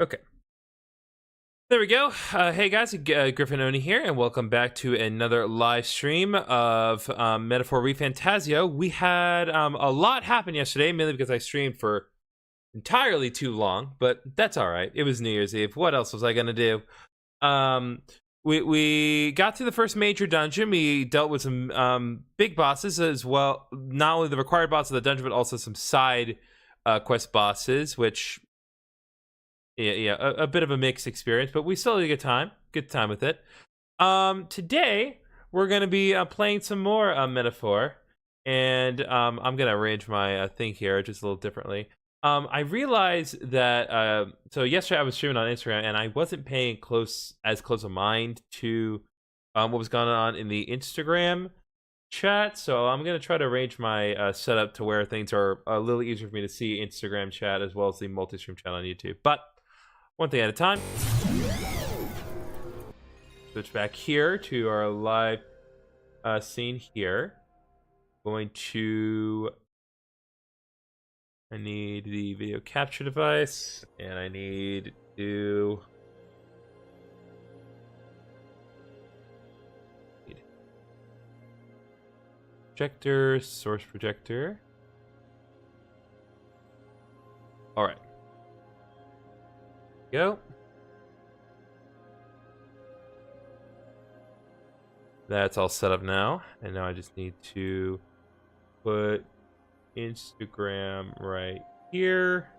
Okay. There we go. Hey guys, GriffinOni here, and welcome back to another live stream of Metaphor ReFantasio. We had a lot happen yesterday, mainly because I streamed for entirely too long, but that's all right. It was New Year's Eve. What else was I gonna do? Um, we got to the first major dungeon. We dealt with some big bosses as well. Not only the required boss of the dungeon, but also some side quest bosses, which a bit of a mixed experience, but we still had a good time with it. Today we're gonna be playing some more Metaphor, and I'm gonna arrange my thing here just a little differently. I realized that so yesterday I was streaming on Instagram, and I wasn't paying as close a mind to what was going on in the Instagram chat, so I'm gonna try to arrange my setup to where things are a little easier for me to see Instagram chat as well as the multi-stream chat on YouTube. But one thing at a time. Switch back here to our live scene here. Going to... I need the video capture device, and I need to... projector, source projector. Alright. Go. That's all set up now, and now I just need to put Instagram right here.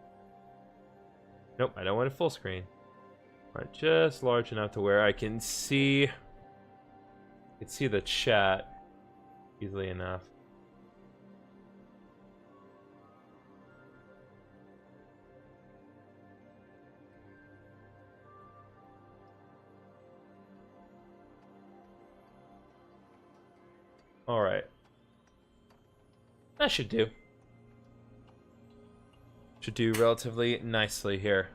Nope, I don't want it full screen. Right, just large enough to where I can see the chat easily enough. All right. That should do. Should do relatively nicely here.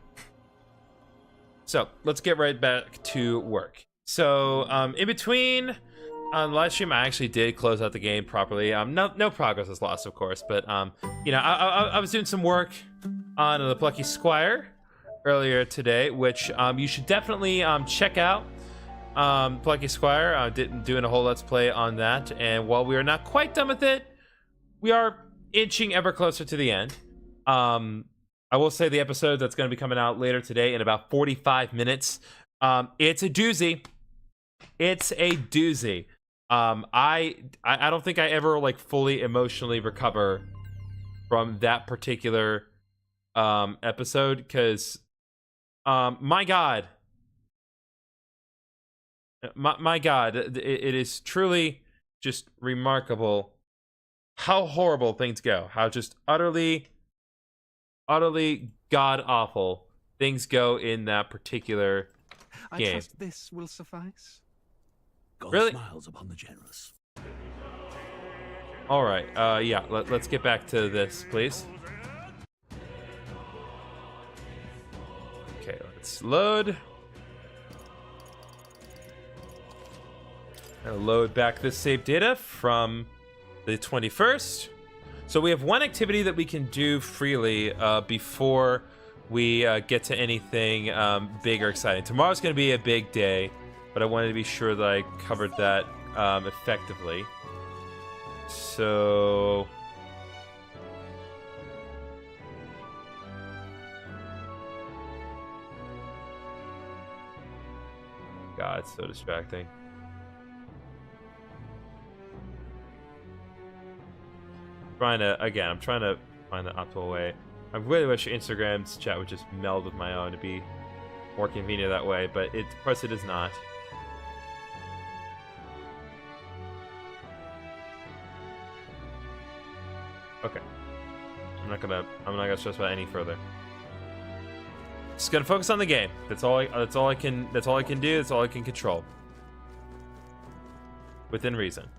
So let's get right back to work. So in between live stream, I actually did close out the game properly. No progress was lost, of course, but you know, I was doing some work on the Plucky Squire earlier today, which you should definitely check out. Plucky Squire, doing a whole let's play on that, and while we are not quite done with it, we are inching ever closer to the end. I will say the episode that's going to be coming out later today in about 45 minutes, it's a doozy. It's a doozy. I don't think I ever like fully emotionally recover from that particular episode, because my god, it is truly just remarkable how horrible things go. How just utterly god-awful things go in that particular game. I trust this will suffice. God Really? smiles upon the generous. All right, yeah, let's get back to this, please. Okay, let's load. I'll load back this save data from the 21st. So we have one activity that we can do freely before we get to anything big or exciting. Tomorrow's going to be a big day, but I wanted to be sure that I covered that effectively. So... God, it's so distracting. I'm trying to find the optimal way. I really wish Instagram's chat would just meld with my own to be more convenient that way, but of course it is not. Okay. I'm not gonna stress about it any further. Just gonna focus on the game. That's all I can do. That's all I can control. Within reason.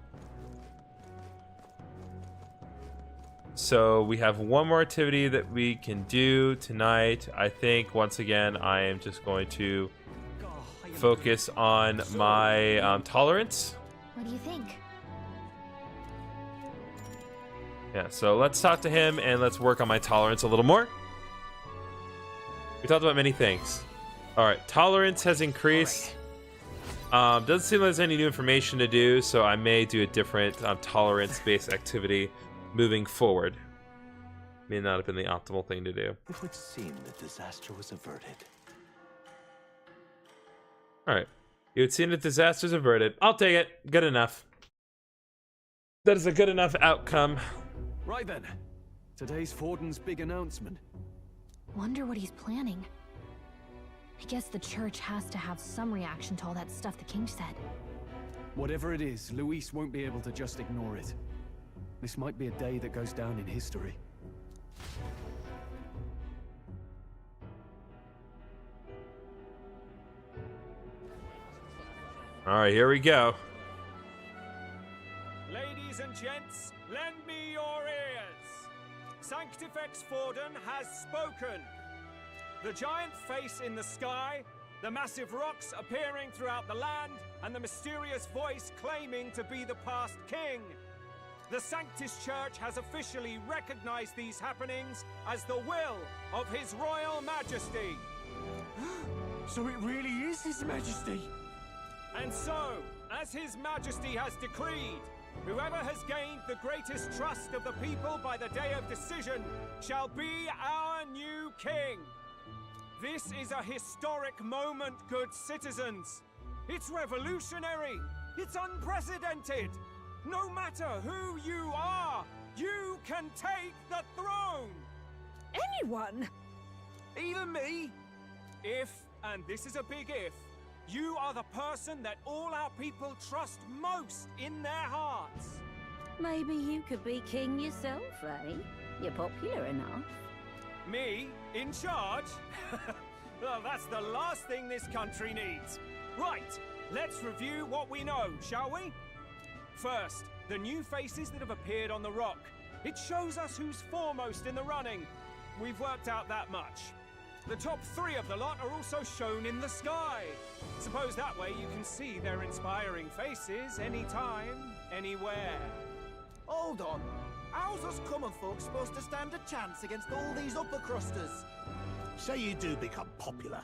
So we have one more activity that we can do tonight. I think once again I am just going to focus on my tolerance. What do you think? Yeah, so let's talk to him and let's work on my tolerance a little more. We talked about many things. All right, tolerance has increased. Doesn't seem like there's any new information to do, so I may do a different tolerance-based activity moving forward. May not have been the optimal thing to do. It would seem that disaster was averted. All right, you would seem that disaster's averted. I'll take it. Good enough. That is a good enough outcome. Right then. Today's Forden's big announcement. Wonder what he's planning. I guess the church has to have some reaction to all that stuff the king said. Whatever it is, Luis won't be able to just ignore it. This might be a day that goes down in history. All right, here we go. Ladies and gents, lend me your ears. Sanctifex Forden has spoken. The giant face in the sky, the massive rocks appearing throughout the land, and the mysterious voice claiming to be the past king. The Sanctus Church has officially recognized these happenings as the will of His Royal Majesty. So it really is His Majesty? And so, as His Majesty has decreed, whoever has gained the greatest trust of the people by the day of decision shall be our new king. This is a historic moment, good citizens. It's revolutionary. It's unprecedented. No matter who you are, you can take the throne. Anyone? Even me? If, and this is a big if, you are the person that all our people trust most in their hearts. Maybe you could be king yourself, eh? You're popular enough. Me? In charge? Well, that's the last thing this country needs. Right, let's review what we know, shall we? First, the new faces that have appeared on the rock. It shows us who's foremost in the running. We've worked out that much. The top 3 of the lot are also shown in the sky. Suppose that way you can see their inspiring faces anytime, anywhere. Hold on. How's us common folk supposed to stand a chance against all these upper crusters? Say you do become popular.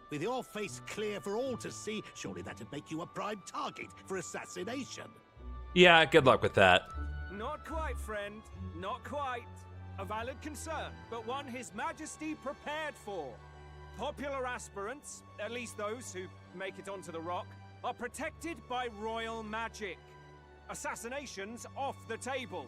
With your face clear for all to see, surely that'd make you a prime target for assassination. Yeah, good luck with that. Not quite, friend. Not quite. A valid concern, but one His Majesty prepared for. Popular aspirants, at least those who make it onto the rock, are protected by royal magic. Assassinations off the table.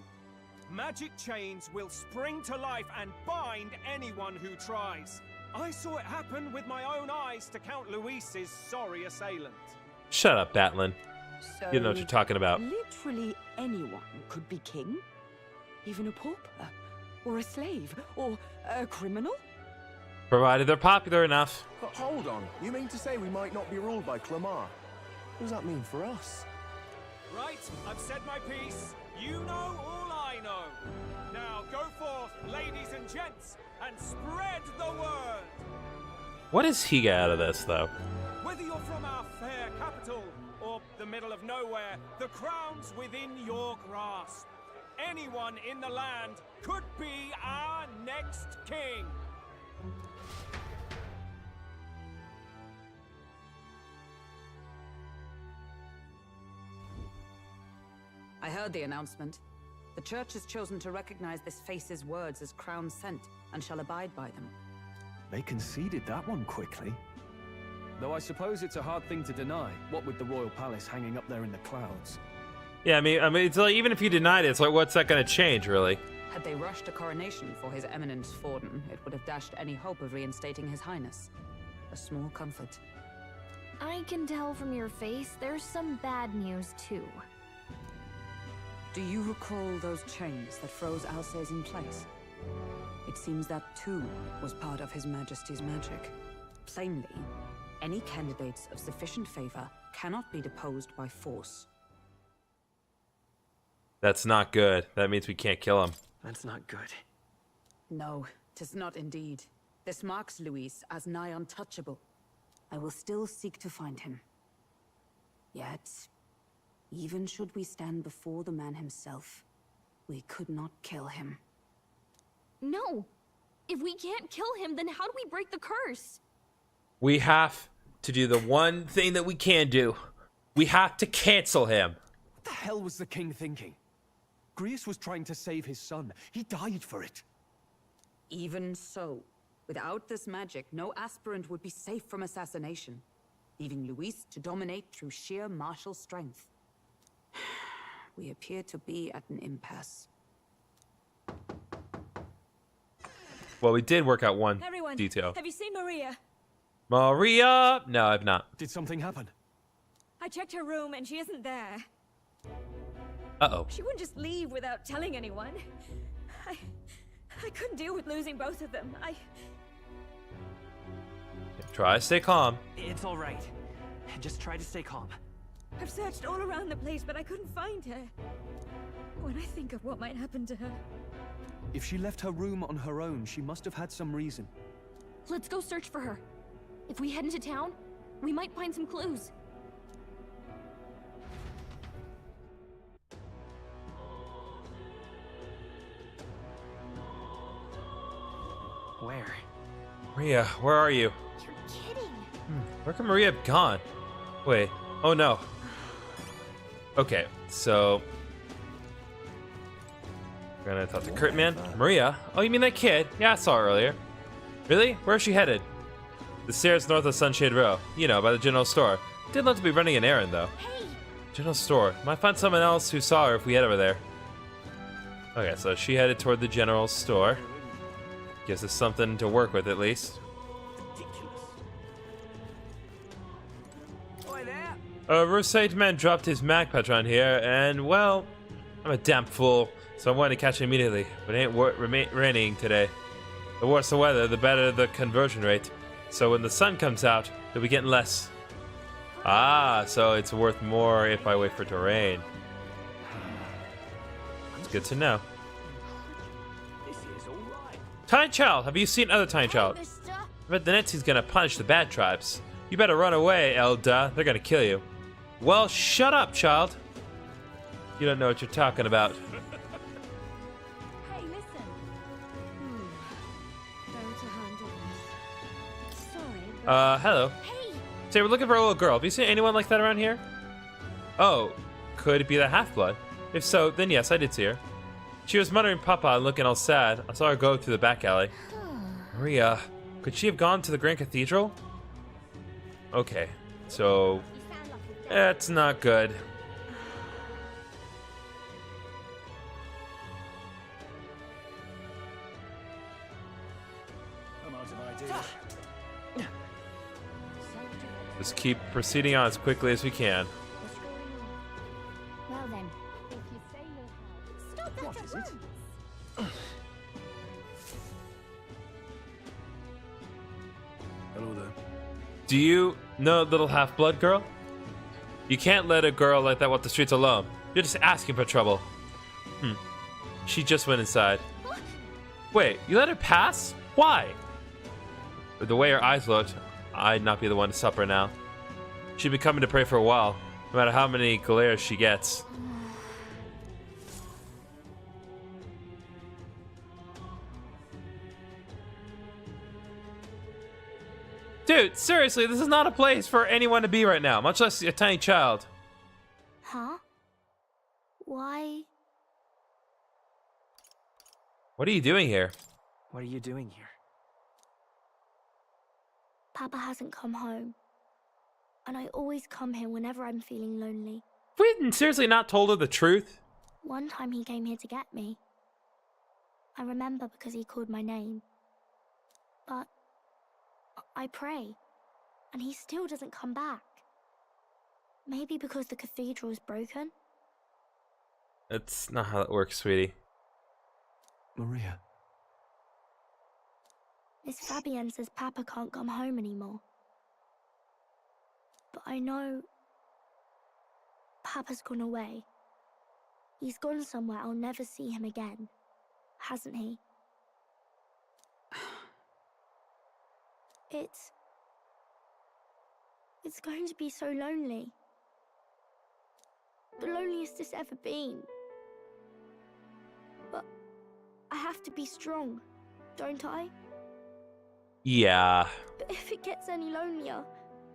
Magic chains will spring to life and bind anyone who tries. I saw it happen with my own eyes to Count Luis's sorry assailant. Shut up, Batlin. So, You know what you're talking about. literally anyone could be king? Even a pauper? Or a slave? Or a criminal? Provided they're popular enough. But hold on. You mean to say we might not be ruled by Clamar? What does that mean for us? Right, I've said my piece. You know all I know. Now go forth, ladies and gents, and spread the word. What does he get out of this, though? Whether you're from our fair capital or the middle of nowhere, the crown's within your grasp. Anyone in the land could be our next king. I heard the announcement. The church has chosen to recognize this face's words as crown sent and shall abide by them. They conceded that one quickly. Though I suppose it's a hard thing to deny, what with the royal palace hanging up there in the clouds. Yeah, I mean, it's like even if you denied it, it's like, what's that going to change, really? Had they rushed a coronation for His Eminence Forden, it would have dashed any hope of reinstating His Highness. A small comfort. I can tell from your face there's some bad news too. Do you recall those chains that froze Alsace in place? It seems that too was part of His Majesty's magic. Plainly, any candidates of sufficient favor cannot be deposed by force. That's not good. That means we can't kill him. That's not good. No, 'tis not indeed. This marks Luis as nigh untouchable. I will still seek to find him. Yet, even should we stand before the man himself, we could not kill him. No! If we can't kill him, then how do we break the curse? We have to do the one thing that we can do. We have to cancel him. What the hell was the king thinking? Grius was trying to save his son. He died for it. Even so, without this magic, no aspirant would be safe from assassination, leaving Luis to dominate through sheer martial strength. We appear to be at an impasse. Well, we did work out one Everyone, detail. have you seen Maria? Maria? No, I've not. Did something happen? I checked her room and she isn't there. Uh-oh. She wouldn't just leave without telling anyone. I couldn't deal with losing both of them. Try to stay calm. It's all right. Just try to stay calm. I've searched all around the place, but I couldn't find her. When I think of what might happen to her... If she left her room on her own, she must have had some reason. Let's go search for her. If we head into town, we might find some clues. Where? Maria, where are you? You're kidding. Where could Maria have gone? Wait. Oh, no. Okay, so... We're gonna talk to Kurt, man. Maria? Oh, you mean that kid? Yeah, I saw her earlier. Really? Where's she headed? The stairs north of Sunshade Row. You know, by the general store. Did love to be running an errand, though. Hey! General store. Might find someone else who saw her if we head over there. Okay, so she headed toward the general store. Gives us something to work with, at least. Oi there! A Rosate man dropped his mag patron here, and, well, I'm a damn fool, so I wanted to catch it immediately, but it ain't raining today. The worse the weather, the better the conversion rate. So when the sun comes out, you'll be getting less. Ah, so it's worth more if I wait for it to rain. It's good to know. This is all right. Tiny Child, have you seen other Tiny Child? Mister? I bet the Netsy's gonna punish the bad tribes. You better run away, Elda. They're gonna kill you. Well, shut up, child. You don't know what you're talking about. Hey, listen. Better to handle this. Sorry, but... Hello. Hey! Say, we're looking for a little girl. Have you seen anyone like that around here? Oh, could it be the half-blood? If so, then yes, I did see her. She was muttering Papa and looking all sad. I saw her go through the back alley. Maria, could she have gone to the Grand Cathedral? Okay, so... That's not good. I'm out of ideas. Just keep proceeding on as quickly as we can. What's going on? Well then, if you say you'll help... Stop that What at is it? once! Hello there. Do you know little half-blood girl? You can't let a girl like that walk the streets alone. You're just asking for trouble. She just went inside. Wait, you let her pass? Why? With the way her eyes looked, I'd not be the one to stop her now. She'd been coming to pray for a while, no matter how many glares she gets. Dude, seriously, this is not a place for anyone to be right now, much less a tiny child. Huh? Why? What are you doing here? What are you doing here? Papa hasn't come home. And I always come here whenever I'm feeling lonely. We've seriously not told her the truth? One time he came here to get me. I remember because he called my name. But I pray, and he still doesn't come back. Maybe because the cathedral is broken? That's not how that works, sweetie. Maria. Miss Fabienne says Papa can't come home anymore. But I know Papa's gone away. He's gone somewhere I'll never see him again, hasn't he? It's going to be so lonely. The loneliest it's ever been. But I have to be strong, don't I? Yeah. But if it gets any lonelier,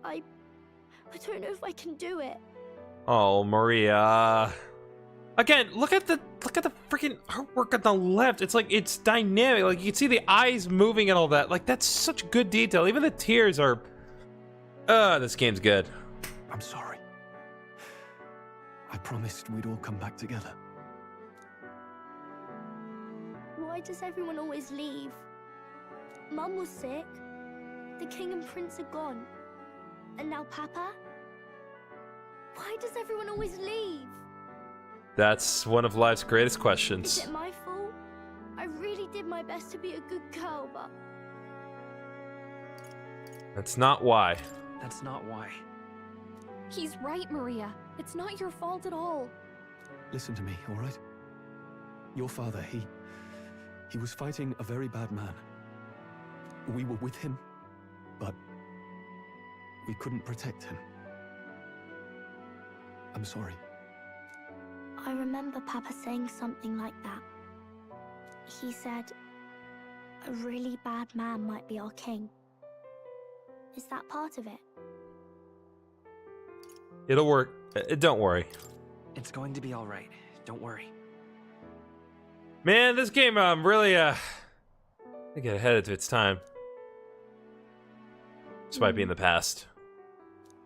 I don't know if I can do it. Oh, Maria. Again, look at the freaking artwork on the left. It's like it's dynamic. Like you can see the eyes moving and all that. Like that's such good detail. Even the tears are. This game's good. I'm sorry. I promised we'd all come back together. Why does everyone always leave? Mum was sick. The king and prince are gone. And now Papa? Why does everyone always leave? That's one of life's greatest Is questions. it my fault? I really did my best to be a good girl, but... That's not why. That's not why. He's right, Maria. It's not your fault at all. Listen to me, all right? Your father, he was fighting a very bad man. We were with him, but we couldn't protect him. I'm sorry. I remember Papa saying something like that. He said, a really bad man might be our king. Is that part of it? It'll work. Don't worry. It's going to be all right. Don't worry. Man, this game really I get ahead of its time. Despite being the past.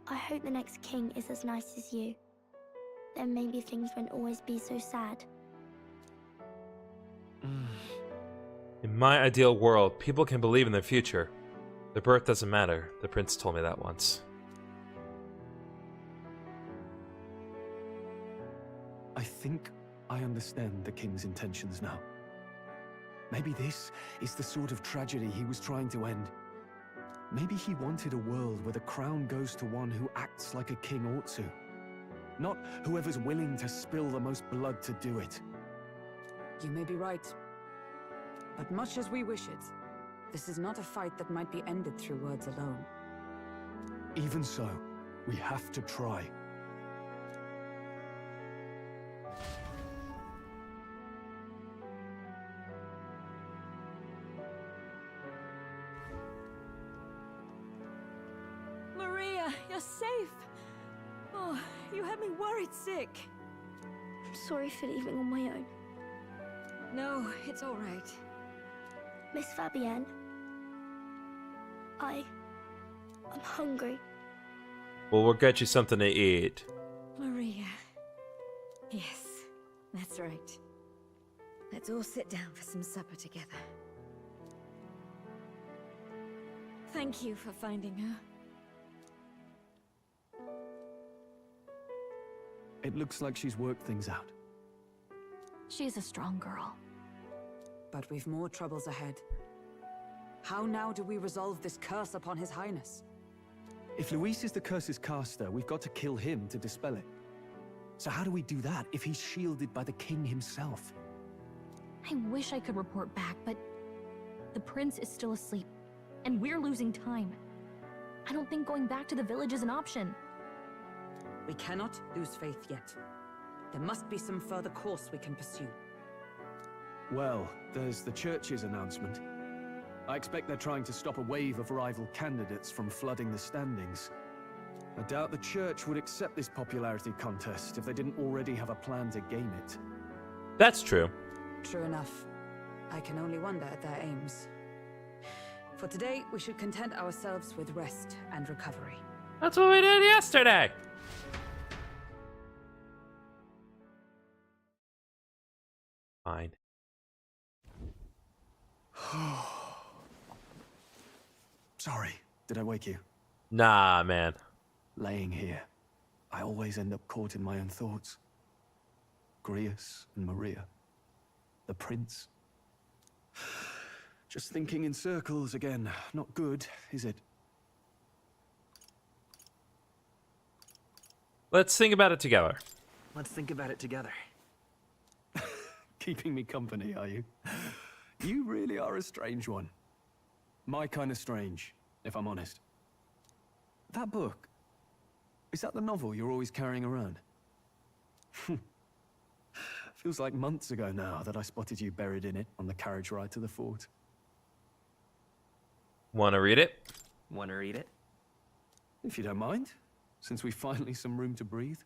I hope the next king is as nice as you. Then maybe things won't always be so sad. In my ideal world, people can believe in their future. Their birth doesn't matter. The prince told me that once. I think I understand the king's intentions now. Maybe this is the sort of tragedy he was trying to end. Maybe he wanted a world where the crown goes to one who acts like a king ought to. Not whoever's willing to spill the most blood to do it. You may be right. But much as we wish it, this is not a fight that might be ended through words alone. Even so, we have to try. Maria, you're safe. Oh, you had me worried sick. I'm sorry for leaving on my own. No, it's all right. Miss Fabienne, I'm hungry. Well, we'll get you something to eat. Maria. Yes, that's right. Let's all sit down for some supper together. Thank you for finding her. It looks like she's worked things out. She's a strong girl. But we've more troubles ahead. How now do we resolve this curse upon His Highness? If Luis is the curse's caster, we've got to kill him to dispel it. So how do we do that if he's shielded by the king himself? I wish I could report back, but the prince is still asleep, and we're losing time. I don't think going back to the village is an option. We cannot lose faith yet. There must be some further course we can pursue. Well, there's the church's announcement. I expect they're trying to stop a wave of rival candidates from flooding the standings. I doubt the church would accept this popularity contest if they didn't already have a plan to game it. That's true. True enough. I can only wonder at their aims. For today, we should content ourselves with rest and recovery. That's what we did yesterday. Fine. Sorry, did I wake you? Nah, man. Laying here, I always end up caught in my own thoughts. Grius and Maria. The prince. Just thinking in circles again. Not good, is it? Let's think about it together. Let's think about it together. Keeping me company, are you? You really are a strange one. My kind of strange, if I'm honest. That book, is that the novel you're always carrying around? Feels like months ago now that I spotted you buried in it on the carriage ride to the fort. Want to read it? Want to read it? If you don't mind, since we finally some room to breathe.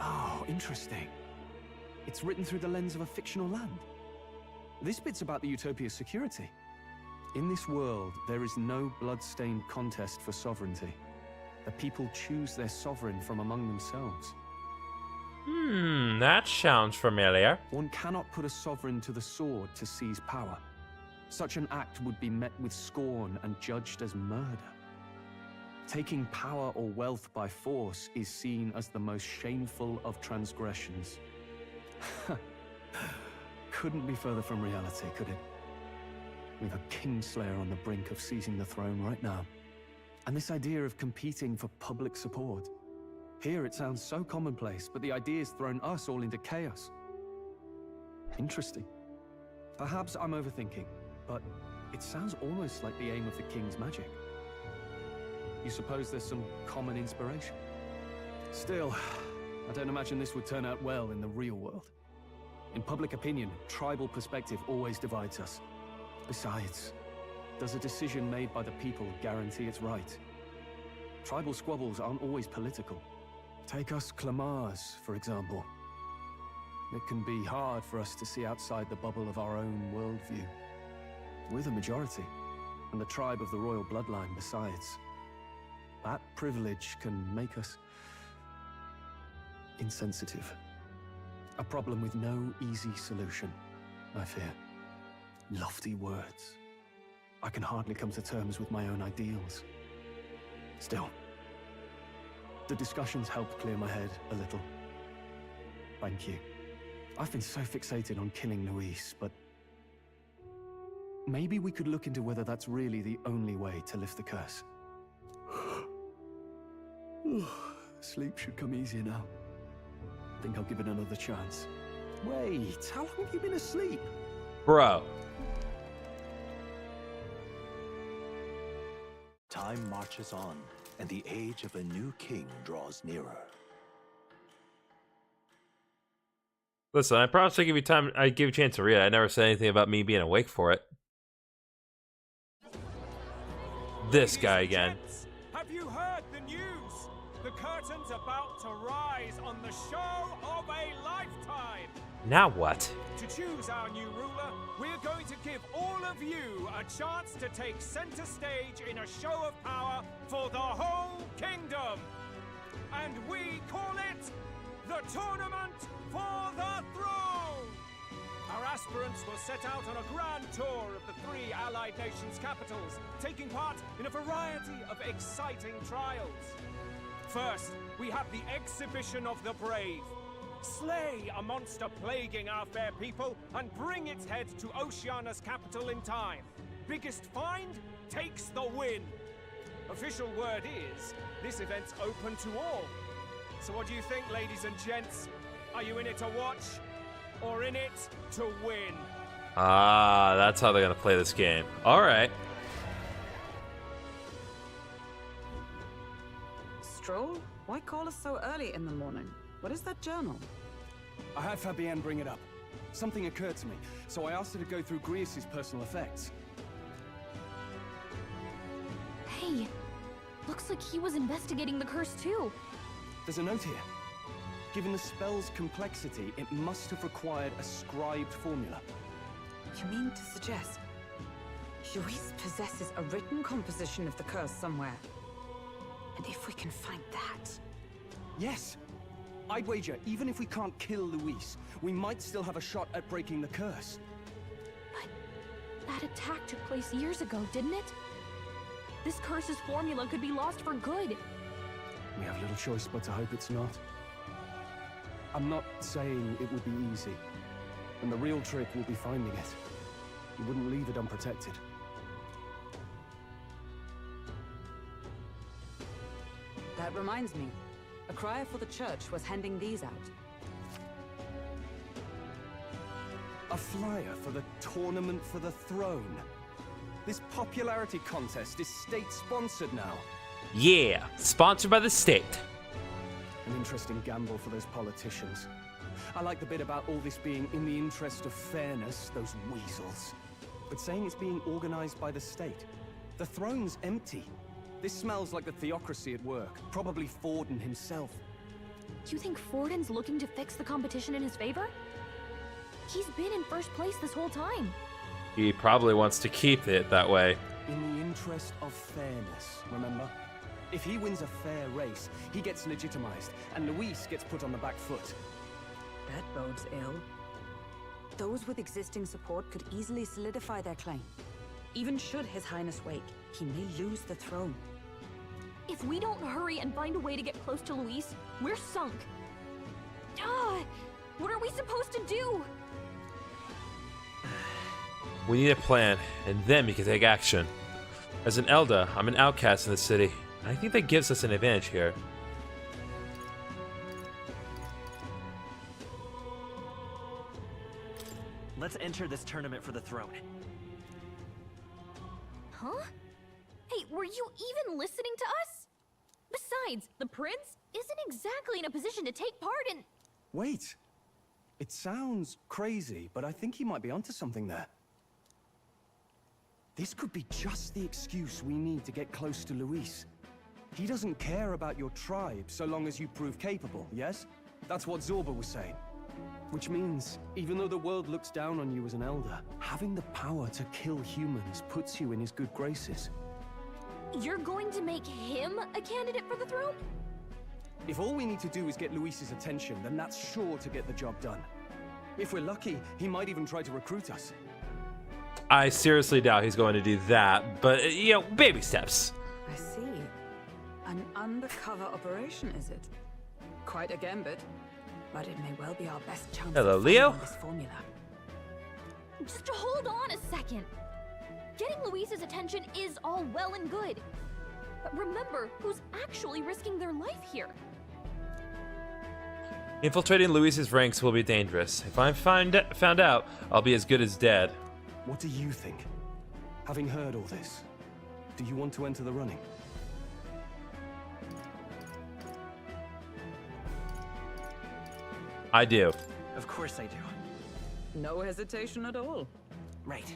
Oh, interesting. It's written through the lens of a fictional land. This bit's about the Utopia's security. In this world, there is no blood-stained contest for sovereignty. The people choose their sovereign from among themselves. That sounds familiar. One cannot put a sovereign to the sword to seize power. Such an act would be met with scorn and judged as murder. Taking power or wealth by force is seen as the most shameful of transgressions. Couldn't be further from reality, could it? We've a Kingslayer on the brink of seizing the throne right now. And this idea of competing for public support. Here it sounds so commonplace, but the idea's thrown us all into chaos. Interesting. Perhaps I'm overthinking, but it sounds almost like the aim of the King's magic. You suppose there's some common inspiration? Still, I don't imagine this would turn out well in the real world. In public opinion, tribal perspective always divides us. Besides, does a decision made by the people guarantee it's right? Tribal squabbles aren't always political. Take us Clamars, for example. It can be hard for us to see outside the bubble of our own worldview. We're the majority, and the tribe of the royal bloodline besides. That privilege can make us insensitive. A problem with no easy solution, I fear. Lofty words. I can hardly come to terms with my own ideals. Still, the discussions helped clear my head a little. Thank you. I've been so fixated on killing Luis, but maybe we could look into whether that's really the only way to lift the curse. Sleep should come easier now. Think I'll give it another chance. Wait, how long have you been asleep? Bro. Time marches on, and the age of a new king draws nearer. Listen, I promised I'd give you time. I'd give you a chance to read it. I never said anything about me being awake for it. This guy again. Have you heard the news? The curtain's about to rise on the show of a lifetime. Now what? To choose our new ruler, we're going to give all of you a chance to take center stage in a show of power for the whole kingdom. And we call it the Tournament for the Throne. Our aspirants will set out on a grand tour of the 3 allied nations' capitals, taking part in a variety of exciting trials. First, we have the Exhibition of the Brave. Slay a monster plaguing our fair people and bring its head to Oceania's capital in time. Biggest find takes the win. Official word is, this event's open to all. So what do you think, ladies and gents? Are you in it to watch, or in it to win? Ah, that's how they're gonna play this game. All right. Stroll? Why call us so early in the morning? What is that journal? I had Fabienne bring it up. Something occurred to me, so I asked her to go through Grius' personal effects. Hey, looks like he was investigating the curse too. There's a note here. Given the spell's complexity, it must have required a scribed formula. You mean to suggest Luis possesses a written composition of the curse somewhere? And if we can find that... Yes! I'd wager, even if we can't kill Luis, we might still have a shot at breaking the curse. But that attack took place years ago, didn't it? This curse's formula could be lost for good. We have little choice but to hope it's not. I'm not saying it would be easy, and the real trick will be finding it. You wouldn't leave it unprotected. That reminds me. A crier for the church was handing these out. A flyer for the Tournament for the Throne. This popularity contest is state-sponsored now. Yeah, sponsored by the state. An interesting gamble for those politicians. I like the bit about all this being in the interest of fairness, those weasels. But saying it's being organized by the state. The throne's empty. This smells like the theocracy at work. Probably Forden himself. You think Forden's looking to fix the competition in his favor? He's been in first place this whole time. He probably wants to keep it that way. In the interest of fairness, remember? If he wins a fair race, he gets legitimized, and Luis gets put on the back foot. That bodes ill. Those with existing support could easily solidify their claim. Even should His Highness wake, he may lose the throne. If we don't hurry and find a way to get close to Luis, we're sunk. What are we supposed to do? We need a plan, and then we can take action. As an Elder, I'm an outcast in the city, and I think that gives us an advantage here. Let's enter this tournament for the throne. Huh? Hey, were you even listening to us? Besides, the prince isn't exactly in a position to take part in... Wait. It sounds crazy, but I think he might be onto something there. This could be just the excuse we need to get close to Luis. He doesn't care about your tribe so long as you prove capable, yes? That's what Zorba was saying. Which means, even though the world looks down on you as an elder, having the power to kill humans puts you in his good graces. You're going to make him a candidate for the throne? If all we need to do is get Luis's attention, then that's sure to get the job done. If we're lucky, he might even try to recruit us. I seriously doubt he's going to do that, but, you know, baby steps. I see. An undercover operation, is it? Quite a gambit. But it may well be our best chance Hello, of Leo? finding this formula. Just hold on a second. Getting Luis's attention is all well and good. But remember who's actually risking their life here. Infiltrating Luis's ranks will be dangerous. If I'm found out, I'll be as good as dead. What do you think? Having heard all this, do you want to enter the running? I do. Of course I do. No hesitation at all. Right.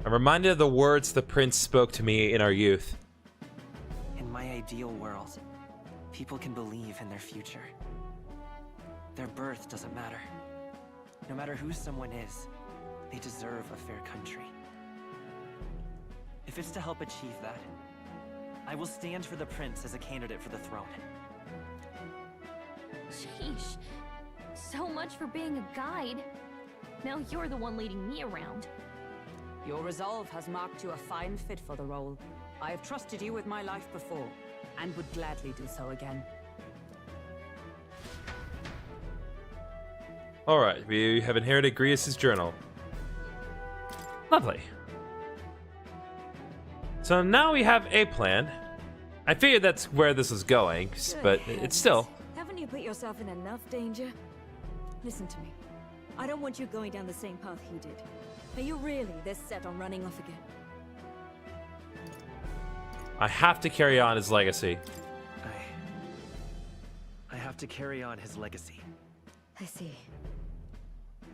I'm reminded of the words the prince spoke to me in our youth. In my ideal world, people can believe in their future. Their birth doesn't matter. No matter who someone is, they deserve a fair country. If it's to help achieve that, I will stand for the prince as a candidate for the throne. Sheesh. So much for being a guide. Now you're the one leading me around. Your resolve has marked you a fine fit for the role. I have trusted you with my life before, and would gladly do so again. Alright, we have inherited Grius' journal. Lovely. So now we have a plan. I figured that's where this was going, but it's still... Haven't you put yourself in enough danger? Listen to me. I don't want you going down the same path he did. Are you really this set on running off again? I have to carry on his legacy. I have to carry on his legacy. I see.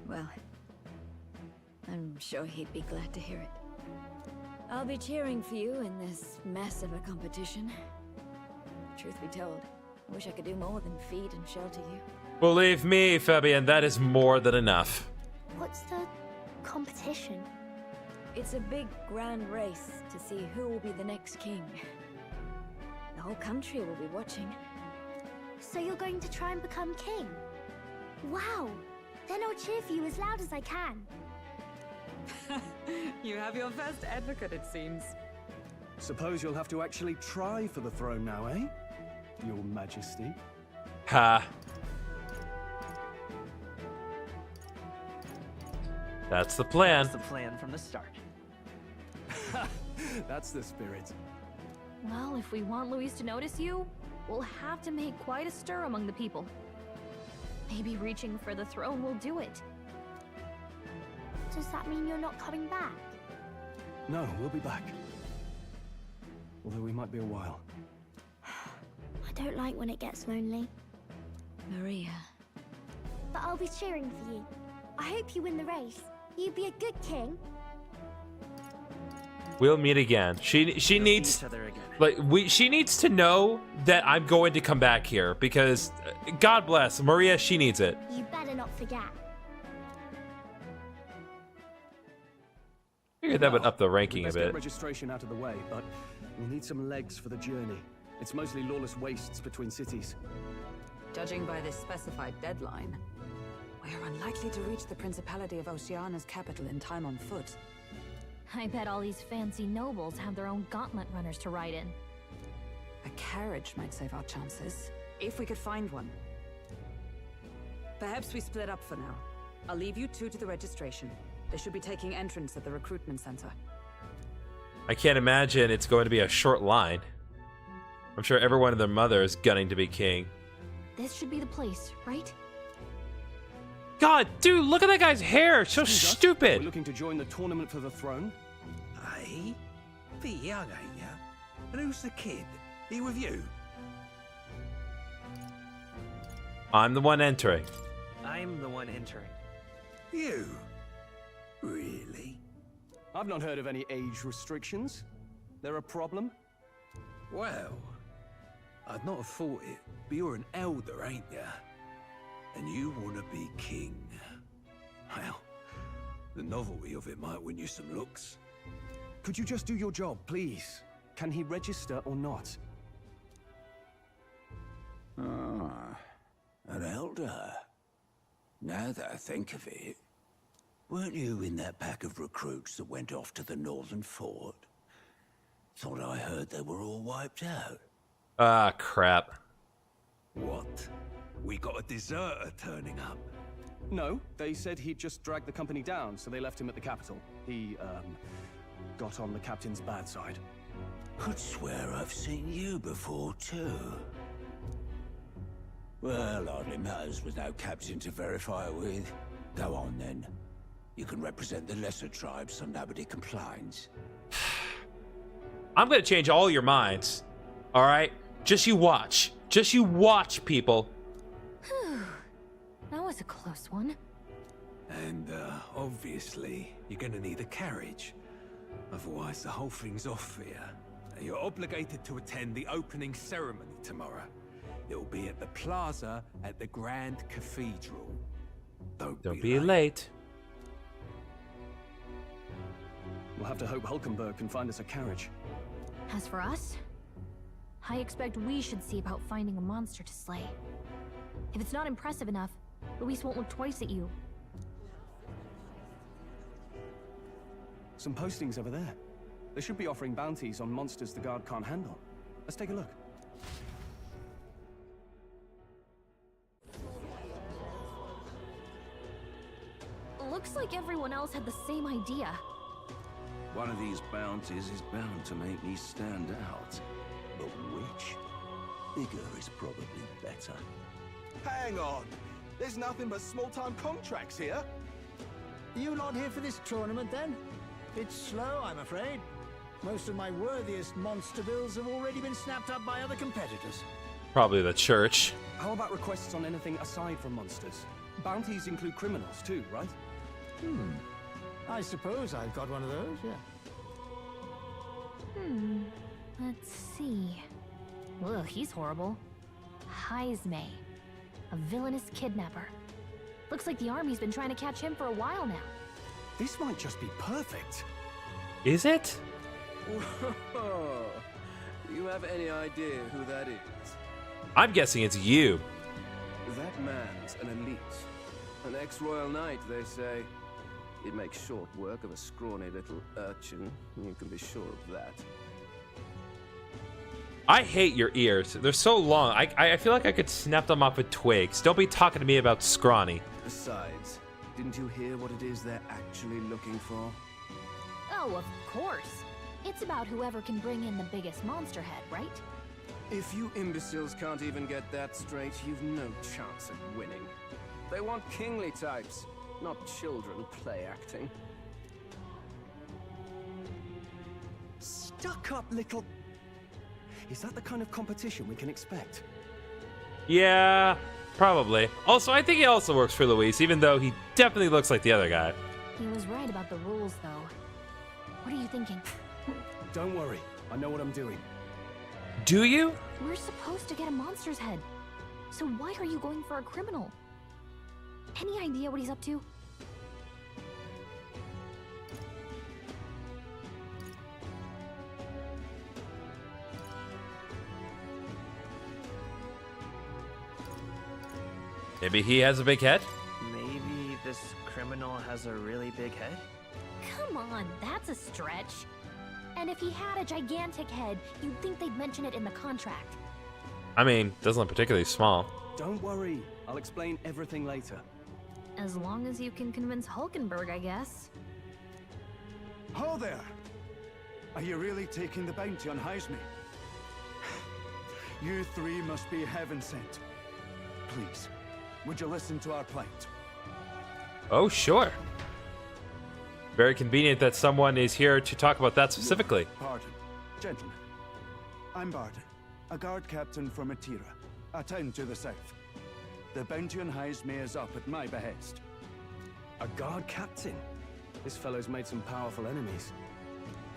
Well, I'm sure he'd be glad to hear it. I'll be cheering for you in this mess of a competition. Truth be told, I wish I could do more than feed and shelter you. Believe me, Fabian, that is more than enough. What's the competition? It's a big, grand race to see who will be the next king. The whole country will be watching. So you're going to try and become king? Wow! Then I'll cheer for you as loud as I can. You have your first advocate, it seems. Suppose you'll have to actually try for the throne now, eh? Your Majesty. Ha. That's the plan. That's the plan from the start. That's the spirit. Well, if we want Luis to notice you, we'll have to make quite a stir among the people. Maybe reaching for the throne will do it. Does that mean you're not coming back? No, we'll be back. Although we might be a while. I don't like when it gets lonely. Maria. But I'll be cheering for you. I hope you win the race. You'd be a good king. We'll meet again. She needs she needs to know that I'm going to come back here because God bless Maria, she needs it. You better not forget. Figured that would up the ranking a Let's bit. get registration out of the way, but we'll need some legs for the journey. It's mostly lawless wastes between cities. Judging by this specified deadline, we are unlikely to reach the Principality of Oceana's capital in time on foot. I bet all these fancy nobles have their own gauntlet runners to ride in. A carriage might save our chances, if we could find one. Perhaps we split up for now. I'll leave you two to the registration. They should be taking entrance at the recruitment center. I can't imagine it's going to be a short line. I'm sure everyone and their mother is gunning to be king. This should be the place, right? God, dude, look at that guy's hair. It's so Excuse us, stupid. We're looking to join the tournament for the throne. Hey? Bit young, ain't ya? And who's the kid? He with you? I'm the one entering. I'm the one entering. You? Really? I've not heard of any age restrictions. They're a problem? Well, I'd not have thought it, but you're an elder, ain't ya? And you want to be king. Well, the novelty of it might win you some looks. Could you just do your job, please? Can he register or not? Ah, an elder. Now that I think of it, weren't you in that pack of recruits that went off to the northern fort? Thought I heard they were all wiped out. Ah, crap. What? We got a deserter turning up. No, they said he'd just dragged the company down, so they left him at the capital. He, got on the captain's bad side. Could swear I've seen you before, too. Well, hardly matters with no captain to verify it with. Go on, then. You can represent the lesser tribes so nobody complains. I'm going to change all your minds. All right? Just you watch. Just you watch, people. Whew. That was a close one. And, obviously, you're gonna need a carriage. Otherwise, the whole thing's off for you. You're obligated to attend the opening ceremony tomorrow. It'll be at the plaza at the Grand Cathedral. Don't be late. We'll have to hope Hulkenberg can find us a carriage. As for us, I expect we should see about finding a monster to slay. If it's not impressive enough, Luis won't look twice at you. Some postings over there. They should be offering bounties on monsters the guard can't handle. Let's take a look. Looks like everyone else had the same idea. One of these bounties is bound to make me stand out. But which? Bigger is probably better. Hang on! There's nothing but small-time contracts here. You not here for this tournament, then? It's slow, I'm afraid. Most of my worthiest monster bills have already been snapped up by other competitors. Probably the church. How about requests on anything aside from monsters? Bounties include criminals too, right? I suppose I've got one of those, yeah. Let's see. Ugh, he's horrible. Heisme, a villainous kidnapper. Looks like the army's been trying to catch him for a while now. This might just be perfect. Is it? Do you have any idea who that is? I'm guessing it's you. That man's an elite. An ex-royal knight, they say. He'd make short work of a scrawny little urchin. You can be sure of that. I hate your ears. They're so long. I feel like I could snap them off with twigs. Don't be talking to me about scrawny. Besides, didn't you hear what it is they're actually looking for? Oh, of course. It's about whoever can bring in the biggest monster head, right? If you imbeciles can't even get that straight, you've no chance at winning. They want kingly types, not children play acting. Stuck-up little... Is that the kind of competition we can expect? Yeah, probably. Also, I think he also works for Luis, even though he definitely looks like the other guy. He was right about the rules, though. What are you thinking? Don't worry, I know what I'm doing. Do you? We're supposed to get a monster's head. So why are you going for a criminal? Any idea what he's up to? Maybe he has a big head? Maybe this criminal has a really big head? Come on, that's a stretch. And if he had a gigantic head, you'd think they'd mention it in the contract. I mean, doesn't look particularly small. Don't worry, I'll explain everything later. As long as you can convince Hulkenberg, I guess. Ho there! Are you really taking the bounty on Heisme? You three must be heaven sent. Please, would you listen to our plight? Oh, sure. Very convenient that someone is here to talk about that specifically. Pardon. Gentlemen, I'm Barton, a guard captain from Atira, a town to the south. The bounty on Heisme is up at my behest. A guard captain? This fellow's made some powerful enemies.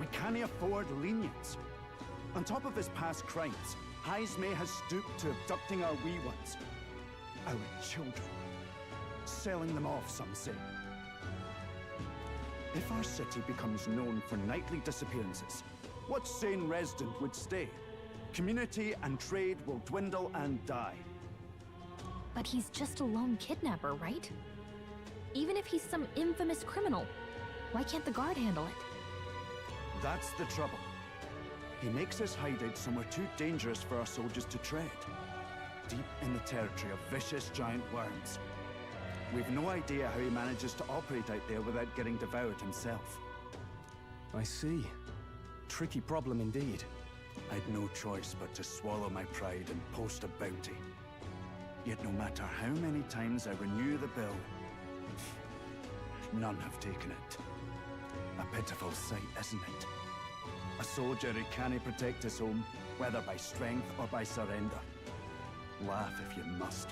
We can't afford lenience. On top of his past crimes, Heisme has stooped to abducting our wee ones. Our children. Selling them off, some say. If our city becomes known for nightly disappearances, what sane resident would stay? Community and trade will dwindle and die. But he's just a lone kidnapper, right? Even if he's some infamous criminal, why can't the guard handle it? That's the trouble. He makes his hideout somewhere too dangerous for our soldiers to tread. Deep in the territory of vicious giant worms. We've no idea how he manages to operate out there without getting devoured himself. I see. Tricky problem indeed. I'd no choice but to swallow my pride and post a bounty. Yet no matter how many times I renew the bill, none have taken it. A pitiful sight, isn't it? A soldier who can't protect his home, whether by strength or by surrender. Laugh if you must.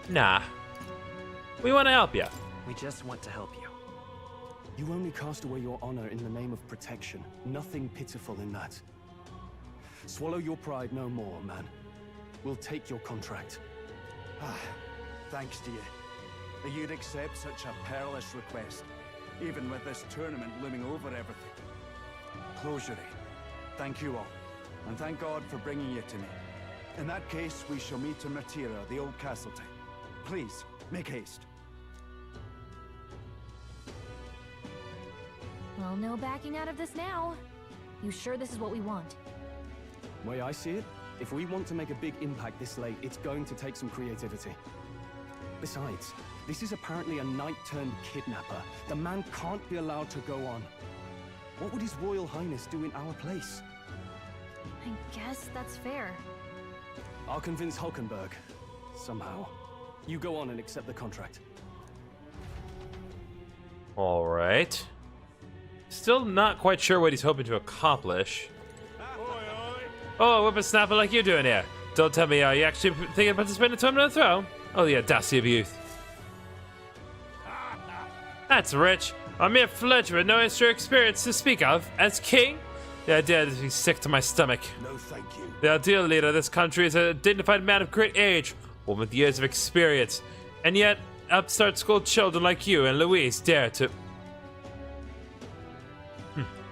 Nah. We want to help you. We just want to help you. You only cast away your honor in the name of protection. Nothing pitiful in that. Swallow your pride no more, man. We'll take your contract. Thanks to you. That you'd accept such a perilous request, even with this tournament looming over everything. Closure. Thank you all, and thank God for bringing you to me. In that case, we shall meet in Matira, the old castle town. Please, make haste. Well, no backing out of this now. You sure this is what we want? Way I see it, if we want to make a big impact this late, it's going to take some creativity. Besides, this is apparently a knight-turned-kidnapper. The man can't be allowed to go on. What would His Royal Highness do in our place? I guess that's fair. I'll convince Hulkenberg. Somehow. You go on and accept the contract. All right. Still not quite sure what he's hoping to accomplish. Oh, whippersnapper like you doing here? Don't tell me you actually thinking of participating in a tournament of the throne? Oh, the audacity of youth. That's rich. A mere fledgler with no history or experience to speak of. As king? The idea is be sick to my stomach. No, thank you. The ideal leader of this country is a dignified man of great age, one with years of experience. And yet, upstart school children like you and Louise dare to...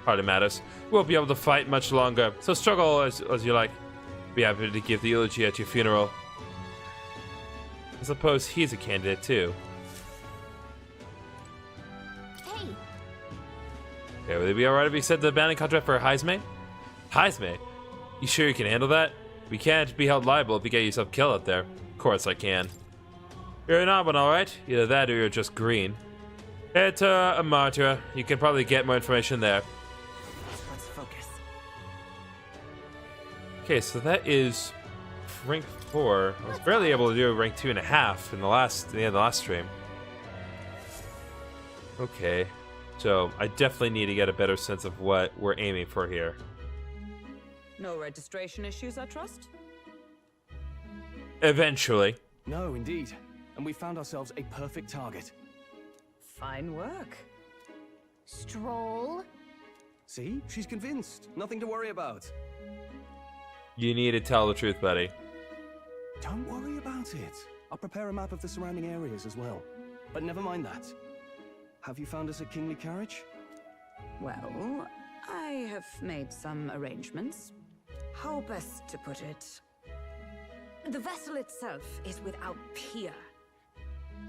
Hardly matters. We won't be able to fight much longer, so struggle as you like. Be happy to give the eulogy at your funeral. I suppose he's a candidate too. Hey! Okay, would it be alright if we set the banning contract for Heisme? Heisme? You sure you can handle that? We can't be held liable if you get yourself killed out there. Of course I can. You're an odd one, alright? Either that or you're just green. Head to Amartya. You can probably get more information there. Let's focus. Okay, so that is rank 4. I was barely able to do rank 2.5 in the last stream. Okay, so I definitely need to get a better sense of what we're aiming for here. No registration issues, I trust? Eventually. No, indeed. And we found ourselves a perfect target. Fine work. Stroll. See? She's convinced. Nothing to worry about. You need to tell the truth, buddy. Don't worry about it. I'll prepare a map of the surrounding areas as well. But never mind that. Have you found us a kingly carriage? Well, I have made some arrangements. How best to put it? The vessel itself is without peer.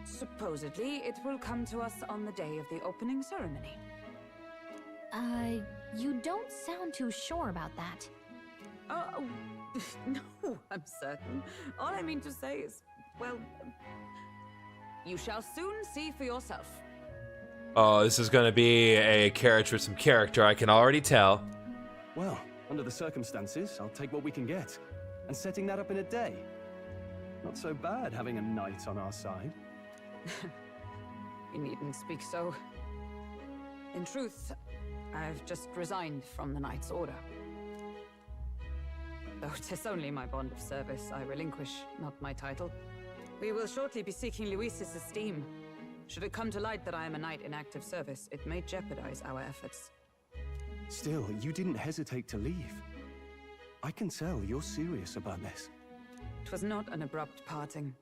Supposedly, it will come to us on the day of the opening ceremony. You don't sound too sure about that. Oh, no, I'm certain. All I mean to say is, well, you shall soon see for yourself. Oh, this is going to be a carriage with some character, I can already tell. Well, under the circumstances, I'll take what we can get. And setting that up in a day. Not so bad having a knight on our side. You needn't speak so. In truth, I've just resigned from the Knight's Order. Though 'tis only my bond of service I relinquish, not my title. We will shortly be seeking Luis's esteem. Should it come to light that I am a knight in active service, it may jeopardize our efforts. Still, you didn't hesitate to leave. I can tell you're serious about this. It was not an abrupt parting.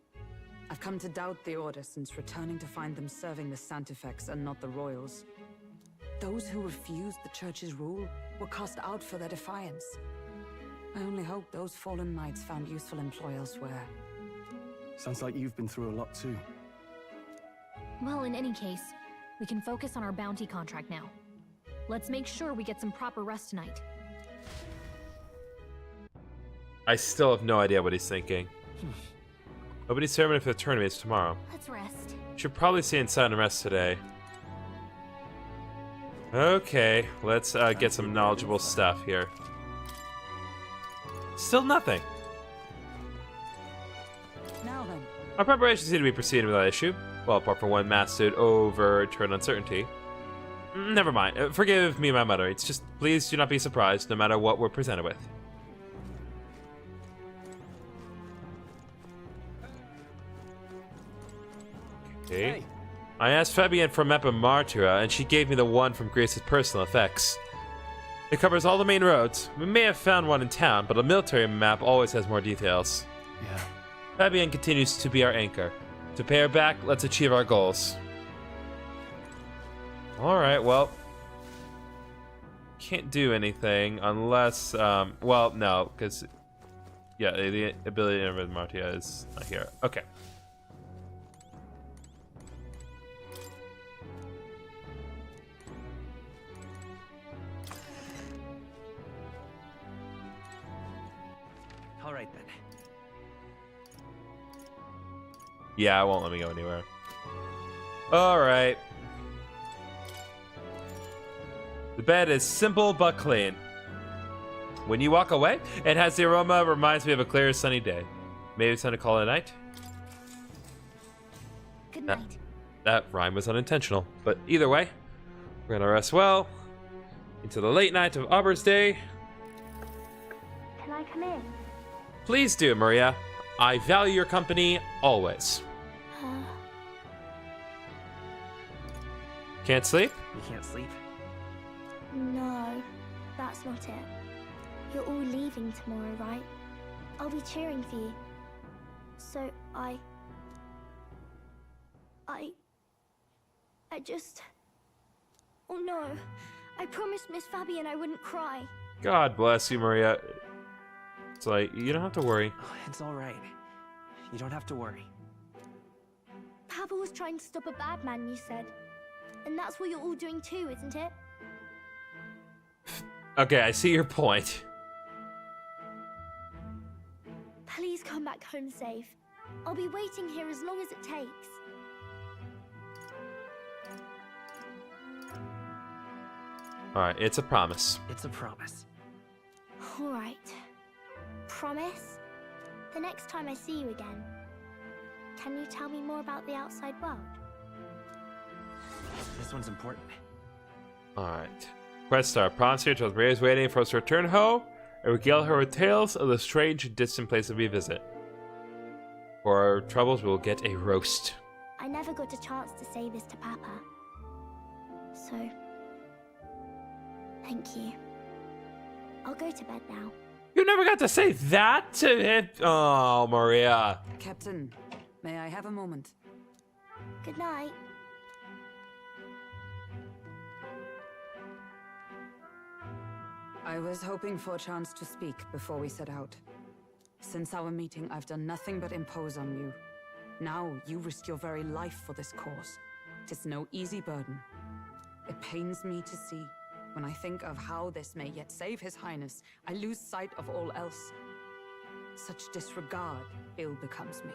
I've come to doubt the Order since returning to find them serving the Santifex and not the Royals. Those who refused the Church's rule were cast out for their defiance. I only hope those fallen knights found useful employ elsewhere. Sounds like you've been through a lot too. Well, in any case, we can focus on our bounty contract now. Let's make sure we get some proper rest tonight. I still have no idea what he's thinking. Opening ceremony for the tournament is tomorrow. Let's rest. Should probably stay inside and rest today. Okay, let's get some knowledgeable stuff here. Still nothing. Now then. Our preparations seem to be proceeding without issue. Well, apart from one mastered overturn uncertainty. Never mind. Forgive me my mutter. It's just, please do not be surprised no matter what we're presented with. Okay. Hey. I asked Fabienne for a map of Martyra, and she gave me the one from Grace's personal effects. It covers all the main roads. We may have found one in town, but a military map always has more details. Yeah. Fabienne continues to be our anchor. To pay her back, let's achieve our goals. Alright, well. Can't do anything unless, well, no, because, yeah, the ability to enter with Martia is not here. Okay. All right then. Yeah, it won't let me go anywhere. Alright. The bed is simple but clean. When you walk away, it has the aroma reminds me of a clear sunny day. Maybe it's time to call it a night? Good night. That rhyme was unintentional, but either way, we're gonna rest well into the late night of Auber's Day. Can I come in? Please do, Maria. I value your company always. Can't sleep? You can't sleep? No, that's not it. You're all leaving tomorrow, right? I'll be cheering for you. So I just... Oh no, I promised Miss Fabienne I wouldn't cry. God bless you, Maria. It's like, you don't have to worry. Oh, it's all right. You don't have to worry. Papa was trying to stop a bad man, you said. And that's what you're all doing too, isn't it? Okay, I see your point. Please come back home safe. I'll be waiting here as long as it takes. Alright, it's a promise. It's a promise. All right. Promise? The next time I see you again, can you tell me more about the outside world? This one's important. Alright. Quest star. Promise here till Maria's waiting for us to return home. and regale her with tales of the strange and distant places we visit. For our troubles, we will get a roast. I never got a chance to say this to Papa. So, thank you. I'll go to bed now. You never got to say that to him. Oh, Maria. Captain, may I have a moment? Good night. I was hoping for a chance to speak before we set out. Since our meeting, I've done nothing but impose on you. Now, you risk your very life for this cause. 'Tis no easy burden. It pains me to see. When I think of how this may yet save His Highness, I lose sight of all else. Such disregard ill becomes me.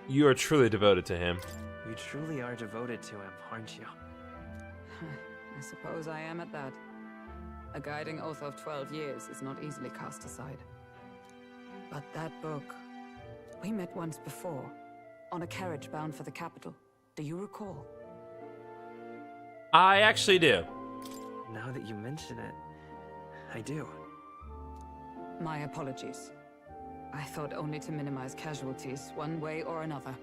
You are truly devoted to him. You truly are devoted to him, aren't you? I suppose I am at that. A guiding oath of 12 years is not easily cast aside. But that book... We met once before, on a carriage bound for the capital. Do you recall? I actually do. Now that you mention it, I do. My apologies. I thought only to minimize casualties, one way or another.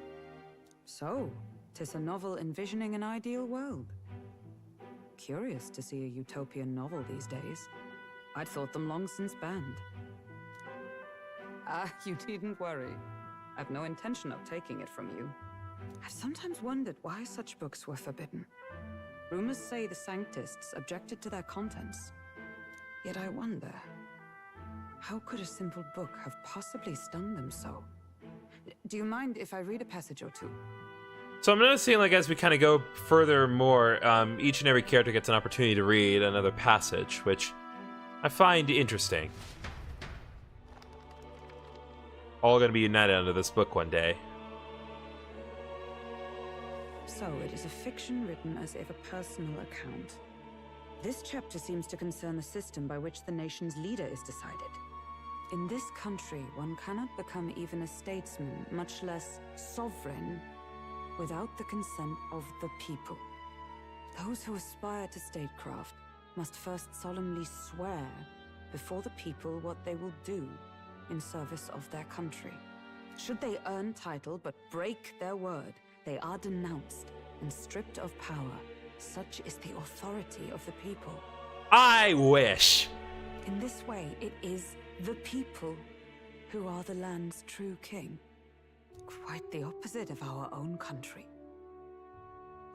So, 'tis a novel envisioning an ideal world. Curious to see a utopian novel these days. I'd thought them long since banned. Ah, you needn't worry. I've no intention of taking it from you. I've sometimes wondered why such books were forbidden. Rumors say the Sanctists objected to their contents. Yet I wonder, how could a simple book have possibly stunned them so? Do you mind if I read a passage or two? So I'm noticing, like, as we kind of go further more, each and every character gets an opportunity to read another passage, which I find interesting. All going to be united under this book one day. So it is a fiction written as if a personal account. This chapter seems to concern the system by which the nation's leader is decided. In this country, one cannot become even a statesman, much less sovereign, without the consent of the people. Those who aspire to statecraft must first solemnly swear before the people what they will do in service of their country. Should they earn title but break their word, they are denounced and stripped of power. Such is the authority of the people. I wish. In this way, it is the people who are the land's true king. Quite the opposite of our own country.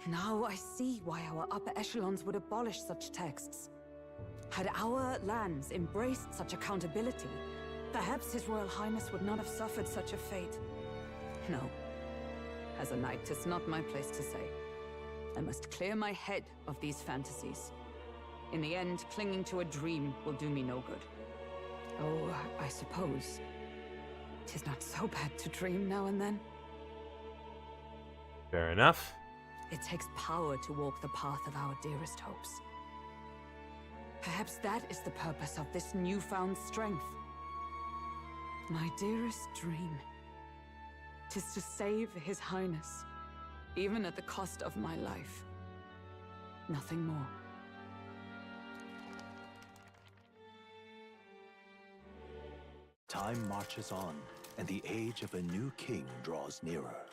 Now I see why our upper echelons would abolish such texts. Had our lands embraced such accountability, perhaps His Royal Highness would not have suffered such a fate. No. As a knight, 'tis not my place to say. I must clear my head of these fantasies. In the end, clinging to a dream will do me no good. Oh, I suppose 'tis not so bad to dream now and then. Fair enough. It takes power to walk the path of our dearest hopes. Perhaps that is the purpose of this newfound strength. My dearest dream, 'tis to save His Highness, even at the cost of my life. Nothing more. Time marches on, and the age of a new king draws nearer.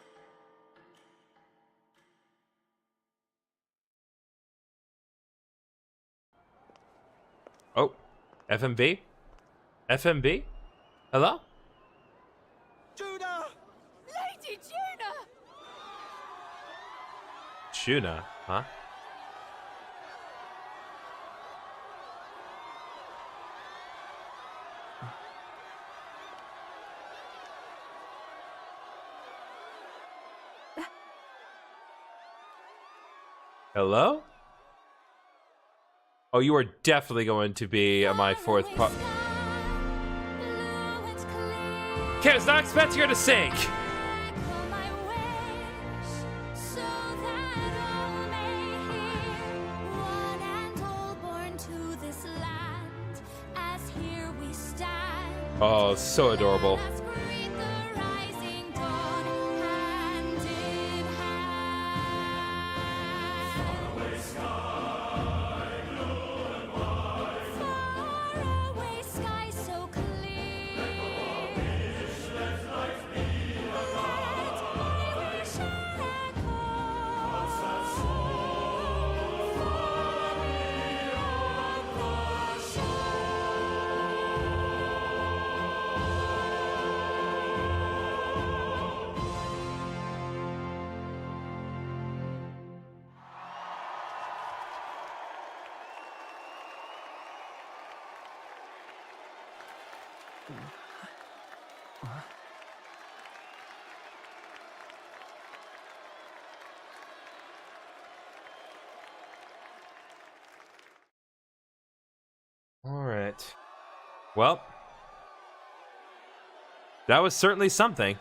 Oh, FMB? FMB? Hello? Juna! Lady Juna! Juna, huh? Hello? Oh, you are definitely going to be my fourth part. Okay, I was not expecting her to sing. Oh, so adorable. something. Huh? All right. Well, that was certainly something.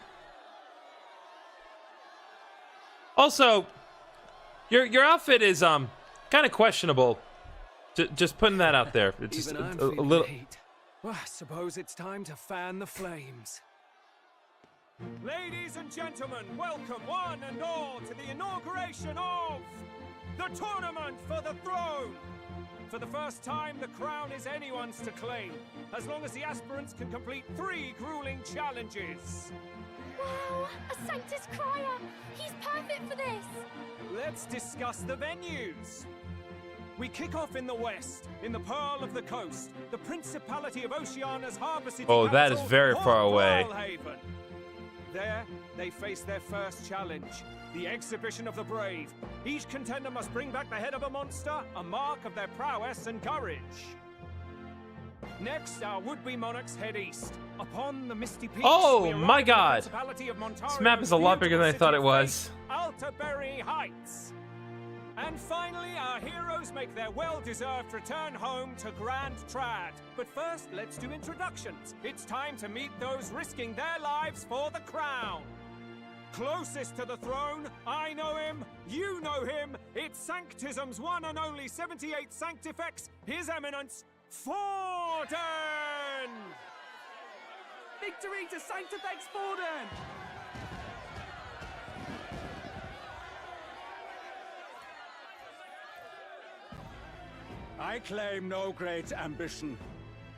Also, your outfit is kind of questionable. Just putting that out there. It's just Even I'm a feeling little. the heat. Well, I suppose it's time to fan the flames. Ladies and gentlemen, welcome one and all to the inauguration of the Tournament for the Throne. For the first time, the crown is anyone's to claim, as long as the aspirants can complete 3 grueling challenges. Wow, a Sanctus Crier! He's perfect for this! Let's discuss the venues. We kick off in the west, in the Pearl of the Coast, the Principality of Oceania's harbour city. Oh, that is capital, very Port far away. Pearlhaven. There, they face their first challenge, the Exhibition of the Brave. Each contender must bring back the head of a monster, a mark of their prowess and courage. Next, our would-be monarchs head east. Upon the misty peaks, Oh we arrive my at the God! Principality of This map is a lot bigger than I thought it was. Alterbury Heights. And finally, our heroes make their well-deserved return home to Grand Trad. But first, let's do introductions. It's time to meet those risking their lives for the crown. Closest to the throne, I know him, you know him. It's Sanctism's one and only 78 Sanctifex, His Eminence, Forden! Victory to Sanctifex Forden! I claim no great ambition,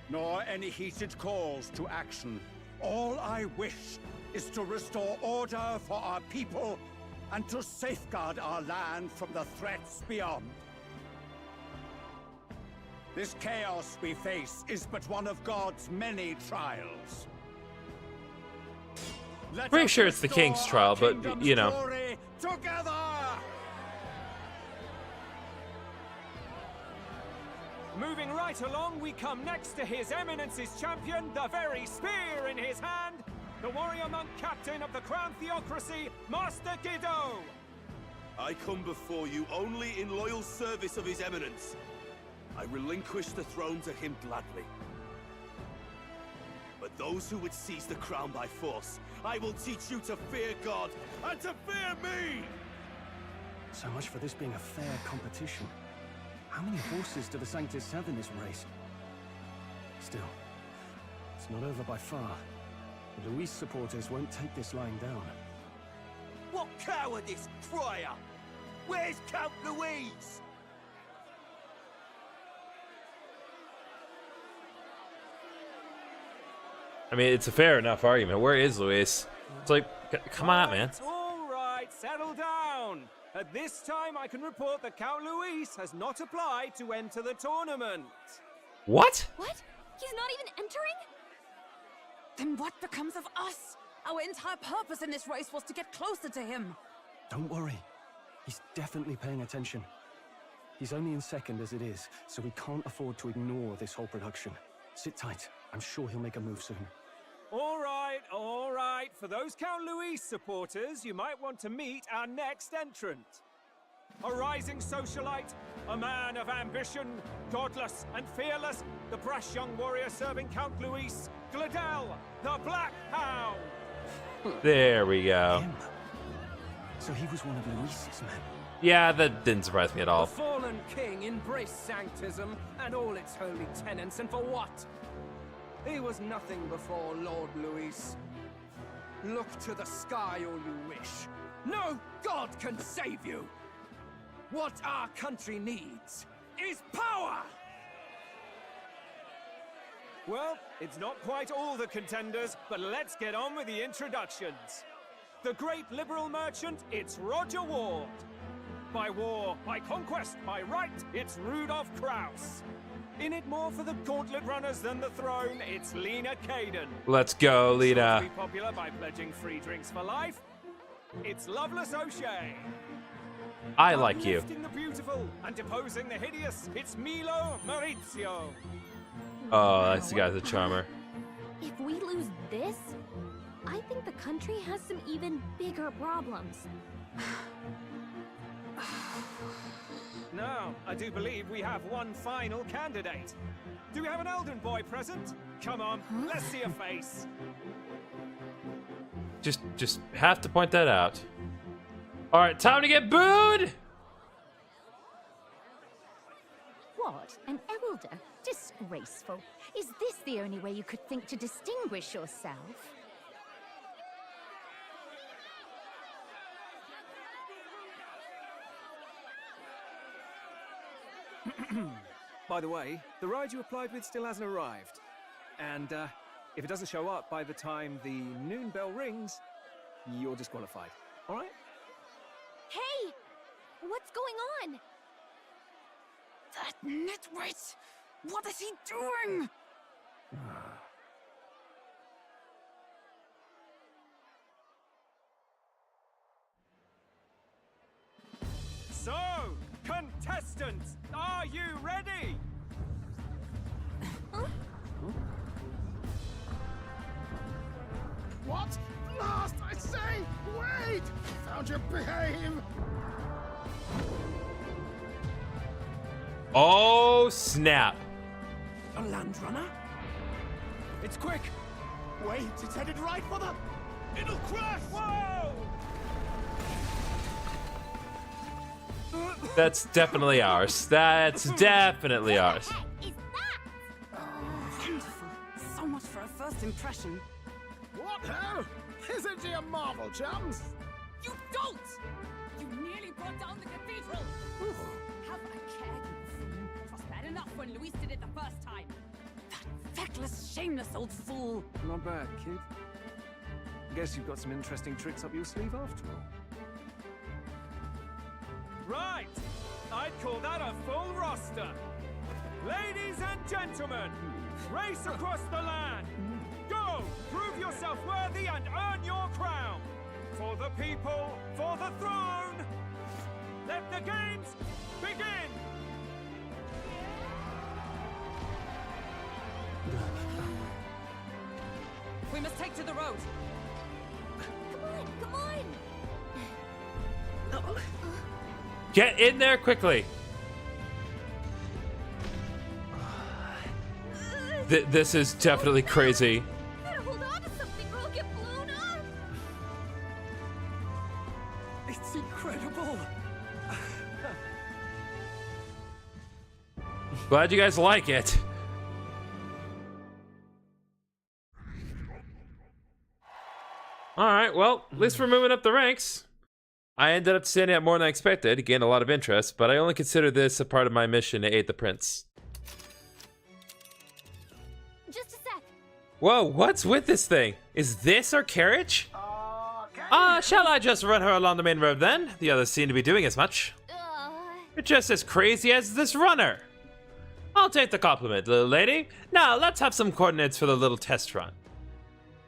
nor any heated calls to action. All I wish is to restore order for our people and to safeguard our land from the threats beyond. This chaos we face is but one of God's many trials. Let Pretty us sure it's the restore King's our trial, but kingdom's you know. glory together! Moving right along, we come next to His Eminence's champion, the very spear in his hand, the warrior monk captain of the Crown Theocracy, Master Giddo. I come before you only in loyal service of His Eminence. I relinquish the throne to him gladly. But those who would seize the crown by force, I will teach you to fear God and to fear me! So much for this being a fair competition. How many horses do the Sanctus have in this race? Still, it's not over by far. The Luis supporters won't take this lying down. What cowardice, Crier! Where's Count Louise? I mean, it's a fair enough argument. Where is Luis? It's like, come on, man. All right, settle down. At this time, I can report that Count Luis has not applied to enter the tournament. What? What? He's not even entering? Then what becomes of us? Our entire purpose in this race was to get closer to him. Don't worry. He's definitely paying attention. He's only in second as it is, so we can't afford to ignore this whole production. Sit tight. I'm sure he'll make a move soon. All right, all right. For those Count Luis supporters, you might want to meet our next entrant. A rising socialite, a man of ambition, godless and fearless, the brash young warrior serving Count Luis, Gladel, the Black Hound. There we go. Him. So he was one of Luis's men. Yeah, that didn't surprise me at all. The fallen king embraced Sanctism and all its holy tenets, and for what? He was nothing before Lord Luis. Look to the sky all you wish. No god can save you! What our country needs is power! Well, it's not quite all the contenders, but let's get on with the introductions. The great liberal merchant, it's Roger Ward. By war, by conquest, by right, it's Rudolph Kraus. In it more for the gauntlet runners than the throne, it's Lena Caden. Let's go, Lena. Be popular by pledging free drinks for life. It's Loveless O'Shea. I like you. Uplifting the beautiful and deposing the hideous, it's Milo Maurizio. Oh, that's the guy's a charmer. If we lose this, I think the country has some even bigger problems. Now, I do believe we have one final candidate. Do we have an Elden boy present? Come on, let's see a face. Just have to point that out. All right, time to get booed. What? An elder? Disgraceful. Is this the only way you could think to distinguish yourself? By the way, the ride you applied with still hasn't arrived. And if it doesn't show up by the time the noon bell rings, you're disqualified. All right? Hey! What's going on? That nitwit! What is he doing? So, contestants, are you ready? What? Last, I say! Wait! Found your behave! Oh, snap. A land runner? It's quick! Wait, it's headed right for the... It'll crash! Whoa! That's definitely ours. That's definitely ours. Wonderful. So much for a first impression. What ho? Isn't she a marvel, chums? You don't! You nearly brought down the cathedral! Have a care, you fool. It was bad enough when Luis did it the first time. That feckless, shameless old fool. Not bad, kid. Guess you've got some interesting tricks up your sleeve after all. Right! I'd call that a full roster. Ladies and gentlemen, race across the land. Go! Prove yourself worthy and earn your crown. For the people, for the throne. Let the games begin! We must take to the road. Come on! Get in there quickly. This is definitely crazy. Gotta hold on to something or I'll get blown up! It's incredible! Glad you guys like it. All right, well, at least we're moving up the ranks. I ended up standing out more than I expected, gained a lot of interest, but I only consider this a part of my mission to aid the prince. Just a sec. Whoa, what's with this thing? Is this our carriage? Shall I just run her along the main road then? The others seem to be doing as much. You're just as crazy as this runner. I'll take the compliment, little lady. Now, let's have some coordinates for the little test run.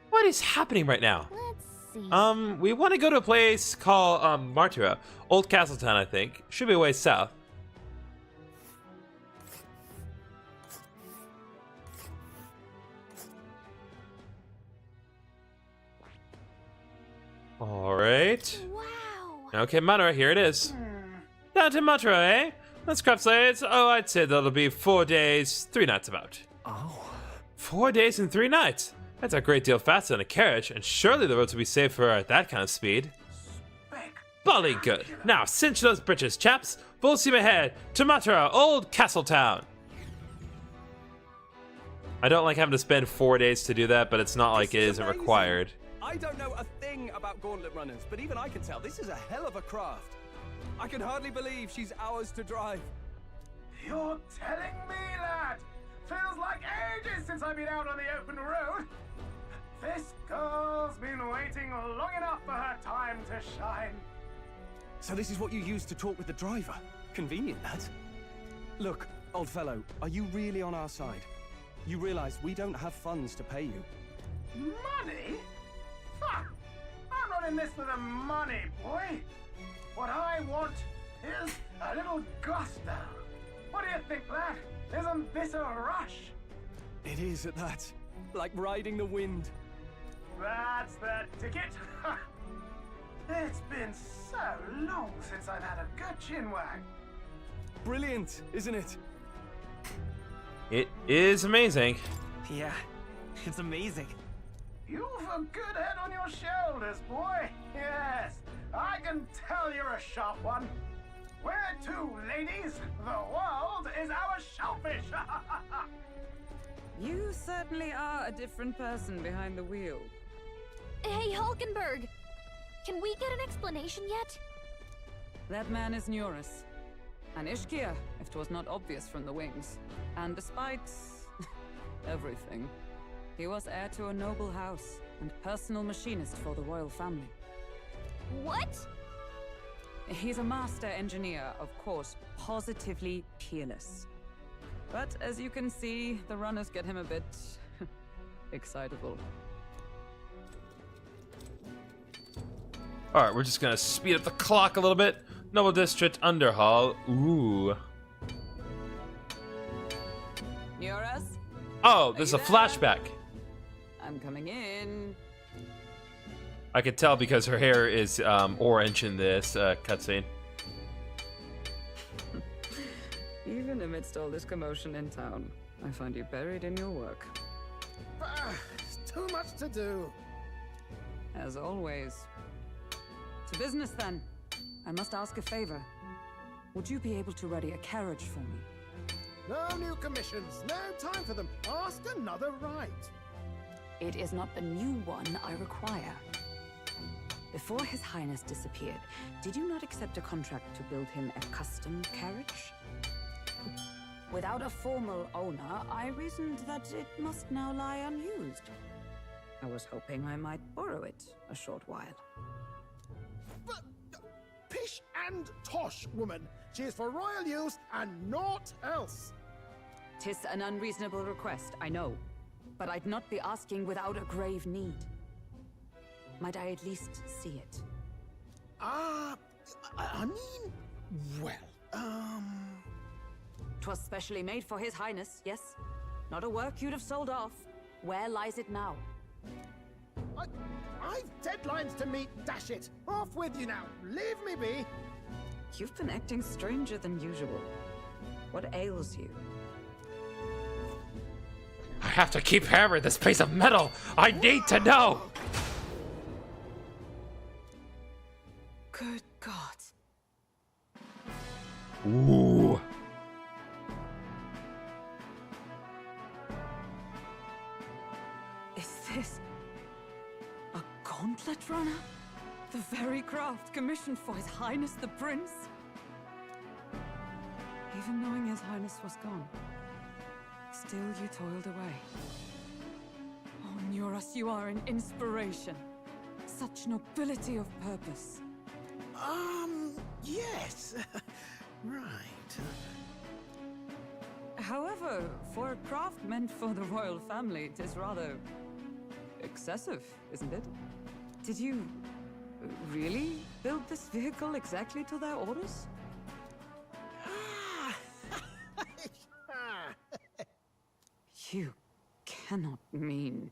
What is happening right now? Let's see. We want to go to a place called, Martura. Old Castletown, I think. Should be a ways south. Alright. Wow. Okay, Martura, here it is. Down to Martura, eh? Let's craft slates. Oh, I'd say that'll be 4 days, 3 nights about. Oh. 4 days and 3 nights. That's a great deal faster than a carriage, and surely the roads will be safe for at that kind of speed. Bully good. Now, cinch those britches, chaps. Full steam ahead to Martura, Old Castletown. I don't like having to spend 4 days to do that, but it's not like it isn't required. I don't know a thing about gauntlet runners, but even I can tell this is a hell of a craft. I can hardly believe she's ours to drive. You're telling me, lad? Feels like ages since I've been out on the open road. This girl's been waiting long enough for her time to shine. So this is what you used to talk with the driver? Convenient, that. Look, old fellow, are you really on our side? You realize we don't have funds to pay you. Money? Ha! I'm not in this for the money, boy. What I want is a little gusto. What do you think, lad? Isn't this a rush? It is at that. like riding the wind. That's the ticket. It's been so long since I've had a good chinwag. Brilliant, isn't it? It is amazing. Yeah, it's amazing. You've a good head on your shoulders, boy. Yes, I can tell you're a sharp one. Where to, ladies? The world is our shellfish. You certainly are a different person behind the wheel. Hey, Hulkenberg! Can we get an explanation yet? That man is Neurus. An Ishkia, if 'twas not obvious from the wings. And despite everything, he was heir to a noble house and personal machinist for the royal family. What? He's a master engineer, of course, positively peerless. But as you can see, the runners get him a bit excitable. Alright, we're just gonna speed up the clock a little bit. Noble District Underhall. Ooh. Neurus? Oh, there's a flashback. I'm coming in. I could tell because her hair is orange in this cutscene. Even amidst all this commotion in town, I find you buried in your work. Too much to do. As always. To business then. I must ask a favor. Would you be able to ready a carriage for me? No new commissions. No time for them. Ask another right. It is not the new one I require. Before His Highness disappeared, did you not accept a contract to build him a custom carriage? Without a formal owner, I reasoned that it must now lie unused. I was hoping I might borrow it a short while. But, pish and tosh, woman. She is for royal use and naught else. 'Tis an unreasonable request, I know. But I'd not be asking without a grave need. Might I at least see it? I mean, well, 'Twas specially made for His Highness, yes? Not a work you'd have sold off. Where lies it now? I've deadlines to meet, dash it. Off with you now. Leave me be. You've been acting stranger than usual. What ails you? I have to keep hammering this piece of metal. I need to know. Good God. Ooh. Is this a gauntlet runner? The very craft commissioned for His Highness the Prince? Even knowing His Highness was gone, still you toiled away. Oh, Neurus, you are an inspiration. Such nobility of purpose. Yes. Right. However, for a craft meant for the royal family, it is rather excessive, isn't it? Did you really build this vehicle exactly to their orders? You cannot mean...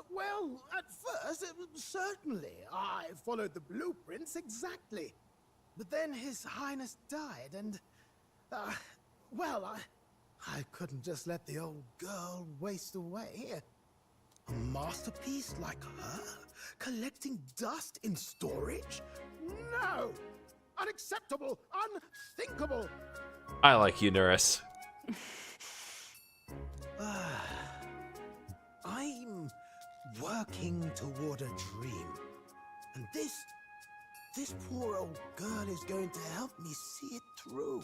Well, at first, certainly. I followed the blueprints exactly. But then His Highness died, and... well, I couldn't just let the old girl waste away. A masterpiece like her? Collecting dust in storage? No! Unacceptable! Unthinkable! I like you, Neurus. I'm working toward a dream. And this poor old girl is going to help me see it through.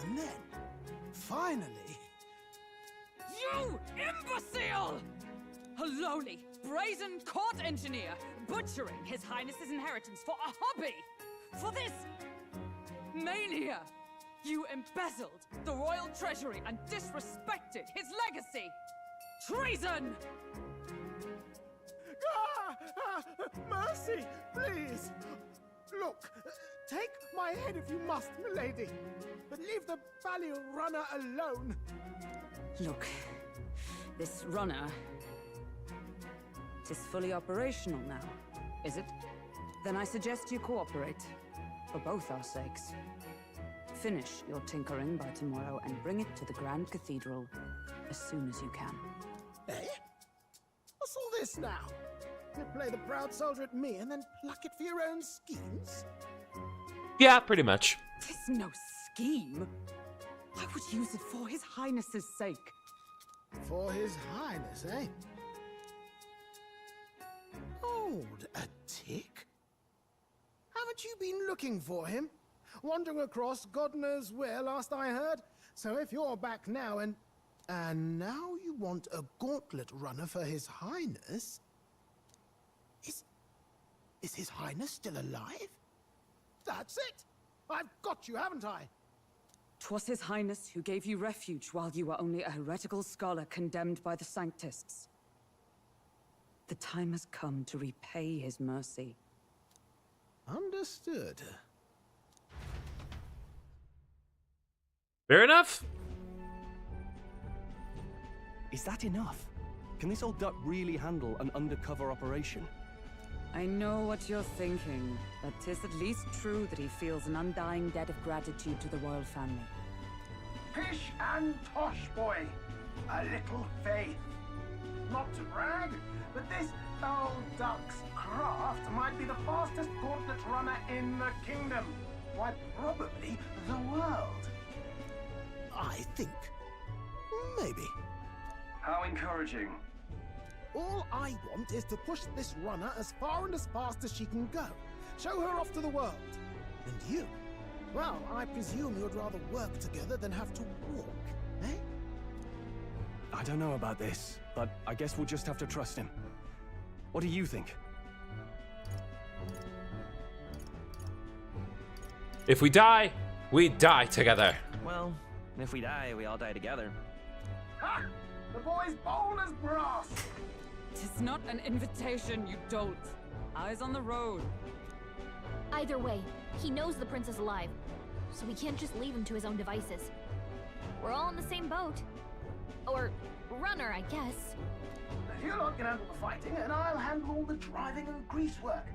And then, finally... You imbecile! A lowly, brazen court engineer butchering His Highness's inheritance for a hobby! For this mania! You embezzled the royal treasury and disrespected his legacy! Treason! Mercy, please! Look, take my head if you must, milady, but leave the value runner alone. Look, This runner... It is fully operational now, is it? Then I suggest you cooperate, for both our sakes. Finish your tinkering by tomorrow and bring it to the Grand Cathedral as soon as you can. Eh? What's all this now? You play the proud soldier at me and then pluck it for your own schemes? Yeah, pretty much. Tis no scheme. I would use it for His Highness's sake. For His Highness, eh? Hold a tick. Haven't you been looking for him? Wandering across God knows where last I heard. So if you're back now and now you want a gauntlet runner for His Highness? Is His Highness still alive? That's it! I've got you, haven't I? 'Twas His Highness who gave you refuge while you were only a heretical scholar condemned by the Sanctists. The time has come to repay His mercy. Understood. Fair enough. Is that enough? Can this old duck really handle an undercover operation? I know what you're thinking, but 'tis at least true that he feels an undying debt of gratitude to the royal family. Pish and tosh, boy. A little faith. Not to brag, but this old duck's craft might be the fastest gauntlet runner in the kingdom. Why, probably the world. I think. Maybe. How encouraging. All I want is to push this runner as far and as fast as she can go. Show her off to the world. And you? Well, I presume you'd rather work together than have to walk, eh? I don't know about this, but I guess we'll just have to trust him. What do you think? If we die, we die together. Well, if we die, we all die together. Ha! The boy's bold as brass. 'Tis not an invitation, you dolt. Eyes on the road. Either way, he knows the prince is alive, so we can't just leave him to his own devices. We're all in the same boat. Or runner, I guess. You lot can handle the fighting, and I'll handle all the driving and greasework.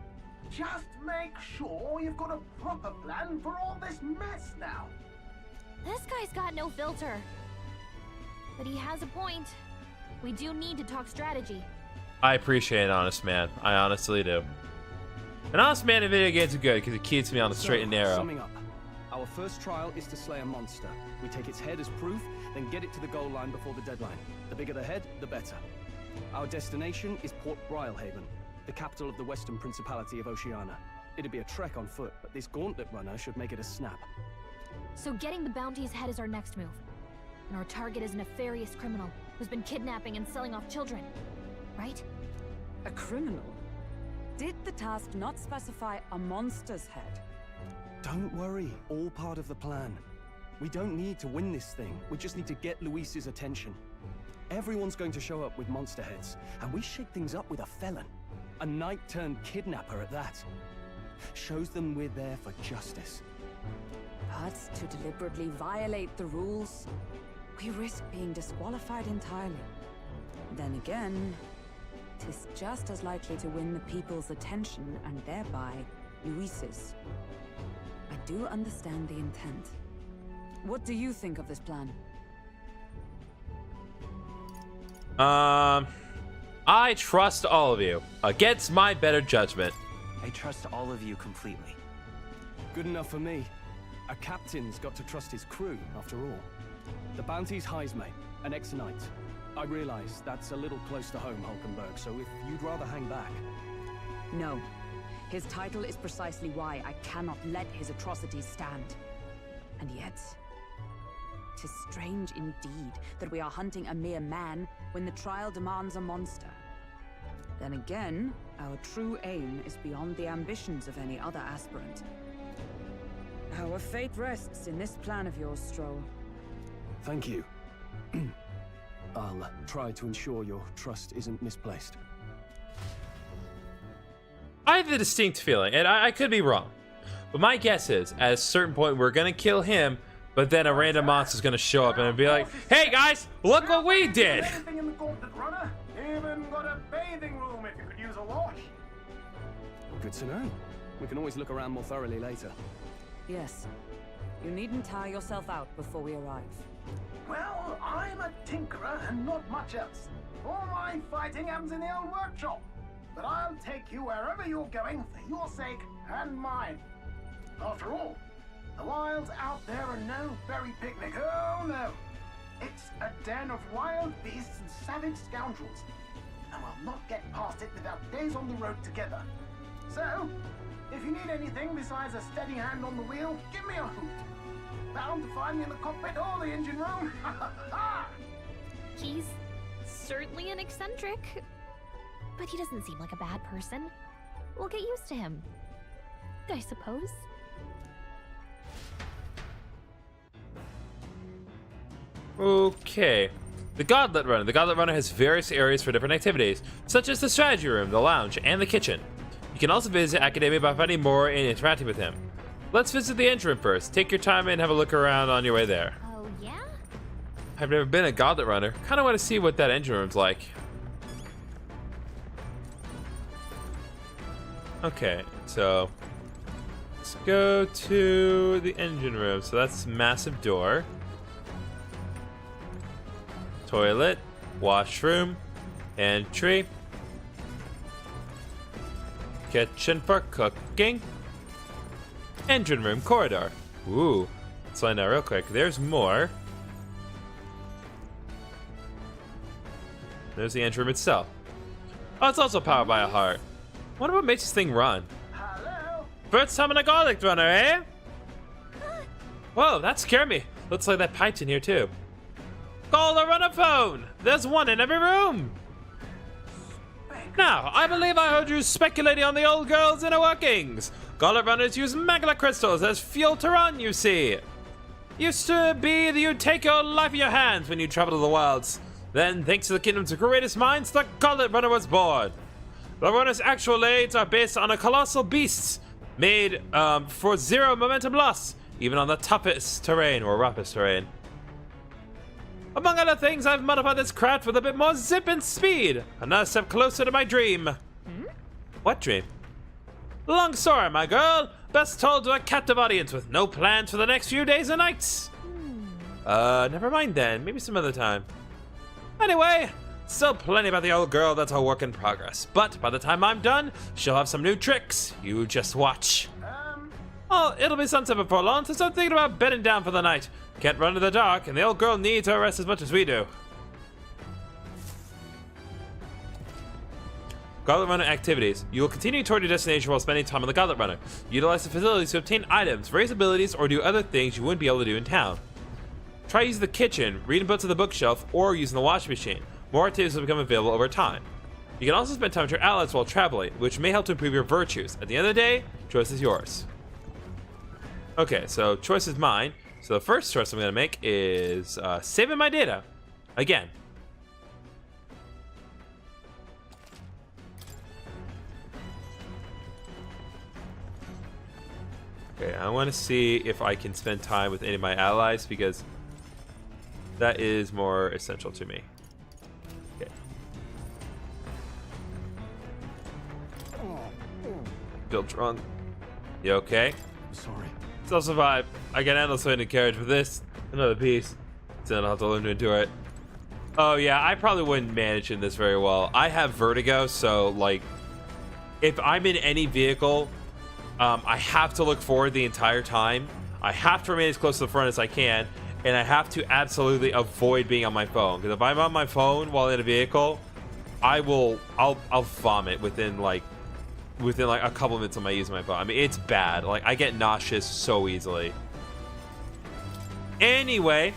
Just make sure you've got a proper plan for all this mess now. This guy's got no filter. But he has a point. We do need to talk strategy. I appreciate an honest man. I honestly do. An honest man in video games is good because it keeps me on the straight and narrow. Summing up, our first trial is to slay a monster. We take its head as proof, then get it to the goal line before the deadline. The bigger the head, the better. Our destination is Port Brylehaven, the capital of the Western Principality of Oceania. It'd be a trek on foot, but this gauntlet runner should make it a snap. So getting the bounty's head is our next move. And our target is a nefarious criminal who's been kidnapping and selling off children. Right? A criminal? Did the task not specify a monster's head? Don't worry, all part of the plan. We don't need to win this thing, we just need to get Luis's attention. Everyone's going to show up with monster heads, and we shake things up with a felon. A knight-turned-kidnapper at that. Shows them we're there for justice. But to deliberately violate the rules, we risk being disqualified entirely. Then again, 'tis just as likely to win the people's attention and thereby Luis's. I do understand the intent. What do you think of this plan? I trust all of you against my better judgment. I trust all of you completely. Good enough for me. A captain's got to trust his crew, after all. The bounty's Heisme, an ex-knight. I realize that's a little close to home, Hulkenberg, so if you'd rather hang back... No. His title is precisely why I cannot let his atrocities stand. And yet, 'tis strange indeed that we are hunting a mere man when the trial demands a monster. Then again, our true aim is beyond the ambitions of any other aspirant. Our fate rests in this plan of yours, Stroll. Thank you. I'll try to ensure your trust isn't misplaced. I have the distinct feeling, and I could be wrong, but my guess is, at a certain point, we're gonna kill him, But then a random monster's gonna show up and be like, "Hey guys, look what we did!" Everything in the gauntlet runner. Even got a bathing room if you could use a wash. Good to know. We can always look around more thoroughly later. Yes. You needn't tire yourself out before we arrive. Well, I'm a tinkerer and not much else. All my fighting happens in the old workshop. But I'll take you wherever you're going for your sake and mine. After all, the wilds out there are no fairy picnic. Oh no. It's a den of wild beasts and savage scoundrels. And we'll not get past it without days on the road together. So, if you need anything besides a steady hand on the wheel, give me a hoot. Bound to find me in the cockpit or the engine room. He's certainly an eccentric, but he doesn't seem like a bad person. We'll get used to him, I suppose. Okay. The Gauntlet Runner. The Gauntlet Runner has various areas for different activities, such as the strategy room, the lounge, and the kitchen. You can also visit Academia by finding more and interacting with him. Let's visit the engine room first. Take your time and have a look around on your way there. Oh, yeah? I've never been a Gauntlet Runner. Kind of want to see what that engine room's like. Okay, so let's go to the engine room. So that's massive door. Toilet, washroom, entry, kitchen for cooking, engine room corridor. Ooh, let's find out real quick. There's more. There's the engine room itself. Oh, it's also powered by a heart. Wonder what makes this thing run. Hello? First time in a Gauntlet Runner, eh? Whoa, that scared me. Looks like that pipe's in here too. Call the runner phone! There's one in every room! Now, I believe I heard you speculating on the old girl's inner workings. Gauntlet runners use magma crystals as fuel to run, you see. Used to be that you'd take your life in your hands when you travel to the wilds. Then, thanks to the kingdom's greatest minds, the Gauntlet Runner was born. The runner's actual aids are based on a colossal beast made for zero momentum loss, even on the toughest terrain or roughest terrain. Among other things, I've modified this craft with a bit more zip and speed. Another step closer to my dream. What dream? Long story, my girl. Best told to a captive audience with no plans for the next few days and nights. Never mind then. Maybe some other time. Anyway, still plenty about the old girl that's a work in progress. But by the time I'm done, she'll have some new tricks. You just watch. Oh, it'll be sunset before long, so start thinking about bedding down for the night. Can't run in the dark, and the old girl needs her rest as much as we do. Gauntlet Runner activities. You will continue toward your destination while spending time on the Gauntlet Runner. Utilize the facilities to obtain items, raise abilities, or do other things you wouldn't be able to do in town. Try using the kitchen, reading books at the bookshelf, or using the washing machine. More activities will become available over time. You can also spend time with your allies while traveling, which may help to improve your virtues. At the end of the day, choice is yours. Okay, so choice is mine. So the first choice I'm going to make is saving my data. Again. Okay, I want to see if I can spend time with any of my allies because that is more essential to me. Okay. Built wrong. You okay? Sorry. Still survive. I can handle swinging the carriage with this. Another piece. Then I'll have to learn to endure it. Oh yeah, I probably wouldn't manage in this very well. I have vertigo, so like, if I'm in any vehicle, I have to look forward the entire time. I have to remain as close to the front as I can, and I have to absolutely avoid being on my phone. Because if I'm on my phone while in a vehicle, I'll vomit within like a couple minutes of my using my phone. I mean, it's bad. Like, I get nauseous so easily. Anyway.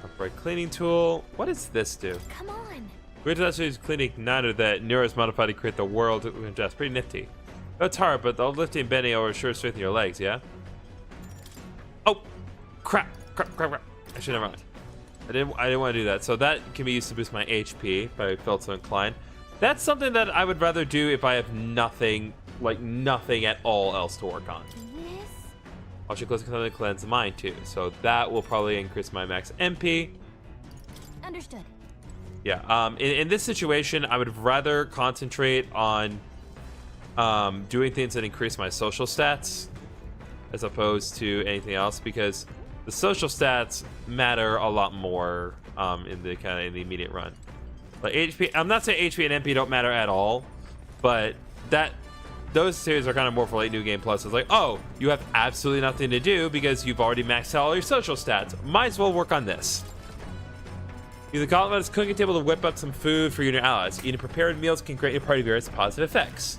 Upright cleaning tool. What does this do? Come on. Great to use cleaning igniter that Nero's modified to create the world. Just pretty nifty. That's hard, but the lifting and bending over sure strengthen your legs, yeah? Oh! Crap! I should have run. I didn't want to do that. So that can be used to boost my HP if I felt so inclined. That's something that I would rather do if I have nothing like nothing at all else to work on. This? Also, cleanse mine too, so that will probably increase my max MP. Understood. Yeah. In this situation, I would rather concentrate on doing things that increase my social stats as opposed to anything else, because the social stats matter a lot more in the immediate run. Like HP, I'm not saying HP and MP don't matter at all, but those series are kind of more for like new game plus. It's like, oh, you have absolutely nothing to do because you've already maxed out all your social stats. Might as well work on this. Use the Gauntlet's cooking table to whip up some food for you and your allies. Eating prepared meals can grant your party various positive effects.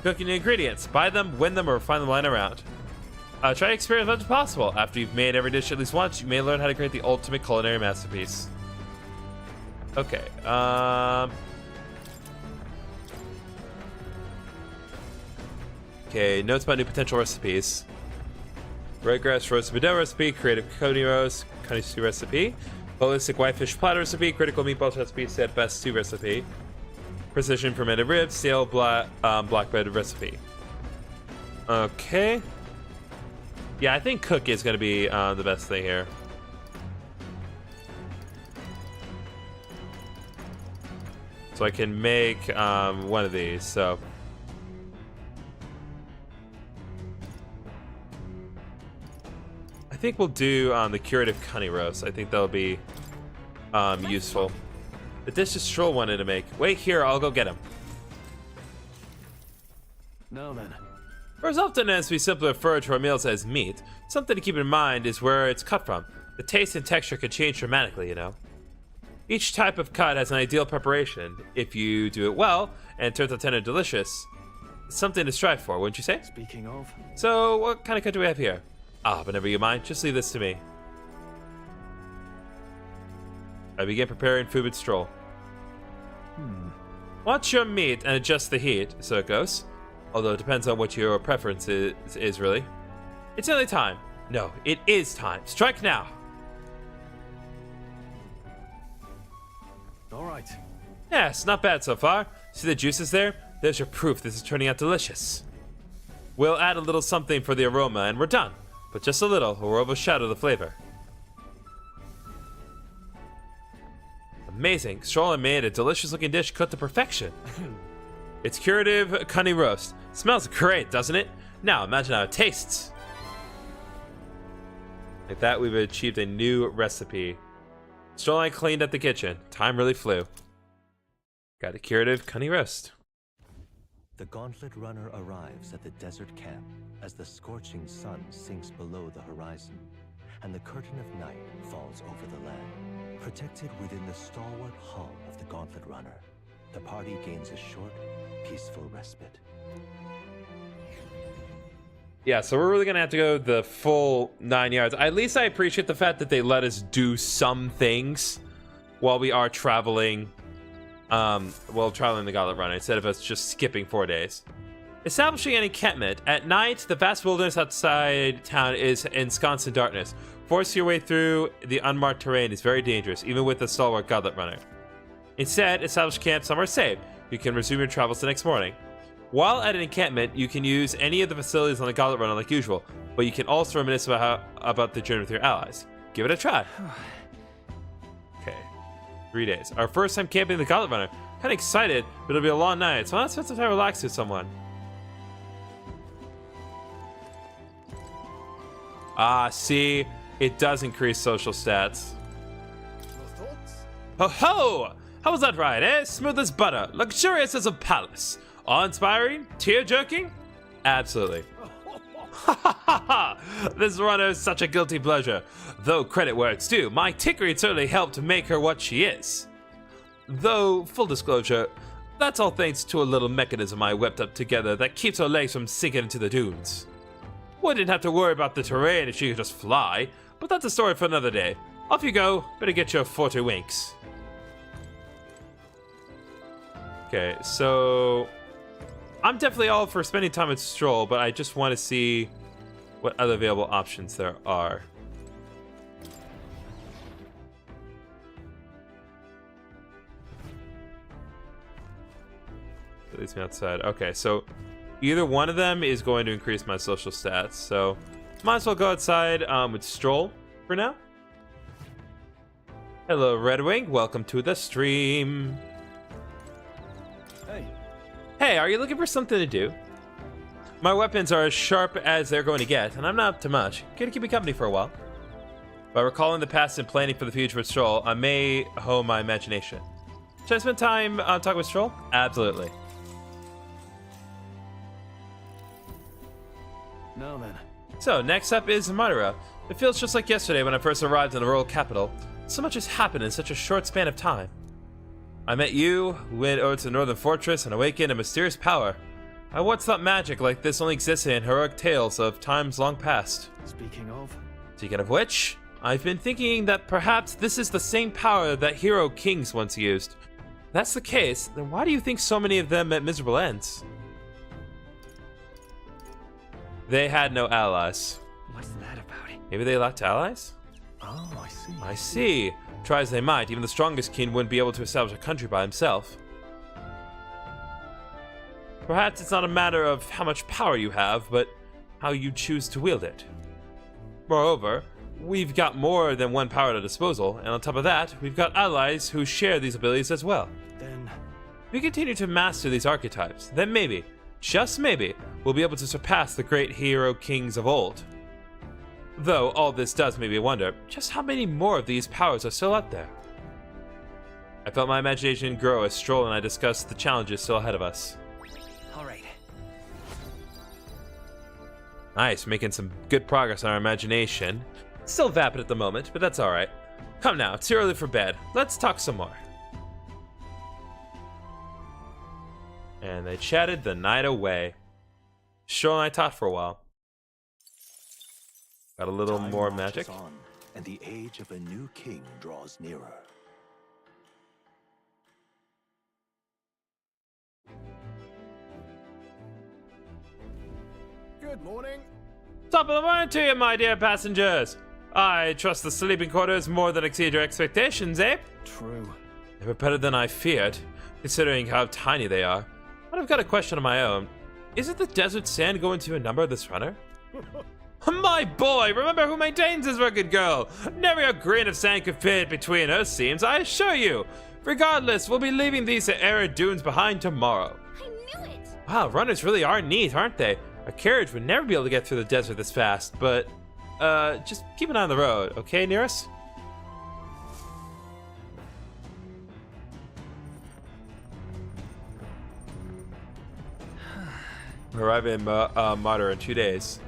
Cooking ingredients. Buy them, win them, or find them lying around. Try to experience as much as possible. After you've made every dish at least once, you may learn how to create the ultimate culinary masterpiece. Okay. Okay, notes about new potential recipes. Redgrass roasted potato recipe, creative coney roast, coney stew recipe, holistic whitefish platter recipe, critical meatballs recipe, set best stew recipe, precision fermented ribs, stale black bread recipe. Okay. Yeah, I think cook is going to be the best thing here. So I can make one of these, so. I think we'll do the curative honey roast. I think that'll be useful. The dish is Stroll wanted to make. Wait here, I'll go get him. Now then. For as often as we simply refer to our meals as meat, something to keep in mind is where it's cut from. The taste and texture can change dramatically, you know. Each type of cut has an ideal preparation. If you do it well and it turns out tender and delicious, it's something to strive for, wouldn't you say? Speaking of. So, what kind of cut do we have here? But never you mind. Just leave this to me. I begin preparing food with Stroll. Watch your meat and adjust the heat, so it goes. Although it depends on what your preference is really. It's nearly time. No, it is time. Strike now. All right. Yes, not bad so far. See the juices there? There's your proof this is turning out delicious. We'll add a little something for the aroma and we're done. But just a little, or we'll overshadow the flavor. Amazing. Stroll made a delicious looking dish cooked to perfection. It's curative honey roast. Smells great, doesn't it? Now imagine how it tastes. Like that, we've achieved a new recipe. Stroll and I cleaned up the kitchen. Time really flew. Got a curative honey roast. The Gauntlet Runner arrives at the desert camp as the scorching sun sinks below the horizon, and the curtain of night falls over the land. Protected within the stalwart hull of the Gauntlet Runner, the party gains a short, peaceful respite. Yeah, so we're really gonna have to go the full 9 yards. At least I appreciate the fact that they let us do some things while we are traveling, the Gauntlet Runner, instead of us just skipping 4 days. Establishing an encampment. At night, the vast wilderness outside town is ensconced in darkness. Forcing your way through the unmarked terrain is very dangerous, even with the stalwart Gauntlet Runner. Instead, establish camp somewhere safe. You can resume your travels the next morning. While at an encampment, you can use any of the facilities on the Gauntlet Runner like usual, but you can also reminisce about the journey with your allies. Give it a try. Okay, 3 days. Our first time camping the Gauntlet Runner. Kind of excited, but it'll be a long night, so let's spend some time relaxing with someone. See, it does increase social stats. Ho ho! How was that ride, eh? Smooth as butter, luxurious as a palace. Awe-inspiring? Tear-jerking? Absolutely. Ha ha ha ha! This runner is such a guilty pleasure. Though credit where it's due, my tickery certainly helped make her what she is. Though, full disclosure, that's all thanks to a little mechanism I whipped up together that keeps her legs from sinking into the dunes. Wouldn't have to worry about the terrain if she could just fly, but that's a story for another day. Off you go, better get your 40 winks. Okay, so I'm definitely all for spending time with Stroll, but I just want to see what other available options there are. That leaves me outside. Okay, so Either one of them is going to increase my social stats, so might as well go outside with Stroll for now. Hello, Redwing. Welcome to the stream. Hey. Hey, are you looking for something to do? My weapons are as sharp as they're going to get, and I'm not up to much. Gonna keep me company for a while. By recalling the past and planning for the future with Stroll, I may hone my imagination. Should I spend time talking with Stroll? Absolutely. Now then. So, next up is Madara. It feels just like yesterday when I first arrived in the royal capital. So much has happened in such a short span of time. I met you, went over to the northern fortress, and awakened a mysterious power. I once thought magic like this only existed in heroic tales of times long past. Speaking of which, I've been thinking that perhaps this is the same power that hero kings once used. If that's the case, then why do you think so many of them met miserable ends? They had no allies. What's that about it? Maybe they lacked allies? Oh, I see. I see. Try as they might, even the strongest king wouldn't be able to establish a country by himself. Perhaps it's not a matter of how much power you have, but how you choose to wield it. Moreover, we've got more than one power at our disposal, and on top of that, we've got allies who share these abilities as well. Then, if we continue to master these archetypes, then maybe, just maybe, we'll be able to surpass the great hero kings of old. Though all this does make me wonder just how many more of these powers are still out there. I felt my imagination grow as Stroll and I discussed the challenges still ahead of us. Alright. Nice, making some good progress on our imagination. Still vapid at the moment, but that's alright. Come now, it's too early for bed. Let's talk some more. And they chatted the night away. Stroll and I talked for a while. Got a little Time more marches magic. on, and the age of a new king draws nearer. Good morning. Top of the morning to you, my dear passengers. I trust the sleeping quarters more than exceed your expectations, eh? True. They were better than I feared, considering how tiny they are. But I've got a question of my own. Isn't the desert sand going to outnumber this runner? My boy, remember who maintains this rugged girl. Never a grain of sand could fit between her seams, I assure you. Regardless, we'll be leaving these arid dunes behind tomorrow. I knew it! Wow, runners really are neat, aren't they? A carriage would never be able to get through the desert this fast, but just keep an eye on the road, okay, Nearest? We're arriving in Madara in 2 days.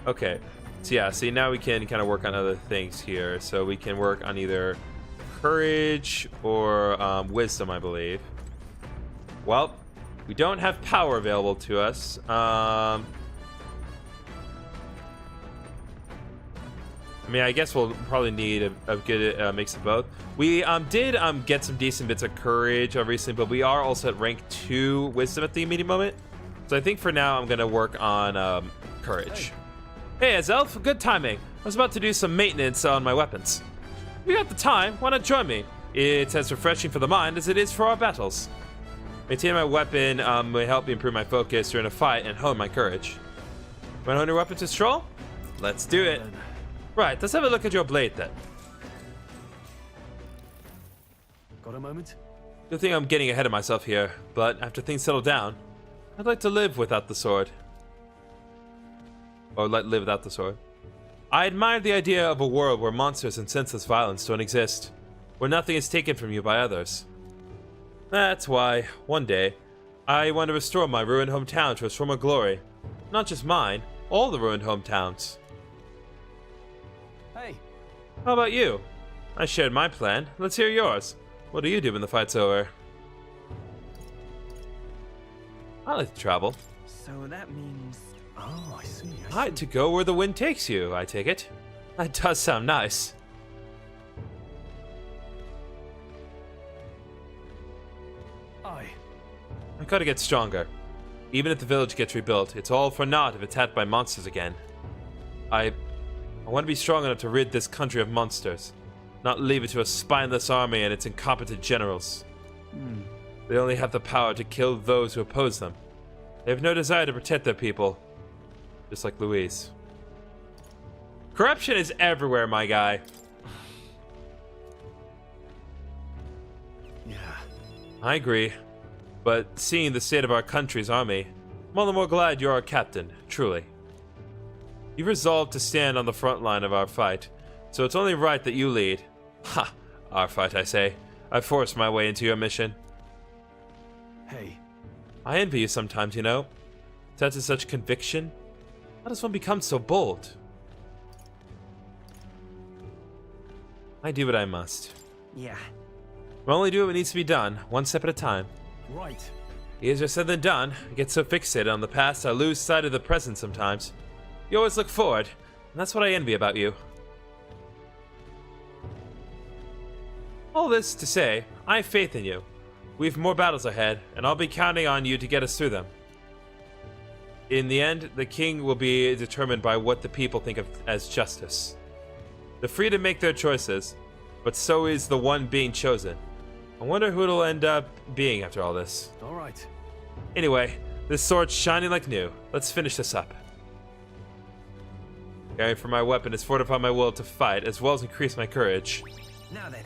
Okay, so yeah, see now we can kind of work on other things here. So we can work on either courage or wisdom, I believe. Well, we don't have power available to us. I mean, I guess we'll probably need a good mix of both. We did get some decent bits of courage recently, but we are also at rank 2 wisdom at the immediate moment. So I think for now I'm going to work on courage. Hey, Azelf, good timing. I was about to do some maintenance on my weapons. If you got the time, why not join me? It's as refreshing for the mind as it is for our battles. Maintaining my weapon will help me improve my focus during a fight and hone my courage. Want to hone your weapon to Stroll? Let's do it. Right, let's have a look at your blade then. Got a moment? Good thing I'm getting ahead of myself here, but after things settle down, I'd like to live without the sword. Or live without the sword. I admire the idea of a world where monsters and senseless violence don't exist, where nothing is taken from you by others. That's why, one day, I want to restore my ruined hometown to its former glory. Not just mine, all the ruined hometowns. Hey. How about you? I shared my plan. Let's hear yours. What do you do when the fight's over? I like to travel. So that means... Oh, I see. I like to go where the wind takes you, I take it. That does sound nice. I gotta get stronger. Even if the village gets rebuilt, it's all for naught if it's attacked by monsters again. I want to be strong enough to rid this country of monsters, not leave it to a spineless army and its incompetent generals. They only have the power to kill those who oppose them. They have no desire to protect their people. Just like Louise. Corruption is everywhere, my guy. Yeah. I agree. But seeing the state of our country's army, I'm all the more glad you're our captain, truly. You've resolved to stand on the front line of our fight, so it's only right that you lead. Ha! Our fight, I say. I forced my way into your mission. Hey. I envy you sometimes, you know. To such conviction. How does one become so bold? I do what I must. Yeah. We'll only do what needs to be done, one step at a time. Right. Easier said than done. I get so fixated on the past, I lose sight of the present sometimes. You always look forward, and that's what I envy about you. All this to say, I have faith in you. We have more battles ahead, and I'll be counting on you to get us through them. In the end, the king will be determined by what the people think of as justice. They're free to make their choices, but so is the one being chosen. I wonder who it'll end up being after all this. All right. Anyway, this sword's shining like new. Let's finish this up. Caring for my weapon has fortified my will to fight, as well as increased my courage. Now then.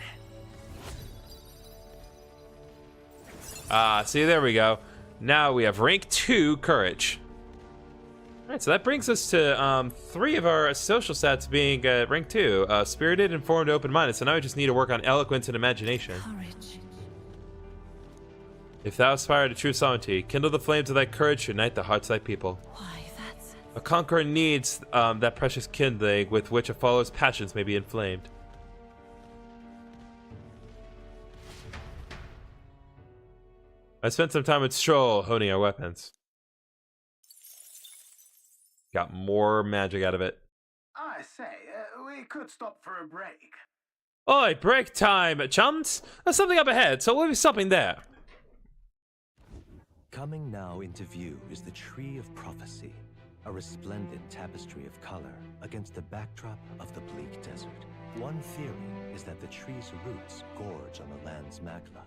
Ah, see, there we go. Now we have rank 2 courage. Alright, so that brings us to 3 of our social stats being rank 2. Spirited, informed, open-minded. So now we just need to work on eloquence and imagination. Courage. If thou aspire to true sovereignty, kindle the flames of thy courage to unite the hearts of thy people. Why, that's... A conqueror needs that precious kindling with which a follower's passions may be inflamed. I spent some time with Stroll honing our weapons. Got more magic out of it. I say, we could stop for a break. Oi, break time, chums! There's something up ahead, so we'll be stopping there. Coming now into view is the Tree of Prophecy, a resplendent tapestry of color against the backdrop of the bleak desert. One theory is that the tree's roots gorge on the land's magla,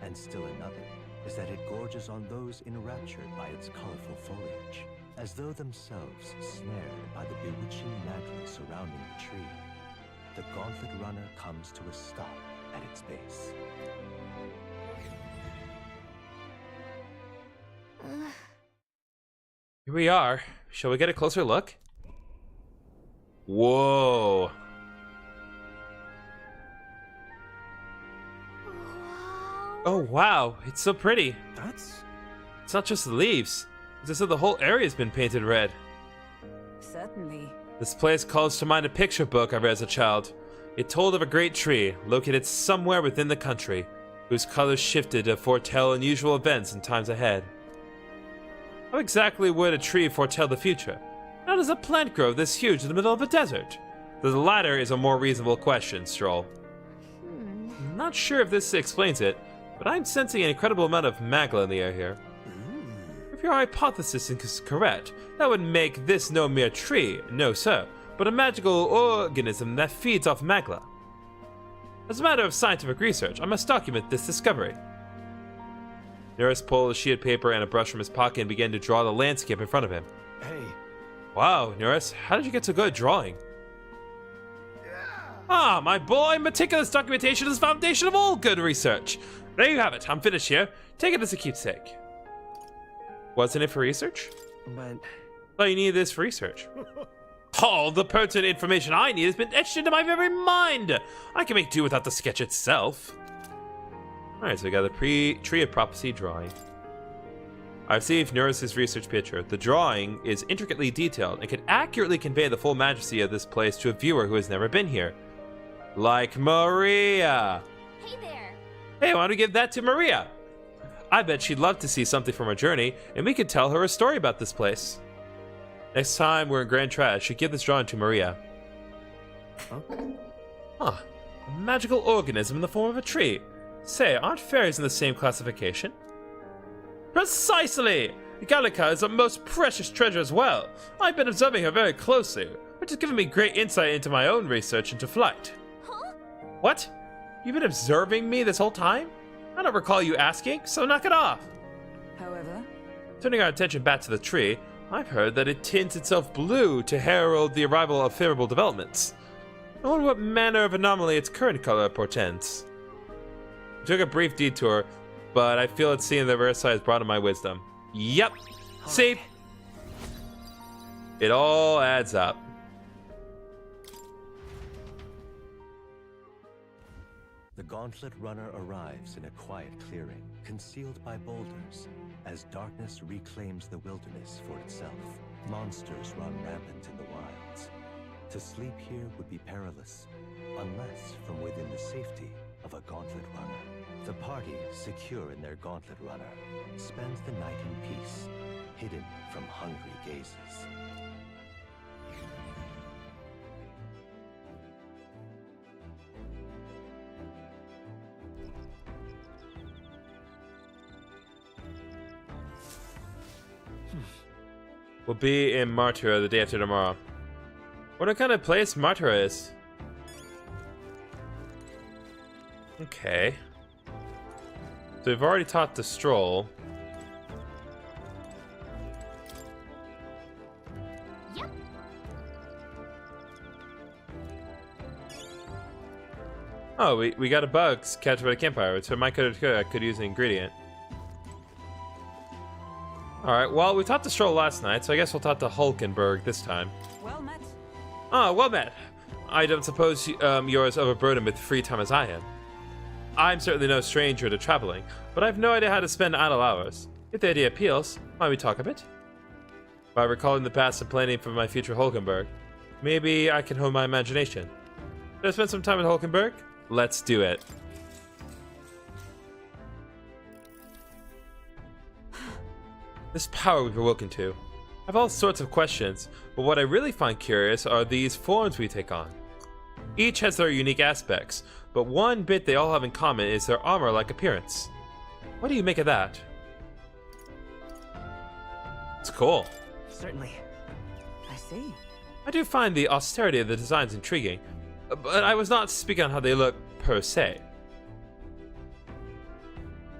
and still another is that it gorges on those enraptured by its colorful foliage, as though themselves snared by the bewitching magla surrounding the tree. The Gauntlet Runner comes to a stop at its base. Here we are. Shall we get a closer look? Whoa. Oh wow, it's so pretty. It's not just the leaves. It's as though the whole area's been painted red. Certainly. This place calls to mind a picture book I read as a child. It told of a great tree located somewhere within the country, whose colors shifted to foretell unusual events in times ahead. How exactly would a tree foretell the future? How does a plant grow this huge in the middle of a desert? The latter is a more reasonable question, Stroll. I'm not sure if this explains it, but I'm sensing an incredible amount of magla in the air here. If your hypothesis is correct, that would make this no mere tree, no sir, but a magical organism that feeds off magla. As a matter of scientific research, I must document this discovery. Neris pulled a sheet of paper and a brush from his pocket and began to draw the landscape in front of him. Hey. Wow, Neris, how did you get so good at drawing? Ah, my boy, meticulous documentation is the foundation of all good research. There you have it, I'm finished here. Take it as a keepsake. Wasn't it for research? But... Well, you needed this for research. All the pertinent information I need has been etched into my very mind. I can make do without the sketch itself. Alright, so we got the Tree of Prophecy drawing. I've received Neris' research picture. The drawing is intricately detailed and can accurately convey the full majesty of this place to a viewer who has never been here. Like Maria. Hey there. Hey, why don't we give that to Maria? I bet she'd love to see something from her journey, and we could tell her a story about this place. Next time we're in Grand Trash, should give this drawing to Maria. Huh. A magical organism in the form of a tree. Say, aren't fairies in the same classification? Precisely! Gallica is a most precious treasure as well. I've been observing her very closely, which has given me great insight into my own research into flight. Huh? What? You've been observing me this whole time? I don't recall you asking, so knock it off. However, Turning our attention back to the tree, I've heard that it tints itself blue to herald the arrival of favorable developments. I wonder what manner of anomaly its current color portends. We took a brief detour, but I feel that seeing the reverse side has broadened my wisdom. Yep. See? It all adds up. The Gauntlet Runner arrives in a quiet clearing, concealed by boulders, as darkness reclaims the wilderness for itself. Monsters run rampant in the wilds. To sleep here would be perilous, unless from within the safety of a Gauntlet Runner. The party, secure in their Gauntlet Runner, spends the night in peace, hidden from hungry gazes. We'll be in Martyra the day after tomorrow. What kind of place Martyra is? Okay. So we've already taught the stroll. Yep. Oh, we got a bug captured by the campfire, so I could use an ingredient. Alright, well, we taught the stroll last night, so I guess we'll talk to Hulkenberg this time. Well met. Ah, well met. I don't suppose you're as overburdened with free time as I am. I'm certainly no stranger to traveling, but I've no idea how to spend idle hours. If the idea appeals, why don't we talk a bit? By recalling the past and planning for my future Hulkenberg, maybe I can hone my imagination. Should I spend some time at Hulkenberg? Let's do it. This power we've awoken to. I have all sorts of questions, but what I really find curious are these forms we take on. Each has their unique aspects, but one bit they all have in common is their armor-like appearance. What do you make of that? It's cool. Certainly. I see. I do find the austerity of the designs intriguing, but I was not speaking on how they look per se.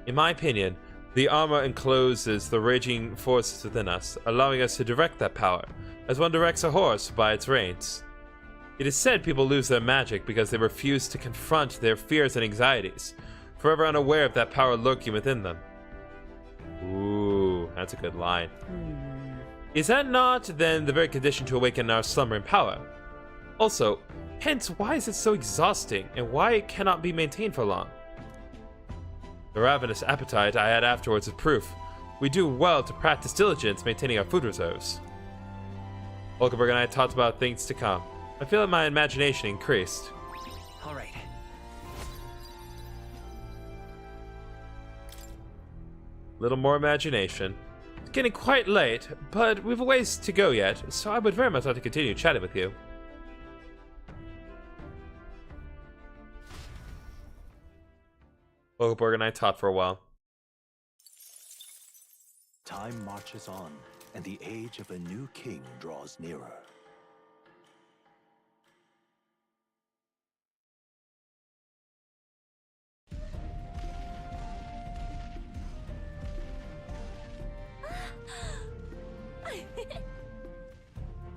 In my opinion, the armor encloses the raging forces within us, allowing us to direct that power, as one directs a horse by its reins. It is said people lose their magic because they refuse to confront their fears and anxieties, forever unaware of that power lurking within them. Ooh, that's a good line. Is that not, then, the very condition to awaken our slumbering power? Also, hence, why is it so exhausting, and why it cannot be maintained for long? The ravenous appetite I had afterwards is proof. We do well to practice diligence maintaining our food reserves. Hulkenberg and I talked about things to come. I feel that my imagination increased. All right. Little more imagination. It's getting quite late, but we've a ways to go yet, so I would very much like to continue chatting with you. Hulkenberg and I talked for a while. Time marches on, and the age of a new king draws nearer.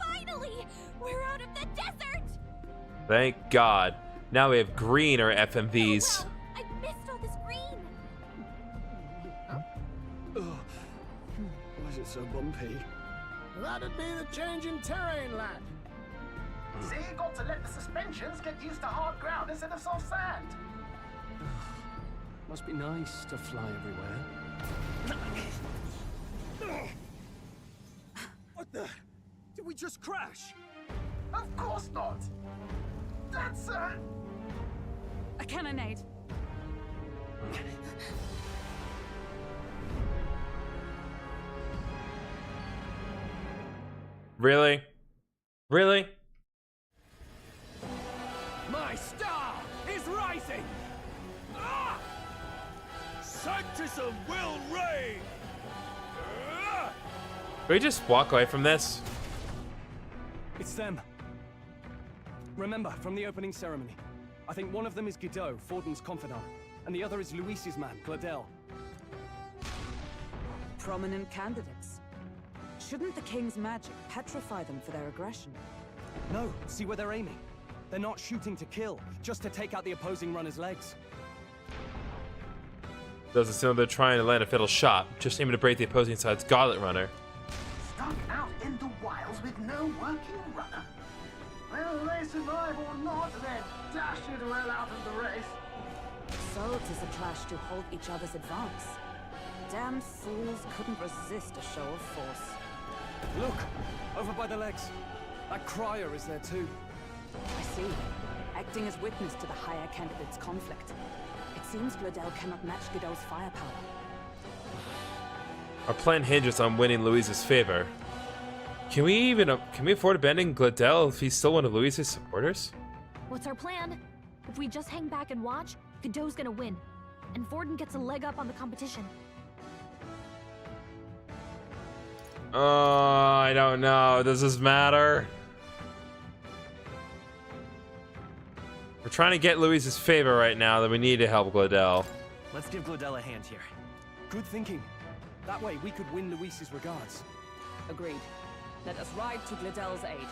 Finally! We're out of the desert! Thank God. Now we have greener FMVs. Oh, I missed all this green! Why is it so bumpy? That'd be the change in terrain, lad. See, you got to let the suspensions get used to hard ground instead of soft sand. Must be nice to fly everywhere. What the? Did we just crash? Of course not. That's a cannonade. Really? Really? My star is rising! Ah! Sanctism will reign! Ah! Can we just walk away from this? It's them. Remember, from the opening ceremony. I think one of them is Guido, Forden's confidant, and the other is Luis's man, Gladel. prominent candidates. Shouldn't the king's magic petrify them for their aggression? No, see where they're aiming. They're not shooting to kill, just to take out the opposing runner's legs. Doesn't seem like they're trying to land a fatal shot, just aiming to break the opposing side's gauntlet runner. Stuck out in the wilds with no working runner. Whether they survive or not, they're dashed well out of the race. So 'tis a clash to halt each other's advance. Damned fools couldn't resist a show of force. Look, over by the legs. That crier is there too. I see. Acting as witness to the higher candidate's conflict. It seems Gladel cannot match Godot's firepower. Our plan hinges on winning Louise's favor. Can we afford abandoning Gladel if he's still one of Louise's supporters? What's our plan? If we just hang back and watch, Godot's gonna win. And Vorden gets a leg up on the competition. I don't know. Does this matter? We're trying to get Louise's favor right now, that we need to help Gladel. Let's give Gladel a hand here. Good thinking. That way we could win Louise's regards. Agreed. Let us ride to Gladel's aid.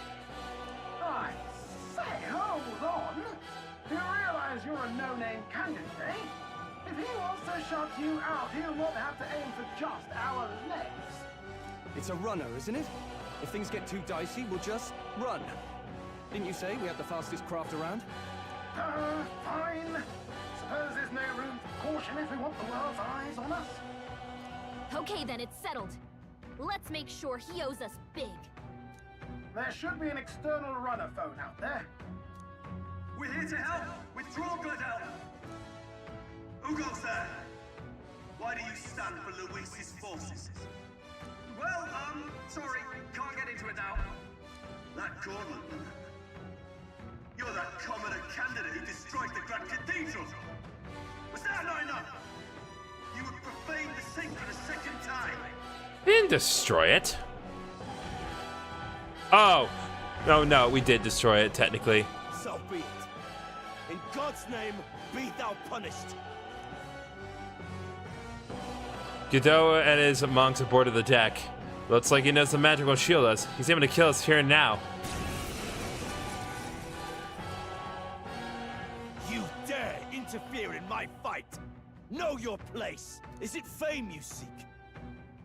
I say, hold on. You realize you're a no-name candidate, eh? If he wants to shut you out, he'll not have to aim for just our legs. It's a runner, isn't it? If things get too dicey, we'll just run. Didn't you say we have the fastest craft around? Fine. Suppose there's no room for caution if we want the world's eyes on us. Okay then, it's settled. Let's make sure he owes us big. There should be an external runner phone out there. We're here to help. Withdraw, Gladel. Who goes there? Why do you stand for Louise's forces? Well, sorry, can't get into it now. That gauntlet. You're that commoner candidate who destroyed the Grand Cathedral. Was that not enough? You would profane the sacred a second time. We didn't destroy it. Oh. No, we did destroy it, technically. So be it. In God's name, be thou punished. Godot and his monks aboard of the deck. Looks like he knows the magic will shield us. He's aiming to kill us here and now. You dare interfere in my fight? Know your place. Is it fame you seek?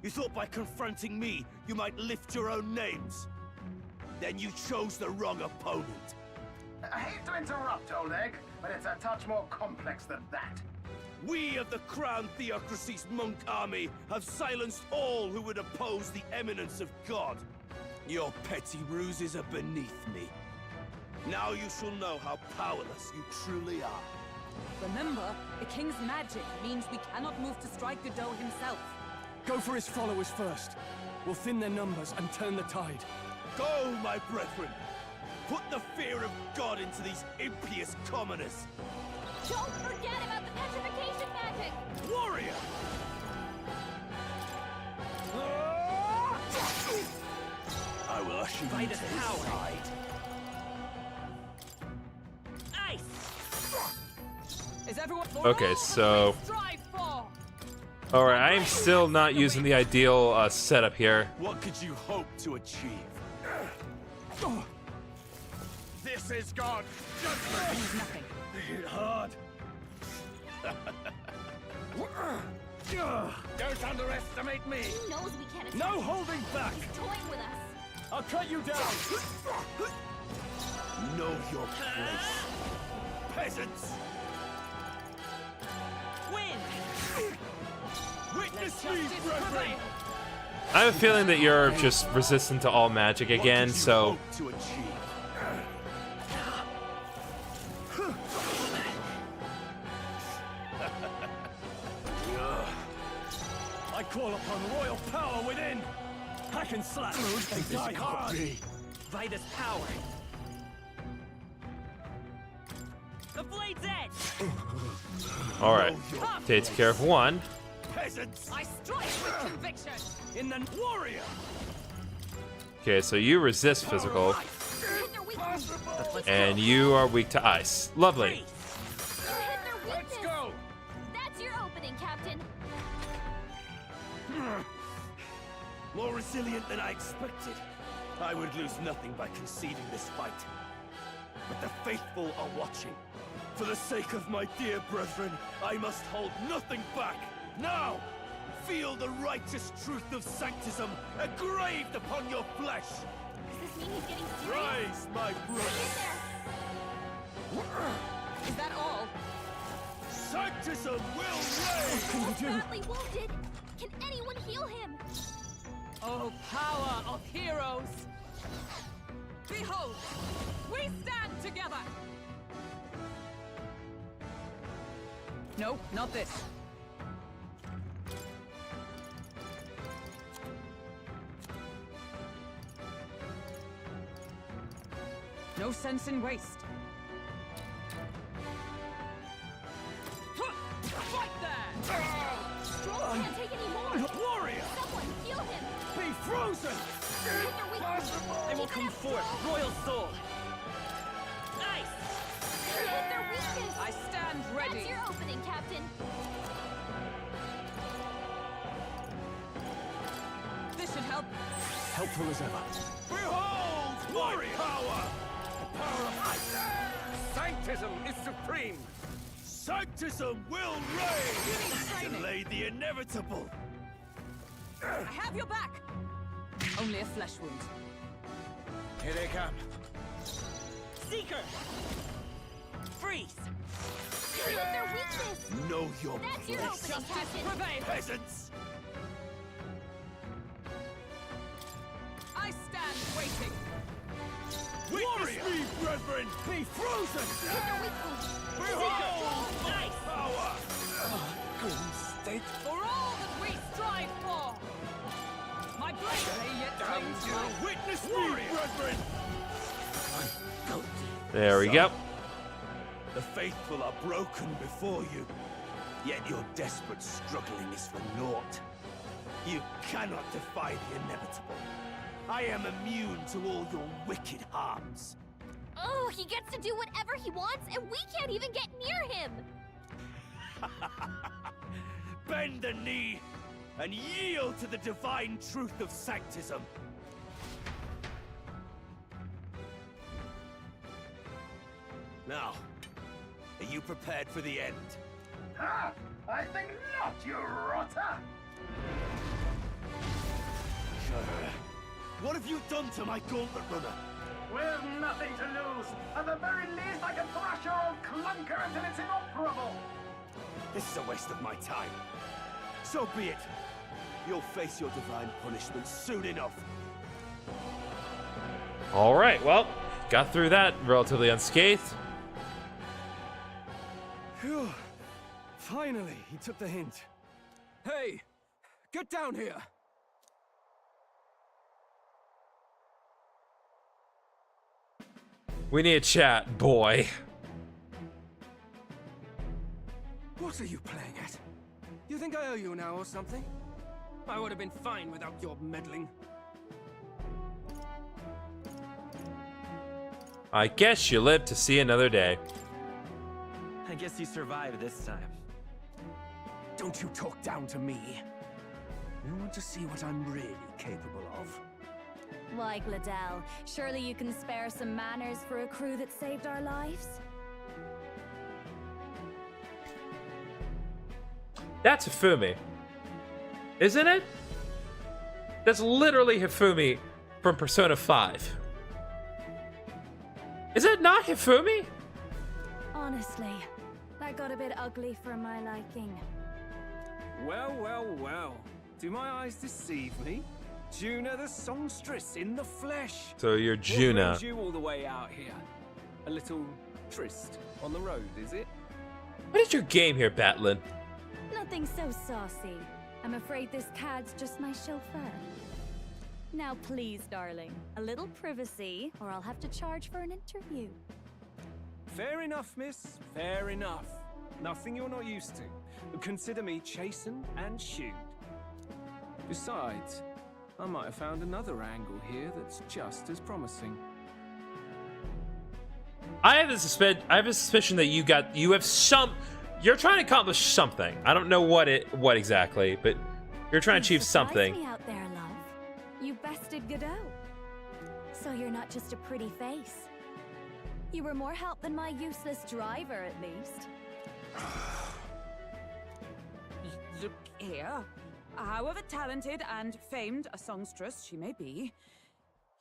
You thought by confronting me, you might lift your own names. Then you chose the wrong opponent. I hate to interrupt, old egg, but it's a touch more complex than that. We of the Crown Theocracy's monk army have silenced all who would oppose the eminence of God. Your petty ruses are beneath me. Now you shall know how powerless you truly are. Remember, the king's magic means we cannot move to strike Godot himself. Go for his followers first. We'll thin their numbers and turn the tide. Go, my brethren! Put the fear of God into these impious commoners! Don't forget about the petrification magic! Warrior! I will usher you to his side. Ice! Is everyone Okay, so... Alright, I am still not using the ideal setup here. What could you hope to achieve? This is God's judgment! Nothing. Hit hard. Don't underestimate me! He knows we can't attack. No holding back! He's toying with us. I'll cut you down! Know your place. Peasants! Win! Witness me, brethren! I have a feeling that you're just resistant to all magic again, so... To achieve. I call upon royal power within. Hack and slash. They die hard. Vitus power. The blade's edge! Alright, takes care of one. Peasants! I strike with conviction! In the warrior! Okay, so you resist physical. And you are weak to ice. Lovely. Let's go! That's your opening, Captain. More resilient than I expected. I would lose nothing by conceding this fight. But the faithful are watching. For the sake of my dear brethren, I must hold nothing back. Now, feel the righteous truth of sanctism engraved upon your flesh. Does this mean he's getting serious? Rise, my brother. Is that all? Sanctism will reign! He's badly wounded. Can anyone heal him? Oh, power of heroes! Behold, we stand together! No, not this. No sense in waste. Fight there! Strong can't take any more. Warrior! Someone heal him. Be frozen! They will come forth, royal soul. Nice. Hit their weakness. I stand ready. That's your opening, Captain. This should help. Helpful as ever. Behold, warrior power! The power of ice! Sanctism is supreme. Sanctism will reign! Delay the inevitable! I have your back. Only a flesh wound. Here they come. Seeker! Freeze! Hit their weakness. Know your That's your place, opening, Captain. peasants! I stand waiting. Witness me, brethren! Be frozen! Hit their weakness. Behold, Nice. power! State. For all that we strive for. My blade may yet cling to my Witness me, brethren! There we go. The faithful are broken before you, yet your desperate struggling is for naught. You cannot defy the inevitable. I am immune to all your wicked harms. Oh, he gets to do whatever he wants, and we can't even get near him. Bend the knee and yield to the divine truth of sanctism. Now, are you prepared for the end? Ha! I think not, you rotter! What have you done to my gauntlet runner? With nothing to lose. At the very least, I can thrash your old clunker until it's inoperable. This is a waste of my time. So be it. You'll face your divine punishment soon enough. All right, well, got through that relatively unscathed. Phew. Finally, he took the hint. Hey, get down here. We need a chat, boy. What are you playing at? You think I owe you now or something? I would have been fine without your meddling. I guess you live to see another day. I guess you survived this time. Don't you talk down to me. You want to see what I'm really capable of? Why, Gladell, surely you can spare some manners for a crew that saved our lives? That's Hifumi. Isn't it? That's literally Hifumi from Persona 5. Is it not Hifumi? Honestly, that got a bit ugly for my liking. Well, well, well. Do my eyes deceive me? Juna the songstress in the flesh. So you're What Juna. brings you all the way out here? A little tryst on the road, is it? What is your game here, Batlin? Nothing so saucy. I'm afraid this cad's just my chauffeur. Now please, darling, a little privacy, or I'll have to charge for an interview. Fair enough, miss. Fair enough. Nothing you're not used to. But consider me chastened and shooed. Besides, I might have found another angle here that's just as promising. I have a suspicion that you're trying to accomplish something. I don't know what exactly, but you're trying to achieve Surprise something. me out there, love. defeated Godot. So you're not just a pretty face. You were more help than my useless driver, at least. Look here. However talented and famed a songstress she may be,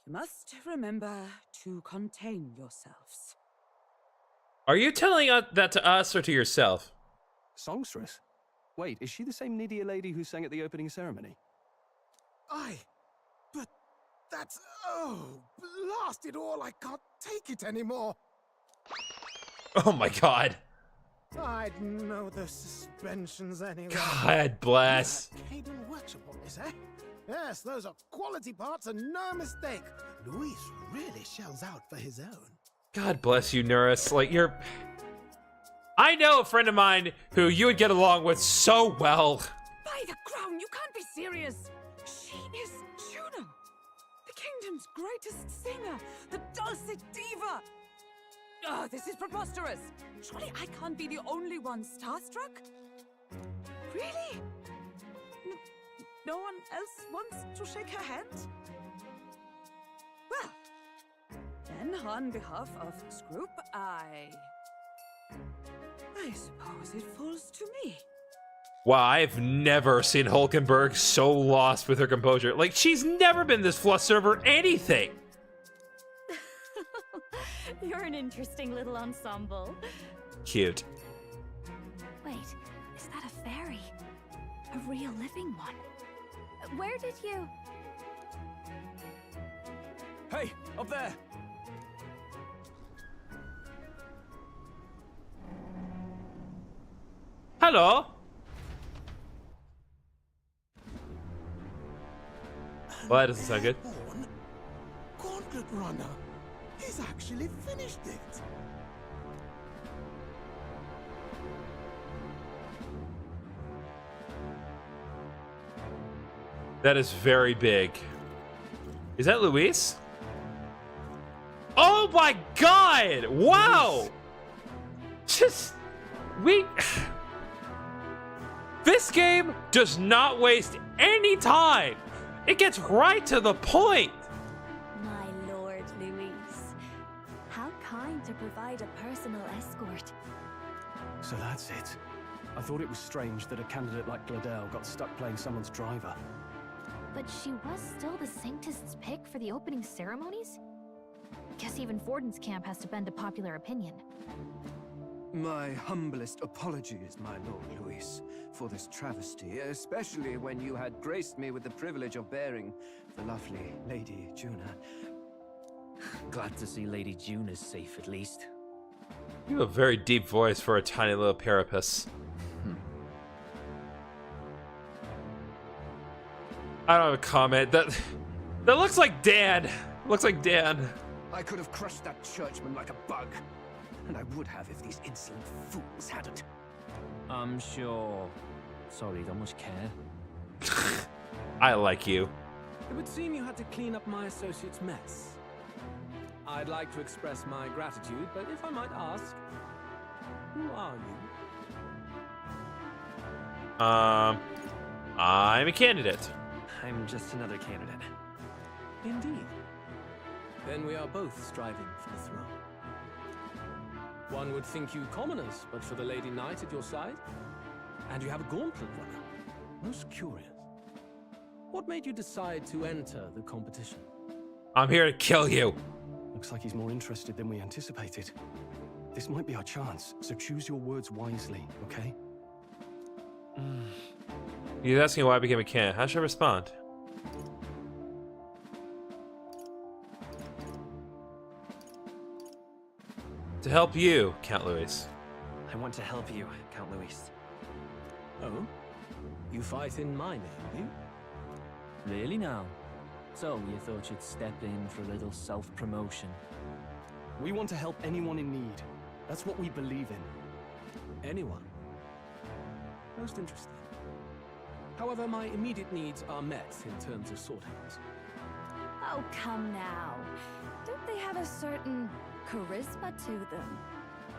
you must remember to contain yourselves. Are you telling that to us or to yourself? Songstress? Wait, is she the same Nydia lady who sang at the opening ceremony? But that's... Oh, blast it all, I can't take it anymore. Oh my god. I'd know the suspensions anyway. God bless. Hayden workshop on this, eh? Yes, those are quality parts and no mistake. Luis really shells out for his own. God bless you, Nuris. Like, you're... I know a friend of mine who you would get along with so well. By the crown, you can't be serious. She is Juno, the kingdom's greatest singer, the dulcet diva. Oh, this is preposterous. Surely I can't be the only one starstruck? Really? No one else wants to shake her hand? Well, then on behalf of Scroop, I suppose it falls to me. Wow, I've never seen Hulkenberg so lost with her composure. Like, she's never been this flustered over anything. You're an interesting little ensemble. Cute. Wait, is that a fairy? A real living one? Where did you... Hey, up there! Hello? Well, that doesn't sound good. Gauntlet Runner. He's actually finished it. That is very big. Is that Luis? Oh my god! Wow! Just... This game does not waste any time. It gets right to the point. My lord, Luis. How kind to provide a personal escort. So that's it. I thought it was strange that a candidate like Gladel got stuck playing someone's driver. But she was still the Sanctist's pick for the opening ceremonies? Guess even Forden's camp has to bend to popular opinion. My humblest apologies, my Lord Luis, for this travesty, especially when you had graced me with the privilege of bearing the lovely Lady Juna. Glad to see Lady Juna's safe, at least. You have a very deep voice for a tiny little carapace. I don't have a comment. That looks like Dan. Looks like Dan. I could have crushed that churchman like a bug. And I would have if these insolent fools hadn't. I'm sure. Sorry, don't much care. I like you. It would seem you had to clean up my associate's mess. I'd like to express my gratitude, but if I might ask, who are you? I'm a candidate. I'm just another candidate. Indeed. Then we are both striving for the throne. One would think you commoners, but for the Lady Knight at your side. And you have a gauntlet runner. Most curious. What made you decide to enter the competition? I'm here to kill you. Looks like he's more interested than we anticipated. This might be our chance, so choose your words wisely, okay? He's asking why I became a candidate. How should I respond? To help you, Count Luis. I want to help you, Count Luis. Oh? You fight in my name, do you? Really now? So, you thought you'd step in for a little self-promotion? We want to help anyone in need. That's what we believe in. Anyone? Most interesting. However, my immediate needs are met in terms of swordhands. Oh, come now. Don't they have a certain charisma to them?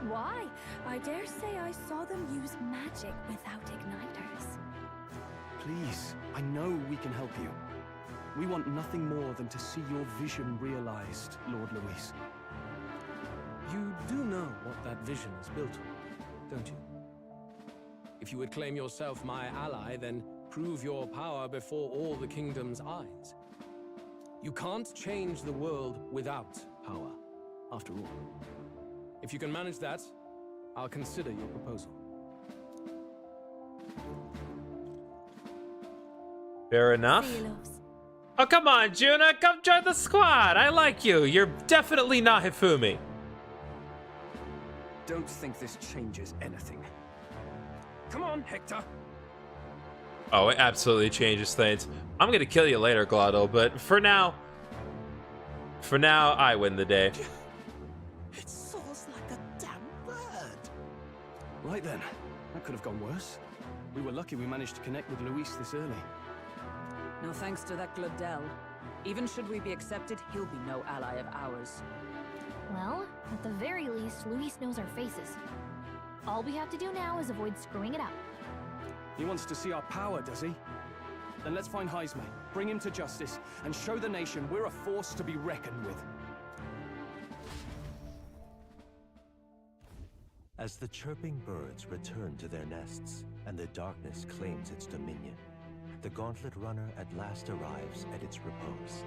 Why? I dare say I saw them use magic without igniters. Please, I know we can help you. We want nothing more than to see your vision realized, Lord Luis. You do know what that vision is built on, don't you? If you would claim yourself my ally, then prove your power before all the kingdom's eyes. You can't change the world without power, after all. If you can manage that, I'll consider your proposal. Fair enough. Oh, come on, Juna. Come join the squad. I like you. You're definitely not Hifumi. Don't think this changes anything. Come on, Hector. Oh, it absolutely changes things. I'm gonna kill you later, Glotto, but for now, I win the day. It soars like a damn bird. Right then, that could have gone worse. We were lucky we managed to connect with Luis this early. No thanks to that Glodell. Even should we be accepted, he'll be no ally of ours. Well, at the very least, Luis knows our faces. All we have to do now is avoid screwing it up. He wants to see our power, does he? Then let's find Heisme, bring him to justice, and show the nation we're a force to be reckoned with. As the chirping birds return to their nests and the darkness claims its dominion, the Gauntlet Runner at last arrives at its repose,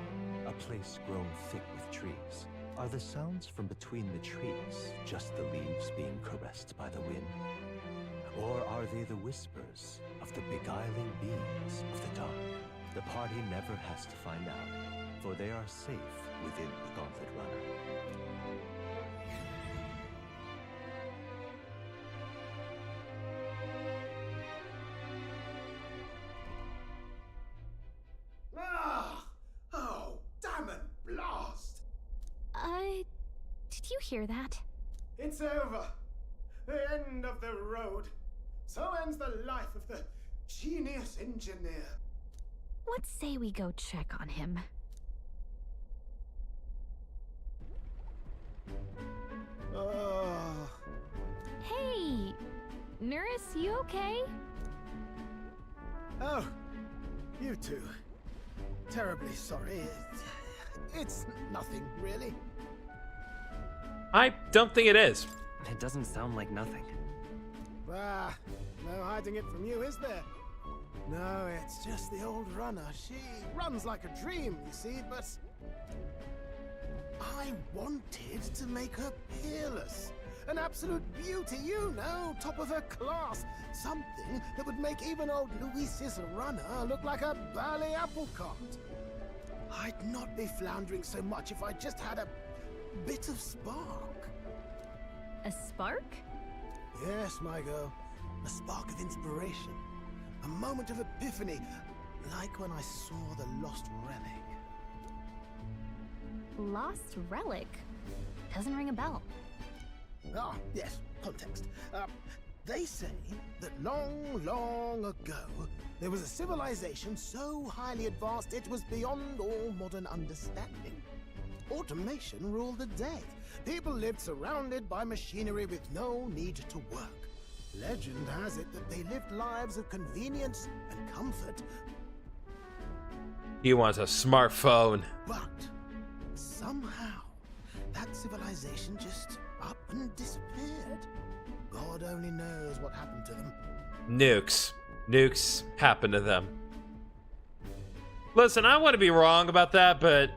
a place grown thick with trees. Are the sounds from between the trees just the leaves being caressed by the wind? Or are they the whispers of the beguiling beings of the dark? The party never has to find out, for they are safe within the Gauntlet Runner. Oh, damn it, blast! Did you hear that? It's over. The end of the road. So ends the life of the genius engineer. Let's say we go check on him. Oh. Hey! Nurse, you okay? Oh, you two. Terribly sorry. It's nothing, really. I don't think it is. It doesn't sound like nothing. Ah, no hiding it from you, is there? No, it's just the old runner. She runs like a dream, you see, but I wanted to make her peerless. An absolute beauty, you know, top of her class. Something that would make even old Luis's runner look like a bally apple cart. I'd not be floundering so much if I just had a bit of spark. A spark? Yes, my girl. A spark of inspiration. A moment of epiphany, like when I saw the lost relic. Lost relic? Doesn't ring a bell. Ah, yes, context. They say that long, long ago, there was a civilization so highly advanced it was beyond all modern understanding. Automation ruled the day. People lived surrounded by machinery with no need to work. Legend has it that they lived lives of convenience and comfort. He wants a smartphone. But somehow, that civilization just up and disappeared. God only knows what happened to them. Nukes. Nukes happen to them. Listen, I want to be wrong about that, but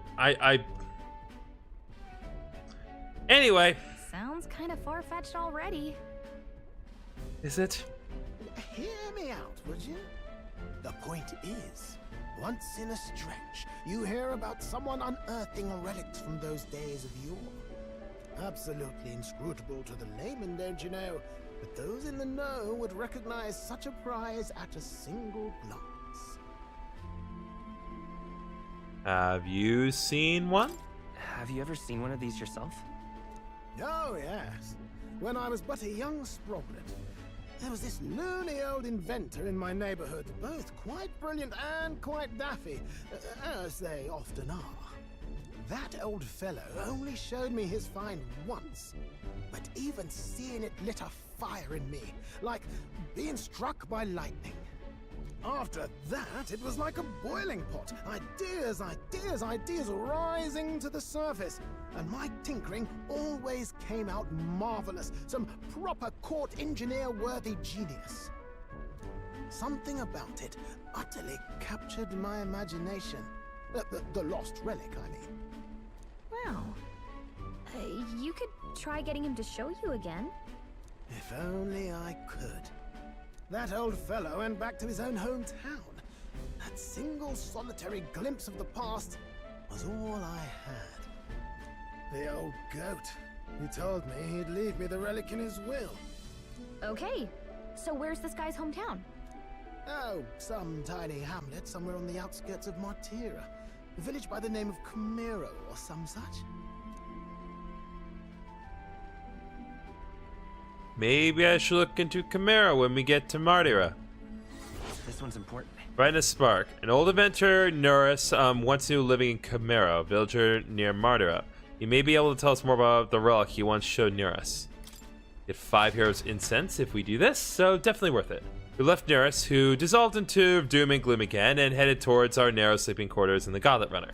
Anyway. Sounds kind of far-fetched already. Is it? Hear me out, would you? The point is, once in a stretch, you hear about someone unearthing relics from those days of yore. Absolutely inscrutable to the layman, don't you know? But those in the know would recognize such a prize at a single glance. Have you seen one? Have you ever seen one of these yourself? Oh, yes. When I was but a young sproglet, there was this loony old inventor in my neighborhood, both quite brilliant and quite daffy, as they often are. That old fellow only showed me his find once, but even seeing it lit a fire in me, like being struck by lightning. After that, it was like a boiling pot. Ideas, ideas, ideas rising to the surface. And my tinkering always came out marvelous. Some proper court engineer-worthy genius. Something about it utterly captured my imagination. The lost relic, I mean. Wow. You could try getting him to show you again. If only I could. That old fellow went back to his own hometown. That single solitary glimpse of the past was all I had. The old goat. He told me he'd leave me the relic in his will. Okay, so where's this guy's hometown? Oh, some tiny hamlet somewhere on the outskirts of Martira. A village by the name of Camero or some such. Maybe I should look into Camaro when we get to Martira. This one's important. Brightness Spark. An old adventurer, Norris, once knew living in Camaro, a villager near Martira. He may be able to tell us more about the relic he once showed Norris. Get 5 heroes incense if we do this, so definitely worth it. We left Norris, who dissolved into doom and gloom again, and headed towards our narrow sleeping quarters in the Gauntlet Runner.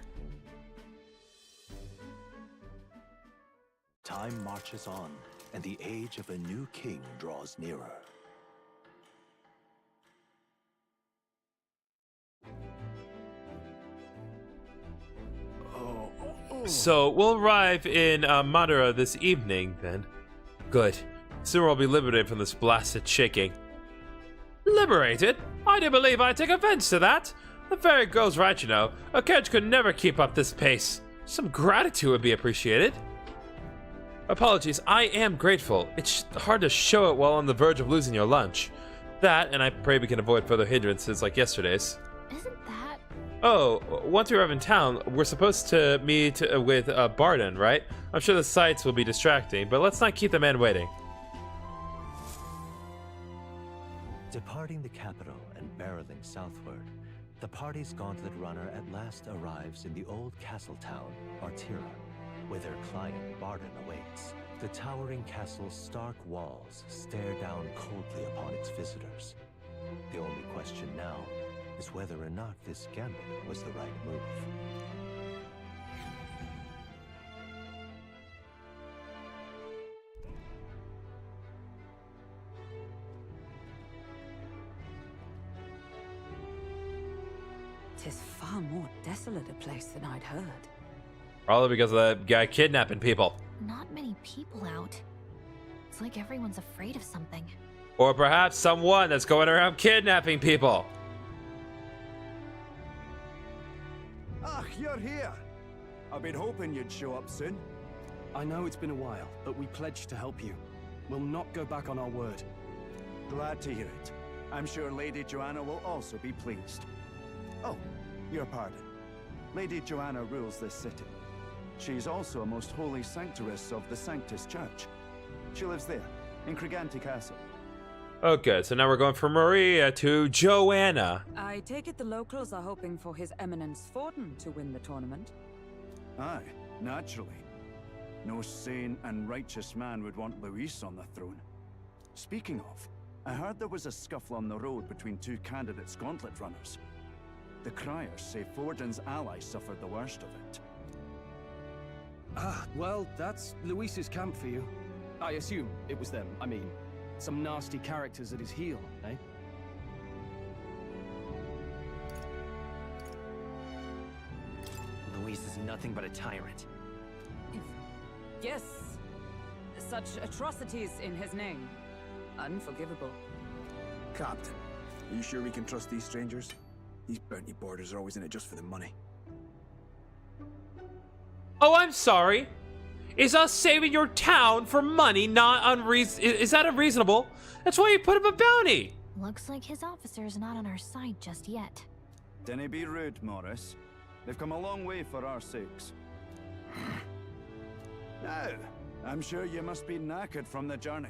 Time marches on, and the age of a new king draws nearer. So we'll arrive in Madara this evening, then. Good. Soon we'll be liberated from this blasted shaking. Liberated? I do believe I take offense to that. The fairy girl's right, you know. A carriage could never keep up this pace. Some gratitude would be appreciated. Apologies, I am grateful. It's hard to show it while on the verge of losing your lunch. That, and I pray we can avoid further hindrances like yesterday's. Isn't that... Oh, once we arrive in town, we're supposed to meet with Barden, right? I'm sure the sights will be distracting, but let's not keep the man waiting. Departing the capital and barreling southward, the party's gauntlet runner at last arrives in the old castle town, Martira, where their client Barden awaits. The towering castle's stark walls stare down coldly upon its visitors. The only question now is whether or not this gambit was the right move. Tis far more desolate a place than I'd heard. Probably because of that guy kidnapping people. Not many people out. It's like everyone's afraid of something. Or perhaps someone that's going around kidnapping people. Ah, you're here. I've been hoping you'd show up soon. I know it's been a while, but we pledged to help you. We'll not go back on our word. Glad to hear it. I'm sure Lady Joanna will also be pleased. Oh, your pardon. Lady Joanna rules this city. She's also a most holy sanctuaress of the Sanctus Church. She lives there, in Criganti Castle. Okay, so now we're going from Maria to Joanna. I take it the locals are hoping for His Eminence Forden to win the tournament? Aye, naturally. No sane and righteous man would want Luis on the throne. Speaking of, I heard there was a scuffle on the road between two candidates gauntlet runners. The criers say Forden's allies suffered the worst of it. Ah, well, that's Luis's camp for you. I assume it was them. I mean, some nasty characters at his heel, eh? Luis is nothing but a tyrant. Yes. Such atrocities in his name. Unforgivable. Captain, are you sure we can trust these strangers? These bounty boarders are always in it just for the money. Oh, I'm sorry. Is us saving your town for money not unreasonable? Is that unreasonable? That's why you put up a bounty. Looks like his officer's not on our side just yet. Dinna be rude, Morris. They've come a long way for our sakes. Now, I'm sure you must be knackered from the journey.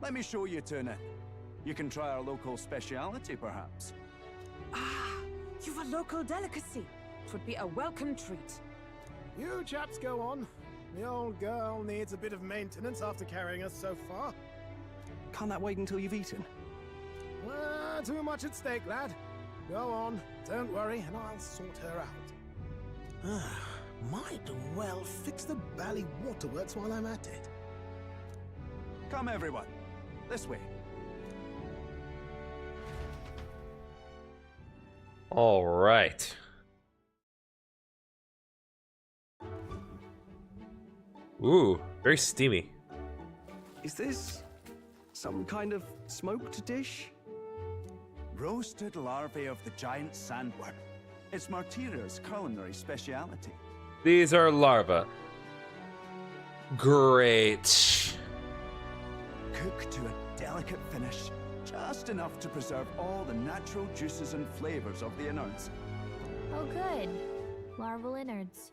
Let me show you to an inn. You can try our local speciality, perhaps. Ah, you've a local delicacy. It would be a welcome treat. You chaps go on. The old girl needs a bit of maintenance after carrying us so far. Can't that wait until you've eaten? Too much at stake, lad. Go on, don't worry, and I'll sort her out. Might well fix the Bally waterworks while I'm at it. Come, everyone. This way. All right. Ooh, very steamy. Is this some kind of smoked dish? Roasted larvae of the giant sandworm. It's Martira's culinary speciality. These are larvae. Great. Cooked to a delicate finish, just enough to preserve all the natural juices and flavors of the innards. Oh, good. Larval innards.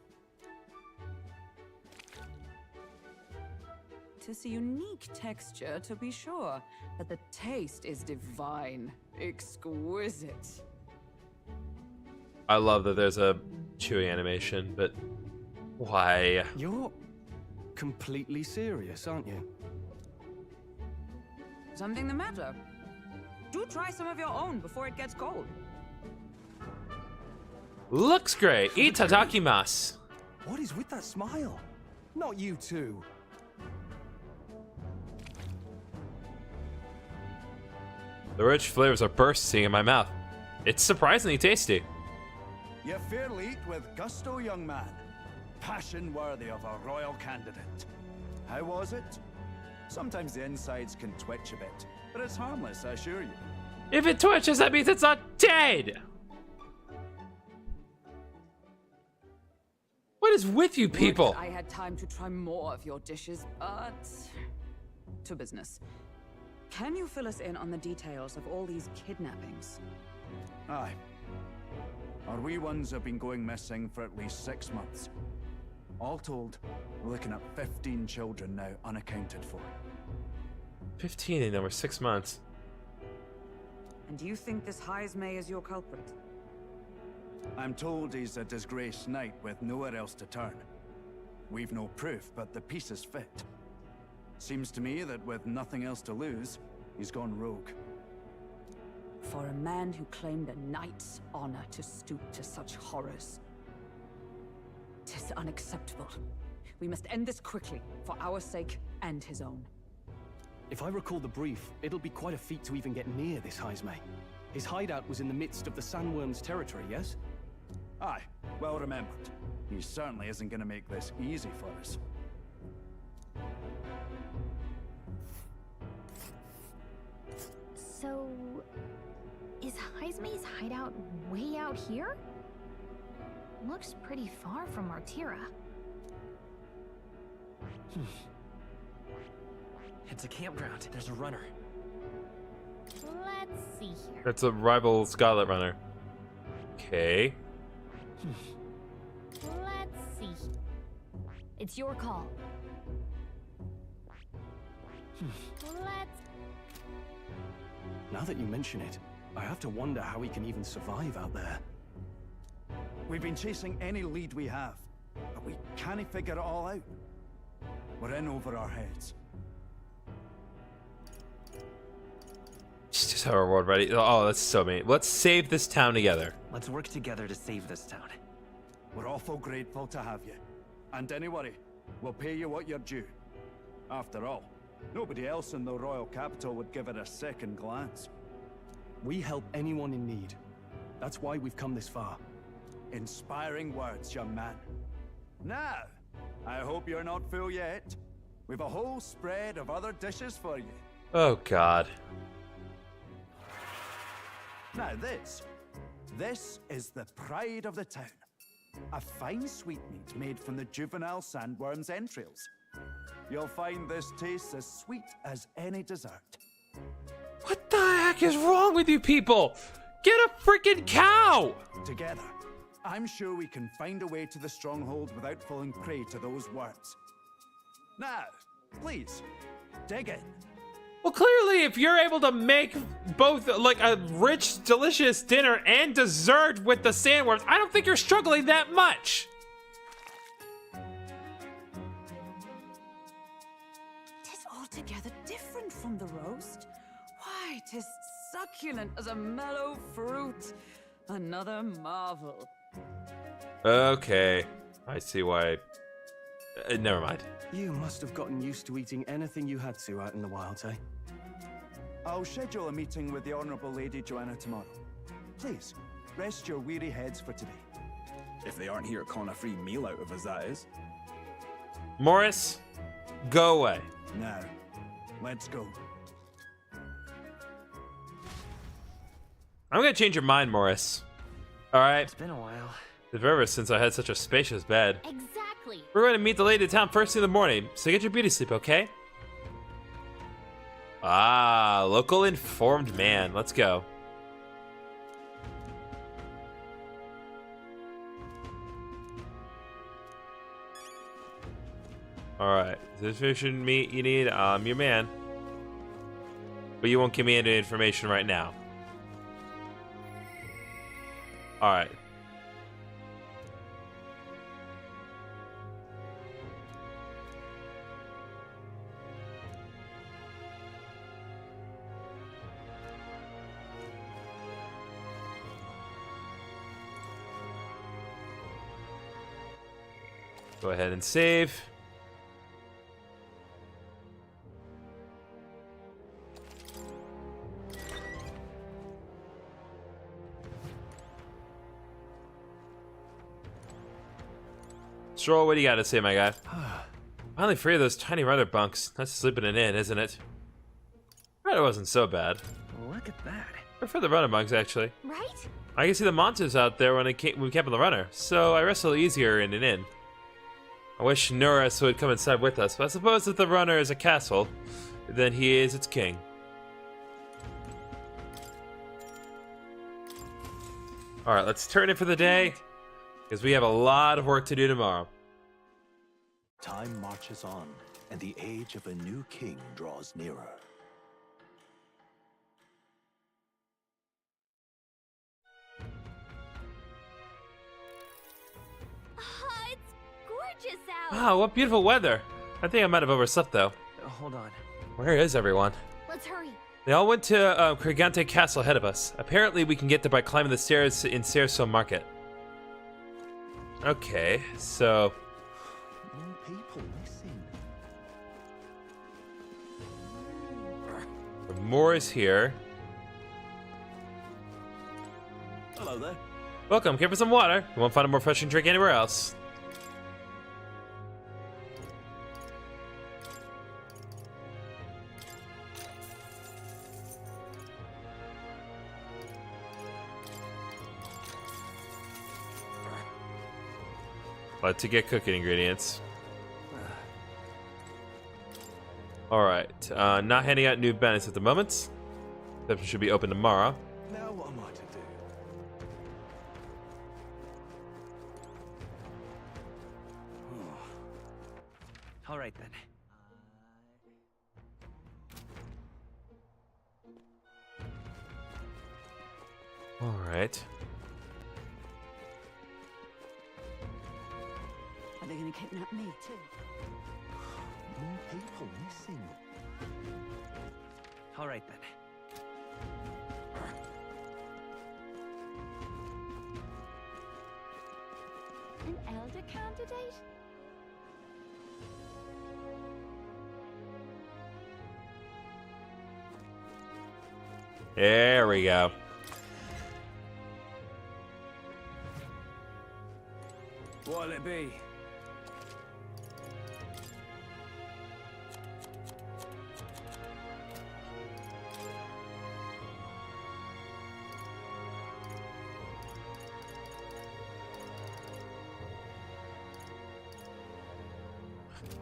Tis a unique texture, to be sure, but the taste is divine. Exquisite. I love that there's a chewy animation, but why? You're completely serious, aren't you? Something the matter? Do try some of your own before it gets cold. Looks great. Itadakimasu. What is with that smile? Not you too. The rich flavors are bursting in my mouth. It's surprisingly tasty. You fairly eat with gusto, young man. Passion worthy of a royal candidate. How was it? Sometimes the insides can twitch a bit, but it's harmless, I assure you. If it twitches, that means it's not dead! What is with you people? I had time to try more of your dishes, but... to business. Can you fill us in on the details of all these kidnappings? Aye. Our wee ones have been going missing for at least 6 months. All told, we're looking at 15 children now unaccounted for. 15 in over 6 months. And you think this Heismay is your culprit? I'm told he's a disgraced knight with nowhere else to turn. We've no proof, but the pieces fit. Seems to me that with nothing else to lose, he's gone rogue. For a man who claimed a knight's honor to stoop to such horrors. 'Tis unacceptable. We must end this quickly, for our sake and his own. If I recall the brief, it'll be quite a feat to even get near this Heismay. His hideout was in the midst of the sandworm's territory, yes? Aye, well remembered. He certainly isn't going to make this easy for us. So... is Heismay's hideout way out here? Looks pretty far from Martira. It's a campground. There's a runner. Let's see here. That's a rival Scarlet Runner. Okay. Let's see. It's your call. Let's... Now that you mention it, I have to wonder how he can even survive out there. We've been chasing any lead we have, but we can't figure it all out. We're in over our heads. Just have a reward ready. Oh, that's so mean. Let's save this town together. Let's work together to save this town. We're awful grateful to have you. And don't worry, we'll pay you what you're due. After all, nobody else in the royal capital would give it a second glance. We help anyone in need. That's why we've come this far. Inspiring words, young man. Now, I hope you're not full yet. We've a whole spread of other dishes for you. Oh, God. Now this is the pride of the town. A fine sweetmeat made from the juvenile sandworm's entrails. You'll find this tastes as sweet as any dessert. What the heck is wrong with you people? Get a freaking cow! Together, I'm sure we can find a way to the stronghold without falling prey to those worms. Now, please, dig in. Well, clearly, if you're able to make both, like, a rich, delicious dinner and dessert with the sandworms, I don't think you're struggling that much. Tis altogether different from the roast. Why, tis succulent as a mellow fruit. Another marvel. Okay. I see why. Never mind. You must have gotten used to eating anything you had to out in the wilds, eh? I'll schedule a meeting with the Honourable Lady Joanna tomorrow. Please, rest your weary heads for today. If they aren't here calling a free meal out of us, that is. Morris, go away. Now, let's go. I'm gonna change your mind, Morris. Alright. It's been a while. It's forever since I had such a spacious bed. Exactly. We're going to meet the lady of town first thing in the morning, so get your beauty sleep, okay? Ah, local informed man. Let's go. Alright, this information meat you need, I'm your man. But you won't give me any information right now. Alright. Go ahead and save. Stroll, what do you got to say, my guy? Finally free of those tiny rudder bunks. That's sleeping it in, isn't it? Rudder wasn't so bad. Look at that. I prefer the runner bunks, actually. Right? I can see the monsters out there when we camp on the runner, so I rest a little easier in an inn. I wish Norris would come inside with us, but I suppose if the runner is a castle, then he is its king. Alright, let's turn it for the day, because we have a lot of work to do tomorrow. Time marches on, and the age of a new king draws nearer. It's gorgeous out. Wow, what beautiful weather. I think I might have overslept, though. Hold on. Where is everyone? Let's hurry. They all went to Crigante Castle ahead of us. Apparently, we can get there by climbing the stairs in Sarso Market. Okay, so... More people missing. More is here. Hello there. Welcome, care for some water? You won't find a more refreshing drink anywhere else. To get cooking ingredients. Alright, not handing out new banners at the moment. That should be open tomorrow. Now what am I to do? All right then. Alright. Are they gonna kidnap me too? More people missing. All right then. An elder candidate? There we go. What'll it be?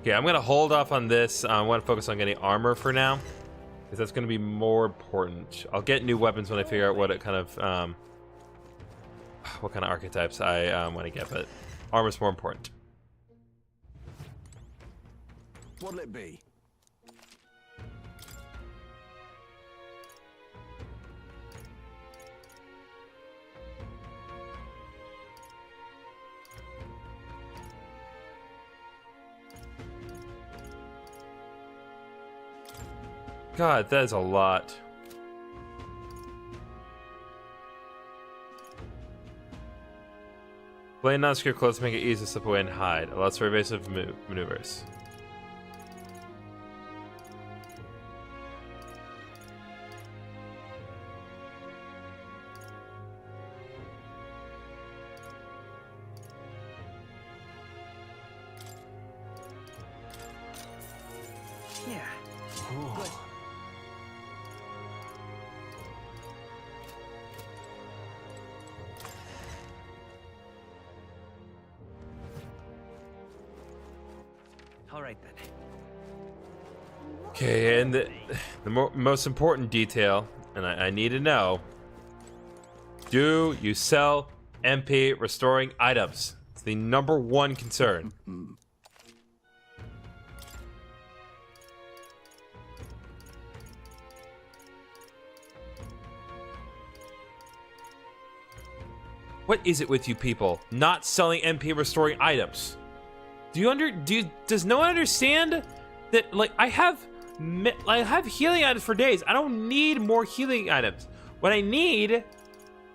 Okay, I'm gonna hold off on this. I want to focus on getting armor for now, because that's gonna be more important. I'll get new weapons when I figure out what kind of archetypes I want to get, but armor's more important. What'll it be? God, that is a lot. Plain non-secure clothes make it easy to slip away and hide. Allows for evasive maneuvers. Yeah. Good. All right then. Okay, and the most important detail, and I need to know: do you sell MP restoring items? It's the #1 concern. What is it with you people not selling MP restoring items? Does no one understand that, like, I have healing items for days. I don't need more healing items. What I need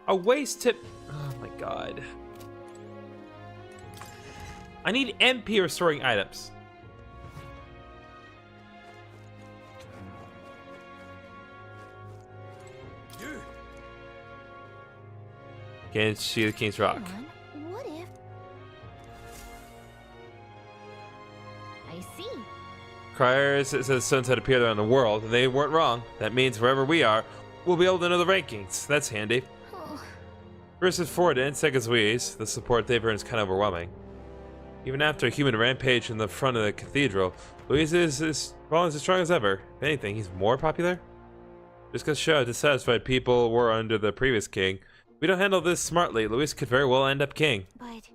are ways to, oh my god. I need MP restoring items. Can't see the King's Rock. What if... I see. Criers says the suns had appeared around the world, and they weren't wrong. That means wherever we are, we'll be able to know the rankings. That's handy. Oh. Versus Forden, second Louise, the support they've earned is kind of overwhelming. Even after a human rampage in the front of the cathedral, Louise is as strong as ever. If anything, he's more popular. Just goes to show how dissatisfied people were under the previous king. If we don't handle this smartly, Louise could very well end up king. But...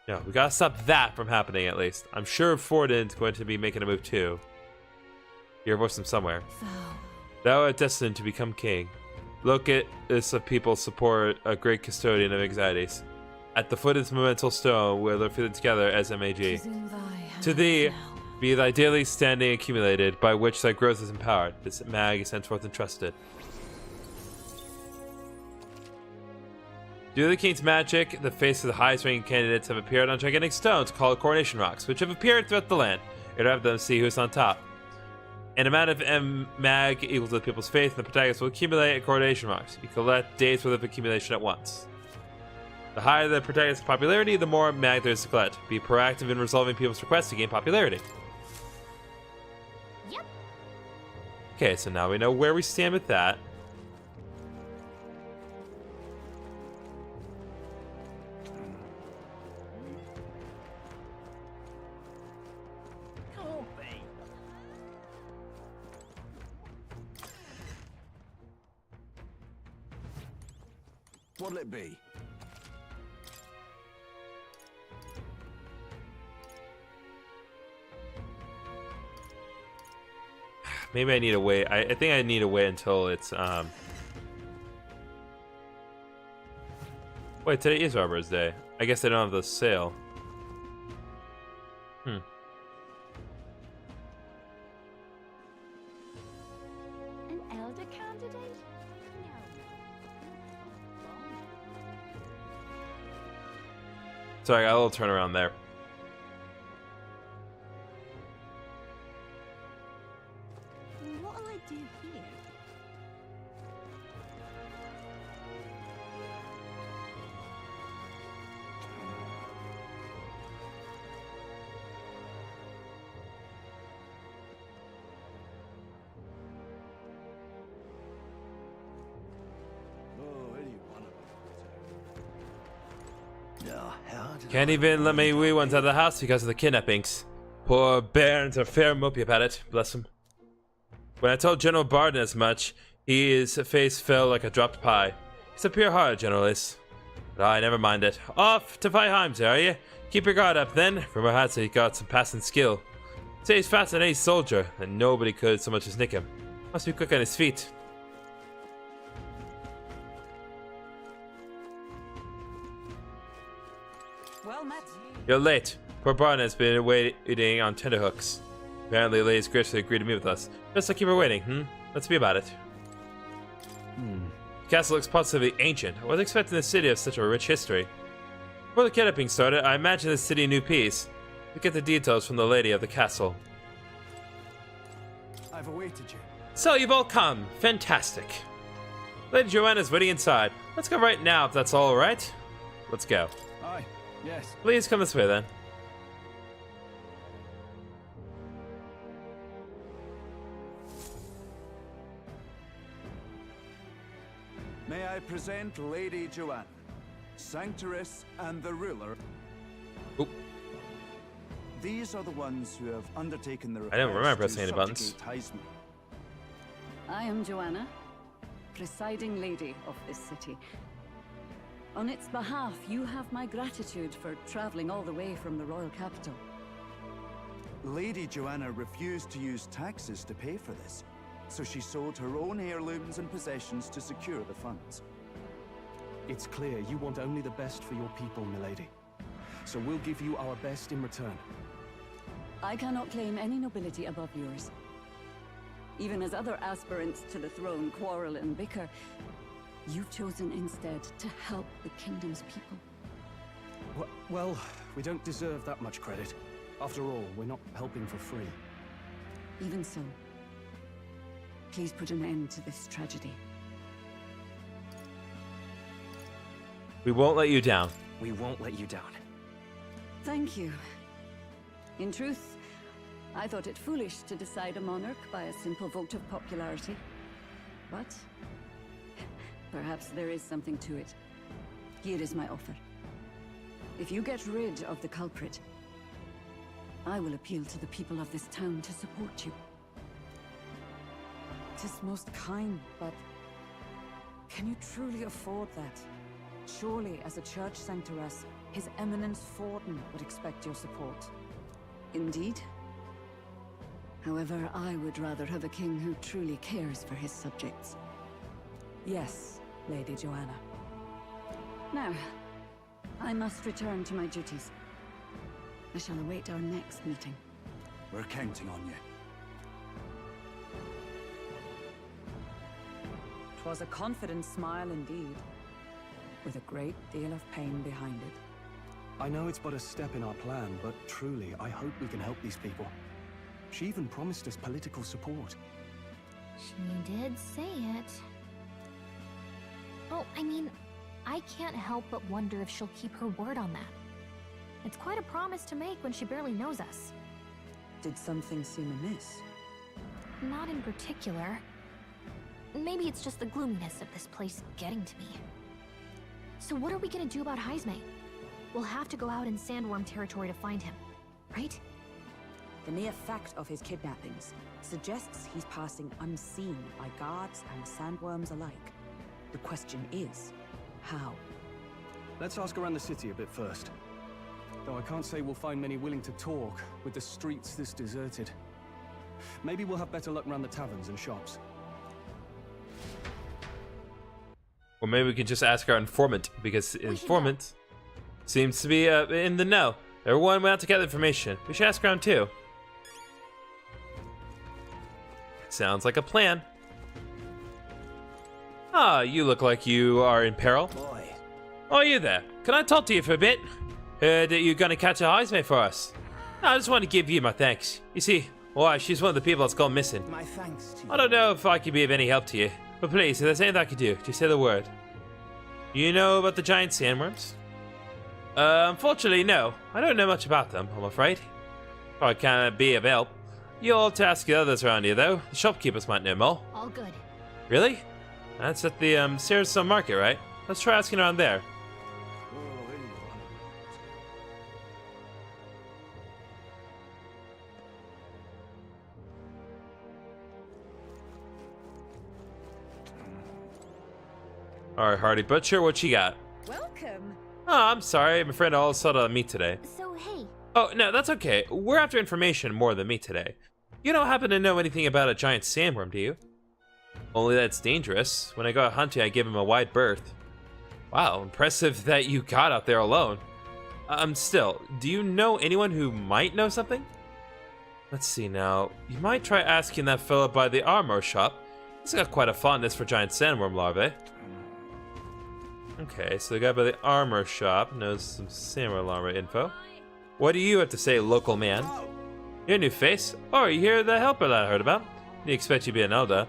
No, we gotta stop that from happening at least. I'm sure Forden's going to be making a move too. Hear a voice from somewhere. Thou art destined to become king. Look at this of people support a great custodian of anxieties. At the foot of this monumental stone, where they're fitted together as MAG. To thee be thy daily standing accumulated, by which thy growth is empowered. This mag is henceforth entrusted. Due to the king's magic, the faces of the highest ranking candidates have appeared on gigantic stones called coronation rocks, which have appeared throughout the land. You'd have them see who's on top. An amount of mag equal to the people's faith, and the protagonists will accumulate at coronation rocks. You collect days worth of accumulation at once. The higher the protagonist's popularity, the more mag there is to collect. Be proactive in resolving people's requests to gain popularity. Yep. Okay, so now we know where we stand with that. What'll it be? Maybe I need to wait. I think I need to wait until it's Wait, today is Arbor's Day. I guess they don't have the sale. An elder candidate? Sorry, I got a little turnaround there. What'll I do here? Can't even let me wee ones out of the house because of the kidnappings. Poor bairns are fair mopey about it, bless him. When I told General Barden as much, his face fell like a dropped pie. He's a pure heart, Generalist. But I never mind it. Off to fight Heims, are you? Keep your guard up then. Rumor has it he got some passing skill. Say he's fast and ace soldier, and nobody could so much as nick him. Must be quick on his feet. Well met. You're late. Poor Barton has been waiting on tenterhooks. Apparently, Lady graciously agreed to meet with us. Just to keep her waiting, Let's be about it. The castle looks positively ancient. I wasn't expecting the city of such a rich history. Before the kidnapping started, I imagined the city knew peace. Look at the details from the lady of the castle. I've awaited you. So you've all come. Fantastic. Lady Joanna's waiting inside. Let's go right now if that's all right. Let's go. Aye, yes. Please come this way then. May I present Lady Joanna, Sanctoress and the ruler. Oop. These are the ones who have undertaken the I don't remember repairs pressing to any buttons. subjugate Heisman. I am Joanna, presiding lady of this city. On its behalf, you have my gratitude for traveling all the way from the royal capital. Lady Joanna refused to use taxes to pay for this, so she sold her own heirlooms and possessions to secure the funds. It's clear you want only the best for your people, milady. So we'll give you our best in return. I cannot claim any nobility above yours. Even as other aspirants to the throne quarrel and bicker, you've chosen instead to help the kingdom's people. Well, we don't deserve that much credit. After all, we're not helping for free. Even so, please put an end to this tragedy. We won't let you down. We won't let you down. Thank you. In truth, I thought it foolish to decide a monarch by a simple vote of popularity. But perhaps there is something to it. Here is my offer. If you get rid of the culprit, I will appeal to the people of this town to support you. It is most kind, but can you truly afford that? Surely, as a church sanctoress, His Eminence Forden would expect your support. Indeed. However, I would rather have a king who truly cares for his subjects. Yes, Lady Joanna. Now, I must return to my duties. I shall await our next meeting. We're counting on you. 'Twas a confident smile indeed, with a great deal of pain behind it. I know it's but a step in our plan, but truly, I hope we can help these people. She even promised us political support. She did say it. Oh, I mean, I can't help but wonder if she'll keep her word on that. It's quite a promise to make when she barely knows us. Did something seem amiss? Not in particular. Maybe it's just the gloominess of this place getting to me. So what are we gonna do about Heisme? We'll have to go out in Sandworm territory to find him, right? The mere fact of his kidnappings suggests he's passing unseen by guards and sandworms alike. The question is, how? Let's ask around the city a bit first. Though I can't say we'll find many willing to talk with the streets this deserted. Maybe we'll have better luck around the taverns and shops. Or maybe we can just ask our informant, because informant seems to be in the know. Everyone went out to gather information. We should ask around too. Sounds like a plan. Ah, you look like you are in peril. Boy. Oh, you there? Can I talk to you for a bit? Heard that you're gonna catch a Heisme for us. I just want to give you my thanks. You see, why, she's one of the people that's gone missing. My thanks to you. I don't know if I could be of any help to you, but please, if there's anything I could do, just say the word. You know about the giant sandworms? Unfortunately, no. I don't know much about them, I'm afraid. I can't be of help. You'll have to ask the others around here, though. The shopkeepers might know more. All good. Really? That's at the Saracen Market, right? Let's try asking around there. Alright, Hardy Butcher, what you got? Welcome. Oh, I'm sorry. My friend all settled on meat today. So, hey. Oh, no, that's okay. We're after information more than meat today. You don't happen to know anything about a giant sandworm, do you? Only that's dangerous. When I go out hunting, I give him a wide berth. Wow, impressive that you got out there alone. Still, do you know anyone who might know something? Let's see now. You might try asking that fella by the armor shop. He's got quite a fondness for giant sandworm larvae. Okay, so the guy by the armor shop knows some samurai armor info. What do you have to say, local man? You're a new face? Oh, you hear the helper that I heard about? Didn't expect you to be an elder.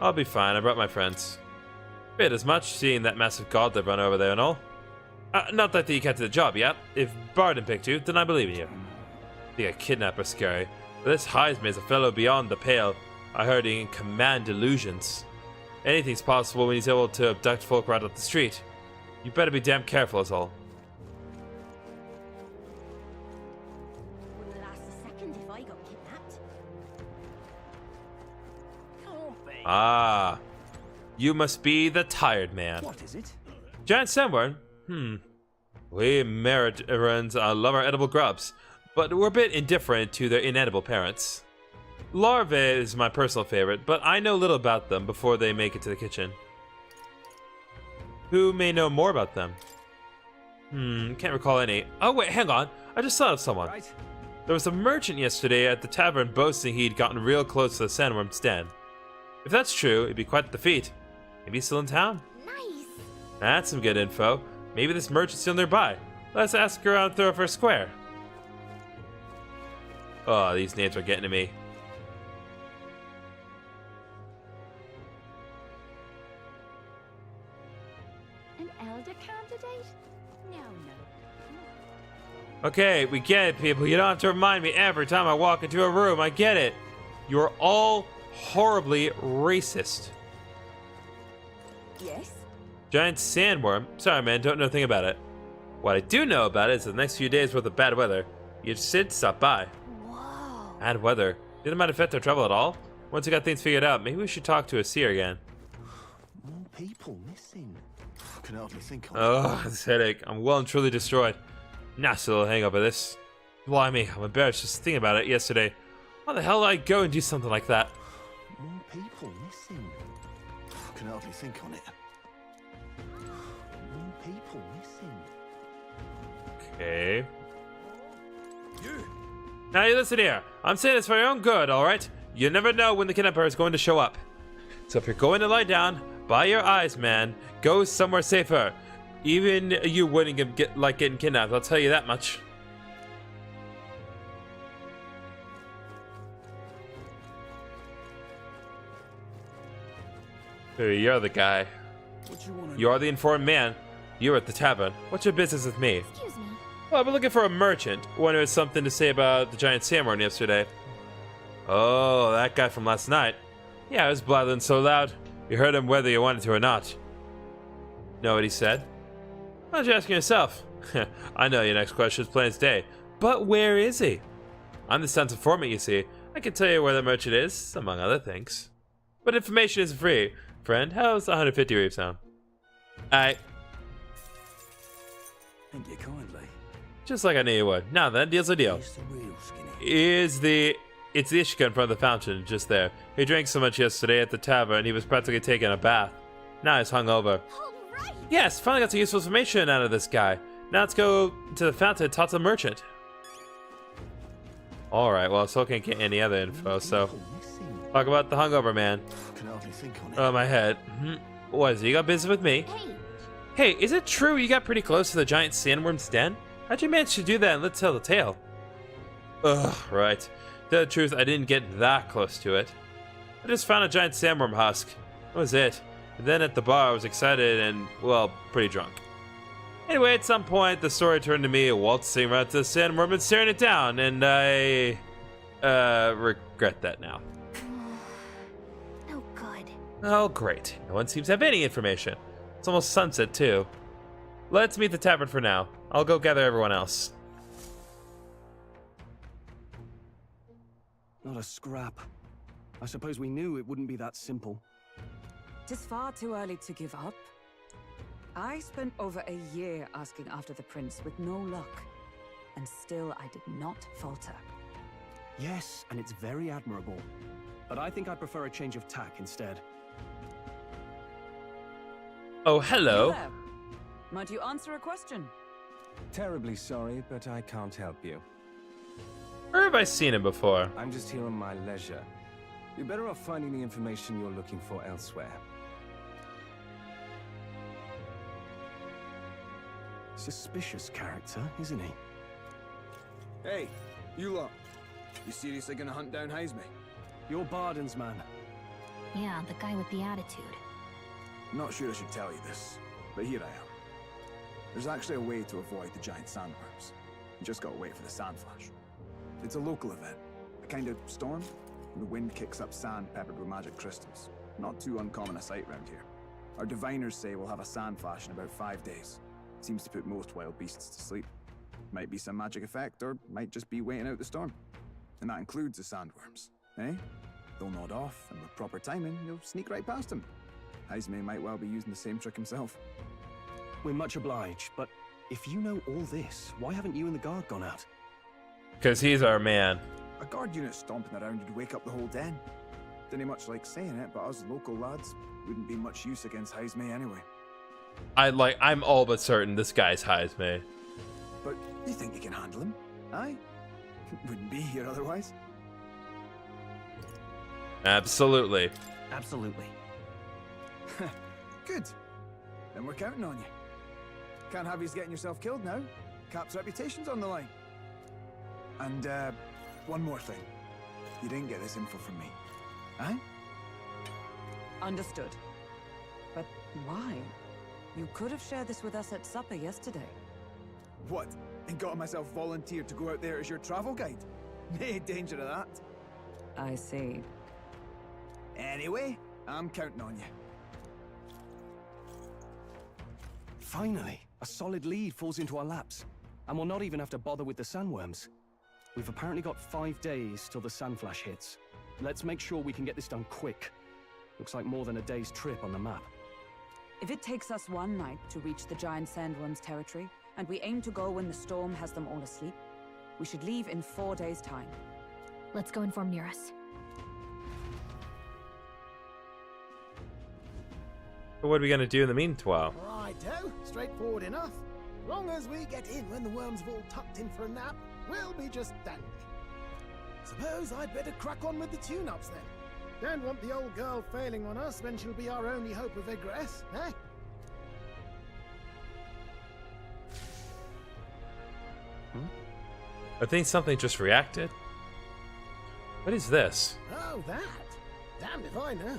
I'll be fine, I brought my friends. Bit as much, seeing that massive god they've run over there and all. Not that you kept the job yet. If Barden picked you, then I believe in you. Think a kidnapper's scary. But this Heisman is a fellow beyond the pale. I heard he can command illusions. Anything's possible when he's able to abduct folk right off the street. You better be damn careful is all. Wouldn't last a second if I got kidnapped. Ah. You must be the tired man. What is it? Giant Sandworm? We Meritans love our edible grubs, but we're a bit indifferent to their inedible parents. Larvae is my personal favorite, but I know little about them before they make it to the kitchen. Who may know more about them? Can't recall any. Oh wait, hang on. I just thought of someone. Right. There was a merchant yesterday at the tavern boasting he'd gotten real close to the sandworm's den. If that's true, it'd be quite the feat. Maybe he's still in town. Nice. That's some good info. Maybe this merchant's still nearby. Let's ask around Thoroughfare Square. Oh, these names are getting to me. An elder candidate? No. Okay, we get it, people. You don't have to remind me every time I walk into a room. I get it. You're all horribly racist. Yes? Giant sandworm? Sorry, man, don't know a thing about it. What I do know about it is the next few days worth of bad weather. You should stop by. Whoa. Bad weather? Didn't might affect our travel at all? Once we got things figured out, maybe we should talk to a seer again. More people missing. I can hardly think on Oh, this headache. I'm well and truly destroyed. Nasty little hangover this. Blimey, I'm embarrassed just thinking about it yesterday. Why the hell did I go and do something like that? More people missing. I can hardly think on it. More people missing. Okay. Now you listen here. I'm saying this for your own good, alright? You never know when the kidnapper is going to show up. So if you're going to lie down, by your eyes, man, go somewhere safer. Even you wouldn't like getting kidnapped, I'll tell you that much. Hey, you're the guy. You're the informed man. You're at the tavern. What's your business with me? Excuse me. Well, I've been looking for a merchant. One who has something to say about the giant sandworm yesterday. Oh, that guy from last night. Yeah, I was blathering so loud. You heard him whether you wanted to or not. Know what he said? Why don't you ask yourself? I know your next question is plain as day. But where is he? I'm the son's informant, you see. I can tell you where the merchant is, among other things. But information isn't free. Friend, how's 150 reef sound? Alright. Thank you kindly. Just like I knew you would. Now then, deal's a deal. Here's the real skinny. It's the Ishika in front of the fountain, just there. He drank so much yesterday at the tavern, he was practically taking a bath. Now he's hungover. Right. Yes, finally got some useful information out of this guy. Now let's go to the fountain and talk to the merchant. Alright, well, I still can't get any other info, so... Talk about the hungover man. I can hardly think on it. Oh, my head. What is it? You got business with me? Hey, is it true you got pretty close to the giant sandworm's den? How'd you manage to do that and let's tell the tale? Ugh, right. To tell the truth, I didn't get that close to it. I just found a giant sandworm husk. That was it. And then at the bar, I was excited and, well, pretty drunk. Anyway, at some point, the story turned to me waltzing right to the sandworm and staring it down, and I... regret that now. No good. Oh, great. No one seems to have any information. It's almost sunset, too. Let's meet the tavern for now. I'll go gather everyone else. Not a scrap. I suppose we knew it wouldn't be that simple. Tis far too early to give up. I spent over a year asking after the prince with no luck, and still I did not falter. Yes, and it's very admirable. But I think I prefer a change of tack instead. Oh, hello. Hey there. Might you answer a question? Terribly sorry, but I can't help you. Where have I seen him before? I'm just here on my leisure. You're better off finding the information you're looking for elsewhere. suspicious character, isn't he? Hey, you lot. You seriously gonna hunt down Heisme? You're Barden's man. Yeah, the guy with the attitude. Not sure I should tell you this, but here I am. There's actually a way to avoid the giant sandworms. You just gotta wait for the sand flash. It's a local event, a kind of storm. The wind kicks up sand peppered with magic crystals. Not too uncommon a sight round here. Our diviners say we'll have a sand flash in about 5 days. Seems to put most wild beasts to sleep. Might be some magic effect, or might just be waiting out the storm. And that includes the sandworms, eh? They'll nod off, and with proper timing, you'll sneak right past them. Heisme might well be using the same trick himself. We're much obliged, but if you know all this, why haven't you and the guard gone out? Because he's our man. A guard unit stomping around would wake up the whole den. Didn't much like saying it, but us local lads wouldn't be much use against Heisme anyway. I'm all but certain this guy's Heisme. But you think you can handle him? Aye? Wouldn't be here otherwise. Absolutely. Absolutely. Good. Then we're counting on you. Can't have you getting yourself killed now. Cap's reputation's on the line. And, one more thing. You didn't get this info from me. Aye? Understood. But why? You could have shared this with us at supper yesterday. What? And got myself volunteered to go out there as your travel guide? No danger of that. I see. Anyway, I'm counting on you. Finally, a solid lead falls into our laps. And we'll not even have to bother with the sandworms. We've apparently got 5 days till the sand flash hits. Let's make sure we can get this done quick. Looks like more than a day's trip on the map. If it takes us one night to reach the giant sandworms' territory, and we aim to go when the storm has them all asleep, we should leave in 4 days' time. Let's go inform Nearest. But what are we gonna do in the meanwhile? Righto, straightforward enough. Long as we get in when the worms have all tucked in for a nap, we'll be just dandy. Suppose I'd better crack on with the tune-ups then. Don't want the old girl failing on us when she'll be our only hope of egress, eh? I think something just reacted. What is this? Oh, that? Damned if I know.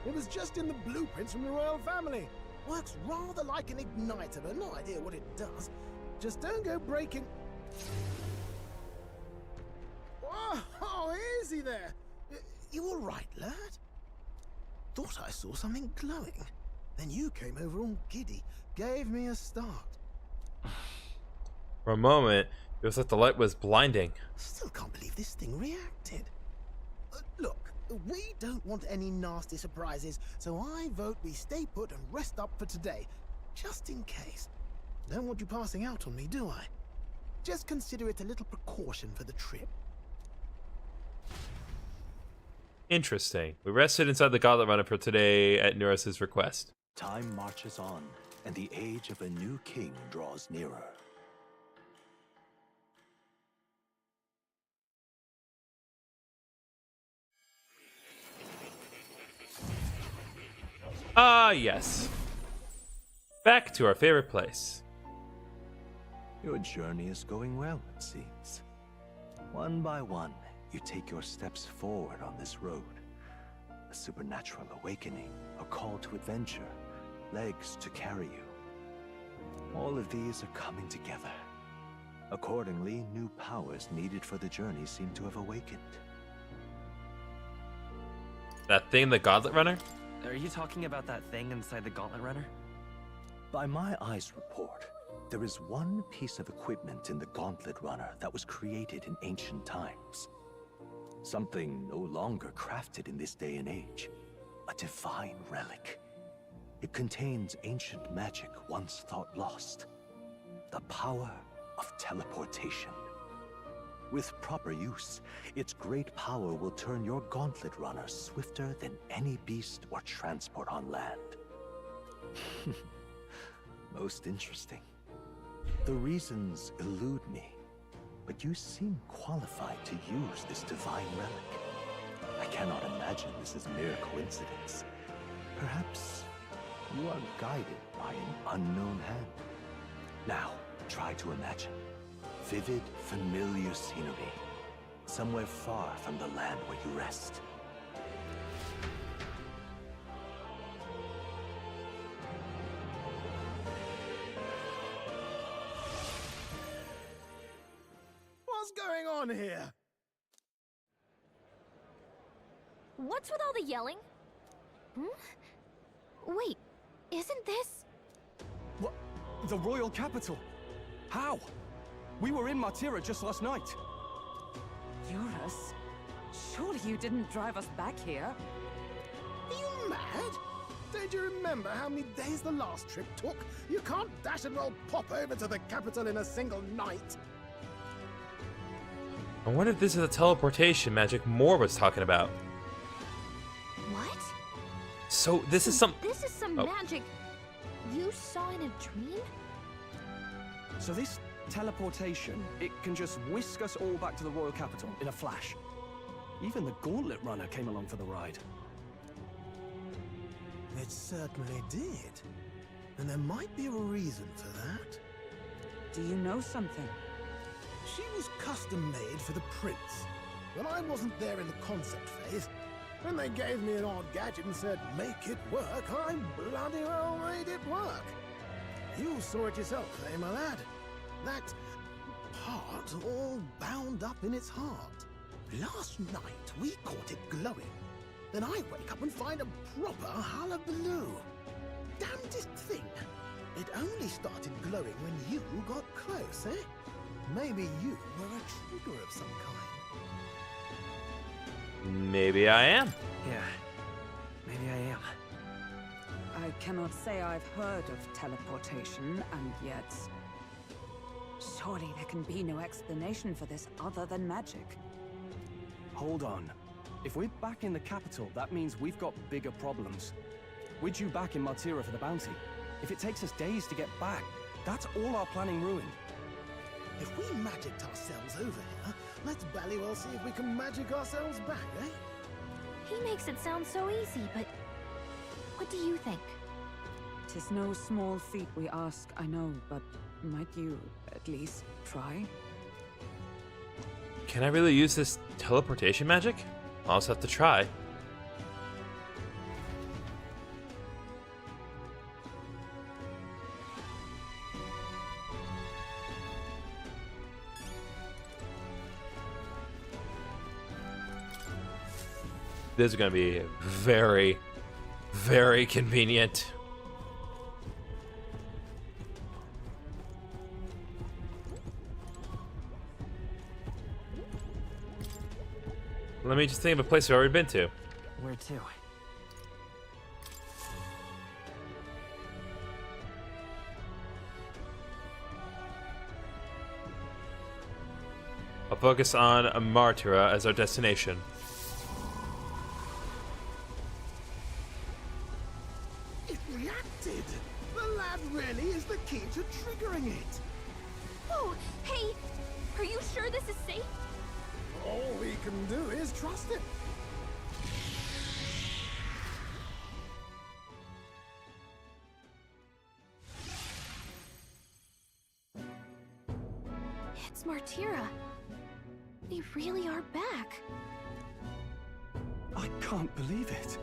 It was just in the blueprints from the royal family. Works rather like an igniter, but no idea what it does. Just don't go breaking... Oh, easy there. You all right, lad? Thought I saw something glowing. Then you came over all giddy, gave me a start. For a moment, it was like the light was blinding. Still can't believe this thing reacted. Look, we don't want any nasty surprises, so I vote we stay put and rest up for today, just in case. Don't want you passing out on me, do I? Just consider it a little precaution for the trip. Interesting. We rested inside the Gauntlet Runner for today at Neuros's request. Time marches on, and the age of a new king draws nearer. Ah, yes. Back to our favorite place. Your journey is going well, it seems. One by one, you take your steps forward on this road. A supernatural awakening, a call to adventure, legs to carry you. All of these are coming together. Accordingly, new powers needed for the journey seem to have awakened. That thing, the Gauntlet Runner? Are you talking about that thing inside the Gauntlet Runner? By my eyes report, there is one piece of equipment in the Gauntlet Runner that was created in ancient times. Something no longer crafted in this day and age. A divine relic. It contains ancient magic once thought lost. The power of teleportation. With proper use, its great power will turn your Gauntlet Runner swifter than any beast or transport on land. Most interesting. The reasons elude me, but you seem qualified to use this divine relic. I cannot imagine this is mere coincidence. Perhaps you are guided by an unknown hand. Now, Try to imagine. Vivid, familiar scenery. Somewhere far from the land where you rest. What's going on here? What's with all the yelling? Wait, isn't this... What? The royal capital? How? We were in Martira just last night. Eurus? Surely you didn't drive us back here? Are you mad? Don't you remember how many days the last trip took? You can't dash and roll pop over to the capital in a single night. I wonder if this is the teleportation magic Moore was talking about. What? So this is some magic you saw in a dream? So this teleportation, it can just whisk us all back to the royal capital in a flash. Even the Gauntlet Runner came along for the ride. It certainly did. And there might be a reason for that. Do you know something? She was custom made for the prince. When I wasn't there in the concept phase, when they gave me an odd gadget and said, make it work, I bloody well made it work. You saw it yourself, eh, my lad? That part all bound up in its heart. Last night, we caught it glowing. Then I wake up and find a proper hullabaloo. Damnedest thing. It only started glowing when you got close, eh? Maybe you were a trigger of some kind. Maybe I am. Yeah, maybe I am. I cannot say I've heard of teleportation, and yet... Surely there can be no explanation for this other than magic. Hold on. If we're back in the capital, that means we've got bigger problems. We're due back in Martira for the bounty. If it takes us days to get back, that's all our planning ruined. If we magicked ourselves over here, let's bally well see if we can magic ourselves back, eh? He makes it sound so easy, but... What do you think? 'Tis no small feat we ask, I know, but might you at least try? Can I really use this teleportation magic? I'll also have to try. This is going to be very, very convenient. Let me just think of a place we've already been to. Where to? I'll focus on Martira as our destination. It reacted! The lad really is the key to triggering it! Oh, hey! Are you sure this is safe? All we can do is trust it. It's Martira. They really are back. I can't believe it.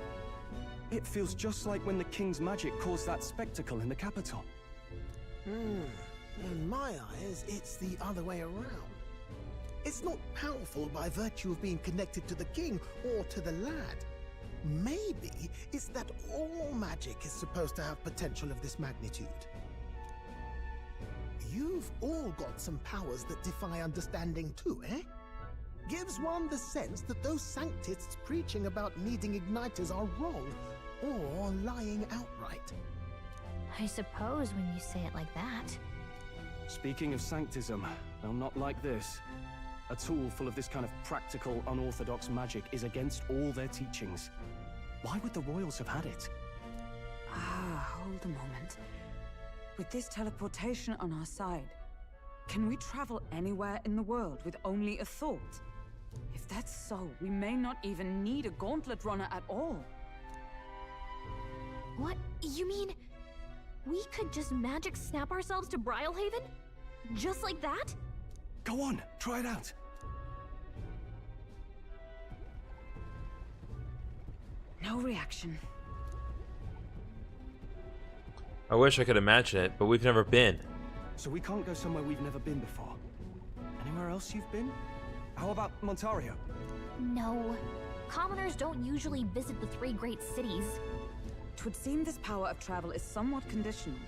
It feels just like when the king's magic caused that spectacle in the capital. In my eyes, it's the other way around. It's not powerful by virtue of being connected to the king or to the lad. Maybe it's that all magic is supposed to have potential of this magnitude. You've all got some powers that defy understanding too, eh? Gives one the sense that those sanctists preaching about needing igniters are wrong, or lying outright. I suppose when you say it like that. Speaking of sanctism, well, not like this. A tool full of this kind of practical, unorthodox magic is against all their teachings. Why would the royals have had it? Hold a moment. With this teleportation on our side, can we travel anywhere in the world with only a thought? If that's so, we may not even need a gauntlet runner at all. What? You mean we could just magic snap ourselves to Brylehaven? Just like that? Go on, try it out. No reaction. I wish I could imagine it, but we've never been. So we can't go somewhere we've never been before. Anywhere else you've been? How about Montario? No. Commoners don't usually visit the 3 great cities. 'Twould seem this power of travel is somewhat conditional.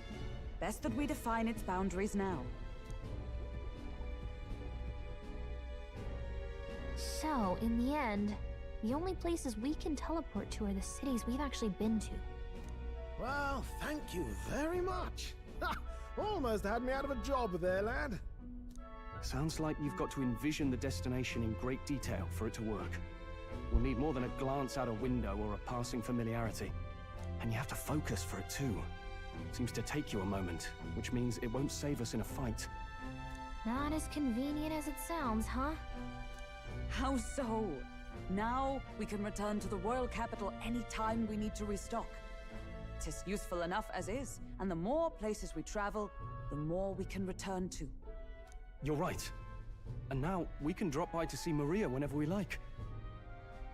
Best that we define its boundaries now. So, in the end, the only places we can teleport to are the cities we've actually been to. Well, thank you very much. Ha! Almost had me out of a job there, lad. Sounds like you've got to envision the destination in great detail for it to work. We'll need more than a glance out a window or a passing familiarity. And you have to focus for it too. Seems to take you a moment, which means it won't save us in a fight. Not as convenient as it sounds, huh? How so? Now we can return to the royal capital any time we need to restock. 'Tis useful enough as is, and the more places we travel, the more we can return to. You're right. And now we can drop by to see Maria whenever we like.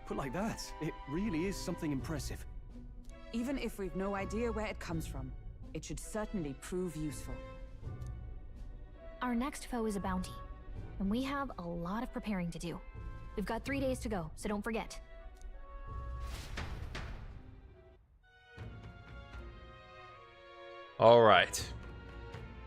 Put like that, it really is something impressive. Even if we've no idea where it comes from, it should certainly prove useful. Our next foe is a bounty, and we have a lot of preparing to do. We've got 3 days to go, so don't forget. All right.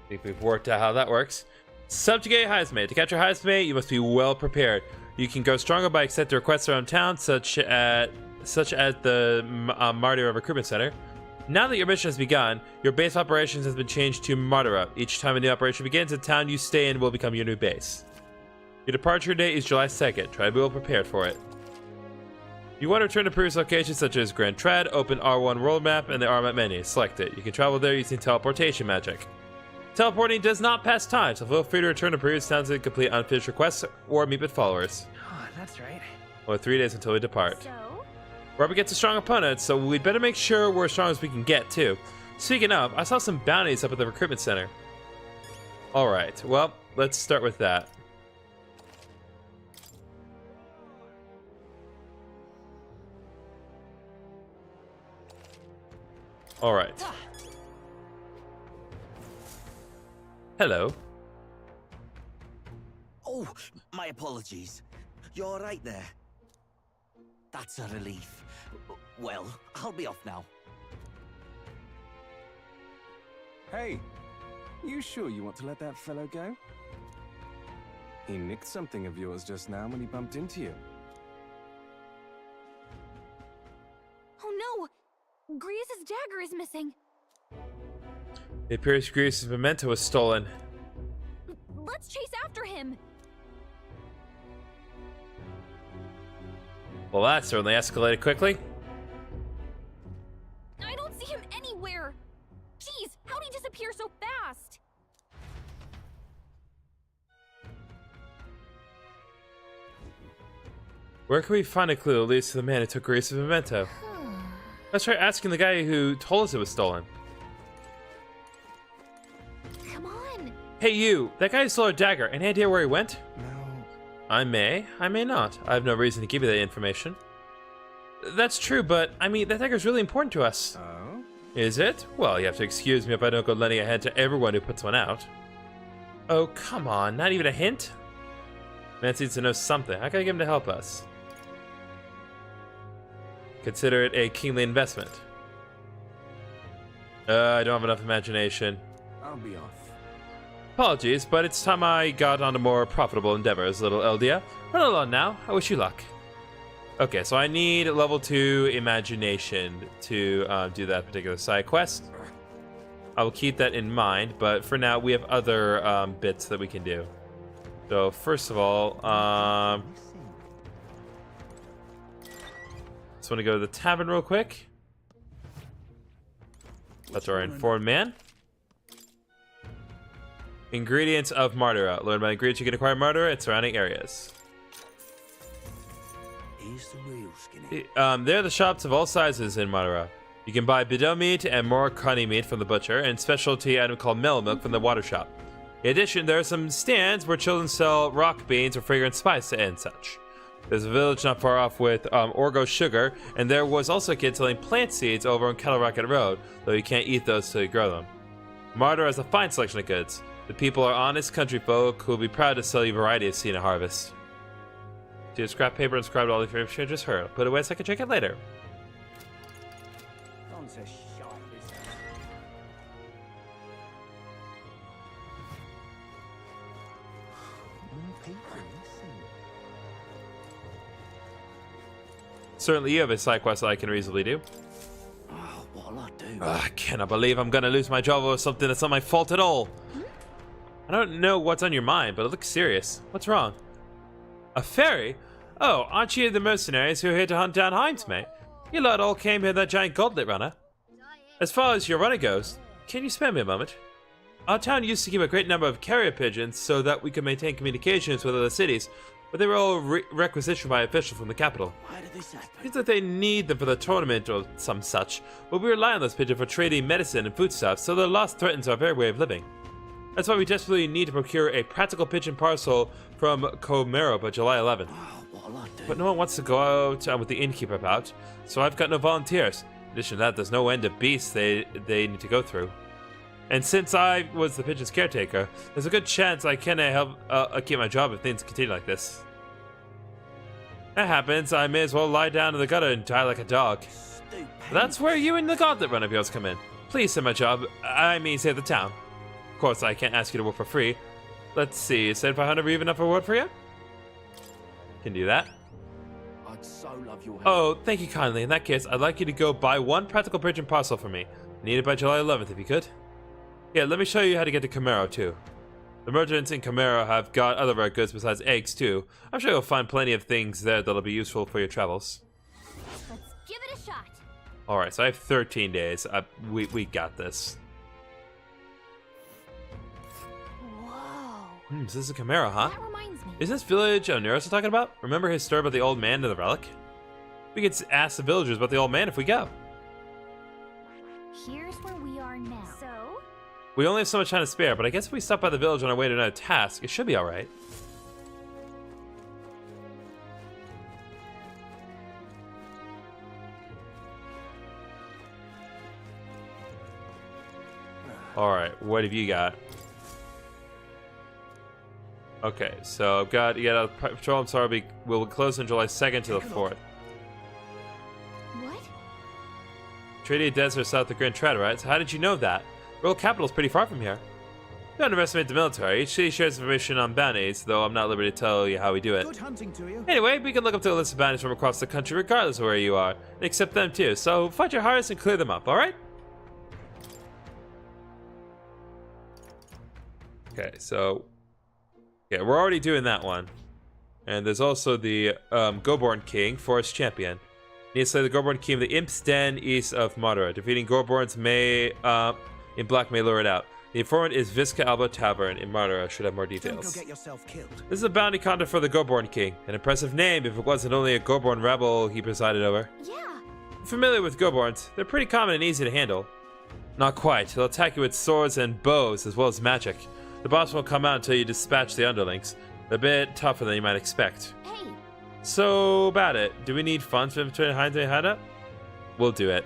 I think we've worked out how that works. Subjugate Heismate. To capture Heismate, you must be well prepared. You can go stronger by accepting requests around town, such as the Mardera Recruitment Center. Now that your mission has begun, your base of operations has been changed to Mardera. Each time a new operation begins, the town you stay in will become your new base. Your departure date is July 2nd. Try to be well prepared for it. You want to return to previous locations such as Grand Trad, open R1 world map and the R map menu. Select it. You can travel there using teleportation magic. Teleporting does not pass time, so feel free to return to previous towns and complete unfinished requests or meet with followers. Oh, that's right. Only 3 days until we depart. So? We're up against a strong opponent, so we'd better make sure we're as strong as we can get, too. Speaking of, I saw some bounties up at the recruitment center. Alright, well, let's start with that. Alright. Hello. Oh, my apologies. You're all right there? That's a relief. Well, I'll be off now. Hey, you sure you want to let that fellow go? He nicked something of yours just now when he bumped into you. Oh no! Grease's dagger is missing. It appears Grease's memento was stolen. Let's chase after him. Well, that certainly escalated quickly. I don't see him anywhere. Jeez, how'd he disappear so fast? Where can we find a clue that leads to the man who took Grease's memento? Let's try asking the guy who told us it was stolen. Come on. Hey you, that guy who stole our dagger, any idea where he went? No. I may not. I have no reason to give you that information. That's true, but I mean, that dagger's really important to us. Oh? Is it? Well, you have to excuse me if I don't go lending a hand to everyone who puts one out. Oh, come on, not even a hint? Man needs to know something. How can I get him to help us? Consider it a kingly investment. I don't have enough imagination. I'll be off. Apologies, but it's time I got on to more profitable endeavors, little Eldia. Run along now. I wish you luck. Okay, so I need level 2 imagination to do that particular side quest. I will keep that in mind, but for now we have other bits that we can do. So first of all, just want to go to the tavern real quick. That's our informed man. Ingredients of Mardera. Learn about ingredients you can acquire Mardera and surrounding areas. Here's the real skinny. There are the shops of all sizes in Mardera. You can buy bidon meat and more coney meat from the butcher, and specialty item called mellow milk from the water shop. In addition, there are some stands where children sell rock beans or fragrant spice and such. There's a village not far off with Orgo sugar, and there was also a kid selling plant seeds over on Kettle Rocket Road, though you can't eat those till you grow them. Martyr has a fine selection of goods. The people are honest country folk who will be proud to sell you a variety of seed and harvest. Do you scrap paper and scribe all the information I just heard? I'll put it away so I can check it later. Certainly you have a side quest that I can reasonably do. Oh, what'll I do? I cannot believe I'm gonna lose my job over something that's not my fault at all. I don't know what's on your mind, but it looks serious. What's wrong? A ferry? Oh, aren't you the mercenaries who are here to hunt down Himes, mate? You lot all came here with that giant gauntlet runner. As far as your runner goes, can you spare me a moment? Our town used to keep a great number of carrier pigeons so that we could maintain communications with other cities, but they were all requisitioned by officials from the capital. Why did this happen? Seems that they need them for the tournament or some such, but we rely on those pigeons for trading medicine and foodstuffs, so their loss threatens our very way of living. That's why we desperately need to procure a practical pigeon parcel from Comero by July 11th. But no one wants to go out with the innkeeper about, so I've got no volunteers. In addition to that, there's no end of beasts they need to go through. And since I was the pigeon's caretaker, there's a good chance I can help keep my job if things continue like this. That happens, I may as well lie down in the gutter and die like a dog. That's where you and the gauntlet runner of yours come in. Please save my job, I mean save the town. Of course, I can't ask you to work for free. Let's see, is 7,500 even enough reward for you? Can do that. I'd so love your help. Oh, thank you kindly. In that case, I'd like you to go buy one practical pigeon parcel for me. Need it by July 11th if you could. Yeah, let me show you how to get to Comero too. The merchants in Comero have got other rare goods besides eggs too. I'm sure you'll find plenty of things there that'll be useful for your travels. Let's give it a shot. Alright, so I have 13 days. We got this. Whoa. So this is Comero, huh? That reminds me. Isn't this village Oneros talking about? Remember his story about the old man and the relic? We could ask the villagers about the old man if we go. Here's where we are now. So? We only have so much time to spare, but I guess if we stop by the village on our way to another task, it should be alright. Alright, what have you got? Okay, so I've got, you got a patrol, I'm sorry, we'll close on July 2nd to the 4th. What? Tradia Desert south of Grand Traderite, so how did you know that? Royal capital's pretty far from here. Don't underestimate the military. Each city shares information on bounties, though I'm not at liberty to tell you how we do it. Good hunting to you. Anyway, we can look up to a list of bounties from across the country regardless of where you are, and accept them too, so find your hardest and clear them up, alright? Okay, so... yeah, we're already doing that one. And there's also the Goborn King, Forest Champion. You need to slay the Goborn King of the Imp's Den east of Madara. Defeating Goborns in black may lure it out. The informant is Visca Alba Tavern in Madara. Should have more details. Don't go get yourself killed. This is a bounty counter for the Goborn King. An impressive name if it wasn't only a Goborn rebel he presided over. Yeah. I'm familiar with Goborns. They're pretty common and easy to handle. Not quite. They'll attack you with swords and bows as well as magic. The boss won't come out until you dispatch the underlings. They're a bit tougher than you might expect. Hey. So about it. Do we need funds for between Heinz and Hada? We'll do it.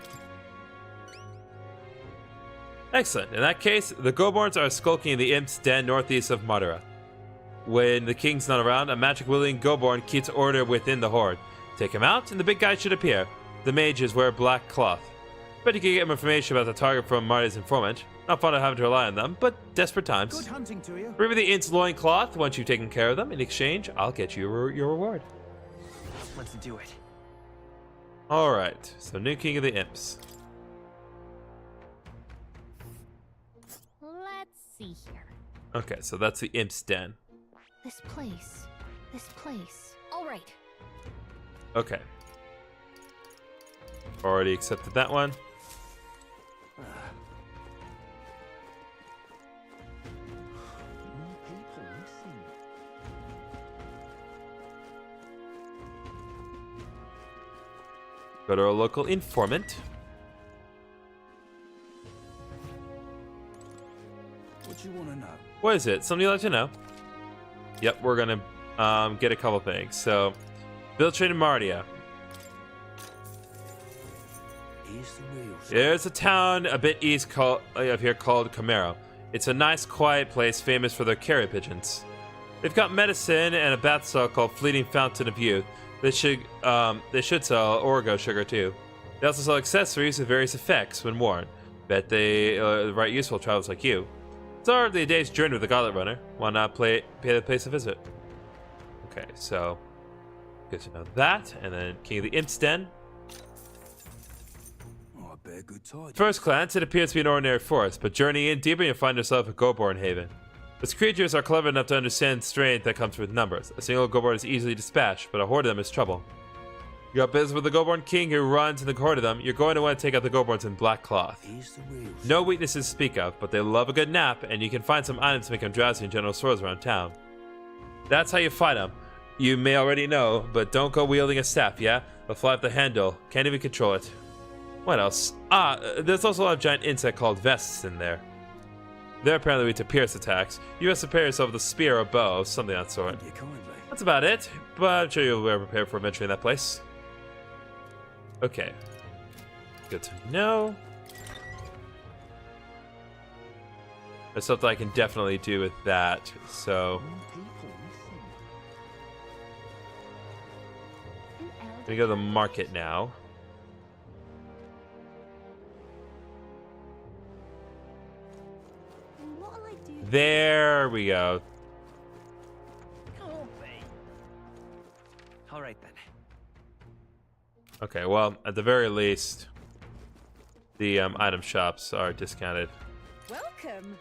Excellent. In that case, the Goborns are skulking in the Imp's Den northeast of Madara. When the king's not around, a magic-wielding Goborn keeps order within the horde. Take him out, and the big guy should appear. The mages wear black cloth. Bet you can get more information about the target from Marty's informant. Not fun of having to rely on them, but desperate times. Good hunting to you. Bring me the Imp's loincloth once you've taken care of them. In exchange, I'll get you your reward. Let's do it. Alright, so new king of the Imps. Let's see here. Okay, so that's the Imp's Den. This place. This place. All right. Okay. Already accepted that one. Go to our local informant. What you want to know? What is it? Something you'd like to know? Yep, we're gonna get a couple things. So, build train in Mardia. There's a town a bit east of here called Camaro. It's a nice, quiet place famous for their carrier pigeons. They've got medicine and a bath salt called Fleeting Fountain of Youth. They should sell Orgo sugar too. They also sell accessories with various effects when worn. Bet they right useful travelers like you. It's hardly a day's journey with the Gauntlet Runner. Why not pay the place a visit? Okay, so good to know that. And then King of the Imps Den. Oh, I bet good tidings. First glance, it appears to be an ordinary forest, but journey in deeper, you'll find yourself a Goborn haven. Its creatures are clever enough to understand strength that comes with numbers. A single Goborn is easily dispatched, but a horde of them is trouble. You got business with the Goborn King who runs in the horde of them. You're going to want to take out the Goborns in black cloth. No weaknesses to speak of, but they love a good nap, and you can find some items to make them drowsy in general stores around town. That's how you fight them. You may already know, but don't go wielding a staff, yeah? They'll fly off the handle. Can't even control it. What else? There's also a lot of giant insect called vests in there. They're apparently weak to pierce attacks. You must prepare yourself with a spear or bow, something of that sort. That's about it, but I'm sure you'll be prepared for venturing that place. Okay. Good to know. There's something I can definitely do with that, so... I'm gonna go to the market now. There we go. All right then. Okay, well, at the very least, the item shops are discounted. Welcome.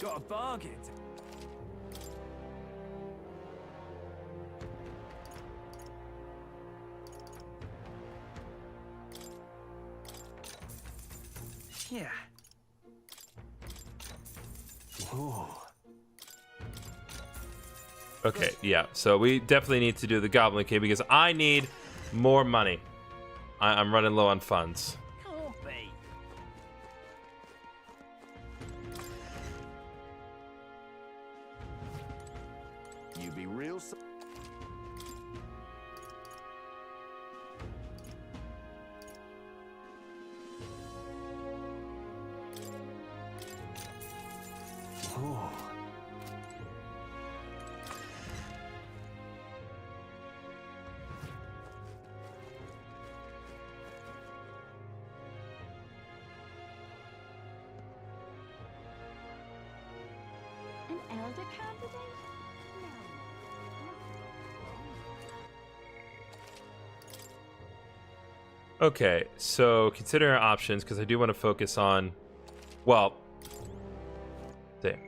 Got a bargain. Yeah. Whoa. Okay, yeah, so we definitely need to do the Goblin King because I need more money. I'm running low on funds. You be real. Oh. An elder candidate? Okay, so consider our options because I do want to focus on, well, there.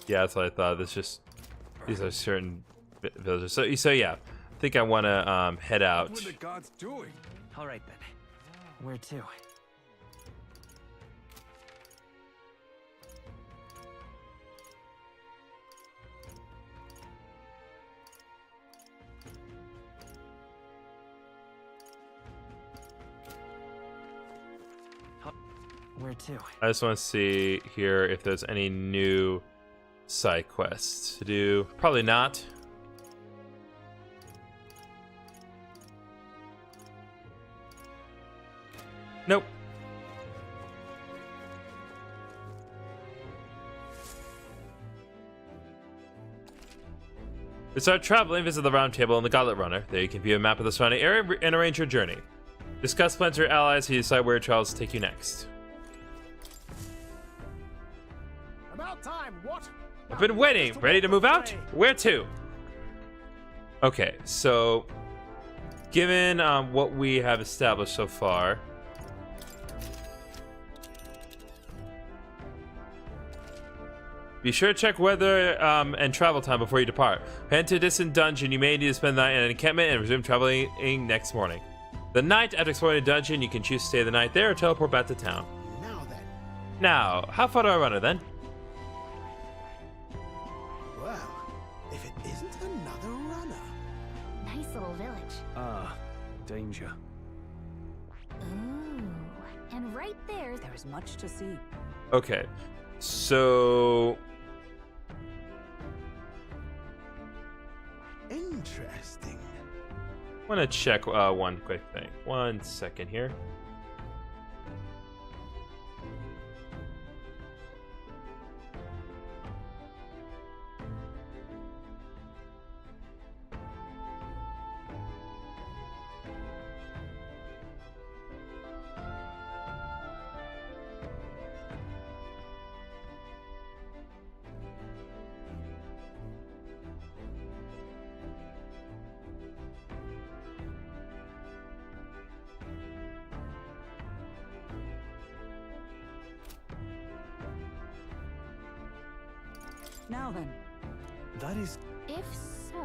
Yeah, that's what I thought. This just these are certain villages. So yeah, I think I want to head out. What are the gods doing? All right then. Where to? Where to? I just want to see here if there's any new side quests to do. Probably not. Nope. To start traveling, visit the Round Table and the Gauntlet Runner. There you can view a map of the surrounding area and arrange your journey. Discuss plans with your allies to decide where your travels take you next. About time, what? I've been waiting. Ready to move out? Where to? Okay, so given what we have established so far, be sure to check weather and travel time before you depart. Head to a distant dungeon. You may need to spend the night in an encampment and resume traveling next morning. The night after exploring a dungeon, you can choose to stay the night there or teleport back to town. Now then. Now, how far do I run it then? Well, if it isn't another runner. Nice little village. Ah, danger. Ooh. And right there is much to see. Okay, so Interesting. I want to check one quick thing. 1 second here. Now then. That is... If so...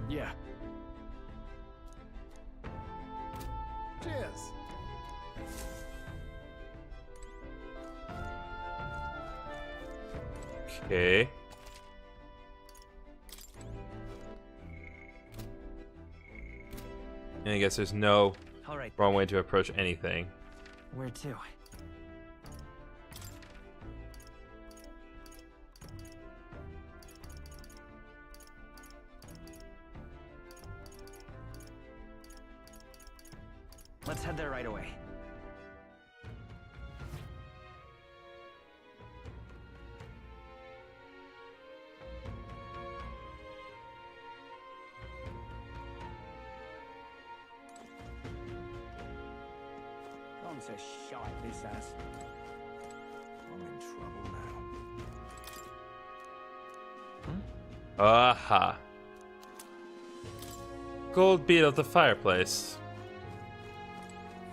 Yeah. Cheers. Okay. And I guess there's no wrong way to approach anything. Where to? Let's head there right away. Can't say shite this ass. I'm in trouble now. Aha. Gold beetle at the fireplace.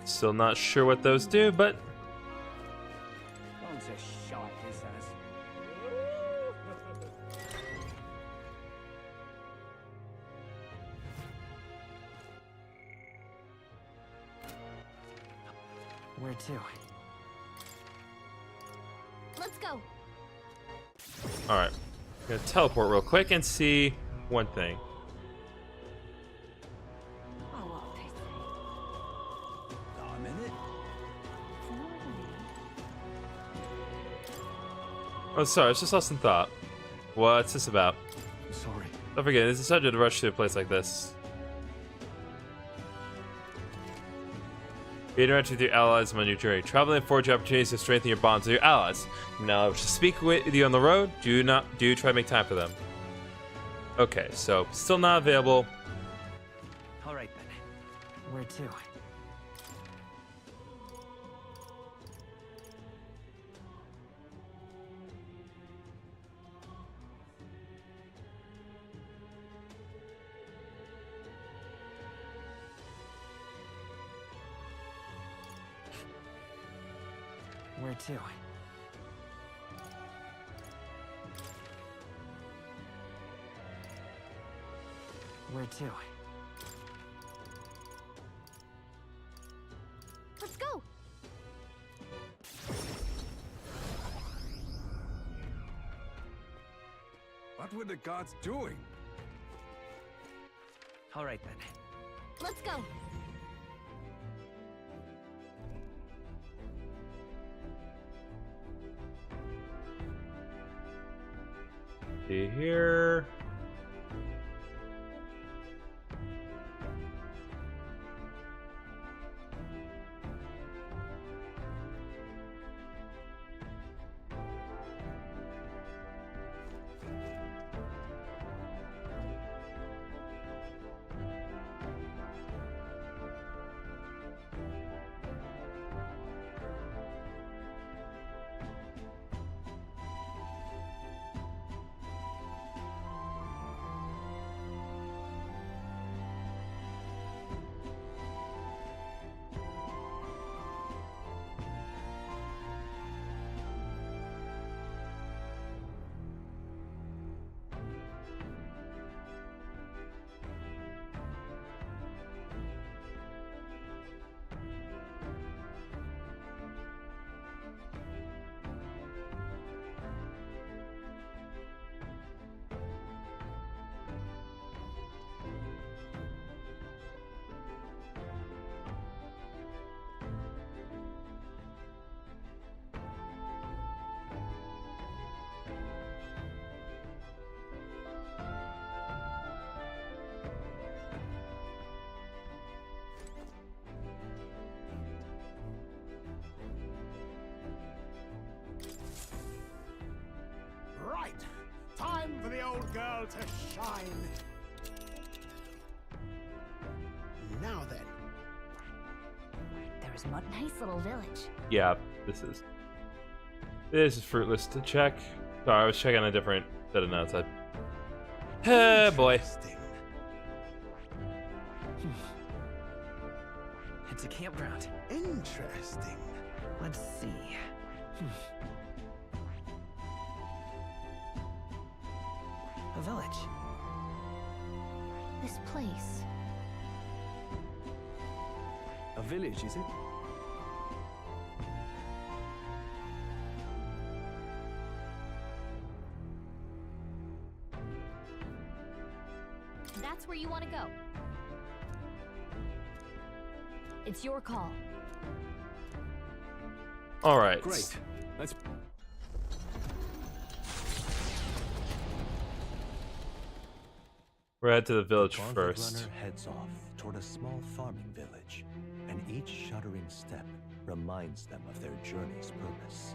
Still not sure what those do, but Can't say shite this ass. Where to? Let's go. alright. Gonna teleport real quick and see one thing. I'm in it. Oh, sorry, it's just lost in thought. What's this about? I'm sorry. Don't forget, it's essential to rush to a place like this. Interact with your allies on your journey. Traveling affords you opportunities to strengthen your bonds with your allies. Now, to speak with you on the road, do try to make time for them. Okay, so still not available. All right then. Where to? Where to? Where to? Let's go! What were the gods doing? All right then. Let's go! See here. Right. Time for the old girl to shine. Now then. There was a nice little village. Yeah, this is fruitless to check. Sorry, I was checking a different set of notes. Boy. It's a campground. Interesting. Let's see. A village. This place. A village, is it? That's where you want to go. It's your call. All right. Great. Let's. We're head to the village The gauntlet first. runner heads off toward a small farming village, and each shuddering step reminds them of their journey's purpose.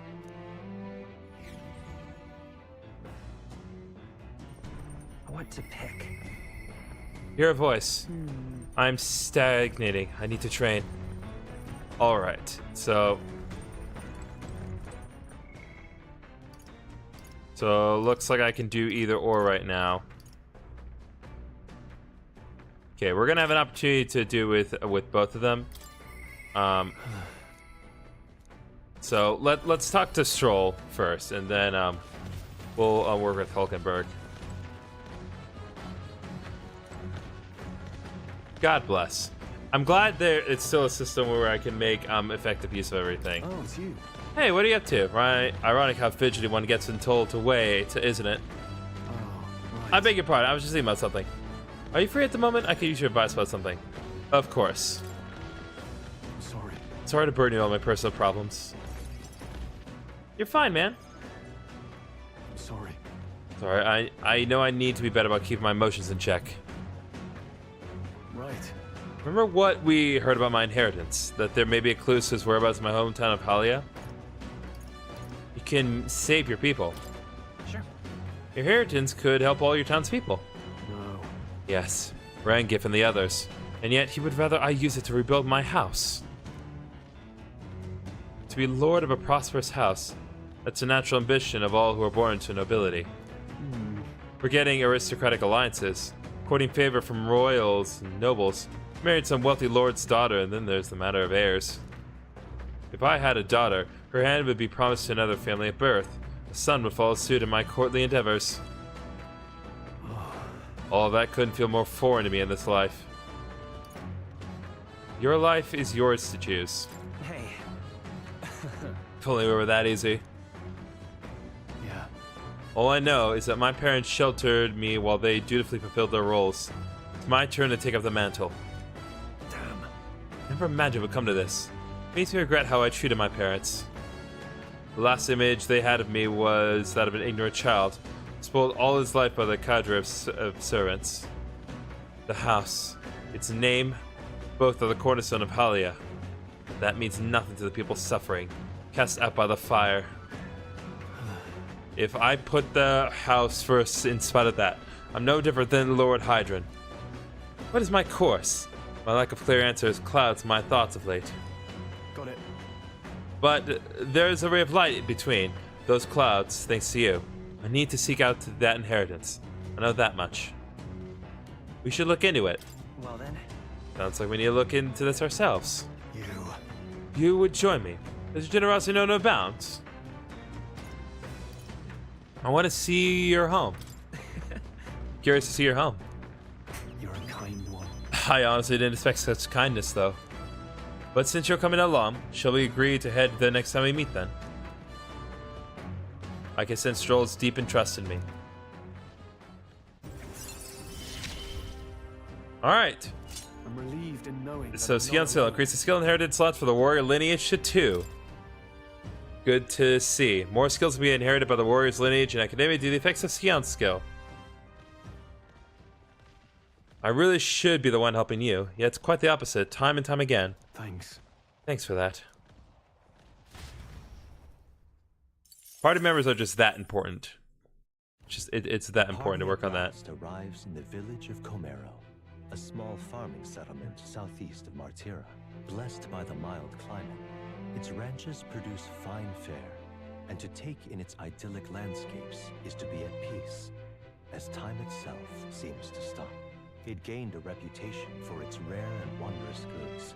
What to pick? Hear a voice. I'm stagnating. I need to train. All right. So looks like I can do either or right now. Okay, we're gonna have an opportunity to do with both of them. So let's talk to Stroll first, and then we'll work with Hulkenberg. God bless. I'm glad it's still a system where I can make effective use of everything. Oh, it's you. Hey, what are you up to? Right? Ironic how fidgety one gets when told to wait, isn't it? Oh, right. I beg your pardon. I was just thinking about something. Are you free at the moment? I could use your advice about something. Of course. I'm sorry. Sorry to burden you on my personal problems. You're fine, man. I'm sorry. Sorry, I know I need to be better about keeping my emotions in check. Right. Remember what we heard about my inheritance? That there may be a clue to his whereabouts in my hometown of Halia? You can save your people. Sure. Your inheritance could help all your townspeople. No. Yes, Rangif and the others. And yet he would rather I use it to rebuild my house. To be lord of a prosperous house, that's a natural ambition of all who are born into nobility. Forgetting aristocratic alliances, courting favor from royals and nobles, married some wealthy lord's daughter, and then there's the matter of heirs. If I had a daughter, her hand would be promised to another family at birth. A son would follow suit in my courtly endeavors. All of that couldn't feel more foreign to me in this life. Your life is yours to choose. Hey. If only it were that easy. Yeah. All I know is that my parents sheltered me while they dutifully fulfilled their roles. It's my turn to take up the mantle. Damn. Never imagined it would come to this. Makes me regret how I treated my parents. The last image they had of me was that of an ignorant child, spoiled all his life by the cadre of servants. The house, its name, both are the cornerstone of Halia. That means nothing to the people suffering, cast out by the fire. If I put the house first in spite of that, I'm no different than Lord Hydron. What is my course? My lack of clear answers clouds my thoughts of late. Got it. But there's a ray of light between those clouds, thanks to you. I need to seek out that inheritance. I know that much. We should look into it. Well then. Sounds like we need to look into this ourselves. You would join me. Does your generosity know no bounds? I want to see your home. Curious to see your home. You're a kind one. I honestly didn't expect such kindness, though. But since you're coming along, shall we agree to head the next time we meet, then? I can sense Stroll's deep in trust in me. Alright. I'm relieved in knowing So, skill and skill. Increase the skill inherited slots for the warrior lineage to 2. Good to see. More skills will be inherited by the warrior's lineage and academia due to the effects of skill and skill. I really should be the one helping you, yet it's quite the opposite, time and time again. Thanks. Thanks for that. Party members are just that important. It's that important to work on that. Arrives in the village of Comero, a small farming settlement southeast of Martira. Blessed by the mild climate, its ranches produce fine fare, and to take in its idyllic landscapes is to be at peace, as time itself seems to stop. It gained a reputation for its rare and wondrous goods,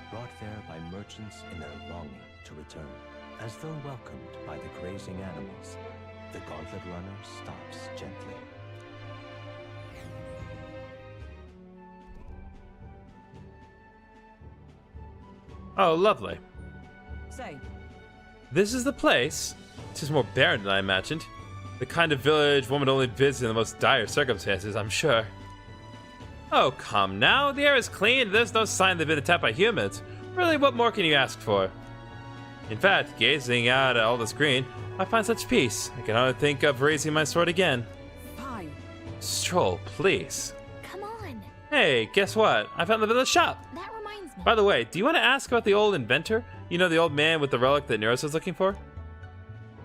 brought there by merchants in their longing to return. As though welcomed by the grazing animals, the Gauntlet Runner stops gently. Oh, lovely. Say. This is the place. This is more barren than I imagined. The kind of village one would only visit in the most dire circumstances, I'm sure. Oh, come now. The air is clean. There's no sign they've been attacked by humans. Really, what more can you ask for? In fact, gazing out at all this green, I find such peace. I can hardly think of raising my sword again. Fine. Stroll, please. Come on. Hey, guess what? I found the village shop. That reminds me. By the way, do you want to ask about the old inventor? You know, the old man with the relic that Neurus was looking for?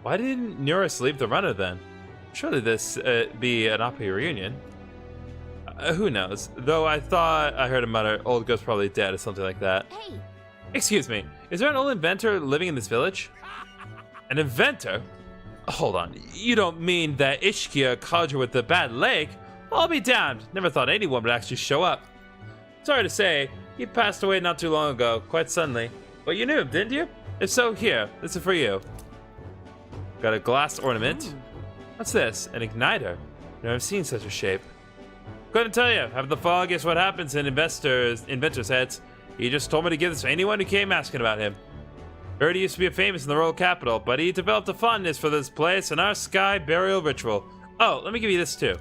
Why didn't Neurus leave the runner then? Surely this be an Opry reunion. Who knows? Though I thought I heard him mutter, old ghost probably dead or something like that. Hey. Excuse me, is there an old inventor living in this village? An inventor? Hold on, you don't mean that Ishkia conjured with the bad leg? I'll be damned, never thought anyone would actually show up. Sorry to say, he passed away not too long ago, quite suddenly. But you knew him, didn't you? If so, here, this is for you. Got a glass ornament. What's this? An igniter? Never seen such a shape. Couldn't tell you. Have the foggiest what happens in inventors' heads. He just told me to give this to anyone who came asking about him. Heard he used to be famous in the royal capital, but he developed a fondness for this place and our sky burial ritual. Oh, let me give you this too.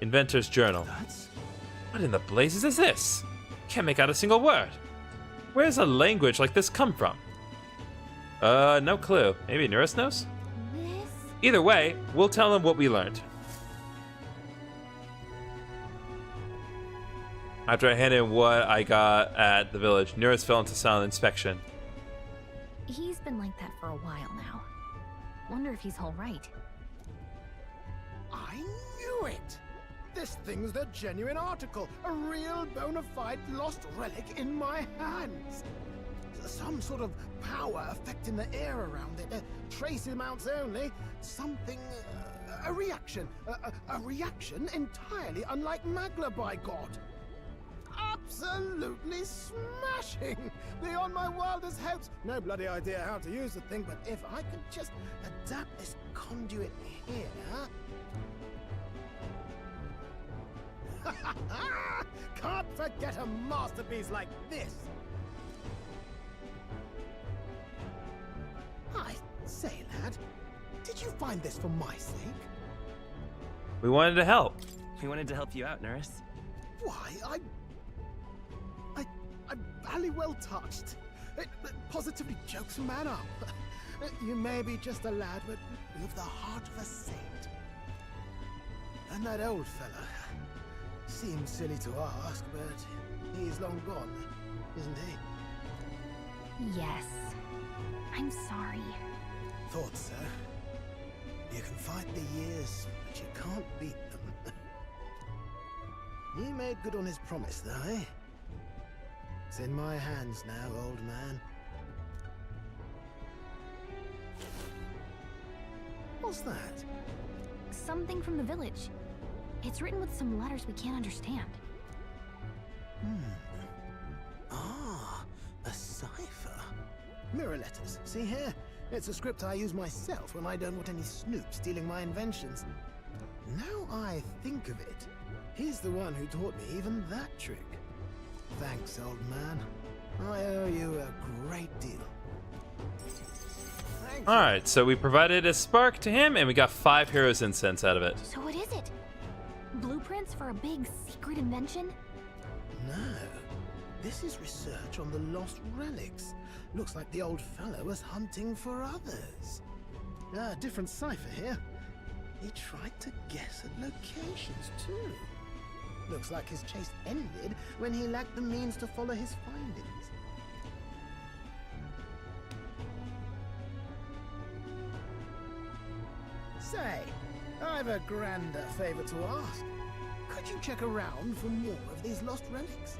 Inventor's journal. What in the blazes is this? Can't make out a single word. Where does a language like this come from? No clue. Maybe Neurus knows? Either way, we'll tell him what we learned. After I handed him what I got at the village, Neurus fell into silent inspection. He's been like that for a while now. Wonder if he's all right. I knew it! This thing's the genuine article, a real bona fide lost relic in my hands. Some sort of power affecting the air around it, trace amounts only, something, a reaction. A reaction entirely unlike Magla, by God. absolutely smashing! Beyond my wildest hopes. No bloody idea how to use the thing, but if I could just adapt this conduit here... Can't forget a masterpiece like this! I say, lad, did you find this for my sake? We wanted to help. We wanted to help you out, nurse. Why, I'm barely well touched. It positively jokes a man up. You may be just a lad, but you've the heart of a saint. And that old fella seems silly to ask, but he's long gone, isn't he? Yes. I'm sorry. Thought so. You can fight the years, but you can't beat them. He made good on his promise, though, eh? It's in my hands now, old man. What's that? Something from the village. It's written with some letters we can't understand. Ah, a cipher. Mirror letters, see here? It's a script I use myself when I don't want any snoop stealing my inventions. Now I think of it, he's the one who taught me even that trick. Thanks, old man. I owe you a great deal. Alright, so we provided a spark to him, and we got 5 heroes incense out of it. So what is it? Blueprints for a big secret invention? No. This is research on the lost relics. Looks like the old fellow was hunting for others. Different cipher here. He tried to guess at locations, too. Looks like his chase ended when he lacked the means to follow his findings. Say, I've a grander favor to ask. Could you check around for more of these lost relics?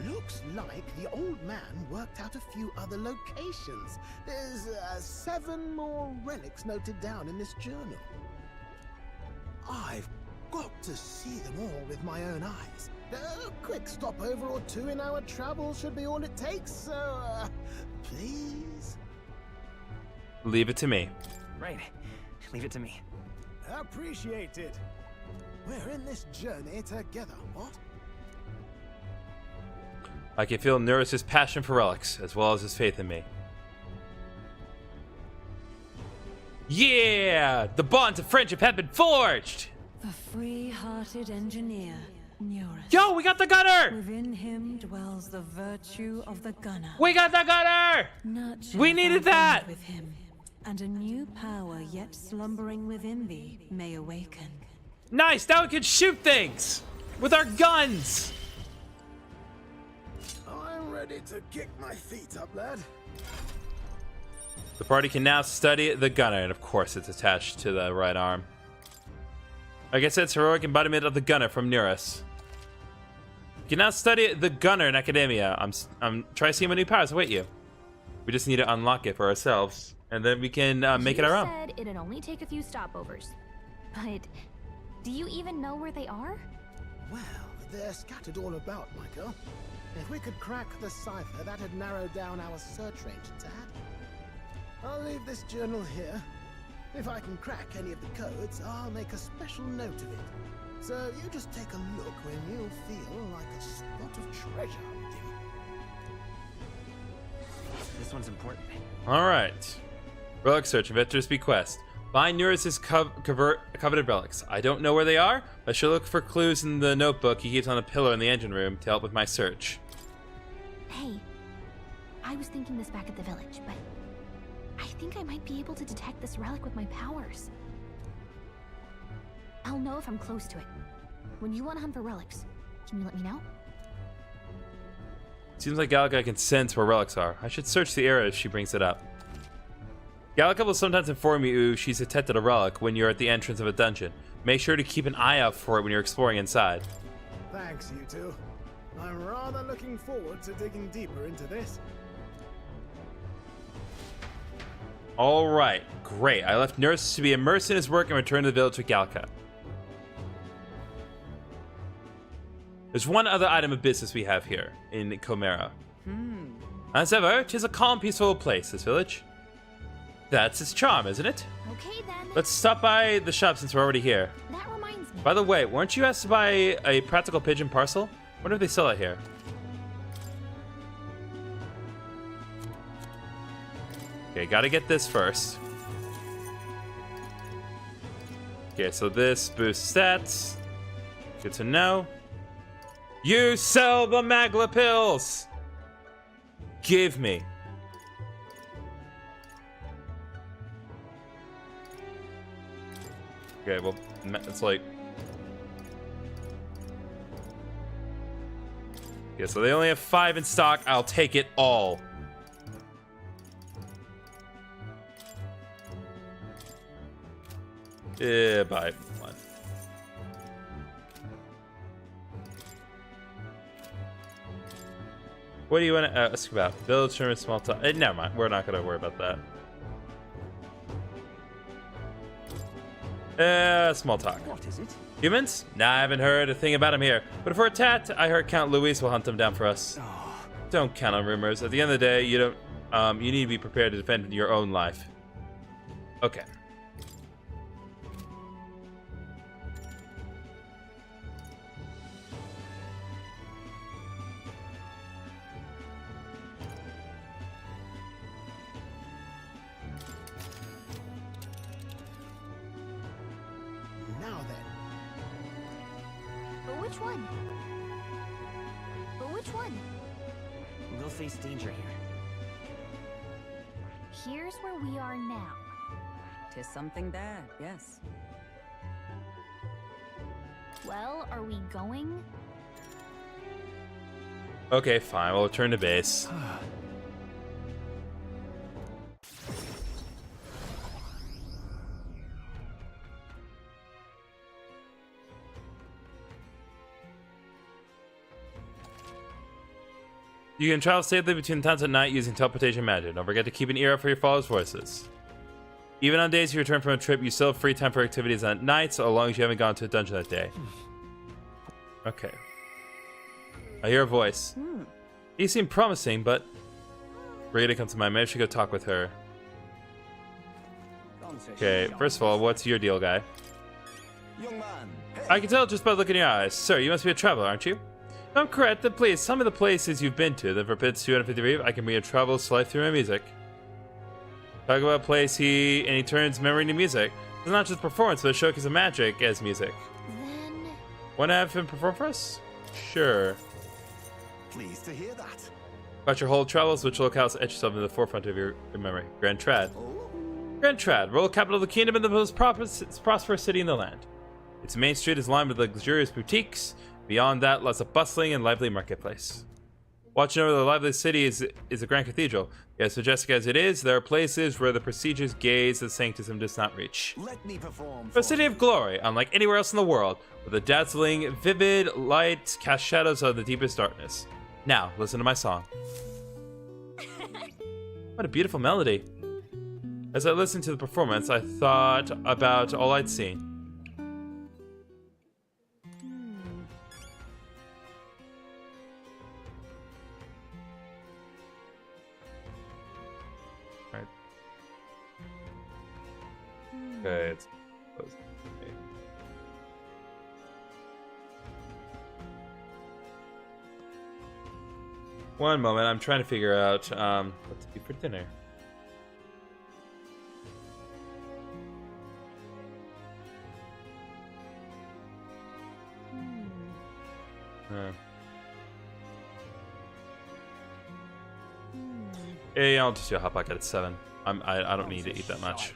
Looks like the old man worked out a few other locations. There's 7 more relics noted down in this journal. I've got to see them all with my own eyes. A quick stopover or 2 in our travels should be all it takes, so please? Leave it to me. Right. Leave it to me. Appreciated. We're in this journey together, what? I can feel Neurus's passion for relics, as well as his faith in me. Yeah! The bonds of friendship have been forged! The free-hearted engineer, Neurus. Yo, we got the gunner! Within him dwells the virtue of the gunner. We got the gunner! Nurture We needed thy that! bond with him, and a new power yet slumbering within thee may awaken. Nice! Now we can shoot things! With our guns! I'm ready to kick my feet up, lad. The party can now study the gunner, and of course it's attached to the right arm. I guess it's heroic embodiment of the gunner from Neurus. You can now study the gunner in academia. I'm trying to see how many powers await you. We just need to unlock it for ourselves, and then we can make it our own. You said it'd only take a few stopovers, but do you even know where they are? Well, they're scattered all about, Michael. If we could crack the cipher, that'd narrow down our search range a tad. I'll leave this journal here. If I can crack any of the codes, I'll make a special note of it. So you just take a look when you feel like a spot of treasure hunting. This one's important. Alright. Relic search, Inventor's Bequest. Find Neurus's coveted relics. I don't know where they are, but I should look for clues in the notebook he keeps on a pillar in the engine room to help with my search. Hey, I was thinking this back at the village, but I think I might be able to detect this relic with my powers. I'll know if I'm close to it. When you want to hunt for relics, can you let me know? Seems like Gallica can sense where relics are. I should search the area if she brings it up. Gallica will sometimes inform you she's detected a relic when you're at the entrance of a dungeon. Make sure to keep an eye out for it when you're exploring inside. Thanks, you two. I'm rather looking forward to digging deeper into this. Alright, great. I left Nurse to be immersed in his work and returned to the village with Gallica. There's one other item of business we have here in Chimera. As ever, 'tis a calm, peaceful place, this village. That's its charm, isn't it? Okay then. Let's stop by the shop since we're already here. That reminds me. By the way, weren't you asked to buy a practical pigeon parcel? Wonder if they sell it here. Okay, gotta get this first. Okay, so this boosts stats. Good to know. You sell the Magla pills! Give me. Okay, well, it's like... Yeah, so they only have 5 in stock. I'll take it all. Yeah, buy one. What do you want to ask about? Village tournament, small talk. Never mind. We're not going to worry about that. Small talk. What is it? Humans? Nah, I haven't heard a thing about them here. But if we're attacked, I heard Count Luis will hunt them down for us. Don't count on rumors. At the end of the day, you don't. You need to be prepared to defend your own life. Okay. Now then. But which one? But which one? We'll face danger here. Here's where we are now. 'Tis something bad, yes. Well, are we going? Okay, fine. We'll return to base. You can travel safely between towns at night using teleportation magic. Don't forget to keep an ear out for your followers' voices. Even on days you return from a trip, you still have free time for activities at night, so long as you haven't gone to a dungeon that day. Okay. I hear a voice. You seem promising, but Rita comes to mind. Maybe I should go talk with her. Okay, first of all, what's your deal, guy? Young man. I can tell just by looking in your eyes. Sir, you must be a traveler, aren't you? I'm correct, then please tell me the places you've been to. Then for bids 250 reeve, I can bring a traveler's life through my music. Talk about a place he turns memory into music. It's not just performance, but a showcase of magic as music. Then... Want to have him perform for us? Sure. Pleased to hear that. About your whole travels, which locales etch yourself into the forefront of your memory? Grand Trad. Grand Trad, royal capital of the kingdom and the most prosperous city in the land. Its main street is lined with luxurious boutiques. Beyond that lies a bustling and lively marketplace. Watching over the lively city is a grand cathedral. As majestic as it is, there are places where the prestigious gaze of sanctism does not reach. Let me perform. A city of glory, unlike anywhere else in the world, with a dazzling, vivid light cast shadows of the deepest darkness. Now, listen to my song. What a beautiful melody. As I listened to the performance, I thought about all I'd seen. Okay, it's closed. Okay. One moment, I'm trying to figure out what to do for dinner. Yeah, I'll just do a hot pocket at 7. I don't need to eat that much.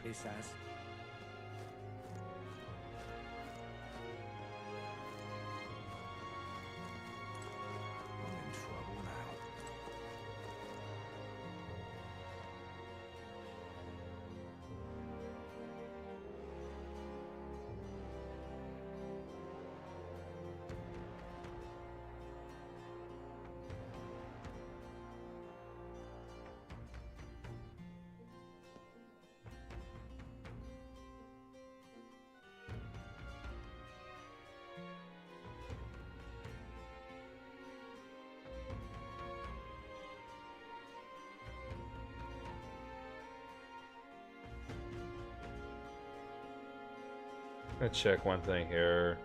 Let's check one thing here.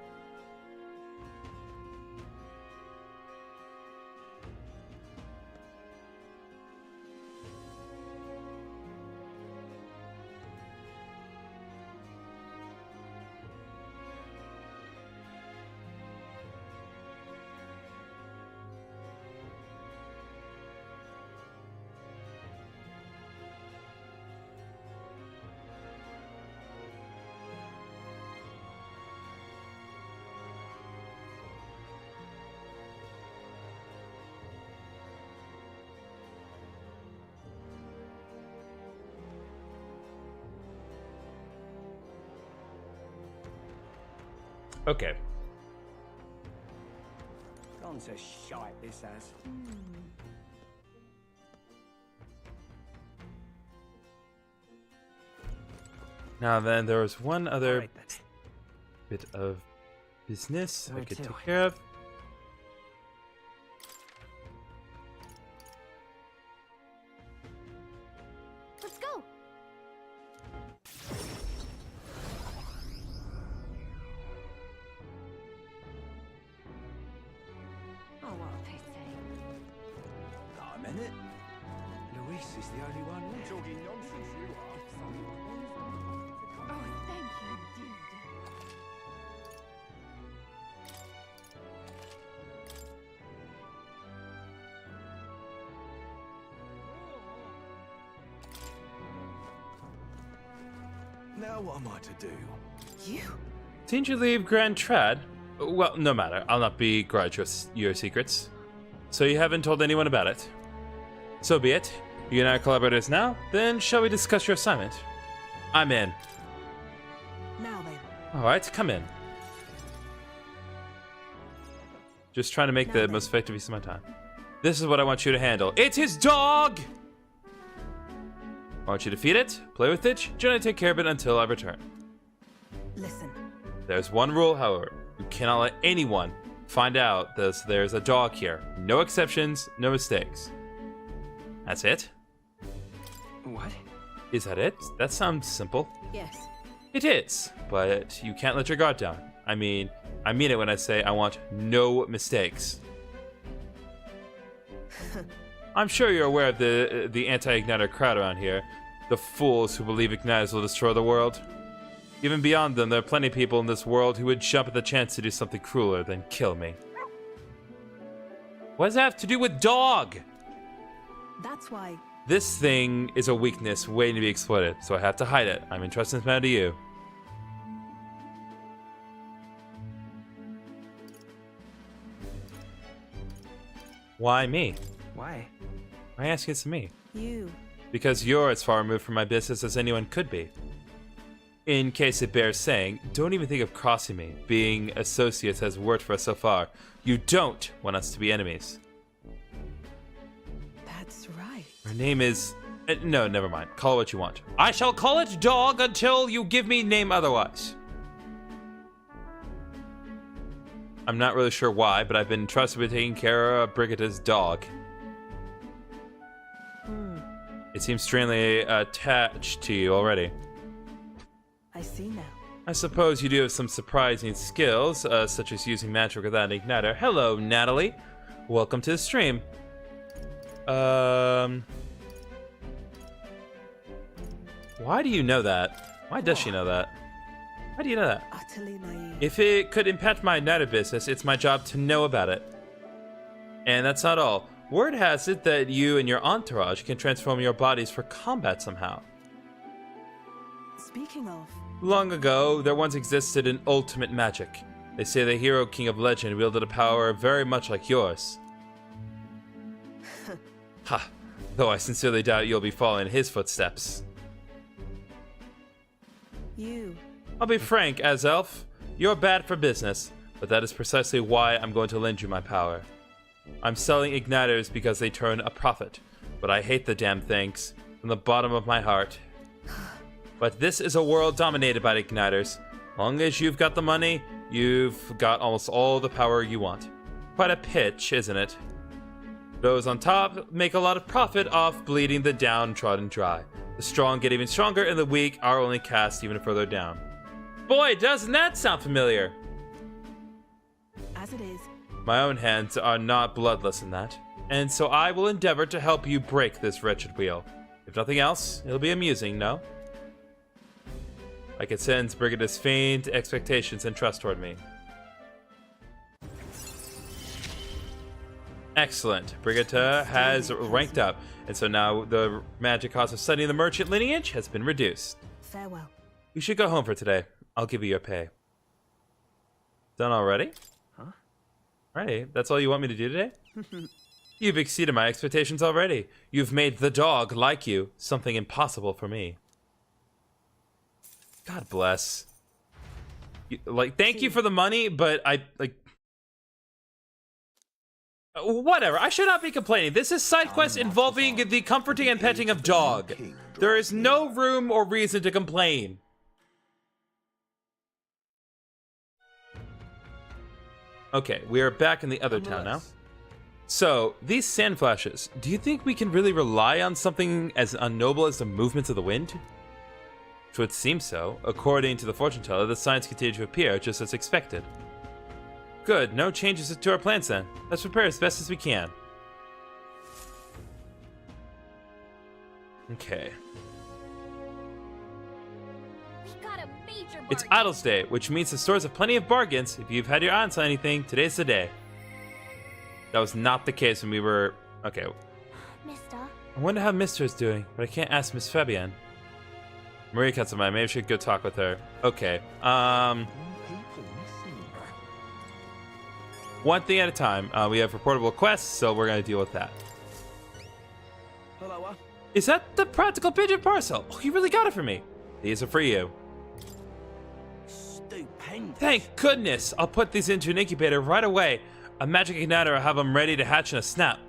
Okay. Gone to shite, this has. Now then, there was one other bit of business I could take care of. Let's go. Oh, what a pity. Got a minute? Luis is the only one left. Talking nonsense, you are. Oh, thank you indeed. Now what am I to do? You? Didn't you leave Grand Trad? Well, no matter. I'll not begrudge your secrets. So you haven't told anyone about it. So be it. You and I are collaborators now. Then shall we discuss your assignment? I'm in. Now then. Alright, come in. Just trying to make the most effective use of my time. This is what I want you to handle. It's his dog! I want you to feed it, play with it, generally take care of it until I return. Listen. There's one rule, however. You cannot let anyone find out that there's a dog here. No exceptions, no mistakes. That's it? What? Is that it? That sounds simple. Yes. It is, but you can't let your guard down. I mean it when I say I want no mistakes. I'm sure you're aware of the anti-Igniter crowd around here. The fools who believe Igniters will destroy the world. Even beyond them, there are plenty of people in this world who would jump at the chance to do something crueler than kill me. What does that have to do with dog? That's why. This thing is a weakness waiting to be exploited, so I have to hide it. I'm entrusting this matter to you. Why me? Why? Why ask it to me? You. Because you're as far removed from my business as anyone could be. In case it bears saying, don't even think of crossing me. Being associates has worked for us so far. You don't want us to be enemies. That's right. Her name is... no, never mind. Call it what you want. I shall call it dog until you give me name otherwise. I'm not really sure why, but I've been entrusted with taking care of Brigitta's dog. It seems strangely attached to you already. I see now. I suppose you do have some surprising skills, such as using magic without an igniter. Hello, Natalie. Welcome to the stream. Why do you know that? Why does she know that? Why do you know that? Utterly naive. If it could impact my igniter business, it's my job to know about it. And that's not all. Word has it that you and your entourage can transform your bodies for combat somehow. Speaking of... Long ago, there once existed an ultimate magic. They say the hero king of legend wielded a power very much like yours. Ha! Though I sincerely doubt you'll be following his footsteps. You. I'll be frank, as elf, you're bad for business, but that is precisely why I'm going to lend you my power. I'm selling igniters because they turn a profit, but I hate the damn things from the bottom of my heart. But this is a world dominated by igniters. Long as you've got the money, you've got almost all the power you want. Quite a pitch, isn't it? Those on top make a lot of profit off bleeding the downtrodden dry. The strong get even stronger, and the weak are only cast even further down. Boy, doesn't that sound familiar. As it is. My own hands are not bloodless in that, and so I will endeavor to help you break this wretched wheel. If nothing else, it'll be amusing, no? I can sense Brigida's faint expectations and trust toward me. Excellent. Brigida has ranked up, and so now the magic cost of studying the merchant lineage has been reduced. Farewell. You should go home for today. I'll give you your pay. Done already? Huh? Alrighty, that's all you want me to do today? You've exceeded my expectations already. You've made the dog like you, something impossible for me. God bless. Thank you for the money, but whatever. I should not be complaining. This is side quest involving the comforting and petting of dog. There is no room or reason to complain. Okay, we are back in the other town now. So, these sand flashes, do you think we can really rely on something as unnoble as the movements of the wind? It would seem so. According to the fortune teller, the signs continue to appear just as expected. Good, no changes to our plans then. Let's prepare as best as we can. Okay. It's Idles Day, which means the stores have plenty of bargains. If you've had your eyes on anything, today's the day. That was not the case when we were... Okay. Mister? I wonder how Mister is doing, but I can't ask Miss Fabienne. Maria comes to mind. Maybe I should go talk with her. Okay. One thing at a time. We have reportable quests, so we're going to deal with that. Hello. Is that the practical pigeon parcel? Oh, you really got it for me. These are for you. Stupendous. Thank goodness. I'll put these into an incubator right away. A magic igniter will have them ready to hatch in a snap.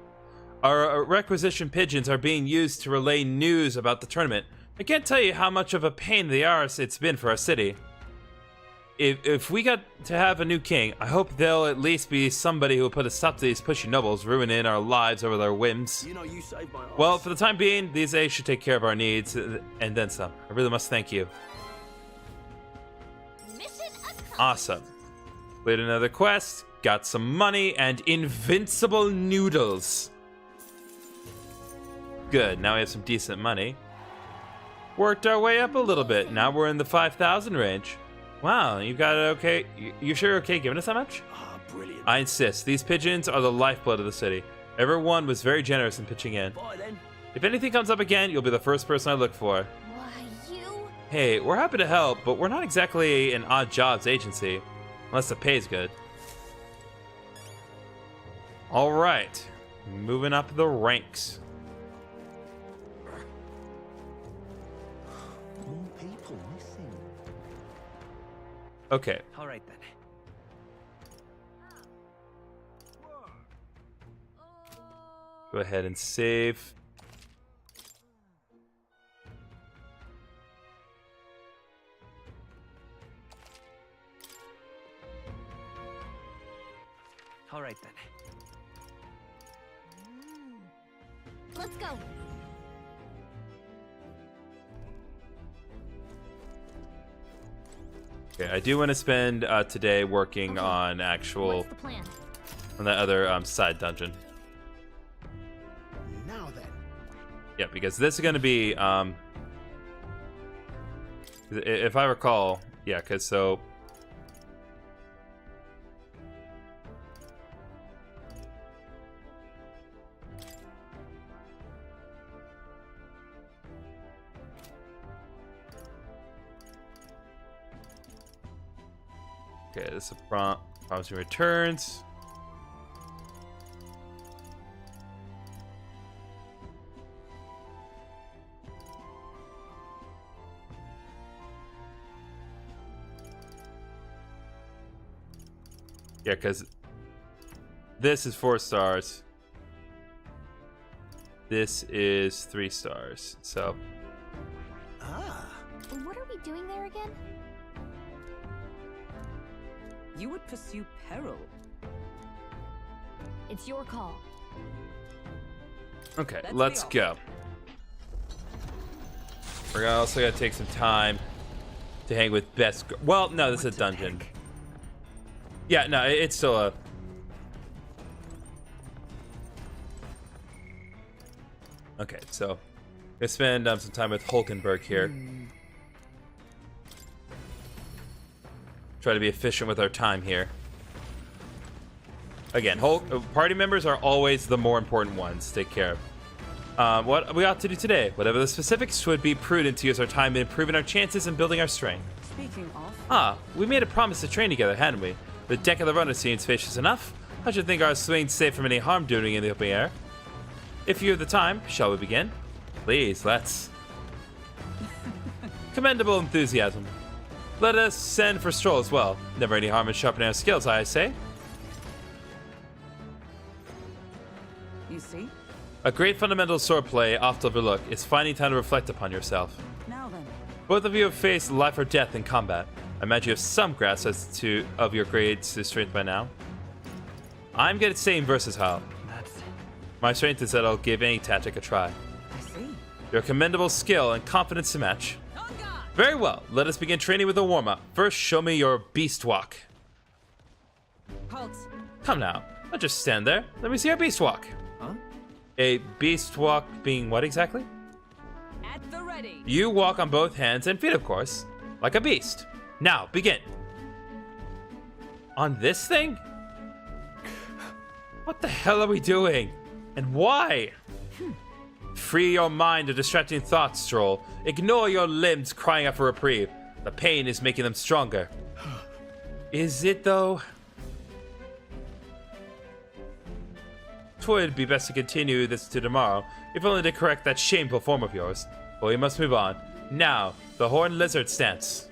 Our requisition pigeons are being used to relay news about the tournament. I can't tell you how much of a pain in the arse it's been for our city. If we got to have a new king, I hope there'll at least be somebody who will put a stop to these pushy nobles ruining our lives over their whims. You know, you saved my ass. Well, for the time being, these aides should take care of our needs, and then some. I really must thank you. Awesome. Played another quest, got some money, and invincible noodles. Good, now we have some decent money. Worked our way up a little bit. Now we're in the 5,000 range. Wow, you got it okay. You sure you're okay giving us that much? Ah, brilliant. I insist. These pigeons are the lifeblood of the city. Everyone was very generous in pitching in. Bye then. If anything comes up again, you'll be the first person I look for. Why, you? Hey, we're happy to help, but we're not exactly an odd jobs agency. Unless the pay's good. Alright. Moving up the ranks. More people missing. Okay. All right then. Go ahead and save. All right then. Let's go. Okay, I do want to spend today working on actual... What's the plan? On that other side dungeon. Now then. Yeah, because this is going to be... if I recall... Yeah, because so... Okay, this is promising returns. Yeah, because this is 4 stars. This is 3 stars. So. What are we doing there again? You would pursue peril. It's your call. Okay, let's go. We're also gonna take some time To hang with best... Well, no, this is a dungeon. Yeah, no, it's still a... Okay, so... Gonna spend some time with Hulkenberg here. Try to be efficient with our time here. Again, party members are always the more important ones to take care of. What we ought to do today, whatever the specifics, would be prudent to use our time in improving our chances and building our strength. Speaking of... We made a promise to train together, hadn't we? The deck of the runner seems spacious enough. I should think our swing's safe from any harm doing in the open air. If you have the time, shall we begin? Please, let's. Commendable enthusiasm. Let us send for Stroll as well. Never any harm in sharpening our skills, I say. You see? A great fundamental swordplay oft overlooked is finding time to reflect upon yourself. Now then. Both of you have faced life or death in combat. I imagine you have some grasp of your grades to strength by now. I'm good at saying versatile. My strength is that I'll give any tactic a try. I see. Your commendable skill and confidence to match. Very well, let us begin training with a warm-up. First, show me your beast walk. Halt. Come now, don't just stand there. Let me see your beast walk. Huh? A beast walk being what exactly? At the ready. You walk on both hands and feet, of course, like a beast. Now, begin. On this thing? What the hell are we doing? And why? Free your mind of distracting thoughts, Stroll. Ignore your limbs crying out for reprieve. The pain is making them stronger. Is it, though? Twould be best to continue this to tomorrow, if only to correct that shameful form of yours. But we must move on. Now, the horned lizard stance.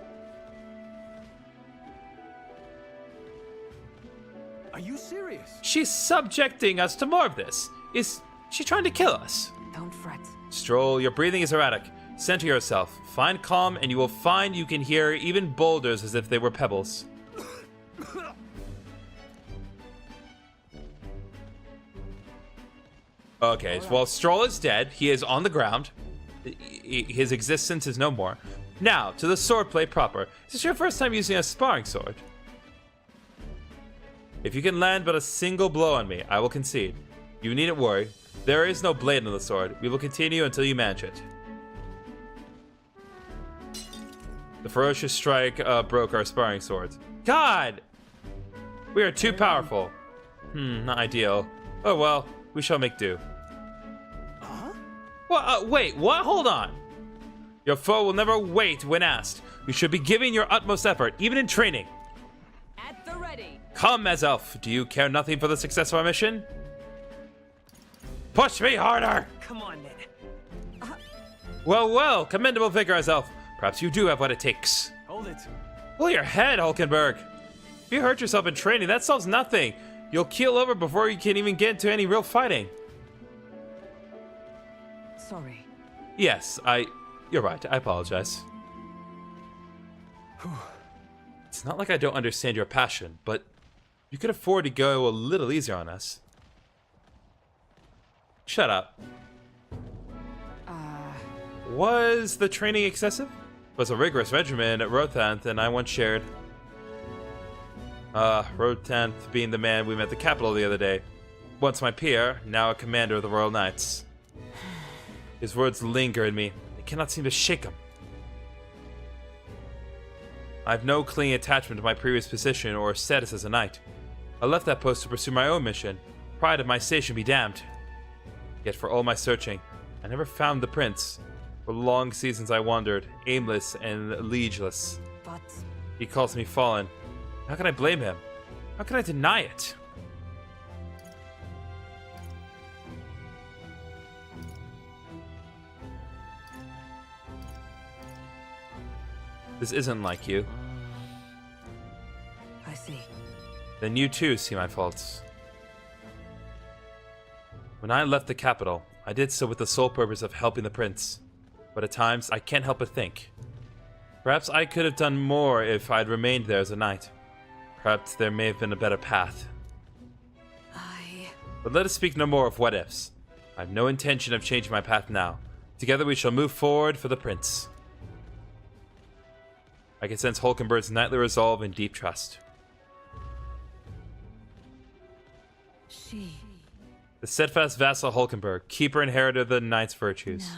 Are you serious? She's subjecting us to more of this. Is she trying to kill us? Don't fret. Stroll, your breathing is erratic. Center yourself. Find calm, and you will find you can hear even boulders as if they were pebbles. Okay, well, Stroll is dead. He is on the ground. His existence is no more. Now, to the swordplay proper. Is this your first time using a sparring sword? If you can land but a single blow on me, I will concede. You needn't worry. There is no blade on the sword. We will continue until you match it. The ferocious strike broke our sparring swords. God! We are too powerful. Not ideal. Oh well, we shall make do. Well, wait, what? Hold on. Your foe will never wait when asked. You should be giving your utmost effort, even in training. At the ready. Come, Azelf. Do you care nothing for the success of our mission? Push me harder! Come on, then. Well, well, commendable vigor, Azelf. Perhaps you do have what it takes. Hold it. Pull your head, Hulkenberg. If you hurt yourself in training, that solves nothing. You'll keel over before you can even get into any real fighting. Sorry. Yes, you're right. I apologize. It's not like I don't understand your passion, but you could afford to go a little easier on us. Shut up. Was the training excessive? It was a rigorous regimen at Rothanth, and I once shared. Rothanth being the man we met at the capital the other day. Once my peer, now a commander of the Royal Knights. His words linger in me. I cannot seem to shake them. I have no clinging attachment to my previous position or status as a knight. I left that post to pursue my own mission. Pride of my station be damned. Yet for all my searching, I never found the prince. For long seasons I wandered, aimless and liegeless. But he calls me fallen. How can I blame him? How can I deny it? This isn't like you. I see. Then you too see my faults. When I left the capital, I did so with the sole purpose of helping the prince. But at times, I can't help but think. Perhaps I could have done more if I'd remained there as a knight. Perhaps there may have been a better path. But let us speak no more of what-ifs. I have no intention of changing my path now. Together we shall move forward for the prince. I can sense Hulkenberg's knightly resolve and deep trust. She... The steadfast vassal Hulkenberg, keeper and inheritor of the knight's virtues.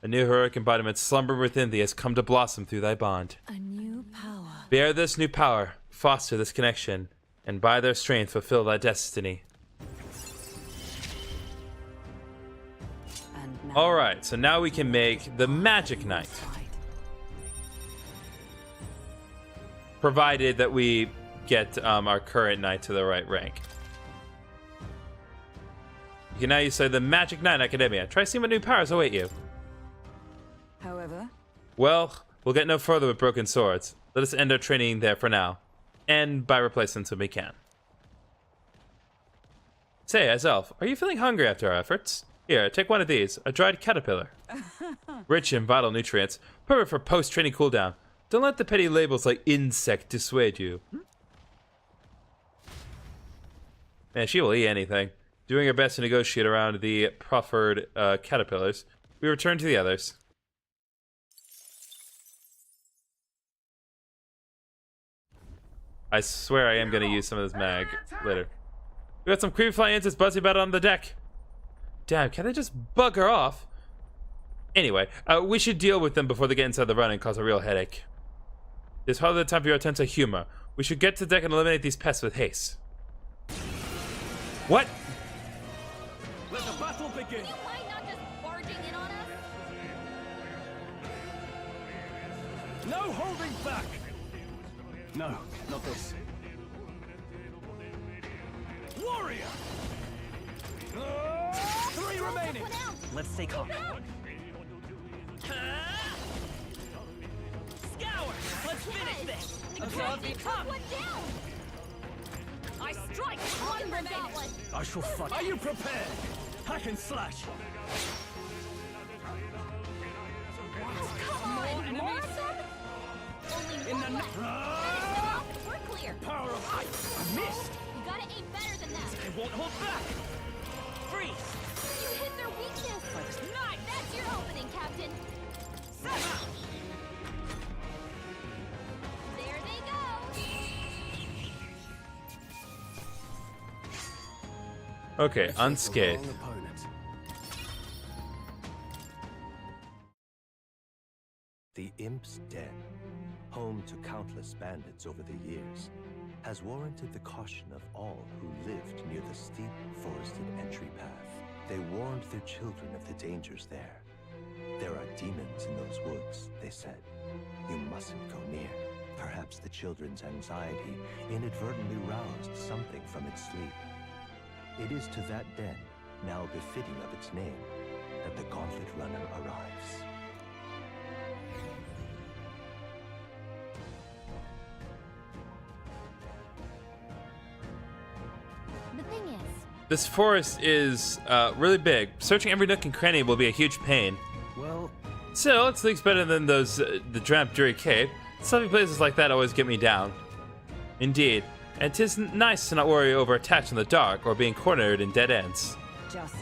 A new heroic embodiment slumbering within thee has come to blossom through thy bond. A new power. Bear this new power, foster this connection, and by their strength fulfill thy destiny. Alright, so now we can make the Magic Knight. Provided that we get our current knight to the right rank. You can now use the Magic Knight Academia. Try seeing what new powers await you. However... Well, we'll get no further with broken swords. Let us end our training there for now. And by replacements when we can. Say, as Elf, are you feeling hungry after our efforts? Here, take one of these, a dried caterpillar. Rich in vital nutrients, perfect for post-training cooldown. Don't let the petty labels like insect dissuade you. Man, she will eat anything. Doing her best to negotiate around the proffered caterpillars, we return to the others. I swear I am going to use some of this mag later. We got some creepy flying insects buzzing about on the deck. Damn, can't they just bugger off? Anyway, we should deal with them before they get inside the run and cause a real headache. There's hardly the time for your attempt at humor. We should get to the deck and eliminate these pests with haste. What? Let the battle begin. You mind not just barging in on us? No holding back. No, not this. Warrior. 3 remaining. Let's stay calm. Scour! Let's finish this! One down! I strike! One remaining! I shall fight. Are you prepared? Hack and slash. Come on! More of them? Only one left! We're clear! Power of ice. I missed. You gotta aim better than that! I won't hold back. Freeze! You hit their weakness! Nice! That's your opening, Captain! There they go! Okay, unscathed. The Imp's Den, home to countless bandits over the years, has warranted the caution of all who lived near the steep, forested entry path. They warned their children of the dangers there. There are demons in those woods, they said. You mustn't go near. Perhaps the children's anxiety inadvertently roused something from its sleep. It is to that den, now befitting of its name, that the Gauntlet Runner arrives. The thing is, This forest is really big. Searching every nook and cranny will be a huge pain. Well, still, it's at least better than those the Dramp Jury Cave. Stuffy places like that always get me down. Indeed, and 'tis nice to not worry over attacks in the dark or being cornered in dead ends. Just...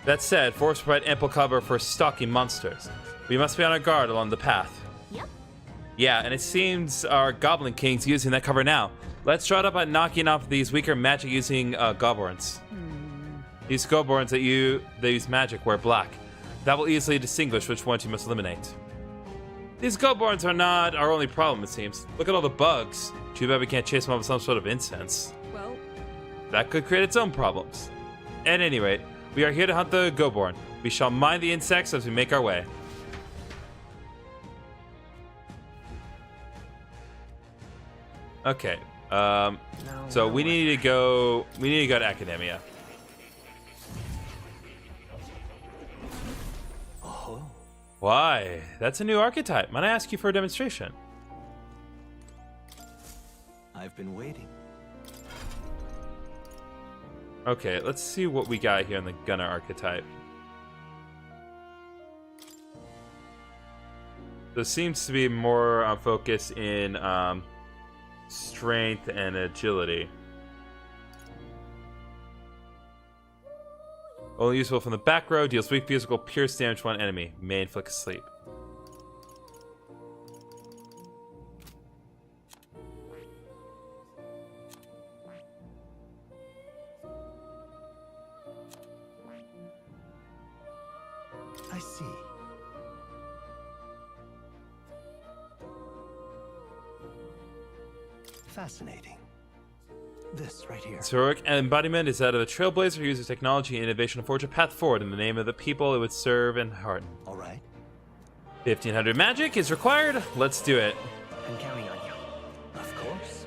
That said, forests provide ample cover for stalking monsters. We must be on our guard along the path. Yep. Yeah, and it seems our Goblin King's using that cover now. Let's try it up by knocking off these weaker magic-using goblins. These goblins that use magic wear black. That will easily distinguish which ones you must eliminate. These goblins are not our only problem, it seems. Look at all the bugs. Too bad we can't chase them off with some sort of incense. Well... That could create its own problems. At any rate, we are here to hunt the Goborn. We shall mind the insects as we make our way. Okay. So we need to go to Academia. Oh. Why? That's a new archetype. Might I ask you for a demonstration? I've been waiting. Okay, let's see what we got here in the Gunner archetype. There seems to be more focus in strength and agility. Only useful from the back row, deals weak physical pierce damage to one enemy. May inflict sleep. I see. Fascinating. This right here. Its heroic embodiment is that of a trailblazer who uses technology and innovation to forge a path forward in the name of the people it would serve and hearten. All right. 1500 magic is required. Let's do it. I'm counting on you. Of course.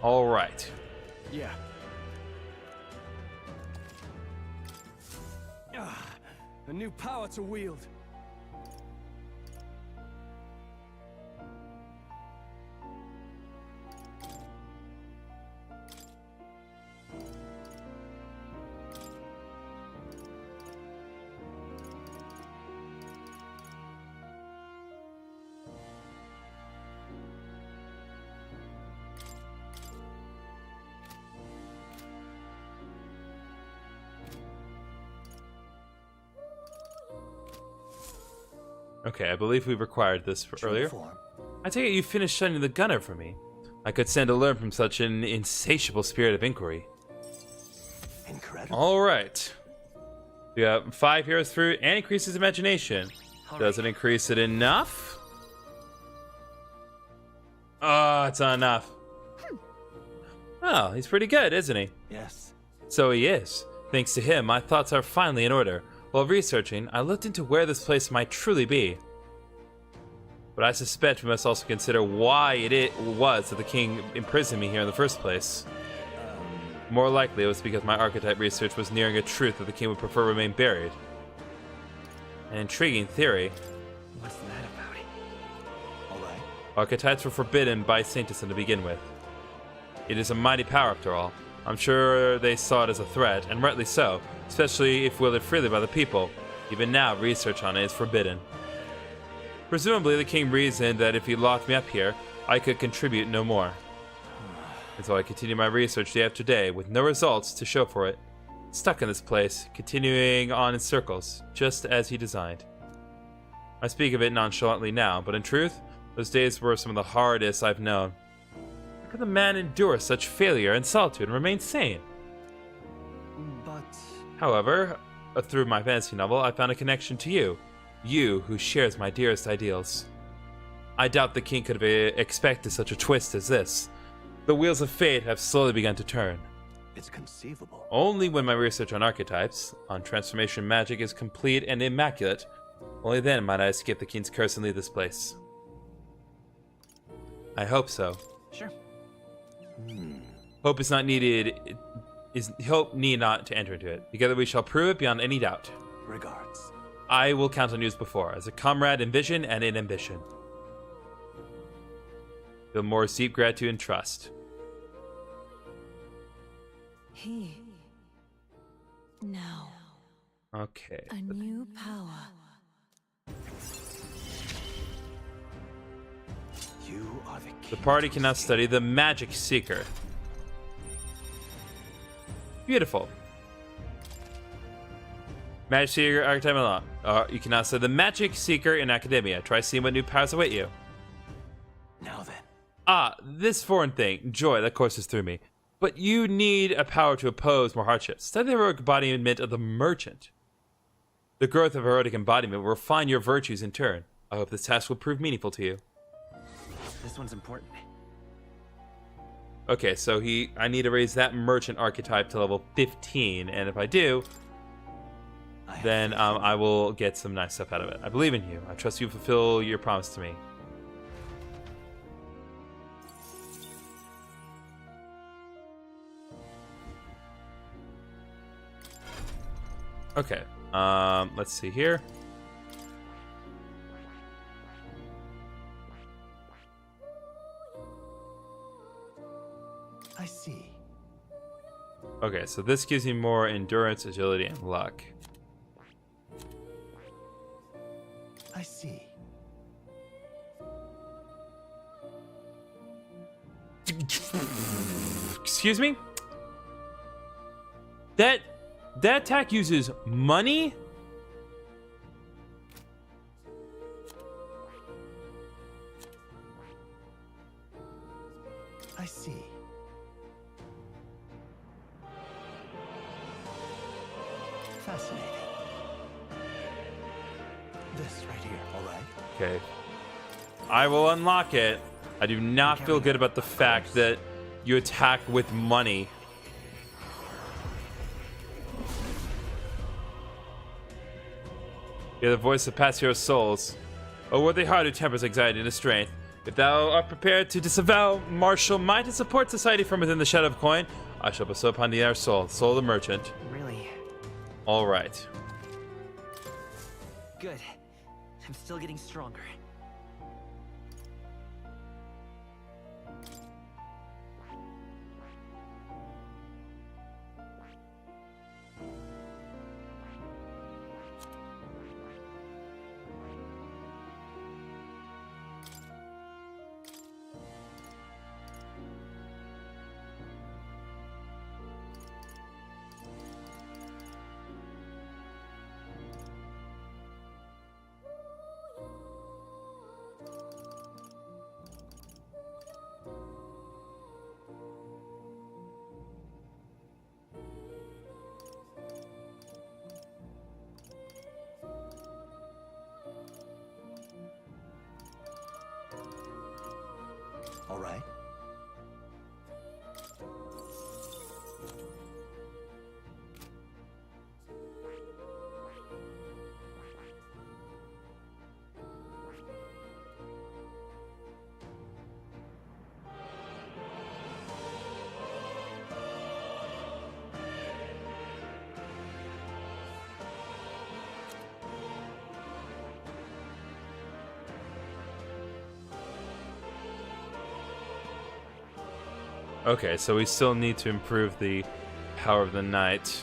All right. Yeah. A new power to wield. Okay, I believe we required this earlier. I take it you finished studying the gunner for me. I could stand to learn from such an insatiable spirit of inquiry. Incredible. All right. We got 5 heroes fruit and increases imagination. Does it increase it enough? Oh, it's not enough. Oh, he's pretty good, isn't he? Yes. So he is. Thanks to him, my thoughts are finally in order. While researching, I looked into where this place might truly be. But I suspect we must also consider why it was that the king imprisoned me here in the first place. More likely, it was because my archetype research was nearing a truth that the king would prefer remain buried. An intriguing theory. What's that about it? Alright. Archetypes were forbidden by Saintus to begin with. It is a mighty power after all. I'm sure they saw it as a threat, and rightly so, especially if wielded freely by the people. Even now, research on it is forbidden. Presumably, the king reasoned that if he locked me up here, I could contribute no more. And so I continue my research day after day, with no results to show for it. Stuck in this place, continuing on in circles, just as he designed. I speak of it nonchalantly now, but in truth, those days were some of the hardest I've known. How could the man endure such failure and solitude and remain sane? But... However, through my fantasy novel, I found a connection to you. You, who shares my dearest ideals. I doubt the king could have expected such a twist as this. The wheels of fate have slowly begun to turn. It's conceivable. Only when my research on archetypes, on transformation magic is complete and immaculate, only then might I escape the king's curse and leave this place. I hope so. Sure. Hope is not needed. Hope need not to enter into it. Together we shall prove it beyond any doubt. Regards. I will count on you as before, as a comrade in vision and in ambition. Feel more deep gratitude and trust. He. Now. Okay. A new power. You are the king. The party can now study the Magic Seeker. Beautiful. Magic Seeker archetype unlocked. You can now study the Magic Seeker in Academia. Try seeing what new powers await you. Now then. Ah, this foreign thing, joy, that courses through me. But you need a power to oppose more hardships. Study the heroic embodiment of the merchant. The growth of heroic embodiment will refine your virtues in turn. I hope this task will prove meaningful to you. This one's important. Okay, so I need to raise that merchant archetype to level 15, and if I do, then I will get some nice stuff out of it. I believe in you. I trust you fulfill your promise to me. Okay, let's see here. I see. Okay, so this gives you more endurance, agility, and luck. I see. Excuse me? That attack uses money? I see. Fascinating. This right here, all right? Okay. I will unlock it. I do not feel good about the fact that you attack with money. You're the voice of past hero souls. Oh, worthy heart who tempers anxiety into strength. If thou art prepared to disavow martial might and support society from within the shadow of coin, I shall bestow upon thee our soul, soul of the merchant. Really? All right. Good. I'm still getting stronger. All right. Okay, so we still need to improve the power of the knight.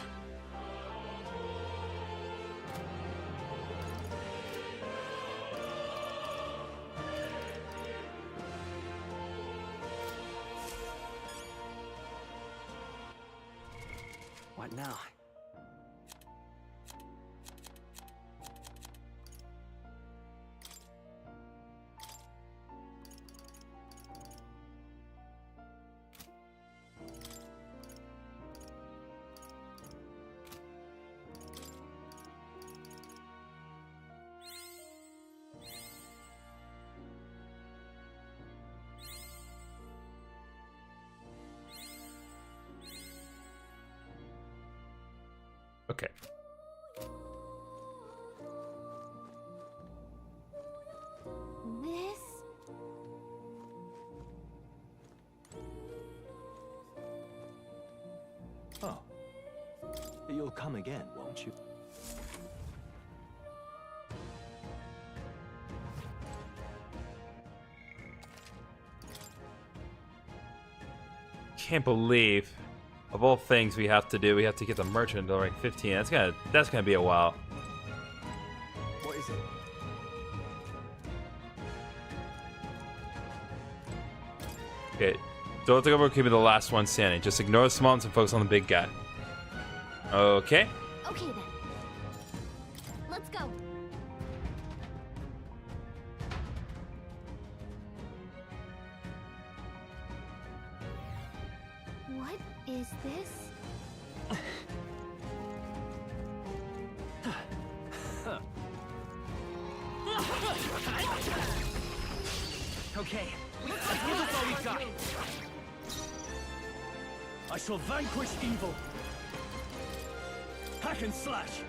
What now? Okay. This? Oh. You'll come again, won't you? Can't believe, of all things we have to do, we have to get the merchant to rank 15. That's gonna be a while. What is it? Okay, don't think about keeping the last one standing. Just ignore the small ones and focus on the big guy. Okay. Okay then. Let's go. What is this? Okay, let's give us all we got. I shall vanquish evil. Hack and slash.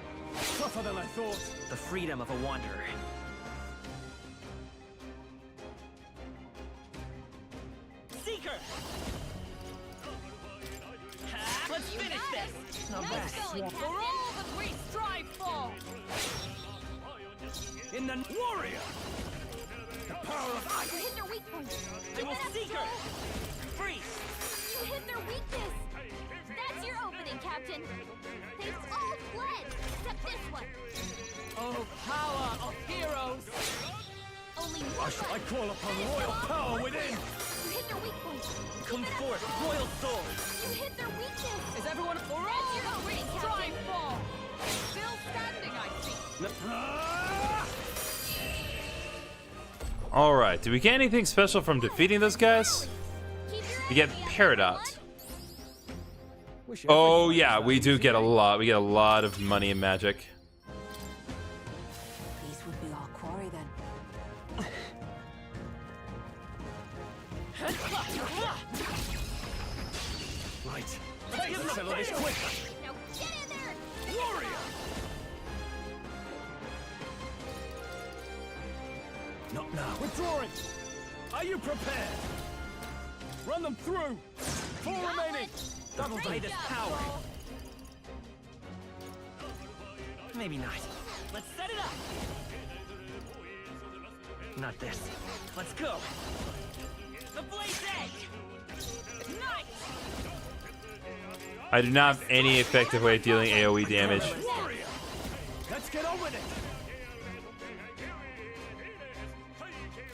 Tougher than I thought. The freedom of a wanderer. Seeker! Let's finish this! Not bad. For all that we strive for! In the warrior! The power of You ice! hit their weak point. I will Seeker! Freeze! You hit their weakness. That's your opening, Captain. They've all fled, except this one. Oh, power of heroes! Only one. I call upon royal power within! You hit their weak point. Come forth, royal soul! You hit their weakness. Is everyone for all that we strive for? Still standing, I see. All right. Did we get anything special from defeating those guys? Keep your We get Peridot. Oh yeah, we do get a lot. We get a lot of money and magic. These would be our quarry then. Right. Let's settle this quick. Now get in there! Warrior! Not now. Withdrawing! Are you prepared? Run them through! 4 remaining! Double play this power! Maybe not. Let's set it up! Not this. Let's go! The blaze edge! Nice! I do not have any effective way of dealing AoE damage. Warrior! Let's get on with it!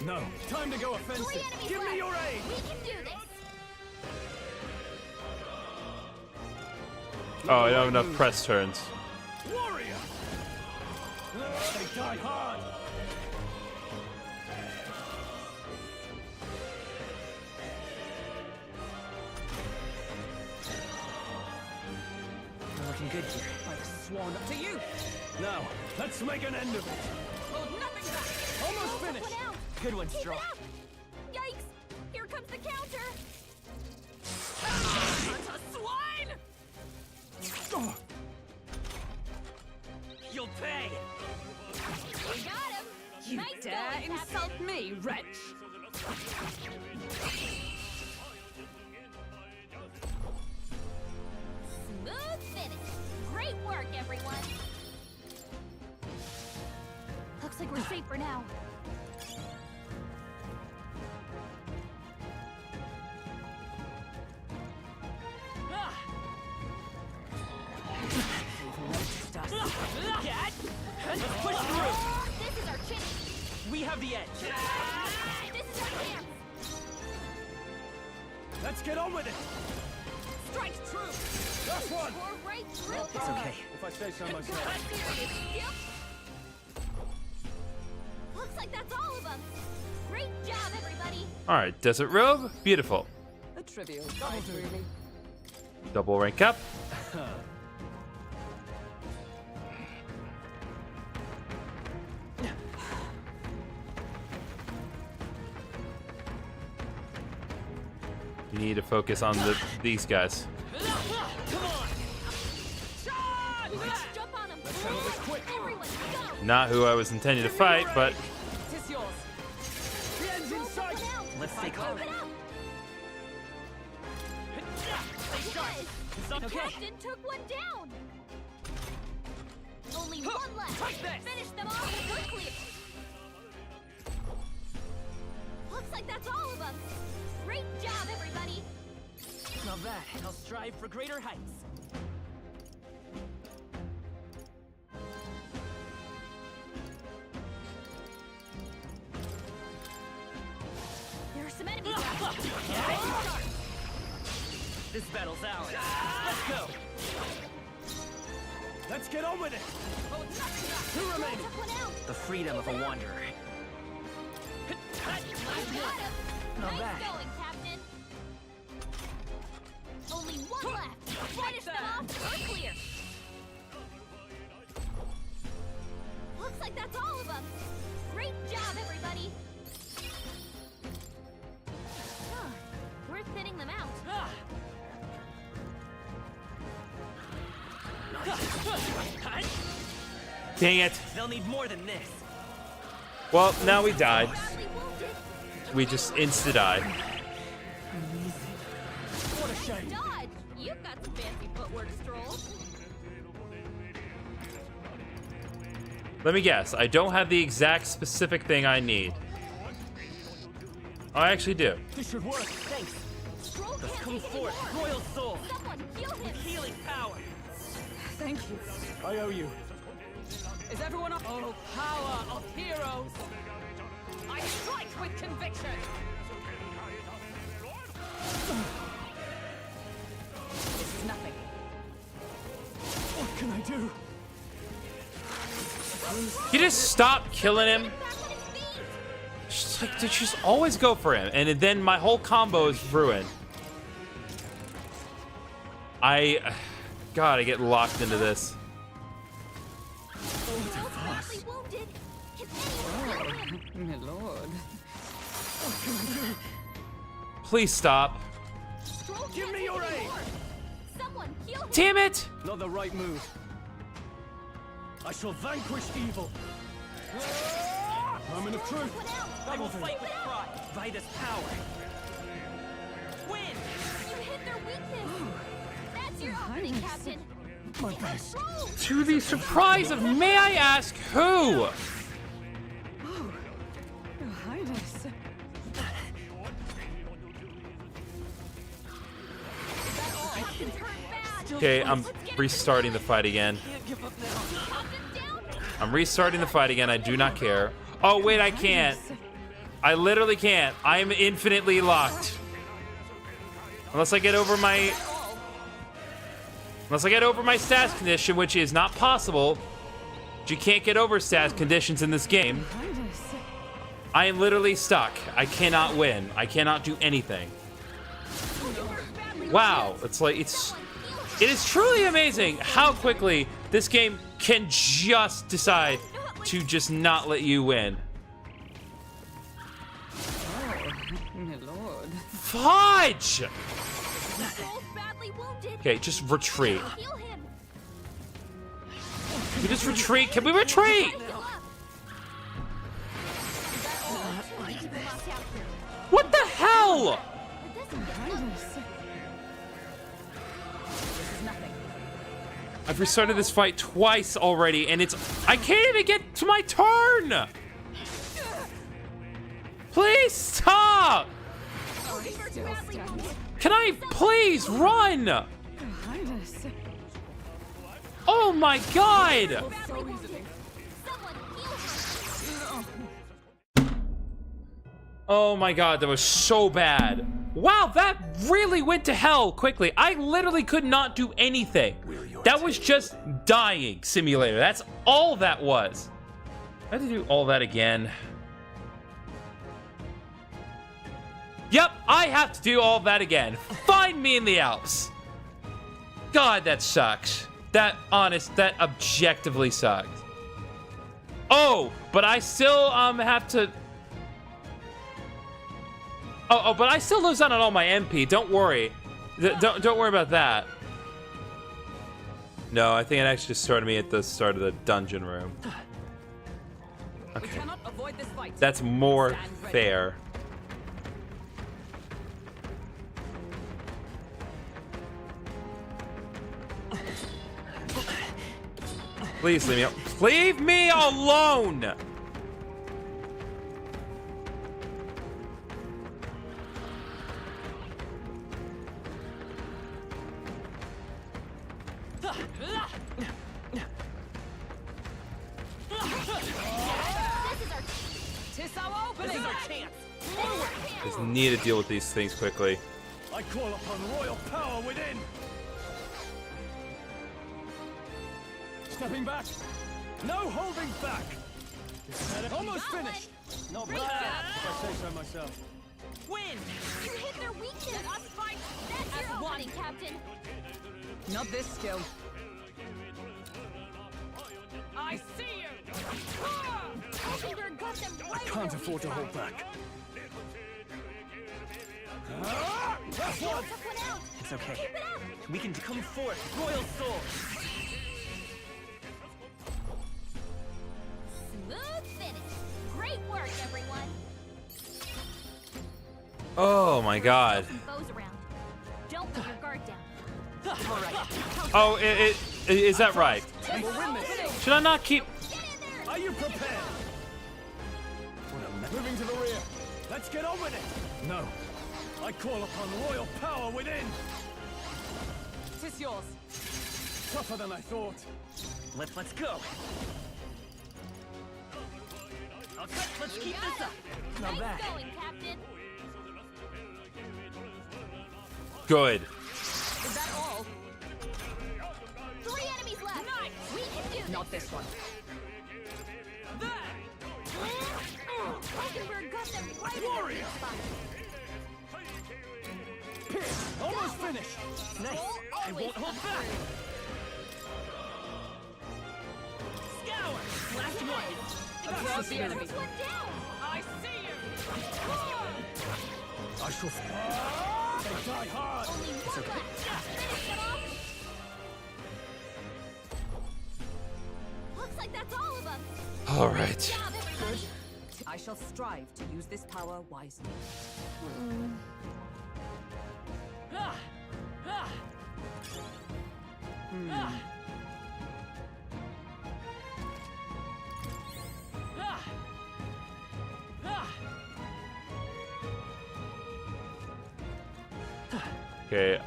No, time to go offensive. Give me your aid! We can do this! Oh, I don't have enough press turns. Warrior! They die hard! We're looking good here. I've sworn up to you! Now, let's make an end of it. Hold nothing back! Almost finished. Good one, Keep it Straw. up! Yikes! Here comes the counter! Ah, swine! You'll pay! We got him! You Nice dare going, insult Captain. me, wretch! Smooth finish! Great work, everyone! Looks like we're safe for now. Cat! Let's push through! This is our chance! We have the edge! This is our chance! Let's get on with it. Strike true! Last one. We're right through It's this! okay. If I say so myself. Not serious, yep. Looks like that's all of them! Great job, everybody! All right, Desert Robe, beautiful. A trivial fight, really. Double rank up. You need to focus on these guys. Jump on them! Everyone, go! Not who I was intending to fight, but Tis yours. The end's in sight. Let's stay calm. Keep it up! The Okay. captain took one down! Only one left! Take this. Finish them off and we're clear! Looks like that's all of them! Great job, everybody! Not bad. I'll strive for greater heights. There are some enemies out! This battle's ours. Let's go. Let's get on with it. Two remaining! Took one out! The freedom of a wanderer. Got him! Not Nice bad. going, Captain! Only one left! Finish them off! We're clear! Looks like that's all of them! Great job, everybody! Huh. We're thinning them out. dang it. They'll need more than this. Well, now we died. Badly wounded. We just insta-died. What a shame. Dodge! You've got some fancy footwork, Stroll. Let me guess. I don't have the exact specific thing I need. Oh, I actually do. This should work. Thanks. Stroll Let's can't come take forth, anymore. royal soul. Someone heal him. With healing power. Thank you. I owe you. Is everyone up? Oh, power of heroes! I strike with conviction! This is nothing. What can I do? You just stop killing him. Just like, dude, just always go for him, and then my whole combo is ruined. God, I get locked into this. My lord. Please stop. Give me your aid! Someone heal him. Damn it! Not the right move. I shall vanquish evil. Moment of truth. I will fight with pride by this power. Win! You hit their weakness. That's your opening, Captain. My best. To the surprise of, may I ask who? Your Highness. Okay, I'm restarting the fight again. I'm restarting the fight again. I do not care. Oh, wait, I can't. I literally can't. I am infinitely locked. Unless I get over my... Unless I get over my stats condition, which is not possible. You can't get over stats conditions in this game. I am literally stuck. I cannot win. I cannot do anything. Wow. It's like, it is truly amazing how quickly this game can just decide to just not let you win. My lord. Fudge! Okay, just retreat. Can we just retreat? Can we retreat? What the hell? I've restarted this fight twice already, and I can't even get to my turn! Please stop! Can I please run? Oh my god! Oh my god, that was so bad. Wow, that really went to hell quickly. I literally could not do anything. That was just dying simulator. That's all that was. I had to do all that again. Yep, I have to do all that again. Find me in the Alps. God, that sucks. That objectively sucks. Oh, but I still have to... Oh, but I still lose out on all my MP. Don't worry. Don't worry about that. No, I think it actually just started me at the start of the dungeon room. Okay. That's more fair. Please leave me alone. Leave me alone! Just need to deal with these things quickly. I call upon royal power within. Stepping back. No holding back. Almost finished. Not bad, if I say so myself. Win! You hit their weakness. That's your opening, Captain. Not this skill. I see you. Hulkenberg got them right. I can't afford to hold back. That's one. It's okay. We can come forth, royal soul. Smooth finish. Great work, everyone. Oh my god. Bows around. Don't let your guard down. Oh, is that right? Should I not keep... Are you prepared? Moving to the rear. Let's get on with it. No. I call upon royal power within. Tis yours. Tougher than I thought. Let's go. Okay, let's keep this up. Not bad. Going, Captain. Good. Is that all? 3 enemies left. Nice. We can do this. Not this one. Hulkenberg got them right. Warrior. Almost finished. Nice. always come through. Scour! Last one! Across the enemy. One down. I see you! I shall They die hard! Only one left. Finish them off. Looks like that's all of them. All right. Good job, everybody. I shall strive to use this power wisely. Okay.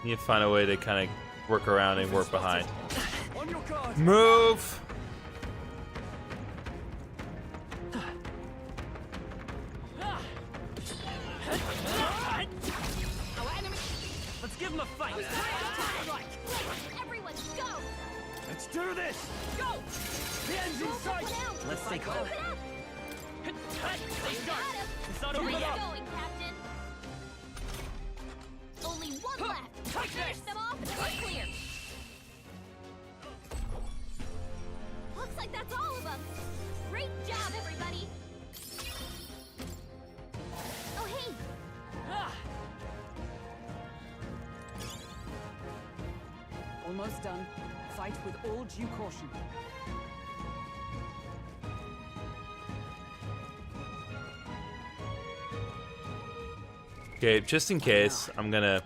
Need to find a way to kind of work around and work behind. Move. Let's give him a fight! Everyone, go! Let's do this! Go! The end's in sight! Let's stay calm. Stay sharp! It's not over Keep yet! going, Captain. Only one left. Take Finish this! them off and we're clear. Looks like that's all of them. Great job, everybody. Oh, hey. Almost done. Fight with all due caution. Okay, just in case, I'm gonna.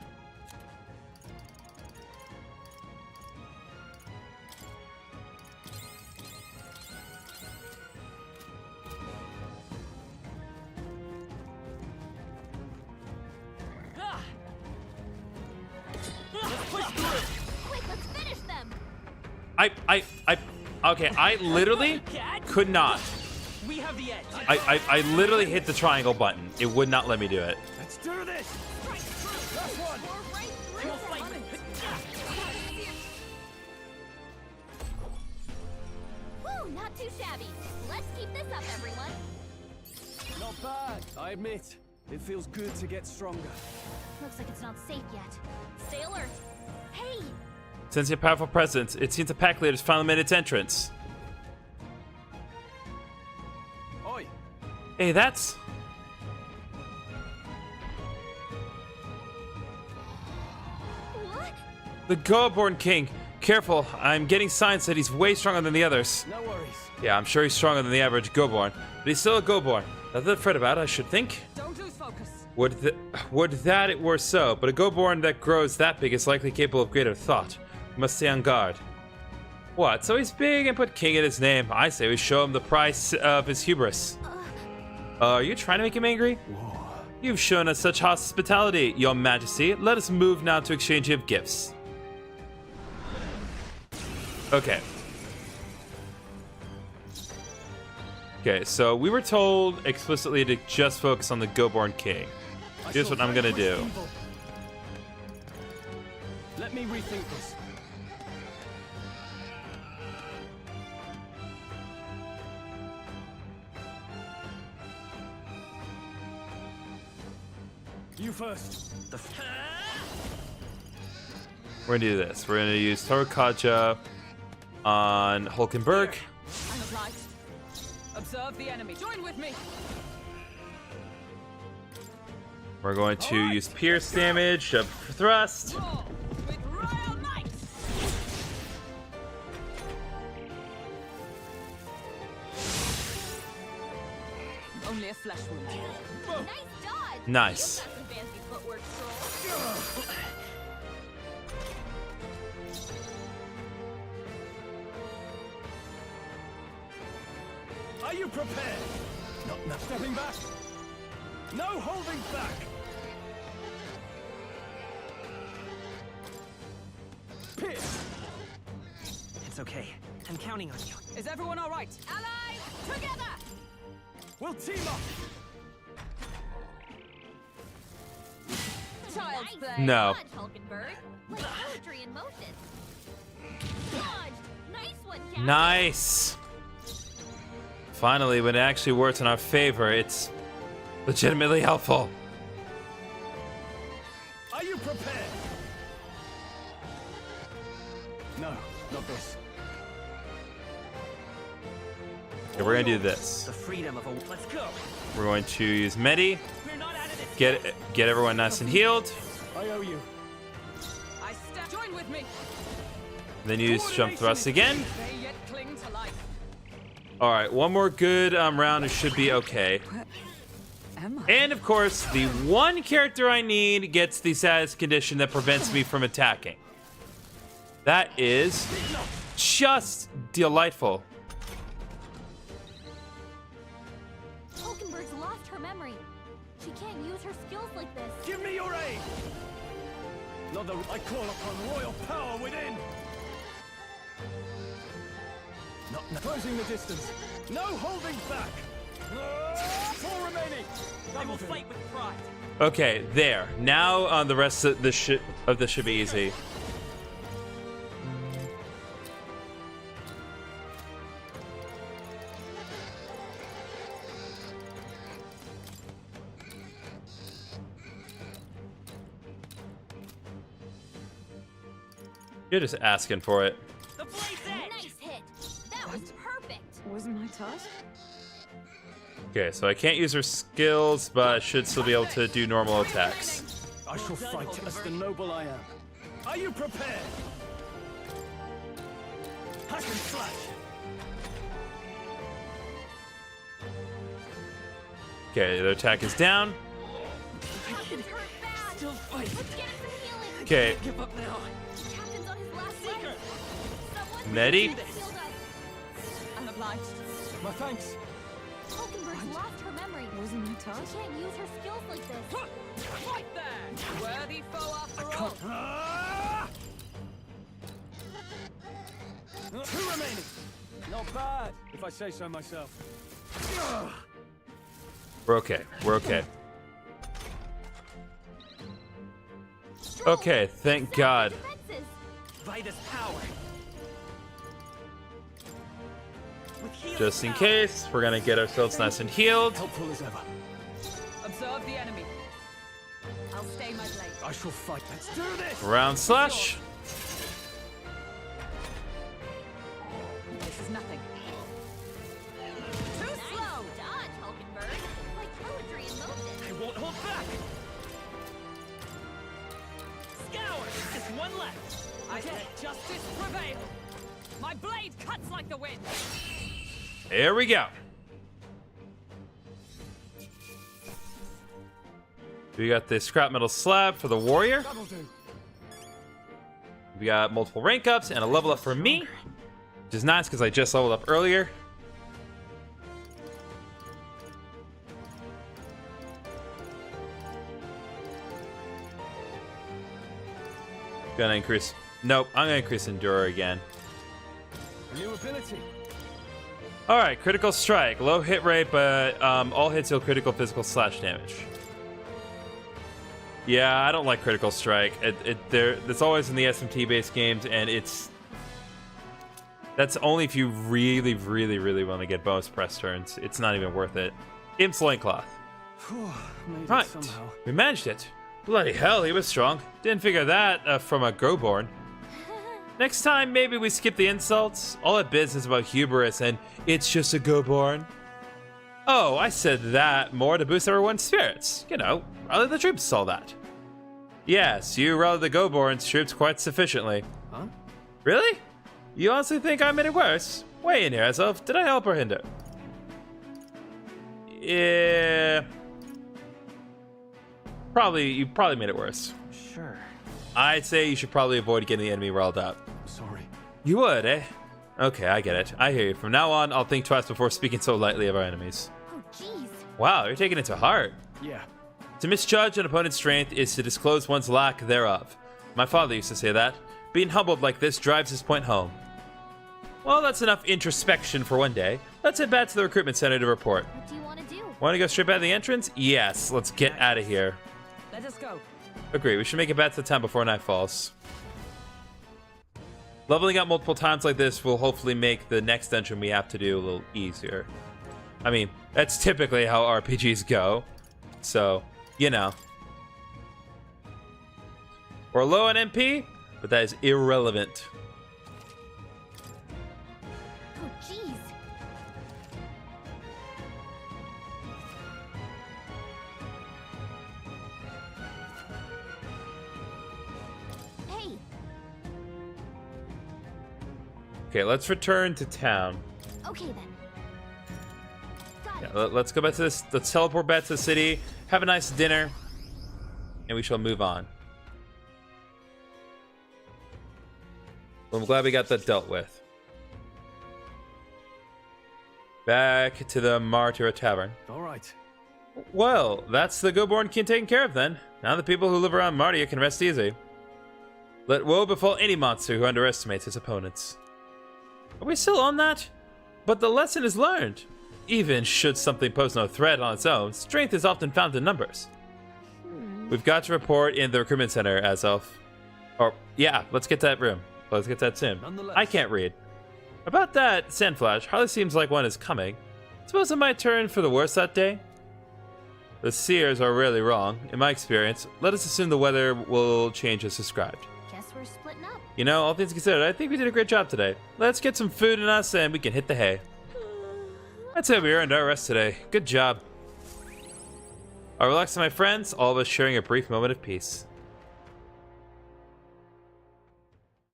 Quick, let's finish them. Okay, I literally could not. We have the edge! I literally hit the triangle button. It would not let me do it. Let's do this! Strike through. Last one! We're right through Come on, them. fight me! Whew, not too shabby. Let's keep this up, everyone. Not bad, I admit. It feels good to get stronger. Looks like it's not safe yet. Stay alert. Hey! Sensing a powerful presence, it seems the pack leader's finally made its entrance. Oi! Hey, that's. What? The Goborn King. Careful, I'm getting signs that he's way stronger than the others. No worries. Yeah, I'm sure he's stronger than the average Goborn, but he's still a Goborn. Nothing to fret about, I should think. Don't lose focus. Would that it were so, but a Goborn that grows that big is likely capable of greater thought. We must stay on guard. What, so he's big and put king in his name? I say we show him the price of his hubris. Are you trying to make him angry? You've shown us such hospitality, your majesty. Let us move now to exchange of gifts. Okay. Okay, so we were told explicitly to just focus on the Goborn King. Here's what I'm gonna do. Let me rethink this. You first. We're gonna do this. We're gonna use Torakaja on Hulkenberg. I'm obliged. Observe the enemy. Join with me. We're going to use Pierce damage, up for thrust. With royal might. Only a flesh wound. Nice dodge. Nice. You've got some fancy footwork, Troll. Are you prepared? Not stepping back. No holding back. Pierce. It's okay. I'm counting on you. Is everyone all right? Allies, together. We'll team up. Child's Nice play. No. dodge, Hulkenberg. Like poetry in motion. Dodge. Nice one, Captain. Nice. Finally, when it actually works in our favor, it's legitimately helpful. Are you prepare? No, not this. Okay, we're gonna do this. The freedom of a... Let's go! We're going to use Medi. Get everyone nice and healed. I owe you. Join with me. Then use jump thrust again. They yet cling to life. All right, one more good round. It should be okay. And of course, the one character I need gets the status condition that prevents me from attacking. That is just delightful. Hulkenberg's lost her memory. She can't use her skills like this. Give me your aid! Not the... I call upon royal power within! Not closing the distance. No holding back! 4 remaining! I will fight with pride. Okay, there. Now the rest of this should be easy. You're just asking for it. Nice hit. That was perfect. Wasn't my task? Okay, so I can't use her skills, but I should still be able to do normal attacks. I shall fight as the noble I am. Are you prepared? Hack and slash! Okay, the attack is down. Still fight. Let's get him some healing. Okay. Give up now. Captain's on his last leg. Someone Medi? healed us. I'm obliged. My thanks. Hulkenberg's lost her memory. Wasn't my task? She can't use her skills like this. Right there! Worthy foe after all. Two remaining. Not bad, if I say so myself. We're okay. We're okay. Okay, thank God. Vitus power. Just in case, we're gonna get ourselves nice and healed. Helpful as ever. Observe the enemy. I'll stay my blade. I shall fight. Let's do this. Round slash. This is nothing. Too slow. Dodge, Hulkenberg. Like poetry in motion. I won't hold back. Scour. Just one left. I let justice prevail. My blade cuts like the wind. There we go. We got the scrap metal slab for the warrior. We got multiple rank ups and a level up for me, which is nice because I just leveled up earlier. Gonna increase. Nope, I'm gonna increase Endure again. New ability. All right, critical strike, low hit rate, but all hits deal critical physical slash damage. Yeah, I don't like critical strike. It's always in the SMT based games, and that's only if you really, really, really want to get bonus press turns. It's not even worth it. Imp's loincloth. Right, we managed it. Bloody hell, he was strong. Didn't figure that from a Goborn. Next time, maybe we skip the insults. All that business about hubris and it's just a Goborn. Oh, I said that more to boost everyone's spirits. You know, rally the troops, all that. Yes, you rallied the Goborn's troops quite sufficiently. Huh? Really? You honestly think I made it worse? Weigh in here, Azov. Did I help or hinder? Yeah. You probably made it worse. Sure. I'd say you should probably avoid getting the enemy riled up. Sorry. You would, eh? Okay, I get it. I hear you. From now on, I'll think twice before speaking so lightly of our enemies. Oh, jeez. Wow, you're taking it to heart. Yeah. To misjudge an opponent's strength is to disclose one's lack thereof. My father used to say that. Being humbled like this drives his point home. Well, that's enough introspection for one day. Let's head back to the recruitment center to report. What do you want to do? Want to go straight out the entrance? Yes, let's get out of here. Let us go. Agree, we should make it back to the town before night falls. Leveling up multiple times like this will hopefully make the next dungeon we have to do a little easier. I mean, that's typically how RPGs go. So, you know. We're low on MP, but that is irrelevant. Oh, jeez. Hey. Okay, let's return to town. Okay then. Yeah, let's go back to this. Let's teleport back to the city, have a nice dinner, and we shall move on. Well, I'm glad we got that dealt with. Back to the Martyr Tavern. All right. Well, that's the Goborn King taken care of then. Now the people who live around Martyr can rest easy. Let woe befall any monster who underestimates his opponents. Are we still on that? But the lesson is learned. Even should something pose no threat on its own, strength is often found in numbers. We've got to report in the recruitment center as of... Or, yeah, let's get that room. Let's get that soon. I can't read. About that, Sandflash hardly seems like one is coming. Suppose it might turn for the worse that day? The seers are rarely wrong. In my experience, let us assume the weather will change as described. Guess we're splitting up. You know, all things considered, I think we did a great job today. Let's get some food in us and we can hit the hay. I'd say we earned our rest today. Good job. All relax, my friends, all of us sharing a brief moment of peace.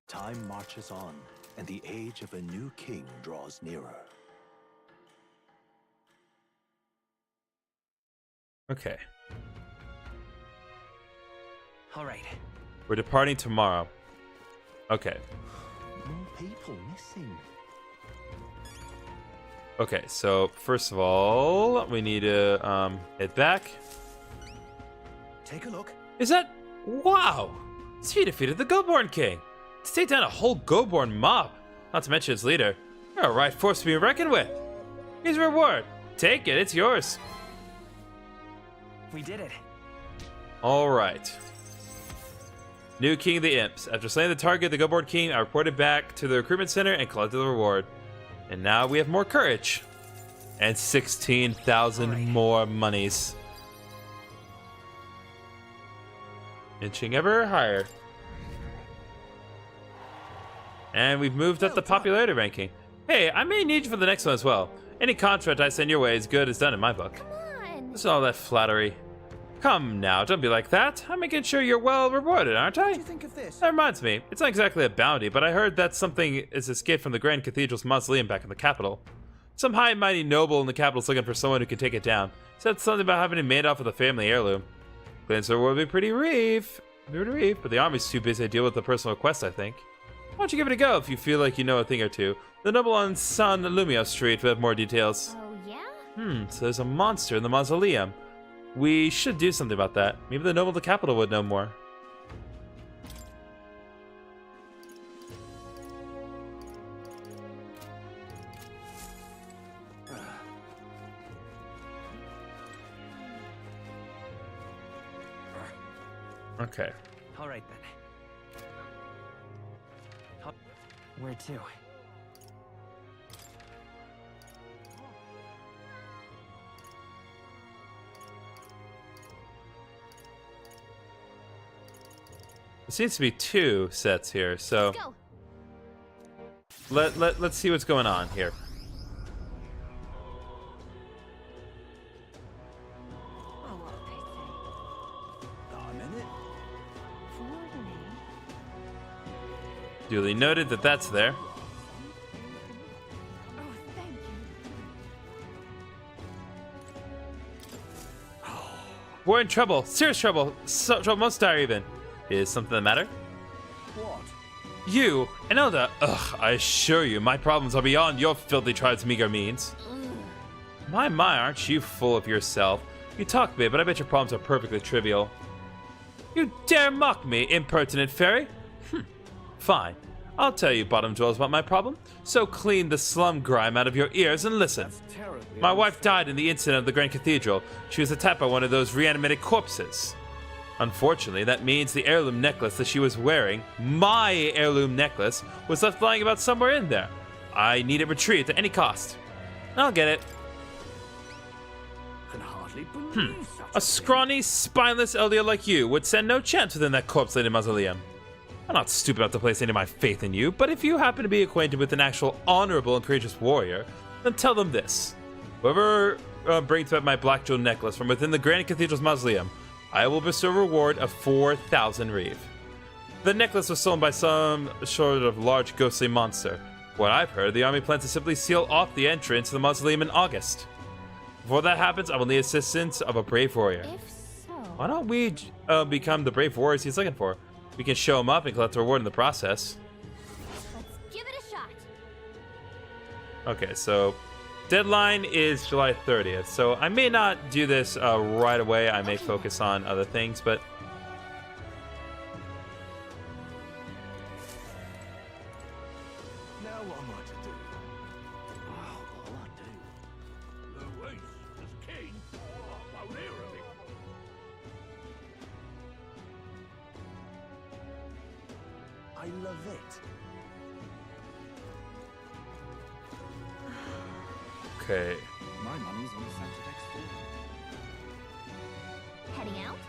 Time marches on, and the age of a new king draws nearer. Okay. All right. We're departing tomorrow. Okay. More people missing. Okay, so first of all, we need to head back. Take a look. Is that... Wow! He defeated the Goborn King. To take down a whole Goborn mob, not to mention its leader. You're a right force to be reckoned with. Here's your reward. Take it, it's yours. We did it. All right. New King of the Imps. After slaying the target, the Goborn King, I reported back to the recruitment center and collected the reward. And now we have more courage. And 16,000 more monies. Inching ever higher. And we've moved up the popularity ranking. Hey, I may need you for the next one as well. Any contract I send your way is good as done in my book. Come on. This is all that flattery. Come now, don't be like that. I'm making sure you're well rewarded, aren't I? What do you think of this? That reminds me, it's not exactly a bounty, but I heard that something is escaped from the Grand Cathedral's mausoleum back in the capital. Some high and mighty noble in the capital's looking for someone who can take it down. Said something about having it made off with a family heirloom. Claims there will be pretty reef, but the army's too busy to deal with the personal request, I think. Why don't you give it a go if you feel like you know a thing or two? The noble on San Lumio Street will have more details. Oh, yeah? So there's a monster in the mausoleum. We should do something about that. Maybe the noble of the capital would know more. Okay. All right then. Where to? There seems to be 2 sets here, so let's see what's going on here. Duly noted that that's there. We're in trouble. Serious trouble. Trouble most dire even. Is something the matter? What? You, an elder. Ugh, I assure you, my problems are beyond your filthy tribe's meager means. My, aren't you full of yourself? You talk big, but I bet your problems are perfectly trivial. You dare mock me, impertinent fairy? Fine. I'll tell you, bottom dwellers, about my problem. So clean the slum grime out of your ears and listen. My wife died in the incident of the Grand Cathedral. She was attacked by one of those reanimated corpses. Unfortunately, that means the heirloom necklace that she was wearing, my heirloom necklace, was left lying about somewhere in there. I need it retrieved at any cost. I'll get it. can hardly believe such A scrawny, spineless elder like you would stand no chance within that corpse-laden mausoleum. I'm not stupid enough to place any of my faith in you, but if you happen to be acquainted with an actual honorable and courageous warrior, then tell them this. Whoever brings back my black jewel necklace from within the Grand Cathedral's mausoleum, I will bestow a reward of 4,000 reeve. The necklace was stolen by some sort of large ghostly monster. What I've heard, the army plans to simply seal off the entrance to the mausoleum in August. Before that happens, I will need assistance of a brave warrior. If so... Why don't we become the brave warriors he's looking for? We can show him up and collect the reward in the process. Let's give it a shot. Okay, so deadline is July 30th. So I may not do this right away. I may focus on other things, but... Now what am I to do? Oh, all I do. Luis is king. I won't hear of him. I love it. Okay. My money's on the Santa Fex floor. Heading out?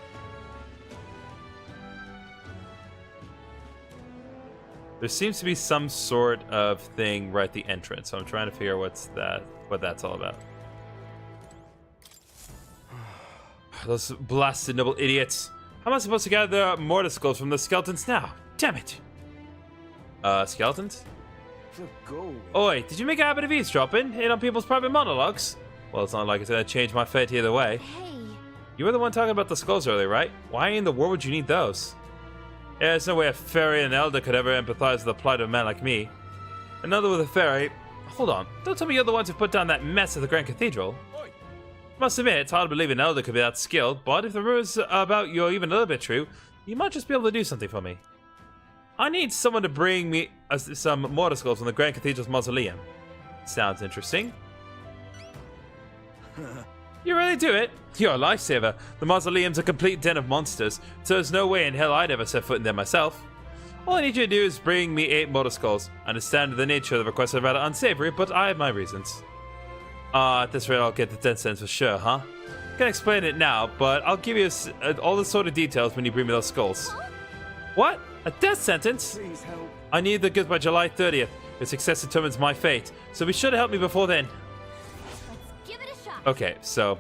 There seems to be some sort of thing right at the entrance, so I'm trying to figure what that's all about. Those blasted noble idiots. How am I supposed to gather mortar skulls from the skeletons now? Damn it. Skeletons? Oi, did you make a habit of eavesdropping in on people's private monologues? Well, it's not like it's gonna change my fate either way. Hey. You were the one talking about the skulls earlier, right? Why in the world would you need those? Yeah, there's no way a fairy and elder could ever empathize with the plight of a man like me. An elder with a fairy... Hold on, don't tell me you're the ones who put down that mess at the Grand Cathedral. Must admit, it's hard to believe an elder could be that skilled, but if the rumors about you are even a little bit true, you might just be able to do something for me. I need someone to bring me some mortar skulls from the Grand Cathedral's mausoleum. Sounds interesting. You really do it? You're a lifesaver. The mausoleum's a complete den of monsters, so there's no way in hell I'd ever set foot in there myself. All I need you to do is bring me 8 mortar skulls. I understand the nature of the request is rather unsavory, but I have my reasons. At this rate I'll get the 10 cents for sure, huh? Can't explain it now, but I'll give you all the sort of details when you bring me those skulls. What? A death sentence? Please help. I need the goods by July 30th. Your success determines my fate, so be sure to help me before then. Let's give it a shot. Okay, so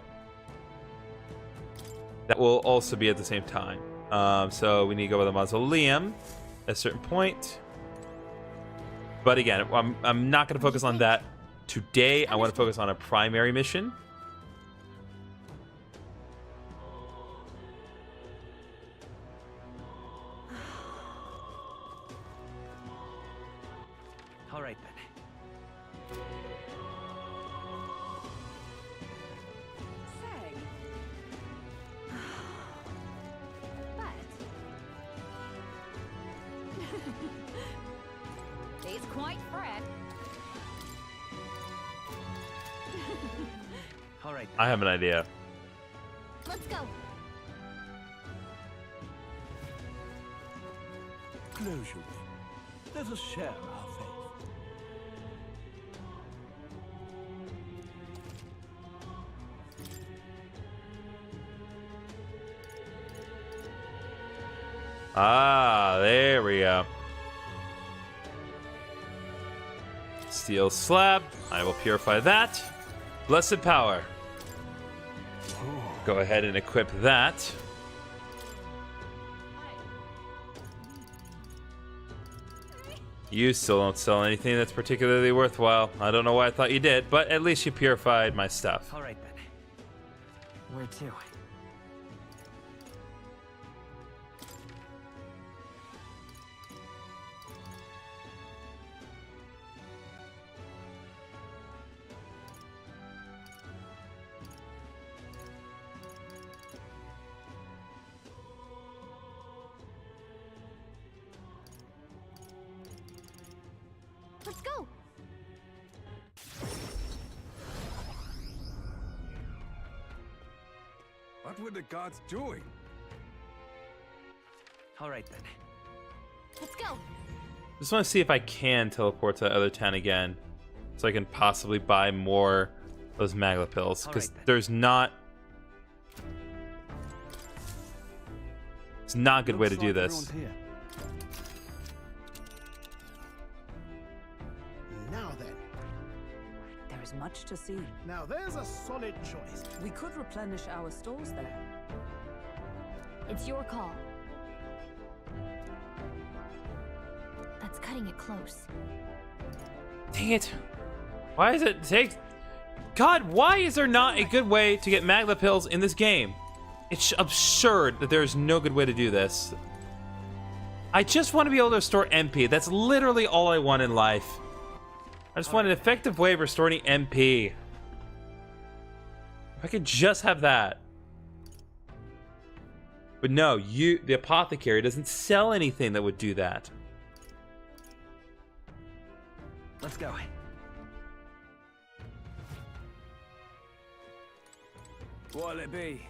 that will also be at the same time. So we need to go by the mausoleum at a certain point. But again, I'm not going to focus on that today. I want to focus on a primary mission. All right then. He's quite fresh. All right. I have an idea. Let's go. Close your lips. Let us share our faith. Ah, there we go. Steel slab. I will purify that. Blessed power. Go ahead and equip that. You still don't sell anything that's particularly worthwhile. I don't know why I thought you did, but at least you purified my stuff. All right then. Where to? Let's go. What were the gods doing? All right then. Let's go. Just want to see if I can teleport to the other town again, so I can possibly buy more of those magla pills. Because there's not It's not a good way to do this. Everyone's here. Now then. There is much to see. Now there's a solid choice. We could replenish our stores there. It's your call. That's cutting it close. Dang it. Why is it take... God, why is there not a good way to get magma pills in this game? It's absurd that there's no good way to do this. I just want to be able to restore MP. That's literally all I want in life. I just want an effective way of restoring MP. If I could just have that. But no, the apothecary doesn't sell anything that would do that. Let's go. What'll it be?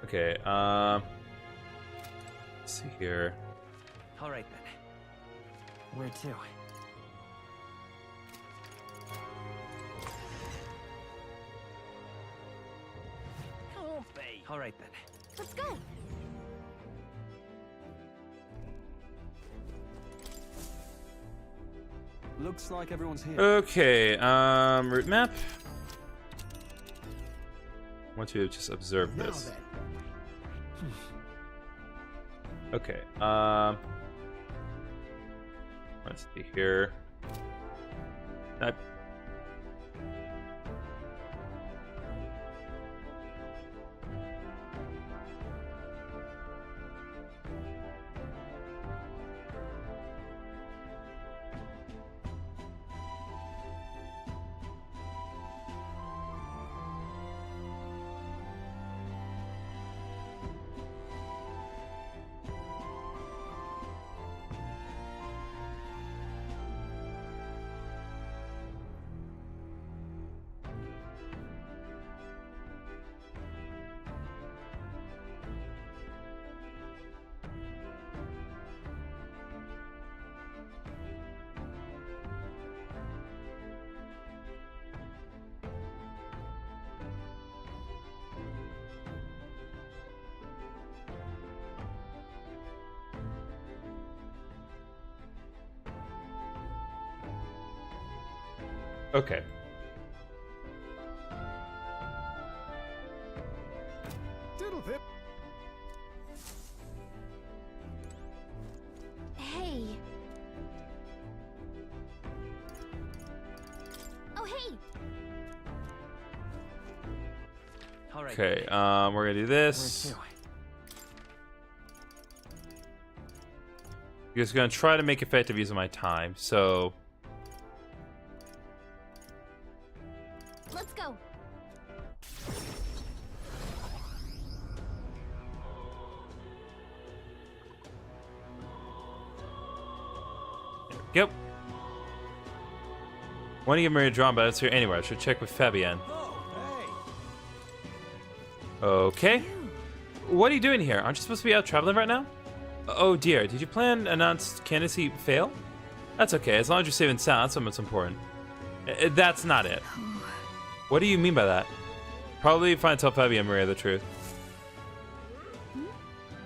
Okay, let's see here. All right then. Where to? Can't be. All right then. Let's go. Looks like everyone's here. Okay, route map. I want you to just observe this. Okay, let's see here. Okay. Diddle-pip. Hey. Oh, hey. All right. Okay, we're gonna do this. I'm just gonna try to make effective use of my time, so... Let's go. Yep. Want to get Maria drawn, but it's here anywhere. I should check with Fabienne. Okay. What are you doing here? Aren't you supposed to be out traveling right now? Oh dear, did you plan announced candidacy fail? That's okay, as long as you're safe and sound, that's what's important. That's not it. What do you mean by that? Probably fine to tell Fabienne Maria the truth.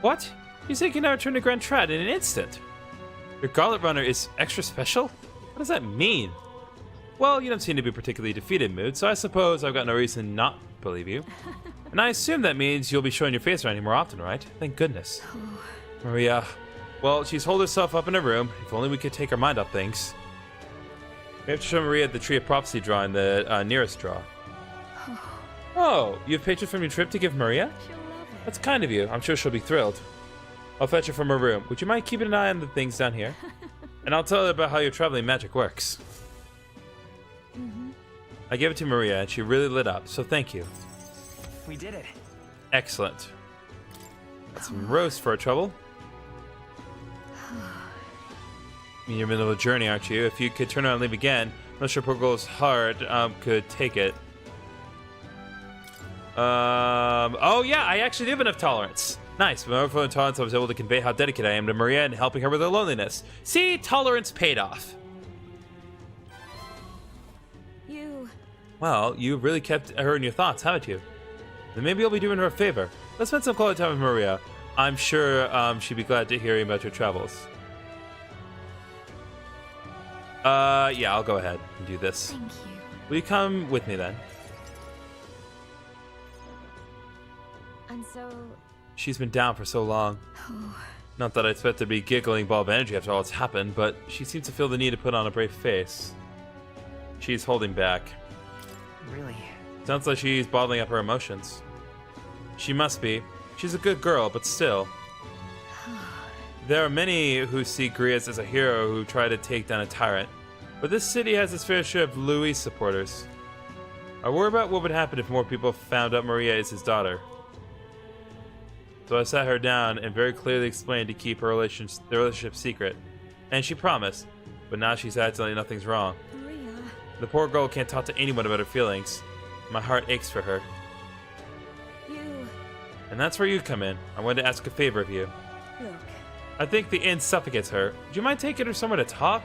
What? You said you can now return to Grand Trad in an instant. Your Gauntlet Runner is extra special? What does that mean? Well, you don't seem to be particularly defeated mood, so I suppose I've got no reason not to believe you. And I assume that means you'll be showing your face around here more often, right? Thank goodness. Maria. Well, she's holed herself up in her room. If only we could take her mind off things. We have to show Maria the Tree of Prophecy drawing, the nearest draw. Oh, you have pictures from your trip to give Maria? That's kind of you. I'm sure she'll be thrilled. I'll fetch her from her room. Would you mind keeping an eye on the things down here? And I'll tell her about how your traveling magic works. I gave it to Maria, and she really lit up, so thank you. We did it. Excellent. Got some roast for trouble. You're in the middle of a journey, aren't you? If you could turn around and leave again, I'm not sure poor girl's heart could take it. Oh yeah, I actually do have enough tolerance. Nice. With my overflowing tolerance, I was able to convey how dedicated I am to Maria and helping her with her loneliness. See, tolerance paid off. Well, you've really kept her in your thoughts, haven't you? Then maybe you'll be doing her a favor. Let's spend some quality time with Maria. I'm sure she'd be glad to hear about your travels. Yeah, I'll go ahead and do this. Thank you. Will you come with me then? And so... She's been down for so long. Not that I expect to be giggling ball of energy after all that's happened, but she seems to feel the need to put on a brave face. She's holding back. Really? Sounds like she's bottling up her emotions. She must be. She's a good girl, but still. There are many who see Grias as a hero who try to take down a tyrant, but this city has its fair share of Louis supporters. I worry about what would happen if more people found out Maria is his daughter. So I sat her down and very clearly explained to keep the relationship secret. And she promised, but now she's acting like nothing's wrong. Maria. The poor girl can't talk to anyone about her feelings. My heart aches for her. And that's where you come in. I wanted to ask a favor of you. Look. I think the inn suffocates her. Do you mind taking her somewhere to talk?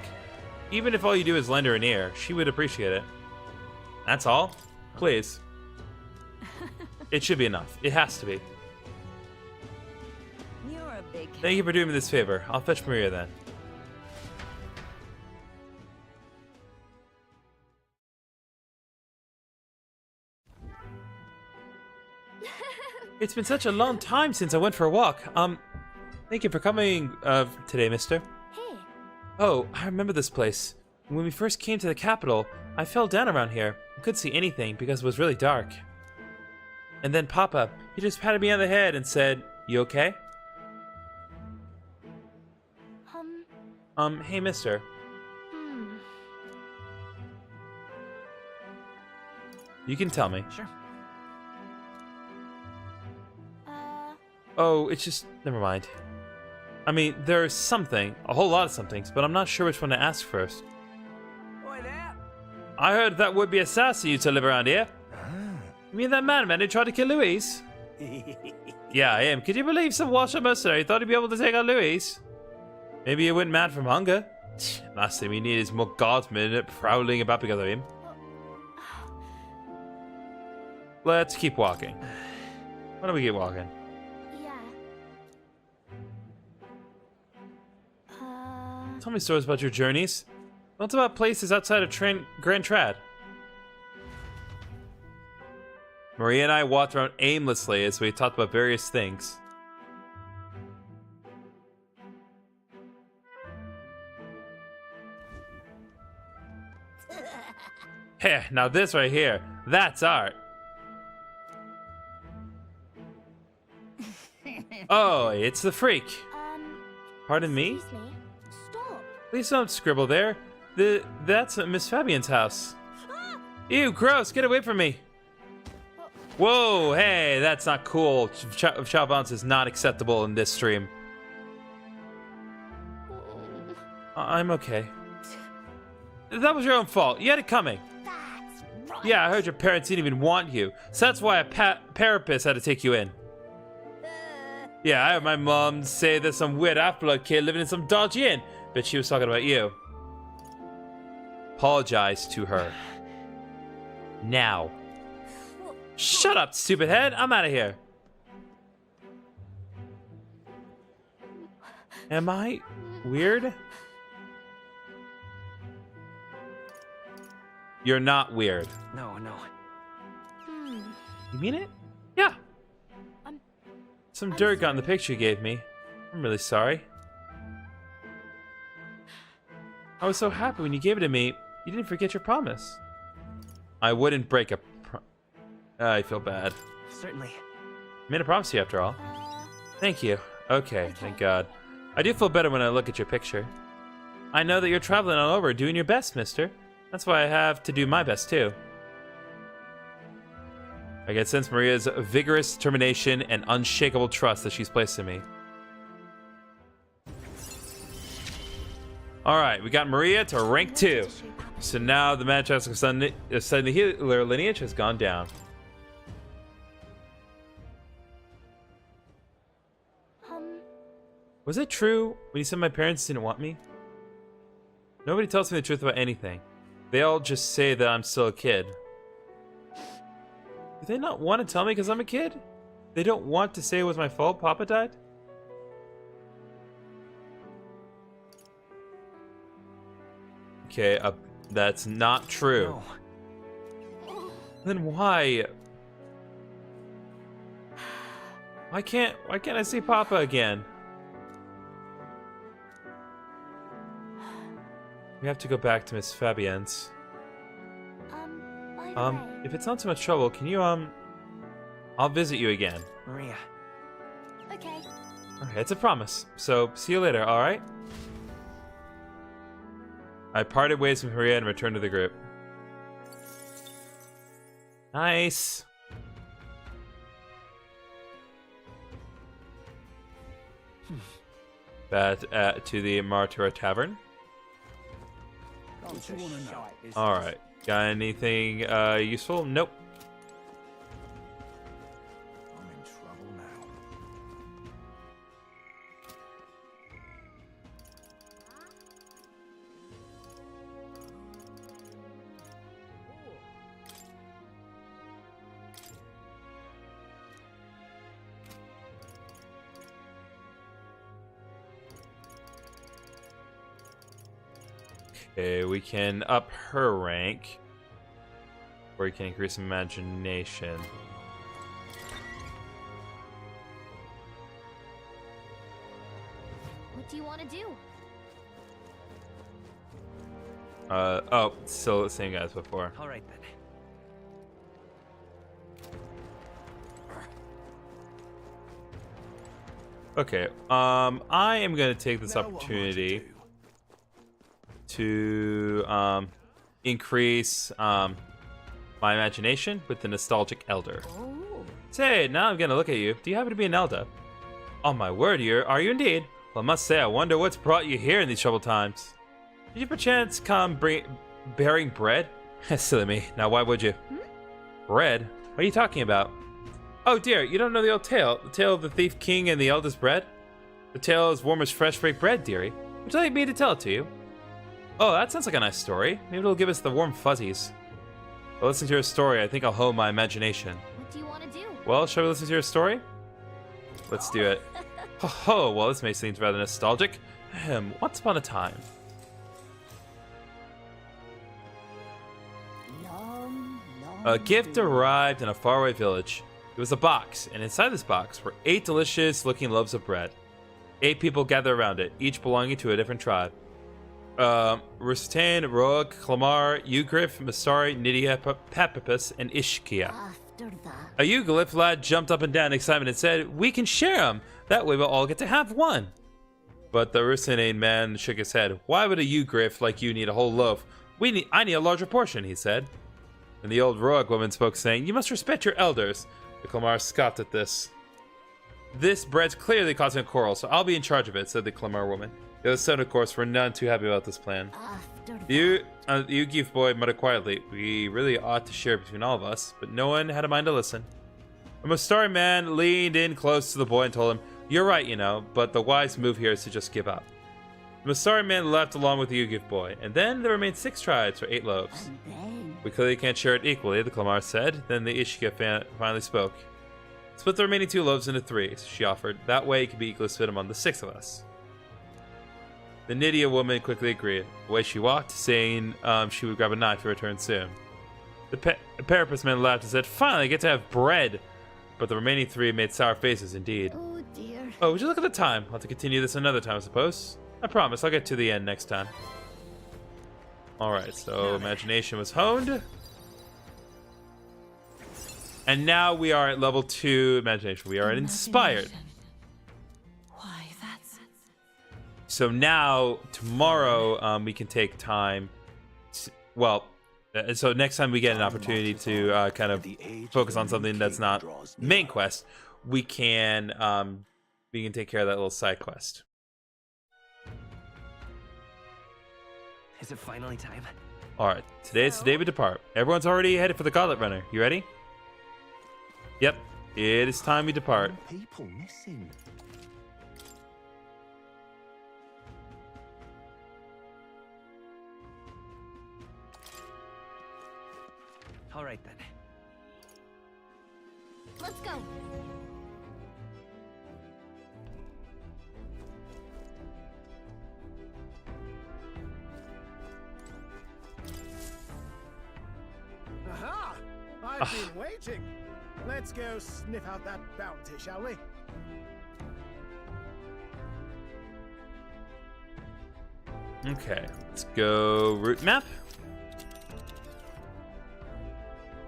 Even if all you do is lend her an ear, she would appreciate it. That's all? Please. It should be enough. It has to be. You're a big... Thank you for doing me this favor. I'll fetch Maria then. It's been such a long time since I went for a walk. Thank you for coming today, mister. Hey. Oh, I remember this place. When we first came to the capital, I fell down around here. I couldn't see anything because it was really dark. And then Papa, he just patted me on the head and said, "You okay?" Hey, mister. You can tell me. Sure. Oh, it's just... never mind. I mean, there's something, a whole lot of somethings, but I'm not sure which one to ask first. Oi there! I heard that would-be assassin used to live around here. You mean that madman who tried to kill Louise? Yeah, I am. Could you believe some Washer mercenary thought he'd be able to take out Louise? Maybe he went mad from hunger. Last thing we need is more guardsmen prowling about because of him. Let's keep walking. Why don't we keep walking? Tell me stories about your journeys. What's about places outside of Grand Trad? Maria and I walked around aimlessly as we talked about various things. Heh, now this right here, that's art. Oh, it's the freak. Pardon me? Please don't scribble there. That's Miss Fabian's house. Ew, gross, get away from me. Whoa, hey, that's not cool. Child violence is not acceptable in this stream. I'm okay. That was your own fault. You had it coming. Yeah, I heard your parents didn't even want you. So that's why a parapist had to take you in. Yeah, I heard my mom say there's some weird half-blood kid living in some dodgy inn. But she was talking about you. Apologize to her. Now. Shut up, stupid head. I'm out of here. Am I weird? You're not weird. No. You mean it? Yeah. Some dirt got in the picture you gave me. I'm really sorry. I was so happy when you gave it to me, you didn't forget your promise. I wouldn't break a I feel bad. Certainly. I made a promise to you after all. Thank you. Okay, thank God. I do feel better when I look at your picture. I know that you're traveling all over, doing your best, mister. That's why I have to do my best, too. I can sense Maria's vigorous determination and unshakable trust that she's placed in me. Alright, we got Maria to rank 2. So now the Magic Sun healer lineage has gone down. Was it true when you said my parents didn't want me? Nobody tells me the truth about anything. They all just say that I'm still a kid. Do they not want to tell me because I'm a kid? They don't want to say it was my fault Papa died? Okay, that's not true. No. Then why? Why can't I see Papa again? We have to go back to Miss Fabienne's. If it's not too much trouble, can you, I'll visit you again. Maria. Okay. Alright, it's a promise. So, see you later, alright? I parted ways with Maria and returned to the group. Nice. Back to the Martura Tavern. Alright. Got anything useful? Nope. I'm in trouble now. Okay, we can up her rank. Or we can increase imagination. What do you want to do? Oh, still the same guy as before. All right then. Okay, I am gonna take this opportunity to increase my imagination with the nostalgic elder. Say, now I'm gonna look at you. Do you happen to be an elder? Oh my word, are you indeed? Well, I must say, I wonder what's brought you here in these troubled times. Did you perchance come bearing bread? Silly me. Now, why would you? Bread? What are you talking about? Oh dear, you don't know the old tale? The tale of the thief king and the elder's bread? The tale is warm as fresh baked bread, dearie. Would you like me to tell it to you? Oh, that sounds like a nice story. Maybe it'll give us the warm fuzzies. Well, listen to your story. I think I'll hone my imagination. What do you want to do? Well, shall we listen to your story? Let's do it. Oh, well, this may seem rather nostalgic. Once upon a time. A gift arrived in a faraway village. It was a box, and inside this box were 8 delicious-looking loaves of bread. 8 people gathered around it, each belonging to a different tribe. Rustain, Rogue, Clamar, Ugrif, Masari, Nydia, Papapus, and Ishkia. A Uglif lad jumped up and down in excitement and said, "We can share them! That way we'll all get to have one!" But the Rustain man shook his head. "Why would a Ugrif like you need a whole loaf? I need a larger portion," he said. And the old Rogue woman spoke, saying, "You must respect your elders." The Clamar scoffed at this. "This bread's clearly causing a quarrel, so I'll be in charge of it," said the Clamar woman. The other son, of course, were none too happy about this plan. You Geef boy muttered quietly, "We really ought to share between all of us," but no one had a mind to listen. A Mustari man leaned in close to the boy and told him, "You're right, you know, but the wise move here is to just give up." The Mustari man left along with the Ugeef boy, and then there remained 6 tribes for 8 loaves. "We clearly can't share it equally," the Clamar said. Then the Ishkia finally spoke. "Split the remaining 2 loaves into 3, she offered. "That way it can be equally split among the 6 of us." The Nydia woman quickly agreed. Away she walked, saying she would grab a knife and return soon. The Parapus man laughed and said, "Finally, I get to have bread!" But the remaining 3 made sour faces indeed. Oh dear. Oh, would you look at the time? I'll have to continue this another time, I suppose. I promise, I'll get to the end next time. Alright, so imagination was honed. And now we are at level 2 imagination. We are at inspired. Why, that's... So now, tomorrow, we can take time. Well, So next time we get an opportunity to kind of focus on something that's not main quest, we can take care of that little side quest. Is it finally time? All right, today is the day we depart. Everyone's already headed for the Gauntlet Runner. You ready? Yep, it is time we depart. People missing. All right then. Let's go. Aha! I've been waiting. Let's go sniff out that bounty, shall we? Okay, let's go route map.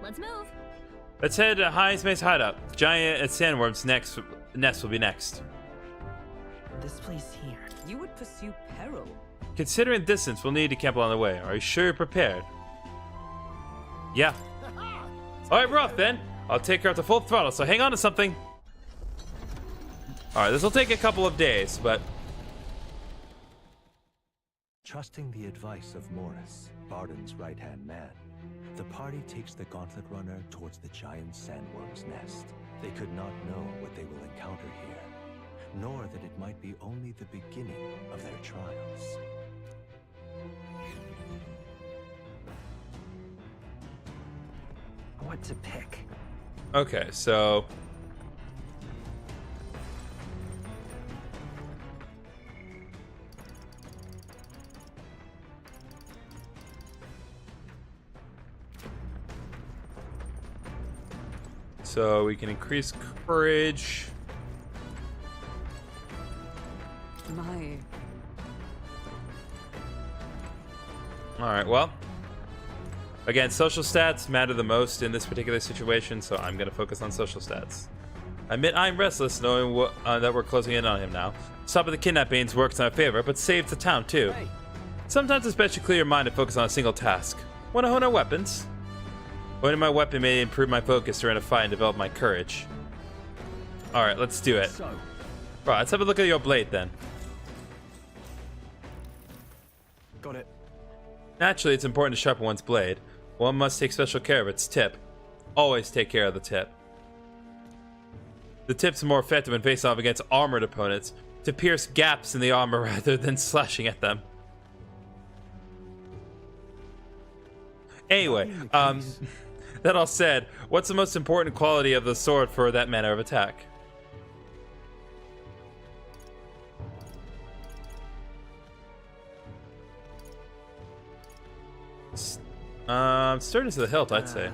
Let's move. Let's head to Heismay's hideout. The giant sandworm's nest will be next. This place here. You would pursue peril. Considering distance, we'll need to camp along the way. Are you sure you're prepared? Yeah. Alright, we're off then. I'll take her up to full throttle, so hang on to something. Alright, this will take a couple of days, but... Trusting the advice of Morris, Barden's right-hand man, the party takes the Gauntlet Runner towards the giant sandworm's nest. They could not know what they will encounter here, nor that it might be only the beginning of their trials. What to pick? Okay, so... So we can increase courage. My... Alright, well. Again, social stats matter the most in this particular situation, so I'm going to focus on social stats. I admit I'm restless knowing that we're closing in on him now. Stopping the kidnappings works in our favor, but saves the town too. Hey. Sometimes it's best to clear your mind and focus on a single task. Want to hone our weapons? Honing my weapon may improve my focus during a fight and develop my courage. Alright, let's do it. Right, let's have a look at your blade then. Got it. Naturally, it's important to sharpen one's blade. One must take special care of its tip. Always take care of the tip. The tip's more effective when facing off against armored opponents, to pierce gaps in the armor rather than slashing at them. Anyway, that all said, what's the most important quality of the sword for that manner of attack? Sturdiness to the hilt, I'd say.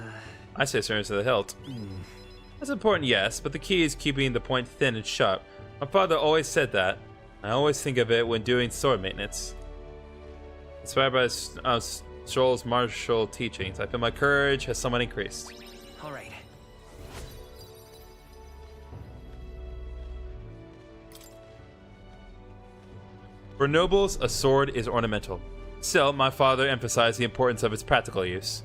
I say sturdiness to the hilt. That's important, yes, but the key is keeping the point thin and sharp. My father always said that. I always think of it when doing sword maintenance. Inspired by Stroll's martial teachings, I feel my courage has somewhat increased. All right. For nobles, a sword is ornamental. Still, my father emphasized the importance of its practical use.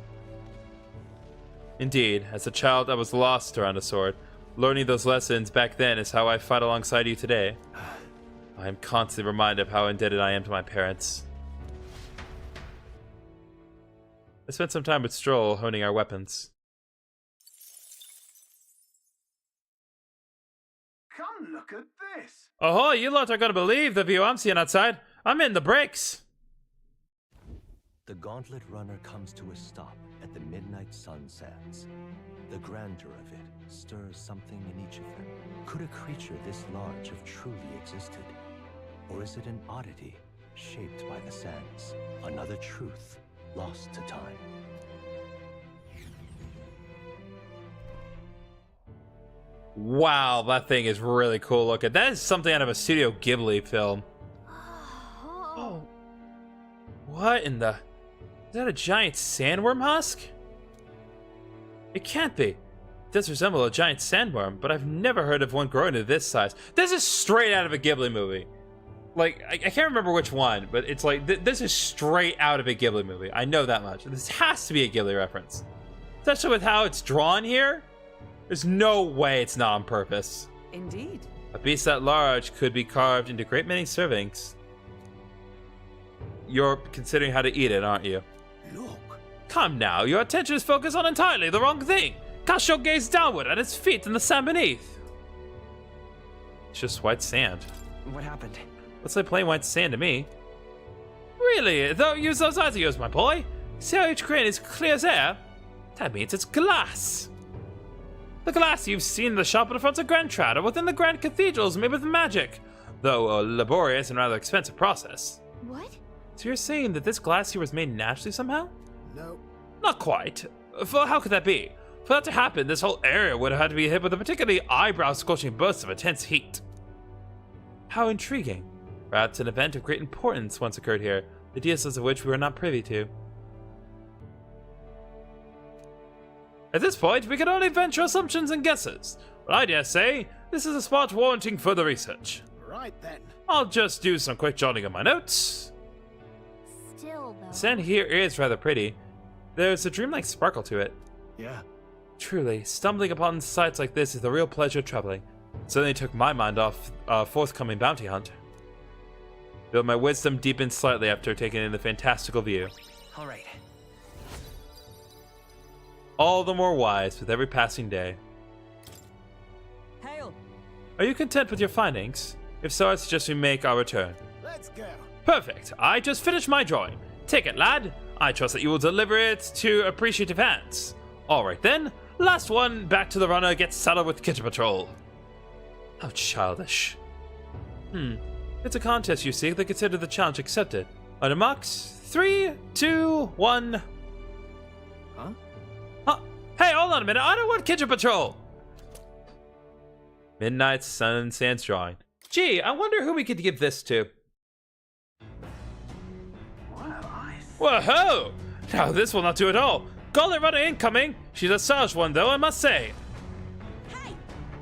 Indeed, as a child I was lost around a sword. Learning those lessons back then is how I fight alongside you today. I am constantly reminded of how indebted I am to my parents. I spent some time with Stroll honing our weapons. Come look at this! Oh, you lot are gonna believe the view I'm seeing outside. I'm in the breaks. The Gauntlet Runner comes to a stop at the Midnight Sun Sands. The grandeur of it stirs something in each of them. Could a creature this large have truly existed? Or is it an oddity shaped by the sands? Another truth lost to time. Wow, that thing is really cool looking. That is something out of a Studio Ghibli film. Oh. What in the... Is that a giant sandworm husk? It can't be. It does resemble a giant sandworm, but I've never heard of one growing to this size. This is straight out of a Ghibli movie. Like, I can't remember which one, but it's like, this is straight out of a Ghibli movie. I know that much. This has to be a Ghibli reference. Especially with how it's drawn here. There's no way it's not on purpose. Indeed. A beast that large could be carved into a great many servings. You're considering how to eat it, aren't you? Look. Come now, your attention is focused on entirely the wrong thing. Cast your gaze downward at its feet and the sand beneath. It's just white sand. What happened? Looks like plain white sand to me. Really? Don't use those eyes of yours, my boy. See how each grain is clear as air? That means it's glass. The glass you've seen in the shop at the front of Grand Trad or within the grand cathedrals made with magic, though a laborious and rather expensive process. What? So you're saying that this glass here was made naturally somehow? No. Not quite. For how could that be? For that to happen, this whole area would have had to be hit with a particularly eyebrow-scorching burst of intense heat. How intriguing. Perhaps an event of great importance once occurred here, the details of which we were not privy to. At this point, we can only venture assumptions and guesses, but I dare say this is a spot warranting further research. Right then. I'll just do some quick jotting of my notes. Still, though. The sand here is rather pretty. There's a dreamlike sparkle to it. Yeah. Truly, stumbling upon sights like this is the real pleasure of traveling. It certainly took my mind off a forthcoming bounty hunt. But my wisdom deepened slightly after taking in the fantastical view. All right. All the more wise with every passing day. Hail. Are you content with your findings? If so, I suggest we make our return. Let's go. Perfect. I just finished my drawing. Take it, lad. I trust that you will deliver it to appreciative hands. All right then. Last one back to the runner gets saddled with Kitchen Patrol. How childish. It's a contest, you see. They consider the challenge accepted. On the marks, 3, 2, 1. Huh? Hey, hold on a minute. I don't want Kitchen Patrol. Midnight Sun and Sands drawing. Gee, I wonder who we could give this to. Whoa! Now this will not do at all. Gauntlet runner incoming. She's a stylish one, though, I must say. Hey!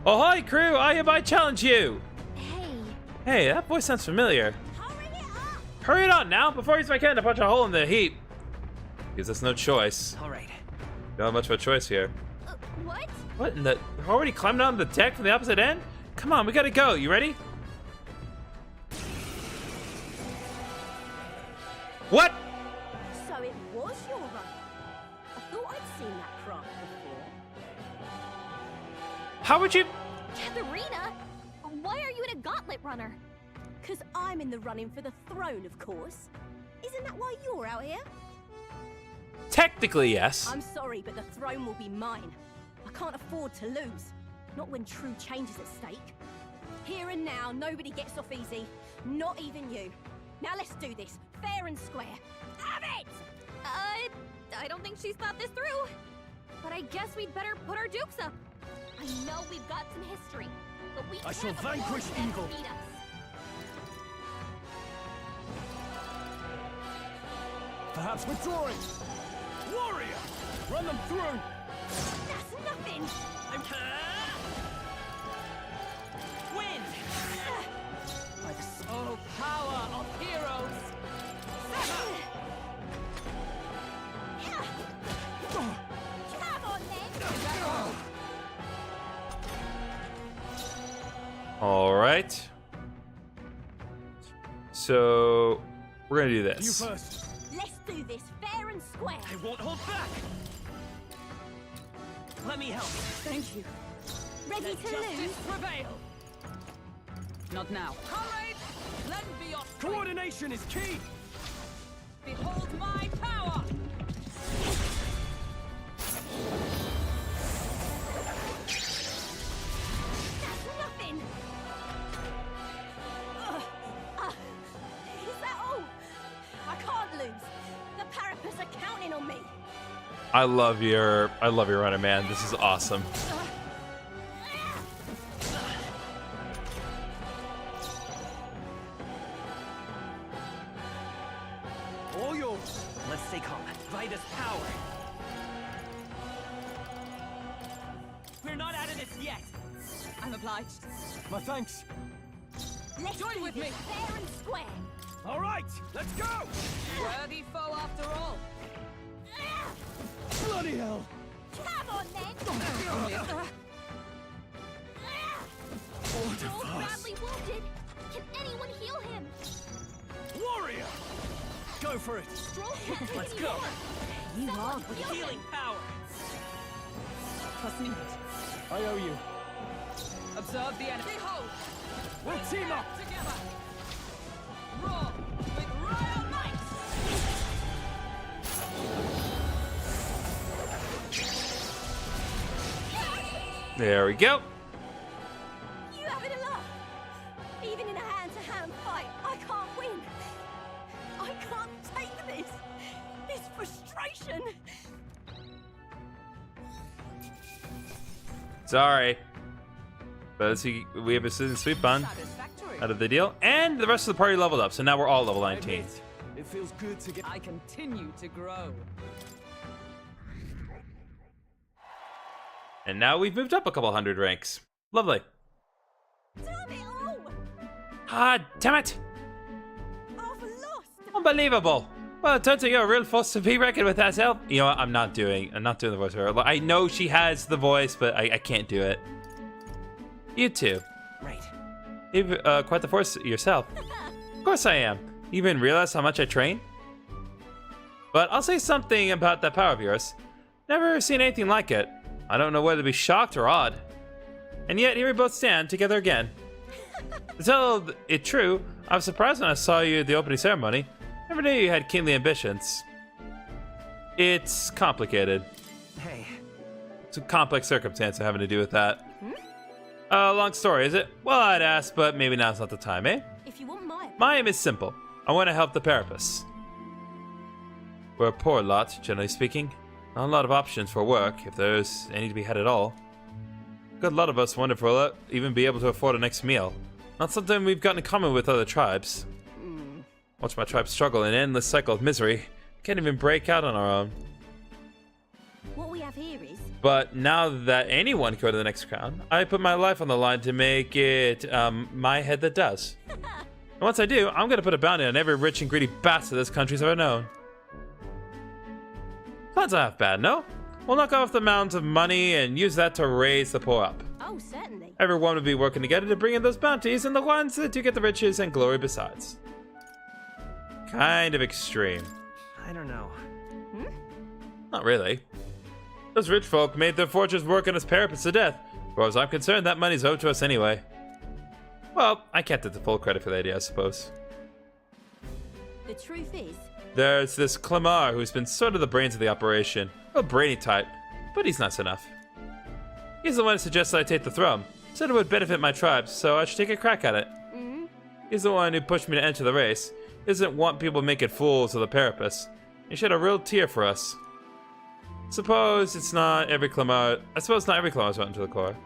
Ahoy, crew! I hereby challenge you. Hey. Hey, that voice sounds familiar. Hurry it up! Hurry it on now before I use my cannon to punch a hole in the heat. Gives us no choice. All right. Don't have much of a choice here. What? What in the? They're already climbing on the deck from the opposite end? Come on, we gotta go. You ready? What? So it was your run. I thought I'd seen that craft before. How would you? Katharina? Why are you in a gauntlet runner? 'Cause I'm in the running for the throne, of course. Isn't that why you're out here? Technically, yes. I'm sorry, but the throne will be mine. I can't afford to lose. Not when true change is at stake. Here and now, nobody gets off easy. Not even you. Now let's do this, fair and square. Have it! I don't think she's thought this through. But I guess we'd better put our dukes up. I know we've got some history, but we I can't shall afford vanquish them evil. to beat us. Perhaps withdrawing. Warrior! Run them through! That's nothing! Win! By the sole power of heroes! Come on then! All right. So we're gonna do this. You first. Let's do this fair and square. I won't hold back! Let me help. Thank you. Ready Let to justice lose? prevail! Not now. Courage! Lend me your strength! Coordination is key! Behold my power! That's nothing! Is that all? I can't lose. The parapets are counting on me. I love your runner, man. This is awesome. All yours. Let's stay calm. Vida's power. We're not out of this yet! I'm obliged. My thanks. Let's Join do with this me. fair and square. All right, let's go! Worthy foe after all. Bloody hell! Come on, then. What a Joel's fuss. badly wounded. Can anyone heal him? Warrior! Go for it! Joel can't take Let's any go. more. You Someone are with heal him. healing power. Trust me. I owe you. Observe the enemy. Behold! We'll team up! Together! Roar with royal might! There we go. You having a laugh? Even in a hand-to-hand fight, I can't win. I can't take this. This frustration. Sorry. But let's see, we have a Citizen Sweep Bun out of the deal. And the rest of the party leveled up, so now we're all level 19. It feels good to get. I continue to grow. And now we've moved up a couple hundred ranks. Lovely. Damn it all! Ah, damn it! I've lost. Unbelievable. Well, it turns out you're a real force to be reckoned with, as hell. You know what? I'm not doing the voice of her. I know she has the voice, but I can't do it. You too. Right. You've quite the force yourself. Of course I am. You even realize how much I train? But I'll say something about that power of yours. Never seen anything like it. I don't know whether to be shocked or awed. And yet, here we both stand together again. To tell it true, I was surprised when I saw you at the opening ceremony. Never knew you had kingly ambitions. It's complicated. Hey. It's a complex circumstance having to do with that. Long story, is it? Well, I'd ask, but maybe now's not the time, eh? If you want my My aim is simple. I want to help the Parapus. We're a poor lot, generally speaking. Not a lot of options for work, if there's any to be had at all. A good lot of us wonder if we'll even be able to afford a next meal. Not something we've got in common with other tribes. Watch my tribe struggle in an endless cycle of misery. Can't even break out on our own. What we have here is But now that anyone can go to the next crown, I put my life on the line to make it my head that does. And once I do, I'm going to put a bounty on every rich and greedy bastard this country's ever known. Plans not half bad, no? We'll knock off the mounds of money and use that to raise the poor up. Oh, certainly. Everyone will be working together to bring in those bounties and the ones that do get the riches and glory besides. Kind of extreme. I don't know. Not really. Those rich folk made their fortunes working as Parapets to death. As far as I'm concerned, that money's owed to us anyway. Well, I can't take the full credit for the idea, I suppose. The truth is, There's this Clemar who's been sort of the brains of the operation. A brainy type, but he's nice enough. He's the one who suggested I take the throne. Said it would benefit my tribe, so I should take a crack at it. He's the one who pushed me to enter the race. He doesn't want people making fools of the Parapus. He shed a real tear for us. I suppose not every Clemar's went into the core.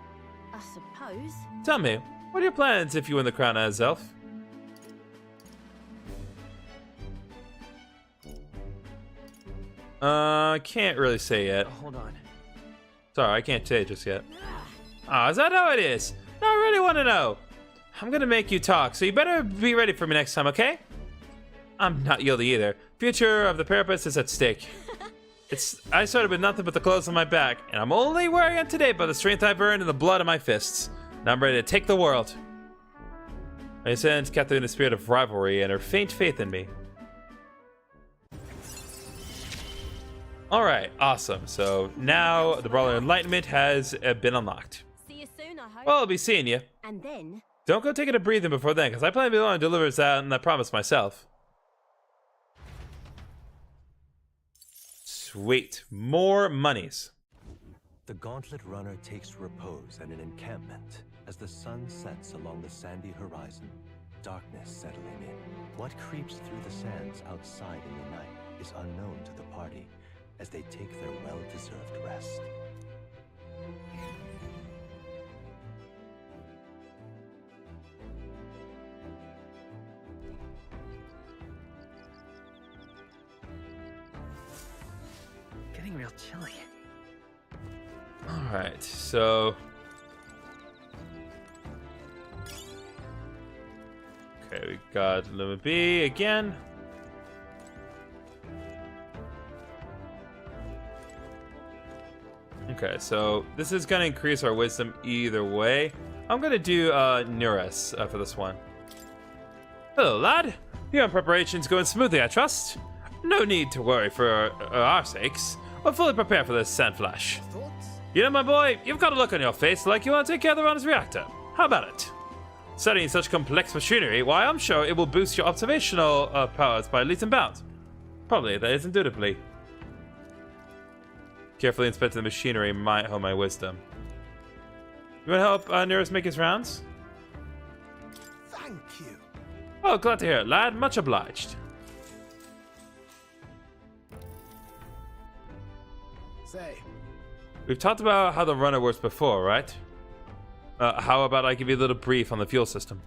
I suppose. Tell me, what are your plans if you win the crown as Elf? Can't really say yet. Hold on. Sorry, I can't say it just yet. Ah, is that how it is? No, I really want to know. I'm gonna make you talk, so you better be ready for me next time, okay? I'm not yielding either. Future of the Parapets is at stake. I started with nothing but the clothes on my back, and I'm only wearing it today by the strength I've earned and the blood of my fists. Now I'm ready to take the world. I sent Catherine a spirit of rivalry and her faint faith in me. Alright, awesome. So now the Brawler Enlightenment has been unlocked. See you soon, I hope. Well, I'll be seeing you. And then, Don't go taking a breathing before then, because I plan to be the one who delivers that, and I promise myself. Sweet. More monies. The Gauntlet Runner takes repose at an encampment as the sun sets along the sandy horizon, darkness settling in. What creeps through the sands outside in the night is unknown to the party as they take their well-deserved rest. Getting real chilly. Alright, so... Okay, we got Luma B again. Okay, so this is going to increase our wisdom either way. I'm going to do Neurus for this one. Hello, lad. Your preparations going smoothly, I trust. No need to worry for our sakes. We're fully prepared for this sandflash. You know, my boy, you've got a look on your face like you want to take care of the runner's reactor. How about it? Studying such complex machinery, why, I'm sure it will boost your observational powers by leaps and bounds. Probably, that is indubitably. Carefully inspecting the machinery might hold my wisdom. You want to help Neurus make his rounds? Thank you. Oh, glad to hear it, lad. Much obliged. Say. We've talked about how the runner works before, right? How about I give you a little brief on the fuel system?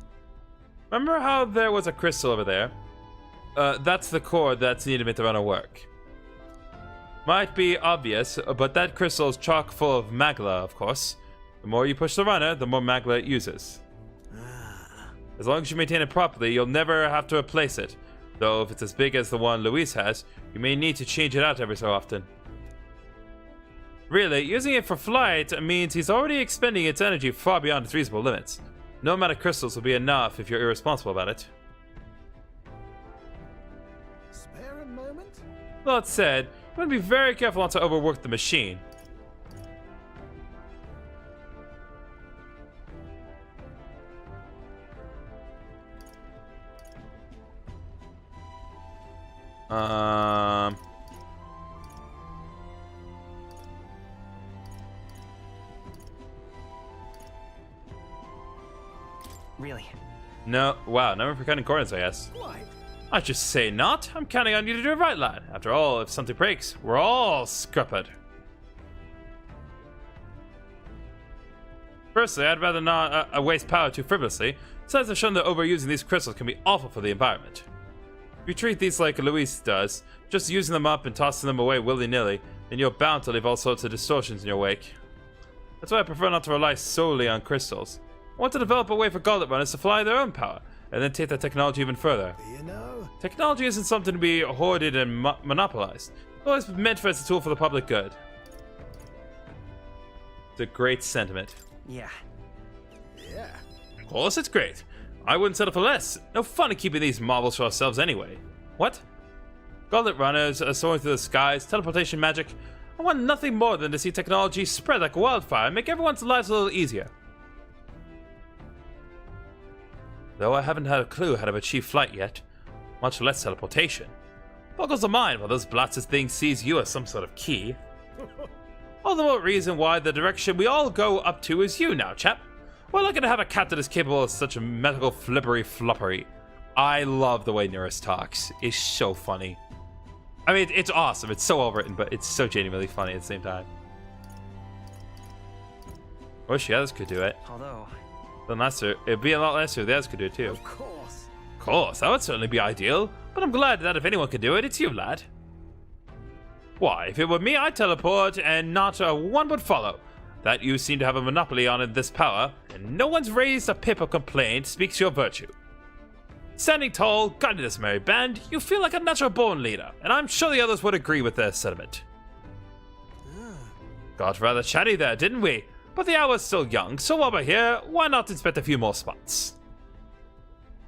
Remember how there was a crystal over there? That's the core that's needed to make the runner work. Might be obvious, but that crystal is chock full of magla, of course. The more you push the runner, the more magla it uses. As long as you maintain it properly, you'll never have to replace it. Though if it's as big as the one Luis has, you may need to change it out every so often. Really, using it for flight means he's already expending its energy far beyond its reasonable limits. No amount of crystals will be enough if you're irresponsible about it. Spare a moment? That said, you want to be very careful not to overwork the machine. Really? No. Wow, never for cutting corners, I guess. Quite. I just say not. I'm counting on you to do it right, lad. After all, if something breaks, we're all scuppered. Firstly, I'd rather not waste power too frivolously. Besides, I've shown that overusing these crystals can be awful for the environment. If you treat these like Luis does, just using them up and tossing them away willy-nilly, then you're bound to leave all sorts of distortions in your wake. That's why I prefer not to rely solely on crystals. I want to develop a way for gauntlet runners to fly their own power, and then take that technology even further. You know, technology isn't something to be hoarded and monopolized. It's always meant for as a tool for the public good. It's a great sentiment. Yeah. Yeah. Of course it's great. I wouldn't settle for less. No fun in keeping these marvels for ourselves anyway. What? Gauntlet runners soaring through the skies, teleportation magic. I want nothing more than to see technology spread like wildfire and make everyone's lives a little easier. Though I haven't had a clue how to achieve flight yet, much less teleportation. Boggles the mind while those blasted things sees you as some sort of key. All the more reason why the direction we all go up to is you now, chap. We're lucky to have a cat that is capable of such a medical flippery floppery. I love the way Neurus talks. It's so funny. I mean, it's awesome. It's so well written, but it's so genuinely funny at the same time. Wish the others could do it. Although... Then nicer. It'd be a lot nicer if the others could do it too. Of course. Of course, that would certainly be ideal. But I'm glad that if anyone can do it, it's you, lad. Why, if it were me, I'd teleport and not one would follow. That you seem to have a monopoly on this power, and no one's raised a pip of complaint speaks to your virtue. Standing tall, guiding this merry band, you feel like a natural-born leader, and I'm sure the others would agree with their sentiment. Got rather chatty there, didn't we? But the hour's still young, so while we're here, why not inspect a few more spots?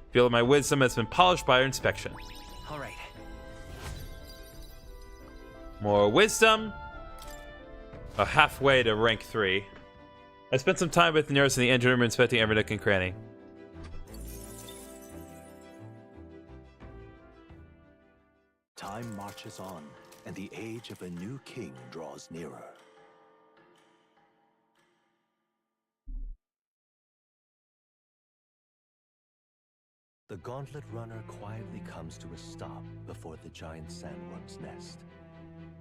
Feel that my wisdom has been polished by our inspection. All right. More wisdom. Halfway to rank 3. I spent some time with Neurus in the engine room inspecting every nook and cranny. Time marches on, and the age of a new king draws nearer. The gauntlet runner quietly comes to a stop before the giant sandworm's nest.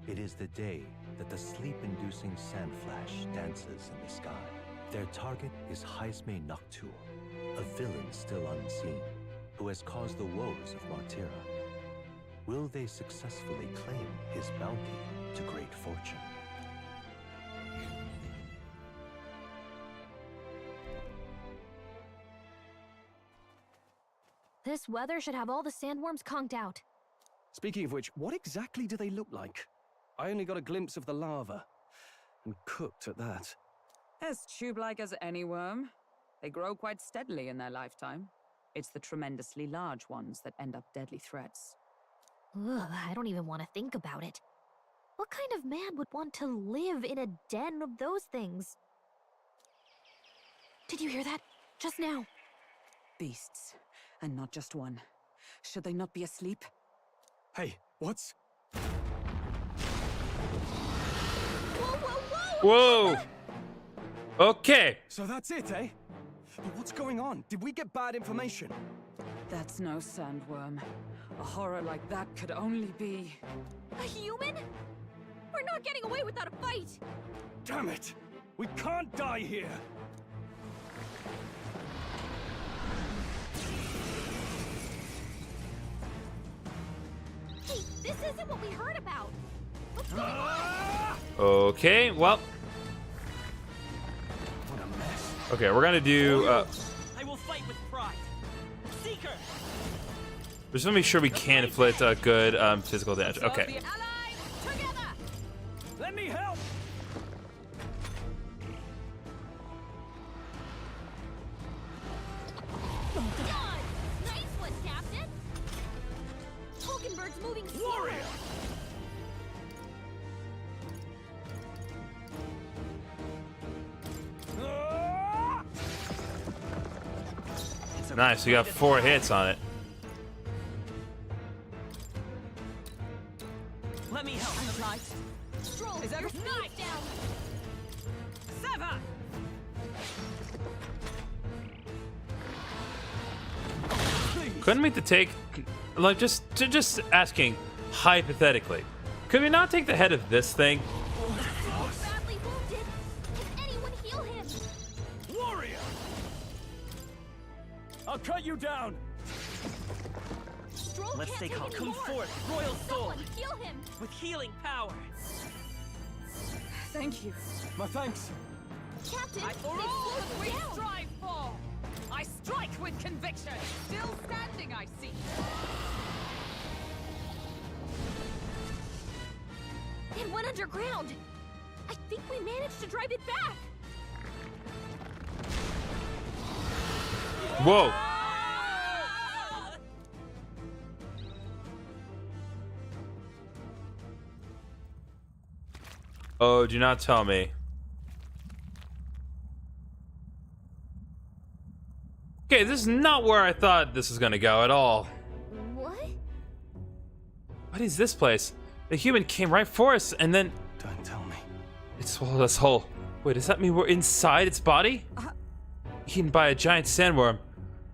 It is the day that the sleep-inducing sandflash dances in the sky. Their target is Haisme Noctur, a villain still unseen, who has caused the woes of Martira. Will they successfully claim his bounty to great fortune? This weather should have all the sandworms conked out. Speaking of which, what exactly do they look like? I only got a glimpse of the lava. And cooked at that. As tube-like as any worm. They grow quite steadily in their lifetime. It's the tremendously large ones that end up deadly threats. Ugh, I don't even want to think about it. What kind of man would want to live in a den of those things? Did you hear that? Just now. Beasts. And not just one. Should they not be asleep? Hey, what's... Whoa! Okay. So that's it, eh? But what's going on? Did we get bad information? That's no sandworm. A horror like that could only be... A human? We're not getting away without a fight! Damn it! We can't die here! Hey, this isn't what we heard about! What's going on? Okay, well. What a mess. Okay, we're gonna do. I will fight with pride. Seeker. Just want to make sure we can inflict good physical damage. Okay. Let me help. Nice one, Captain! Hulkenberg's moving slower! Nice, we got 4 hits on it. Let me help. I'm obliged. Stroll, Is your everything speed's down! Sever! Couldn't we take, like, just asking hypothetically, could we not take the head of this thing? Badly wounded! Can anyone heal him? Warrior! I'll cut you down. Stroll Let's can't stay take calm. any Come more. forth, royal soul. Someone heal him! With healing power. Thank you. My thanks. Captain, For they've all slowed that us we down! strive for! I strike with conviction! Still standing, I see. It went underground! I think we managed to drive it back! Whoa. Oh, do not tell me. Okay, this is not where I thought this was gonna go at all. What? What is this place? The human came right for us, and then Don't tell me. it swallowed us whole. Wait, does that mean we're inside its body? Eaten by a giant sandworm.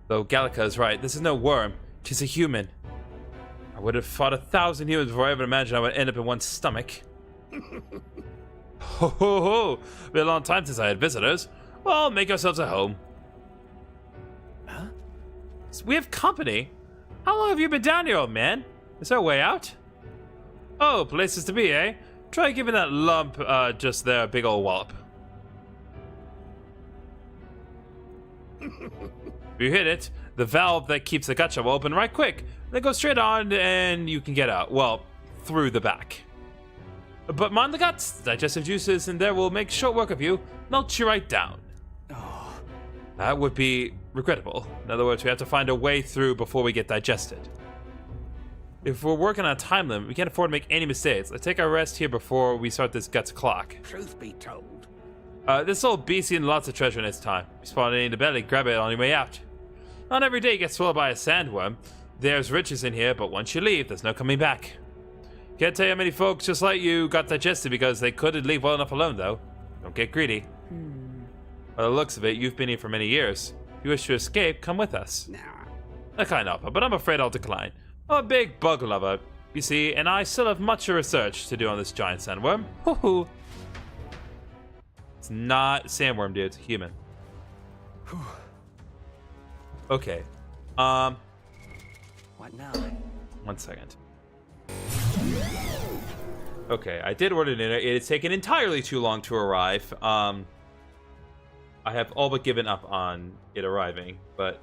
Though Gallica is right, this is no worm, she's a human. I would have fought 1,000 humans before I ever imagined I would end up in one's stomach. Ho ho ho! Been a long time since I had visitors. Well, make ourselves at home. Huh? So we have company? How long have you been down here, old man? Is there a way out? Oh, places to be, eh? Try giving that lump just there a big old wallop. If you hit it, the valve that keeps the gutshot will open right quick. Then go straight on and you can get out. Well, through the back. But mind the guts. Digestive juices in there will make short work of you. Melt you right down. Oh. That would be regrettable. In other words, we have to find a way through before we get digested. If we're working on a time limit, we can't afford to make any mistakes. Let's take our rest here before we start this guts clock. Truth be told, This old beast eating lots of treasure in its time. You spawn it in the belly, grab it on your way out. Not every day you get swallowed by a sandworm. There's riches in here, but once you leave, there's no coming back. Can't tell you how many folks just like you got digested because they couldn't leave well enough alone, though. Don't get greedy. By the looks of it, you've been here for many years. If you wish to escape, come with us. A kind offer, but I'm afraid I'll decline. I'm a big bug lover, you see, and I still have much research to do on this giant sandworm. Hoo-hoo. It's not sandworm, dude. It's human. Okay. What now? 1 second. Okay, I did order dinner. It has taken entirely too long to arrive. I have all but given up on it arriving, but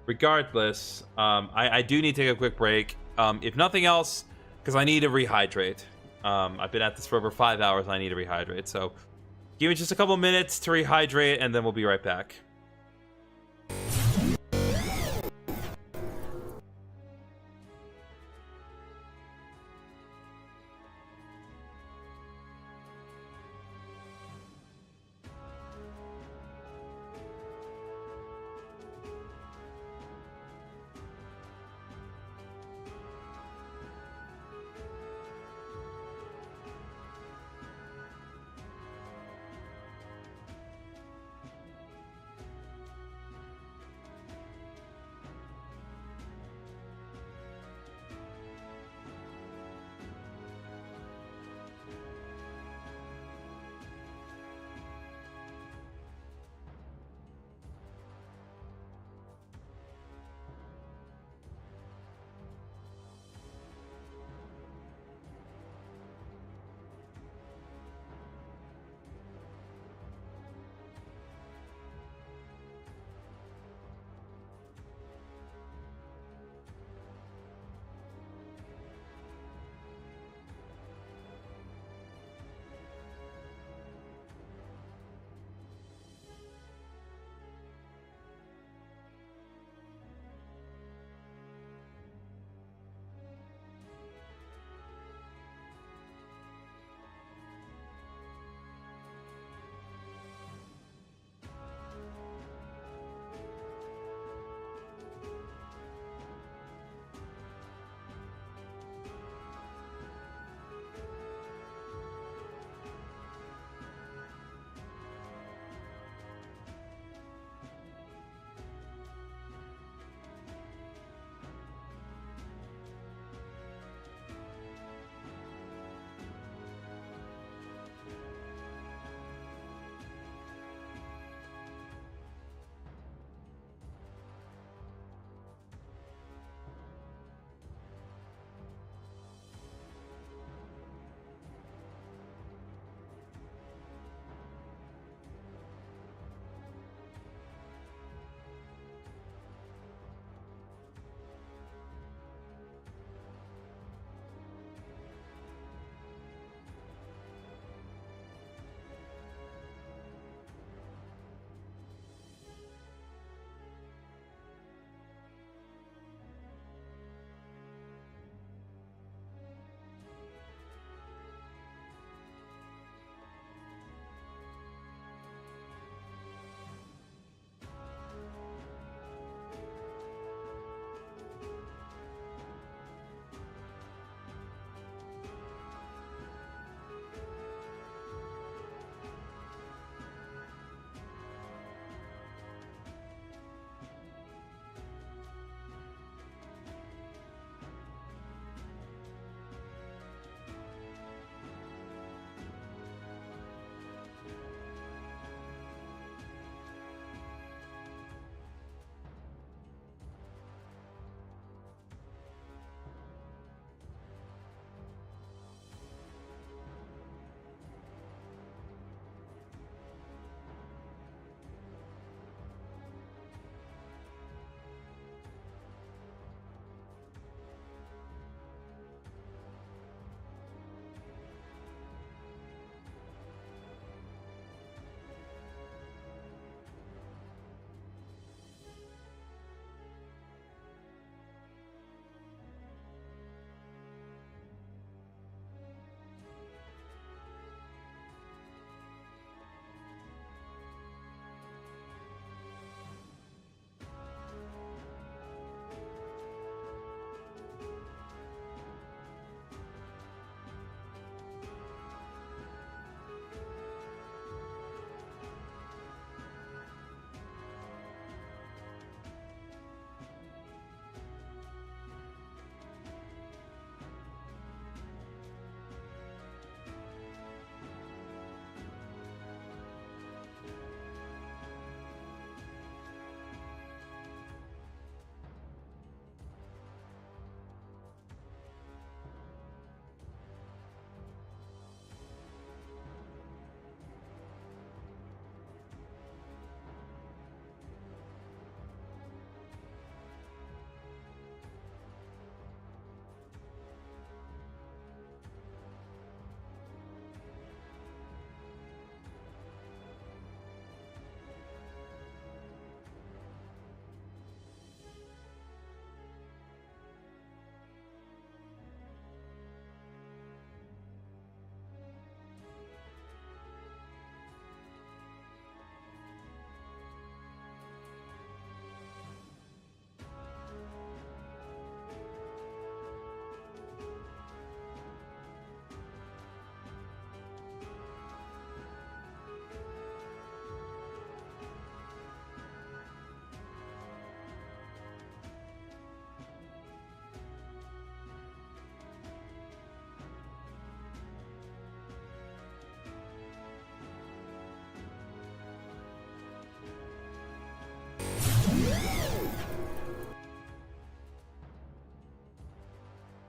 regardless, I do need to take a quick break. If nothing else, because I need to rehydrate. I've been at this for over 5 hours and I need to rehydrate. So give me just a couple minutes to rehydrate and then we'll be right back.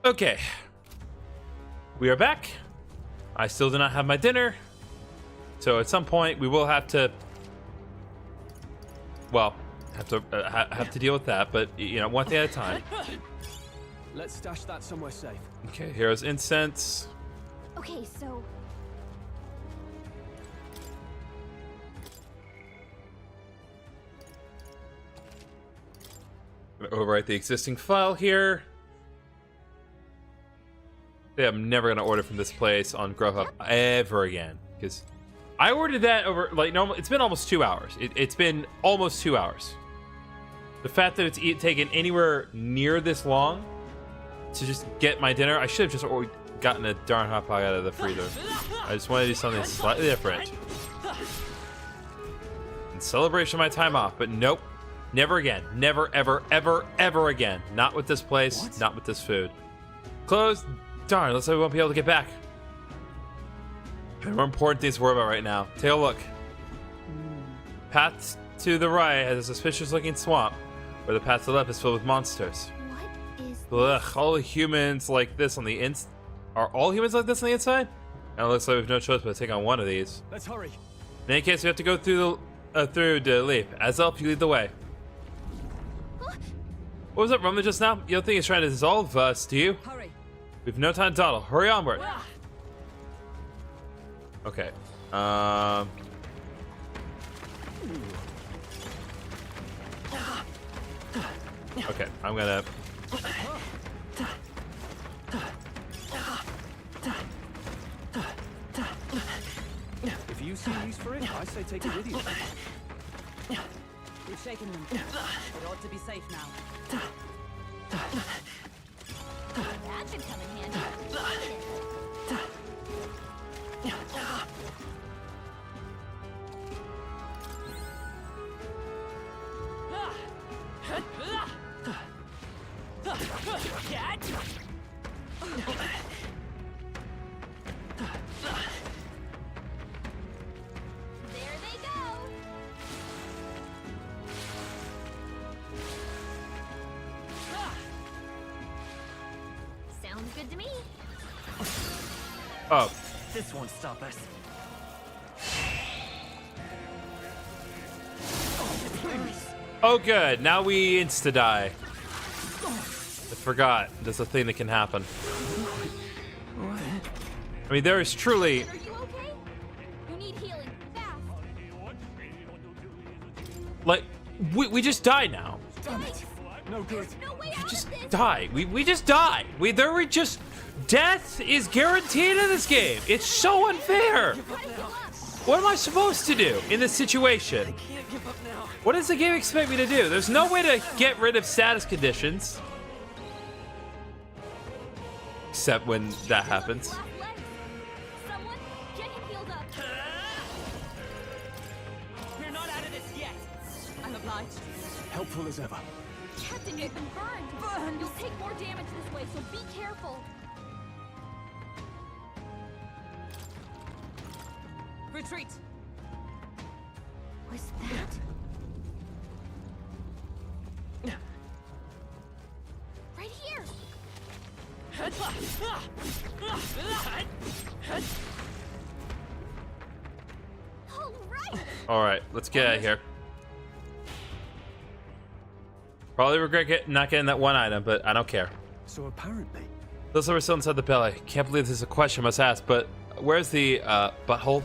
Okay. We are back. I still do not have my dinner. So at some point we will have to, well, have to deal with that, but you know, one thing at a time. Let's stash that somewhere safe. Okay, here's incense. Okay, so I'm gonna overwrite the existing file here. Yeah, I'm never gonna order from this place on Grubhub ever again, because I ordered that over like normal. It's been almost 2 hours. It's been almost 2 hours. The fact that it's taken anywhere near this long to just get my dinner, I should have just gotten a darn hot pot out of the freezer. I just wanted to do something slightly different in celebration of my time off, but nope. Never again. Never, ever, ever, ever again. Not with this place. What? Not with this food. Closed. Darn, looks like we won't be able to get back. There are more important things to worry about right now. Take a look. Path to the right has a suspicious looking swamp, where the path to the left is filled with monsters. what is Ugh, all humans like this on the are all humans like this on the inside? And it looks like we have no choice but to take on one of these. Let's hurry. In any case, we have to go through to leap. As up, you lead the way. What was that rumble just now? You don't think it's trying to dissolve us, do you? Hurry. We've no time to dawdle. Hurry onward. Okay. Okay, I'm gonna. If you see use for it, I say take it with you. We've shaken them. It ought to be safe now. That should come in handy. There they go. Sounds good to me. Oh. This won't stop us. Oh, good. Now we insta-die. I forgot. There's a thing that can happen. I mean, there is truly... Are you okay? You need healing. Fast. Like, we just died now. No good. No way We out just of this. died. We just died. There were just... Death is guaranteed in this game. It's so unfair. What am I supposed to do in this situation? What does the game expect me to do? There's no way to get rid of status conditions. Except when that happens. Someone get him healed up. We're not out of this yet. I'm obliged. Helpful as ever. Captain, you've been burned. You'll take more damage this way, so be careful. Retreat. was that? Right here. All right. All right, let's get out of here. Probably regret not getting that one item, but I don't care. So apparently... Those are still inside the belly. Can't believe this is a question I must ask, but where's the butthole?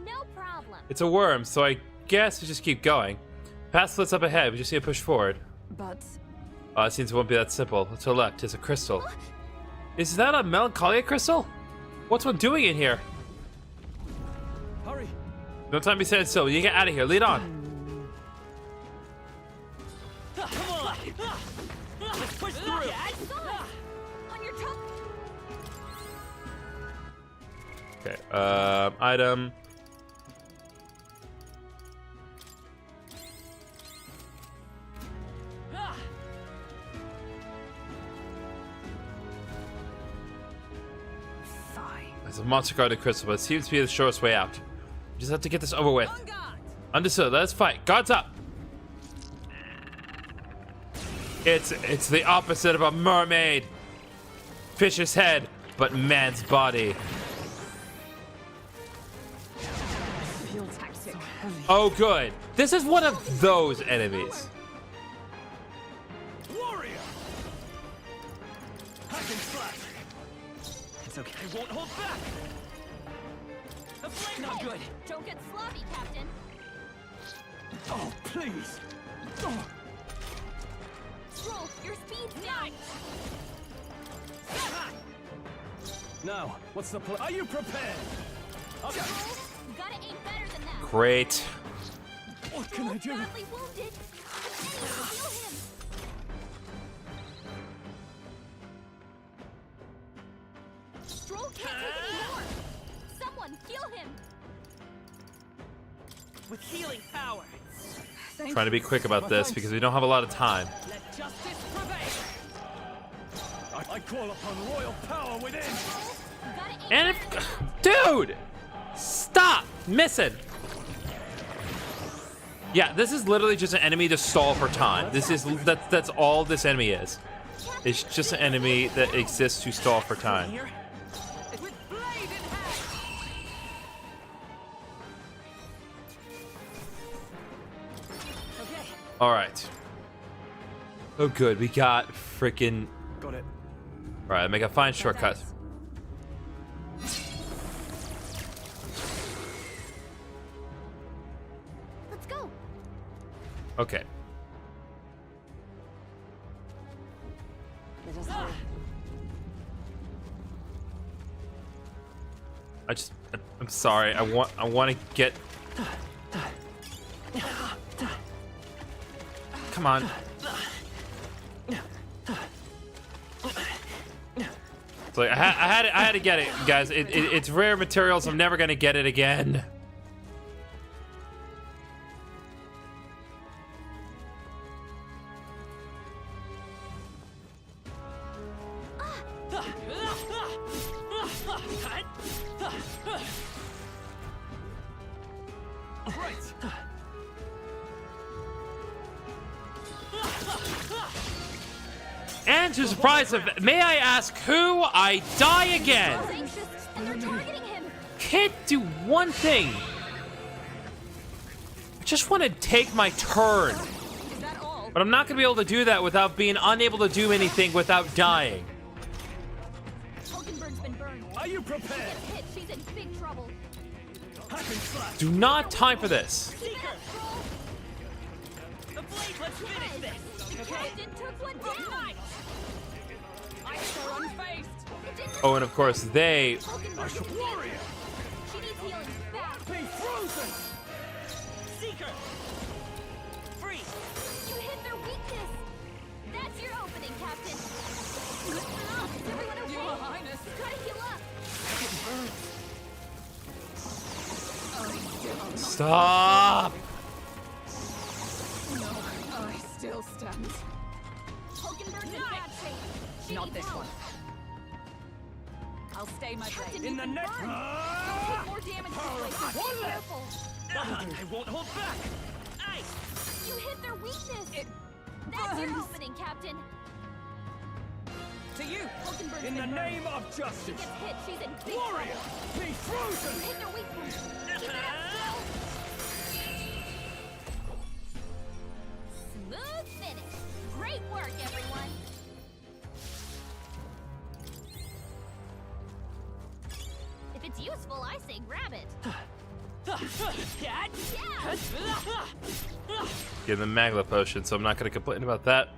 No problem. It's a worm, so I guess we just keep going. Path splits up ahead. We just need to push forward. But It seems it won't be that simple. To the left is a crystal. Is that a melancholia crystal? What's one doing in here? Hurry. No time to be standing still. You get out of here. Lead on. Come on. Let's push through. On your top. Okay. Item. There's a monster guarded crystal, but it seems to be the shortest way out. We just have to get this over with. Understood. Let us fight. Guards up. It's the opposite of a mermaid. Fish's head, but man's body. Oh, good. This is one of those enemies. Warrior! Hack and slash! It's okay. I won't hold back! The flame not good! Don't get sloppy, Captain. Oh, please! Oh. Stroll, your speed's down. Now, what's the plan? Are you prepared? Okay. You gotta aim better than that. Great. What can I do? Badly wounded. Anyone heal him. Stroll can't take any more. Someone heal him. With healing power. Trying to be quick about this because we don't have a lot of time. Let justice prevail. I call upon royal power within. And dude, stop missing. Yeah, this is literally just an enemy to stall for time. That's all this enemy is. It's just an enemy that exists to stall for time. All right. Oh, good. We got freaking. Got it. All right, make a fine shortcut. Let's go. Okay. I'm sorry. I want to get. Come on. It's like I had to get it, guys. It's rare materials. I'm never gonna get it again. And to surprise of, may I ask who? I die again. And they're targeting him. Can't do one thing. I just want to take my turn. But I'm not going to be able to do that without being unable to do anything without dying. Hulkenberg's been burned. Are you prepared? She gets hit. She's in big trouble. Do not time for this. The blade, let's finish this. The captain took one down. I saw unfazed. Oh, and of course they. Warrior. She needs healing fast. Be frozen. Seeker. Free. You hit their weakness. That's your opening, Captain. Is everyone okay? Your Highness. Gotta heal up. Stop. No, I still stand. Hulkenberg's in bad shape. She Not needs this help. one. I'll stay my Captain, blade. you've been burned. You'll take more damage this way, so be careful. I won't hold back. You hit their weakness. That's your opening, Captain. To you. Hulkenberg's In been the burned. name of She justice. gets hit. She's in big Warrior, trouble. be You frozen. hit their weak point. Keep it up, Phil. Smooth finish. Great work, everyone. If it's useful, I say grab it. Yeah. Give them Magla potion, so I'm not going to complain about that.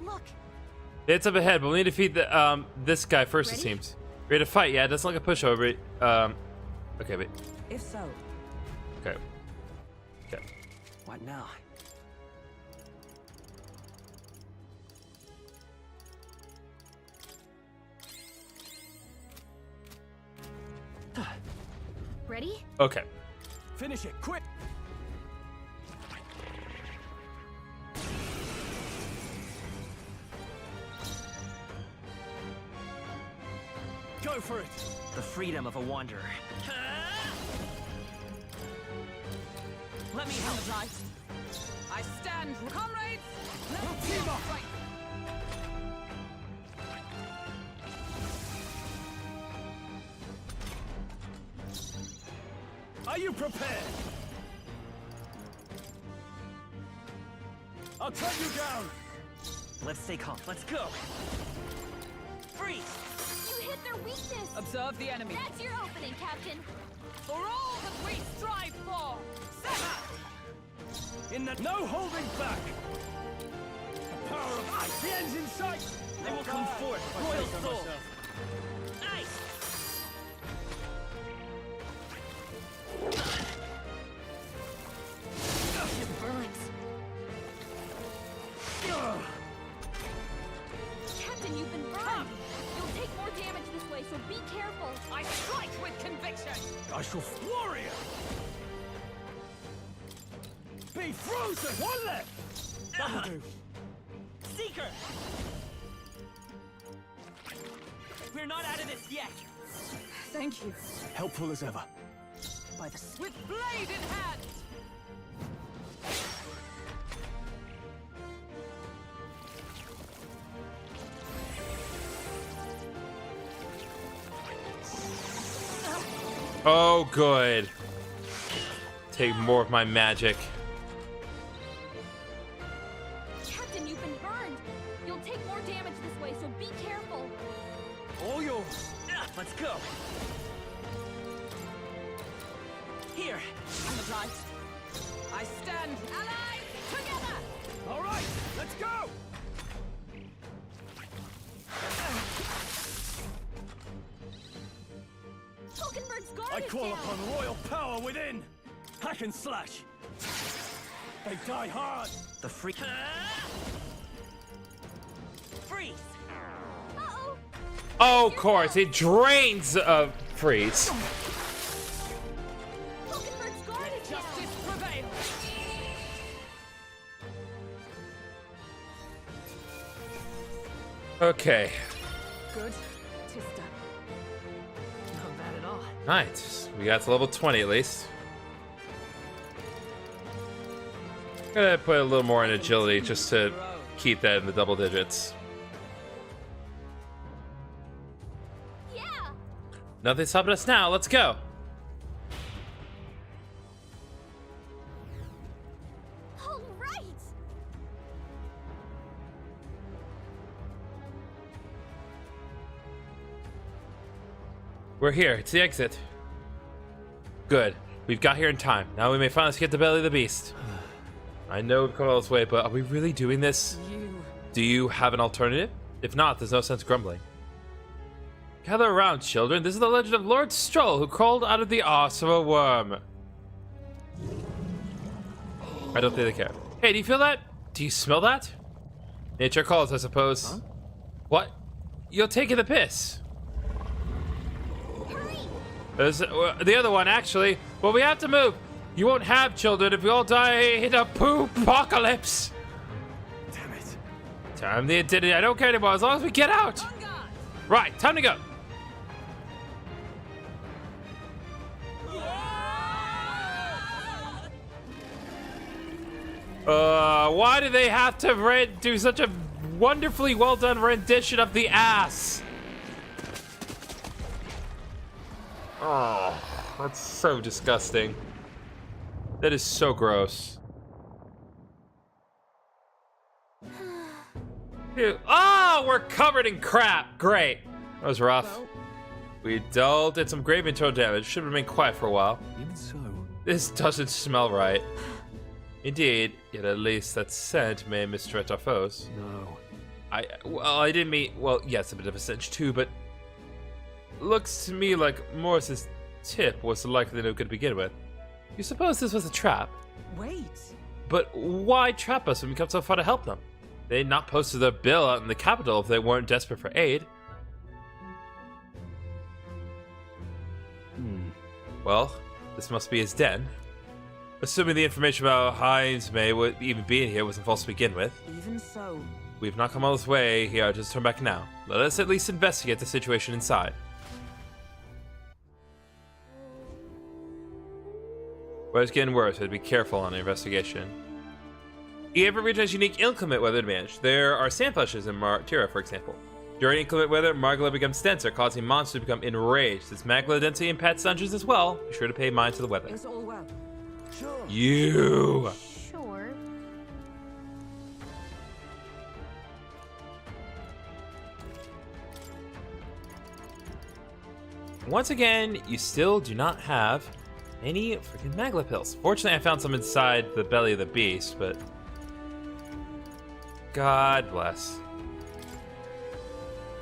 Look. It's up ahead, but we need to defeat the this guy first. It seems. Ready to fight? Yeah, it doesn't look like a pushover. Okay, wait. If so, Okay. Okay. What now? Ready? Okay. Finish it, quick. Go for it. The freedom of a wanderer. let me help. I I stand, comrades! Let's team up! Are you prepared? I'll cut you down! Let's stay calm. Let's go! Freeze! You hit their weakness! Observe the enemy. That's your opening, Captain! For all that we strive for! In the no holding back! The power of ice! The end's in sight! They will come forth, royal soul! Ice! It burns. Captain, you've been burned! You'll take more damage this way, so be careful! I strike with conviction! I shall warrior! Be frozen! One left! That'll do. Seeker! We're not out of this yet! Thank you. Helpful as ever. By the with blade in hand! Oh, good. Take more of my magic. Captain, you've been burned! You'll take more damage this way, so be careful! All yours! Let's go! Here! I'm obliged. I stand allied together! All right, let's go! Falkenberg's guard I is call down. upon royal power within! Hack and slash! They die hard! The free... Freeze! Uh-oh! Oh, of course, it drains freeze. Falkenberg's guard is down. Justice prevails! Okay. Good. Tis done. Not bad at all. Nice. We got to level 20 at least. Gonna put a little more in agility just to keep that in the double digits. Yeah! Nothing's stopping us now. Let's go. All right! We're here. It's the exit. Good. We've got here in time. Now we may finally get the belly of the beast. I know we've come all this way, but are we really doing this? Do you have an alternative? If not, there's no sense grumbling. Gather around, children. This is the legend of Lord Stroll, who crawled out of the arse of a worm. I don't think they care. Hey, do you feel that? Do you smell that? Nature calls, I suppose. Huh? What? You're taking the piss. There's the other one, actually. But we have to move. You won't have children if we all die in a poop apocalypse. Damn it. Time the identity. I don't care anymore as long as we get out. Right, time to go. Why do they have to do such a wonderfully well done rendition of the ass? Oh, that's so disgusting. That is so gross. Ew. Oh, we're covered in crap. Great. That was rough. We did some grave internal damage. Should remain quiet for a while. Even so. This doesn't smell right. Indeed, yet at least that scent may misdirect our foes. No. I didn't mean, well, yes, a bit of a stench too, but looks to me like Morris's tip was the likely note to begin with. You suppose this was a trap? Wait. But why trap us when we come so far to help them? They'd not posted their bill out in the capital if they weren't desperate for aid. Well, this must be his den. Assuming the information about Heinz May would even be in here wasn't false to begin with. Even so. We've not come all this way here, just turn back now. Let us at least investigate the situation inside. But it's getting worse, so be careful on the investigation. Every region has unique inclement weather advantage. There are sand flushes in Martira, for example. During inclement weather, Margla becomes denser, causing monsters to become enraged. This Magla density impacts dungeons as well. Be sure to pay mind to the weather. It's all well. Sure. You. Sure. Once again, you still do not have any freaking Magla pills. Fortunately, I found some inside the belly of the beast, but God bless.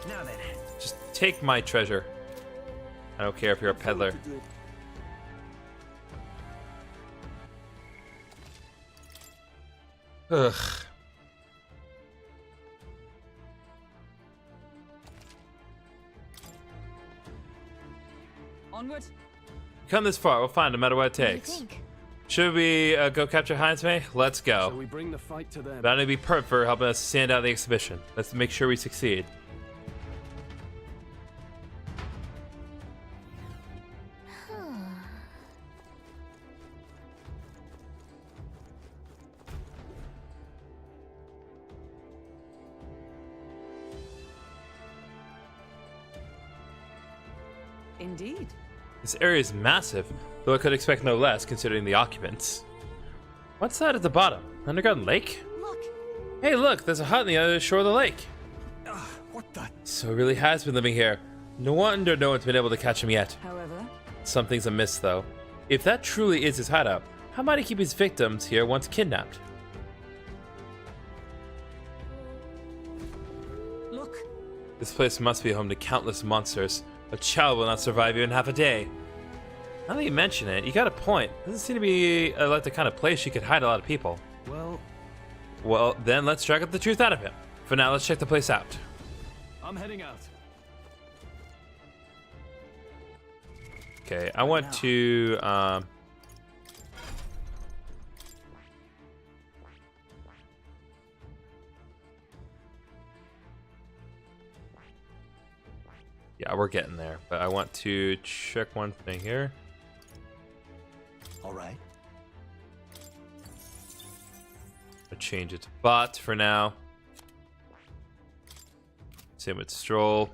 Now then. Just take my treasure. I don't care if you're a peddler. Ugh. Onward. Come this far, we'll find no matter what it What do you takes. think? Should we go capture Heinzme? Let's go. Shall we bring the fight to them? That'd be perfect for helping us stand out the exhibition. Let's make sure we succeed. Indeed. This area is massive, though I could expect no less considering the occupants. What's that at the bottom? Underground lake? Look. Hey, look, there's a hut on the other shore of the lake. What the? So it really has been living here. No wonder no one's been able to catch him yet. However, Something's amiss, though. If that truly is his hideout, how might he keep his victims here once kidnapped? look. This place must be home to countless monsters. A child will not survive even half a day. Now that you mention it, you got a point. Doesn't seem to be like the kind of place you could hide a lot of people. Well, then let's drag up the truth out of him. For now, let's check the place out. I'm heading out. Okay, I want to yeah, we're getting there, but I want to check one thing here. All right. I'll change it to bot for now. Same with stroll.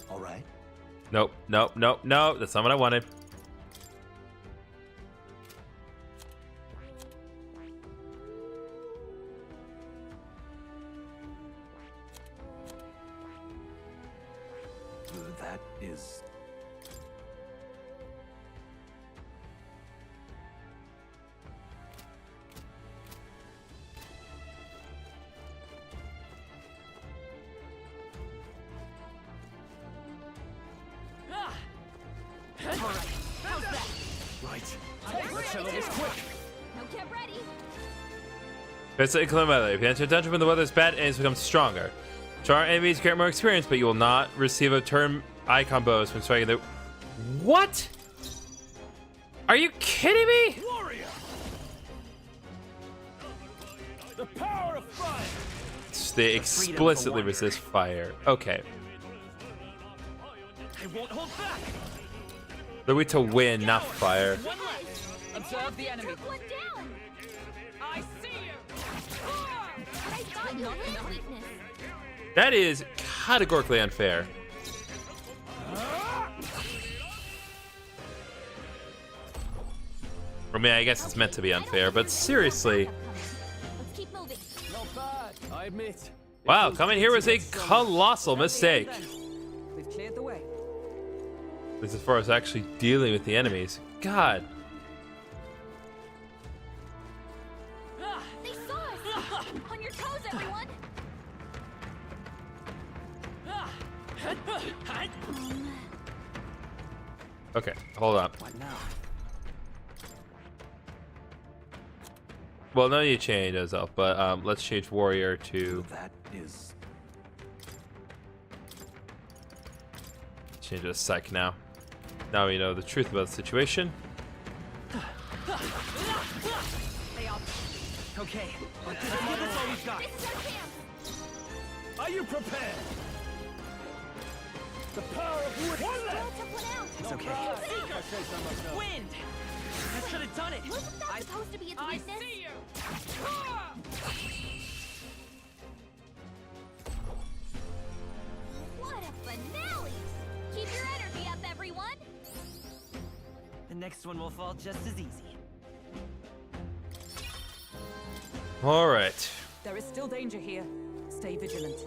All right. Nope, nope, nope, nope. That's not what I wanted. That is... Right. Let's settle this quick. Now get ready. It's inclement weather. If you enter a dungeon when the weather is bad, enemies become stronger. Stronger enemies get more experience, but you will not receive a turn icon bonus when striking the... What? Are you kidding me? Warrior! The power of fire! They explicitly resist fire. Okay. I won't hold back! They're weak to wind, not fire. One left. Observe the enemy. Took one down. I see you. I thought you had weakness. That is categorically unfair. I mean, I guess it's meant to be unfair, but seriously. Let's keep moving. Not bad. I admit. Wow, coming here was a colossal mistake. We've cleared the way. This is as far as actually dealing with the enemies. God. They saw us. On your toes, everyone. Okay, hold on. What now? Well, no need to change those up, but let's change warrior to... That is... Change it to psych now. Now we know the truth about the situation. They are... Okay, let's give us all we've got. This is our chance. Are you prepared? The power of wood. Still took one out. It's okay. Seeker. Wind! I should have done it! Wasn't that supposed to be its weakness? I see you! What a finale! Keep your energy up, everyone! The next one will fall just as easy. All right. There is still danger here. Stay vigilant.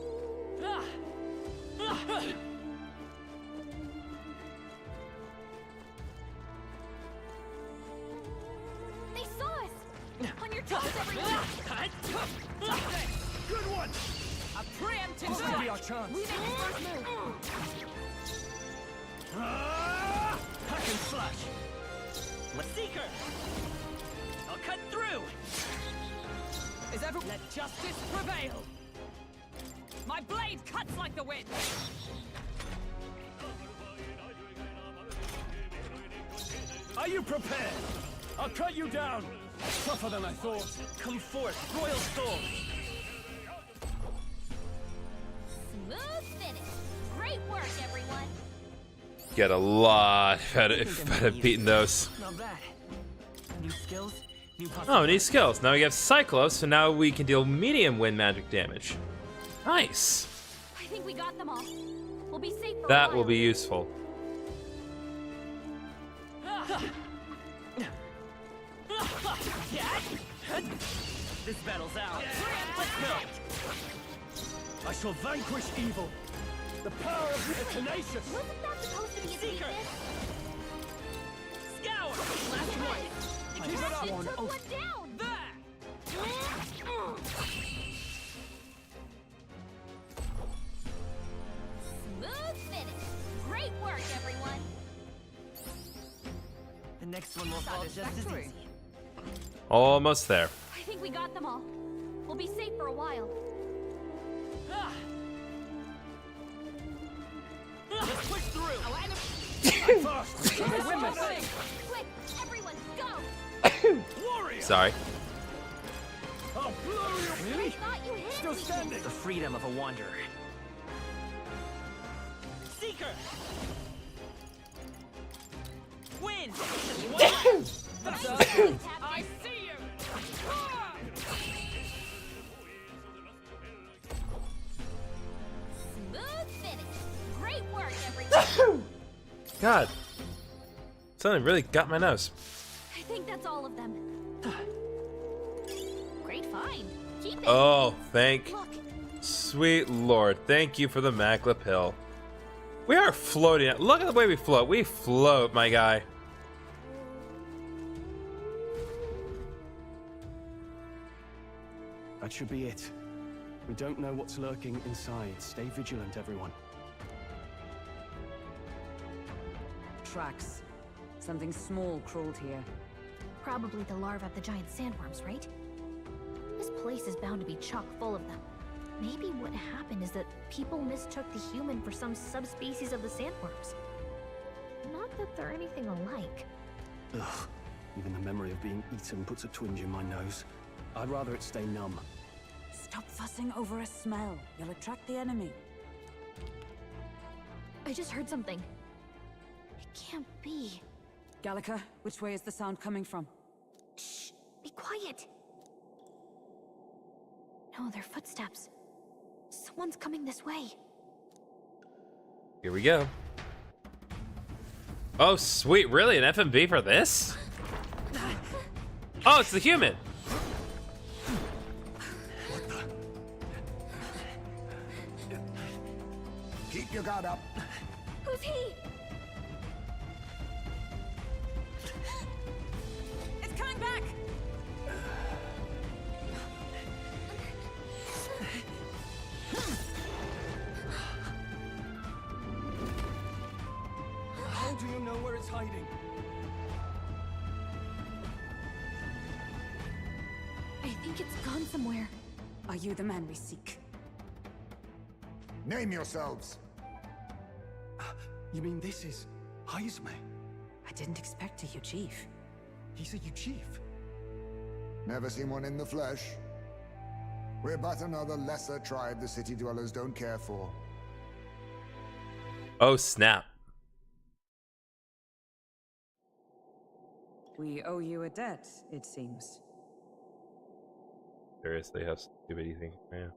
They saw us! On your toes, everyone! Good one! A preemptive This could be strike. our chance. We make the first move! Hack and slash! Seeker! I'll cut through! Is everyone? Let justice prevail. My blade cuts like the wind. Are you prepared? I'll cut you down! Tougher than I thought. Come forth, Royal Storm! Smooth finish! Great work, everyone! Get a lot out of beating those. Not bad. New skills, new Oh, possibilities. new skills. Now we have Cyclos, so now we can deal medium wind magic damage. Nice. I think we got them all. We'll be safe for a That while. will be useful. This battle's out. Let's go! I shall vanquish evil. The power of the tenacious. Wasn't that supposed to be its Seeker. weakness? Scour! Last one! Keep it up. It took one down! Smooth finish! Great work, everyone! The next one will fall just as easy. Almost there. I think we got them all. We'll be safe for a while. Let's push through! Quick, everyone, go! Warrior! Sorry. I'll blow you! I thought you hit Still me. standing! The freedom of a wanderer. Seeker! Wind! I see you. Smooth finish! Great work, everyone! God. Something really got my nose. I think that's all of them. Great find. Keep it. Oh, thank Look, sweet Lord. Thank you for the magla pill. We are floating. Look at the way we float. We float, my guy. That should be it. We don't know what's lurking inside. Stay vigilant, everyone. Tracks. Something small crawled here. Probably the larvae of the giant sandworms, right? This place is bound to be chock full of them. Maybe what happened is that people mistook the human for some subspecies of the sandworms. Not that they're anything alike. Ugh. Even the memory of being eaten puts a twinge in my nose. I'd rather it stay numb. Stop fussing over a smell. You'll attract the enemy. I just heard something. It can't be. Gallica, which way is the sound coming from? Shh! Be quiet! No, they're footsteps. Someone's coming this way. Here we go. Oh, sweet. Really? An FMV for this? Oh, it's the human. Keep your guard up. who's he? It's coming back! How do you know where it's hiding? I think it's gone somewhere. Are you the man we seek? Name yourselves. You mean this is Heisme? I didn't expect a Uchief. He's a Uchief? Never seen one in the flesh. We're but another lesser tribe the city dwellers don't care for. Oh, snap. We owe you a debt, it seems. Seriously, how stupid do you think I am?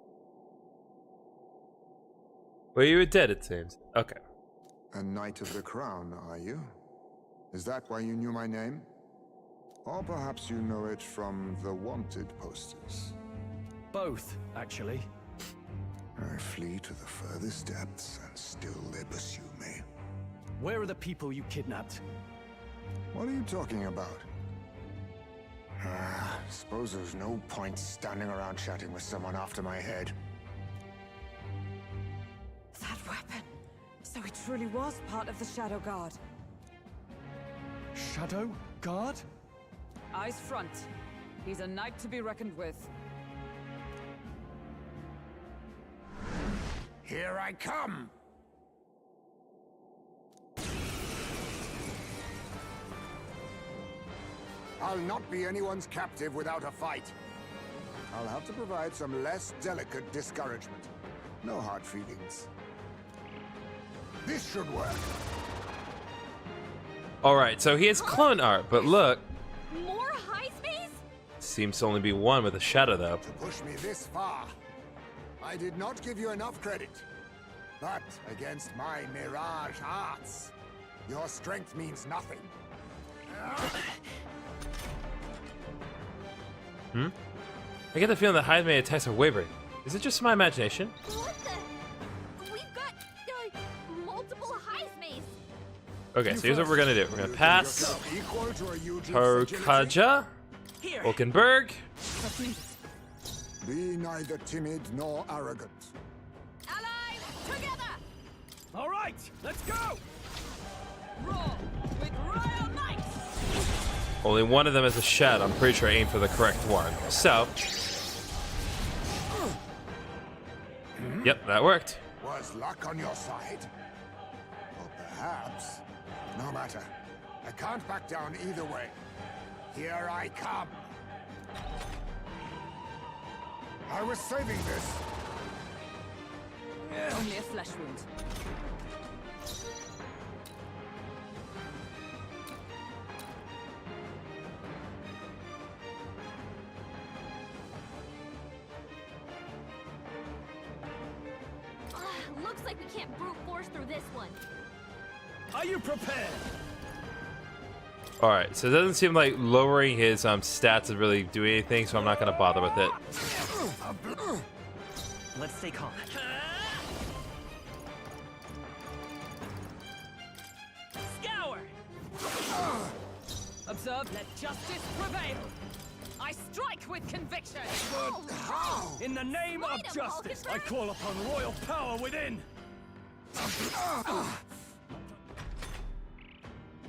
Well, you were dead, it seems. Okay. A Knight of the Crown, are you? Is that why you knew my name? Or perhaps you know it from the wanted posters? Both, actually. I flee to the furthest depths, and still they pursue me. Where are the people you kidnapped? What are you talking about? Suppose there's no point standing around chatting with someone after my head. That weapon! So it truly was part of the Shadow Guard. Shadow Guard? Eyes front. He's a knight to be reckoned with. Here I come! I'll not be anyone's captive without a fight. I'll have to provide some less delicate discouragement. No hard feelings. This should work. Alright, so he has clone art, but look. More Heismes? Seems to only be one with a shadow, though. To push me this far, I did not give you enough credit. But against my mirage arts, your strength means nothing. I get the feeling that Heisme attacks are wavering. Is it just my imagination? What the? We've got multiple Heismes. Okay, so here's what we're gonna do. We're gonna pass Tokaja, Vulcanberg. Be neither timid nor arrogant. Allies, together! All right, let's go! Roll with Royal Knights! Only one of them is a shadow. I'm pretty sure I aimed for the correct one. So, yep, that worked. Was luck on your side? Or perhaps, no matter. I can't back down either way. Here I come. I was saving this. Only a flesh wound. Looks like we can't brute force through this one. Are you prepared? Alright, so it doesn't seem like lowering his stats is really doing anything, so I'm not gonna bother with it. Let's stay calm. Scour! Observe, let justice prevail. I strike with conviction. In the name of justice, I call upon royal power within.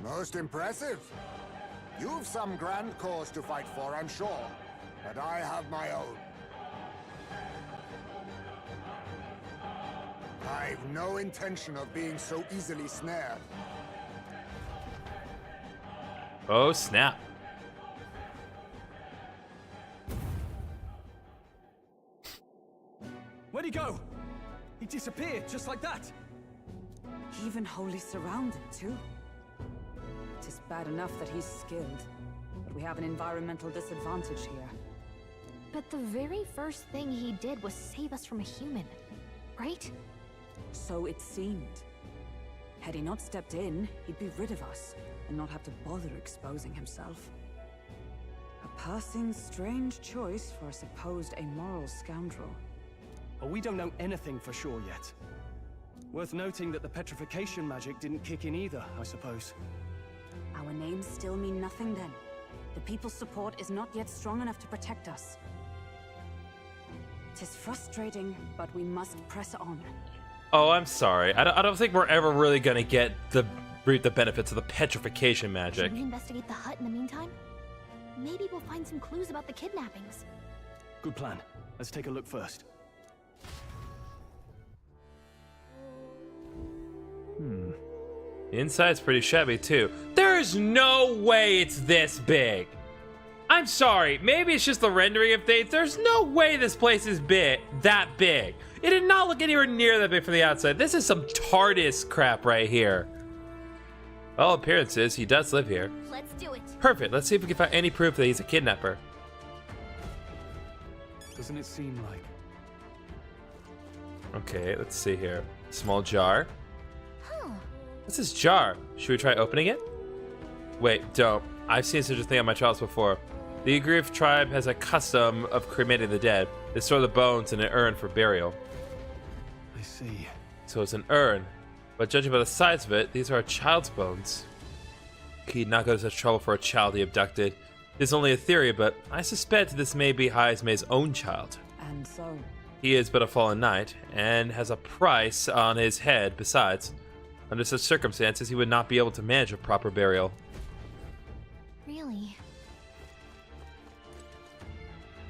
Most impressive. You've some grand cause to fight for, I'm sure. But I have my own. I've no intention of being so easily snared. Oh, snap. Where'd he go? He disappeared just like that. Even wholly surrounded, too. It is bad enough that he's skilled, but we have an environmental disadvantage here. But the very first thing he did was save us from a human, right? So it seemed. Had he not stepped in, he'd be rid of us, and not have to bother exposing himself. A passing, strange choice for a supposed amoral scoundrel. But we don't know anything for sure yet. Worth noting that the petrification magic didn't kick in either, I suppose. Our names still mean nothing then. The people's support is not yet strong enough to protect us. Tis frustrating, but we must press on. Oh, I'm sorry. I don't think we're ever really gonna reap the benefits of the petrification magic. Should we investigate the hut in the meantime? Maybe we'll find some clues about the kidnappings. Good plan. Let's take a look first. The inside's pretty shabby too. There's no way it's this big. I'm sorry, maybe it's just the rendering of things. There's no way this place is that big. It did not look anywhere near that big from the outside. This is some TARDIS crap right here. All appearances, he does live here. Let's do it. Perfect, let's see if we can find any proof that he's a kidnapper. Doesn't it seem like... Okay, let's see here. Small jar. Huh. What's this jar? Should we try opening it? Wait, don't. I've seen such a thing on my travels before. The Griff tribe has a custom of cremating the dead. They store the bones in an urn for burial. I see. So it's an urn. But judging by the size of it, these are a child's bones. He'd not go to such trouble for a child he abducted. It's only a theory, but I suspect this may be Haizme's own child. And so... He is but a fallen knight, and has a price on his head besides. Under such circumstances, he would not be able to manage a proper burial. Really?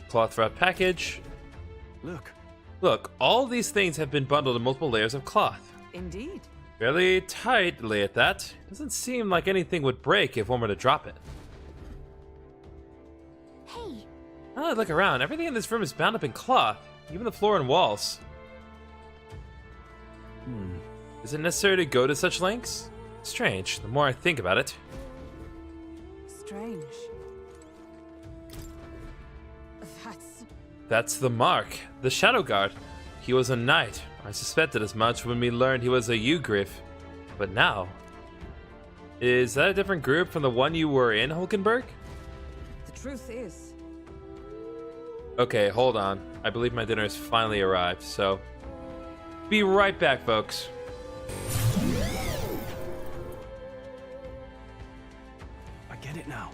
Cloth wrap package. Look, all these things have been bundled in multiple layers of cloth. Indeed. Fairly tightly at that. Doesn't seem like anything would break if one were to drop it. Hey. Now that I look around, everything in this room is bound up in cloth, even the floor and walls. Is it necessary to go to such lengths? Strange, the more I think about it. Strange. That's the mark, the Shadow Guard. He was a knight. I suspected as much when we learned he was a Ugriff. But now... Is that a different group from the one you were in, Hulkenberg? The truth is... Okay, hold on. I believe my dinner has finally arrived, so... Be right back, folks. I get it now.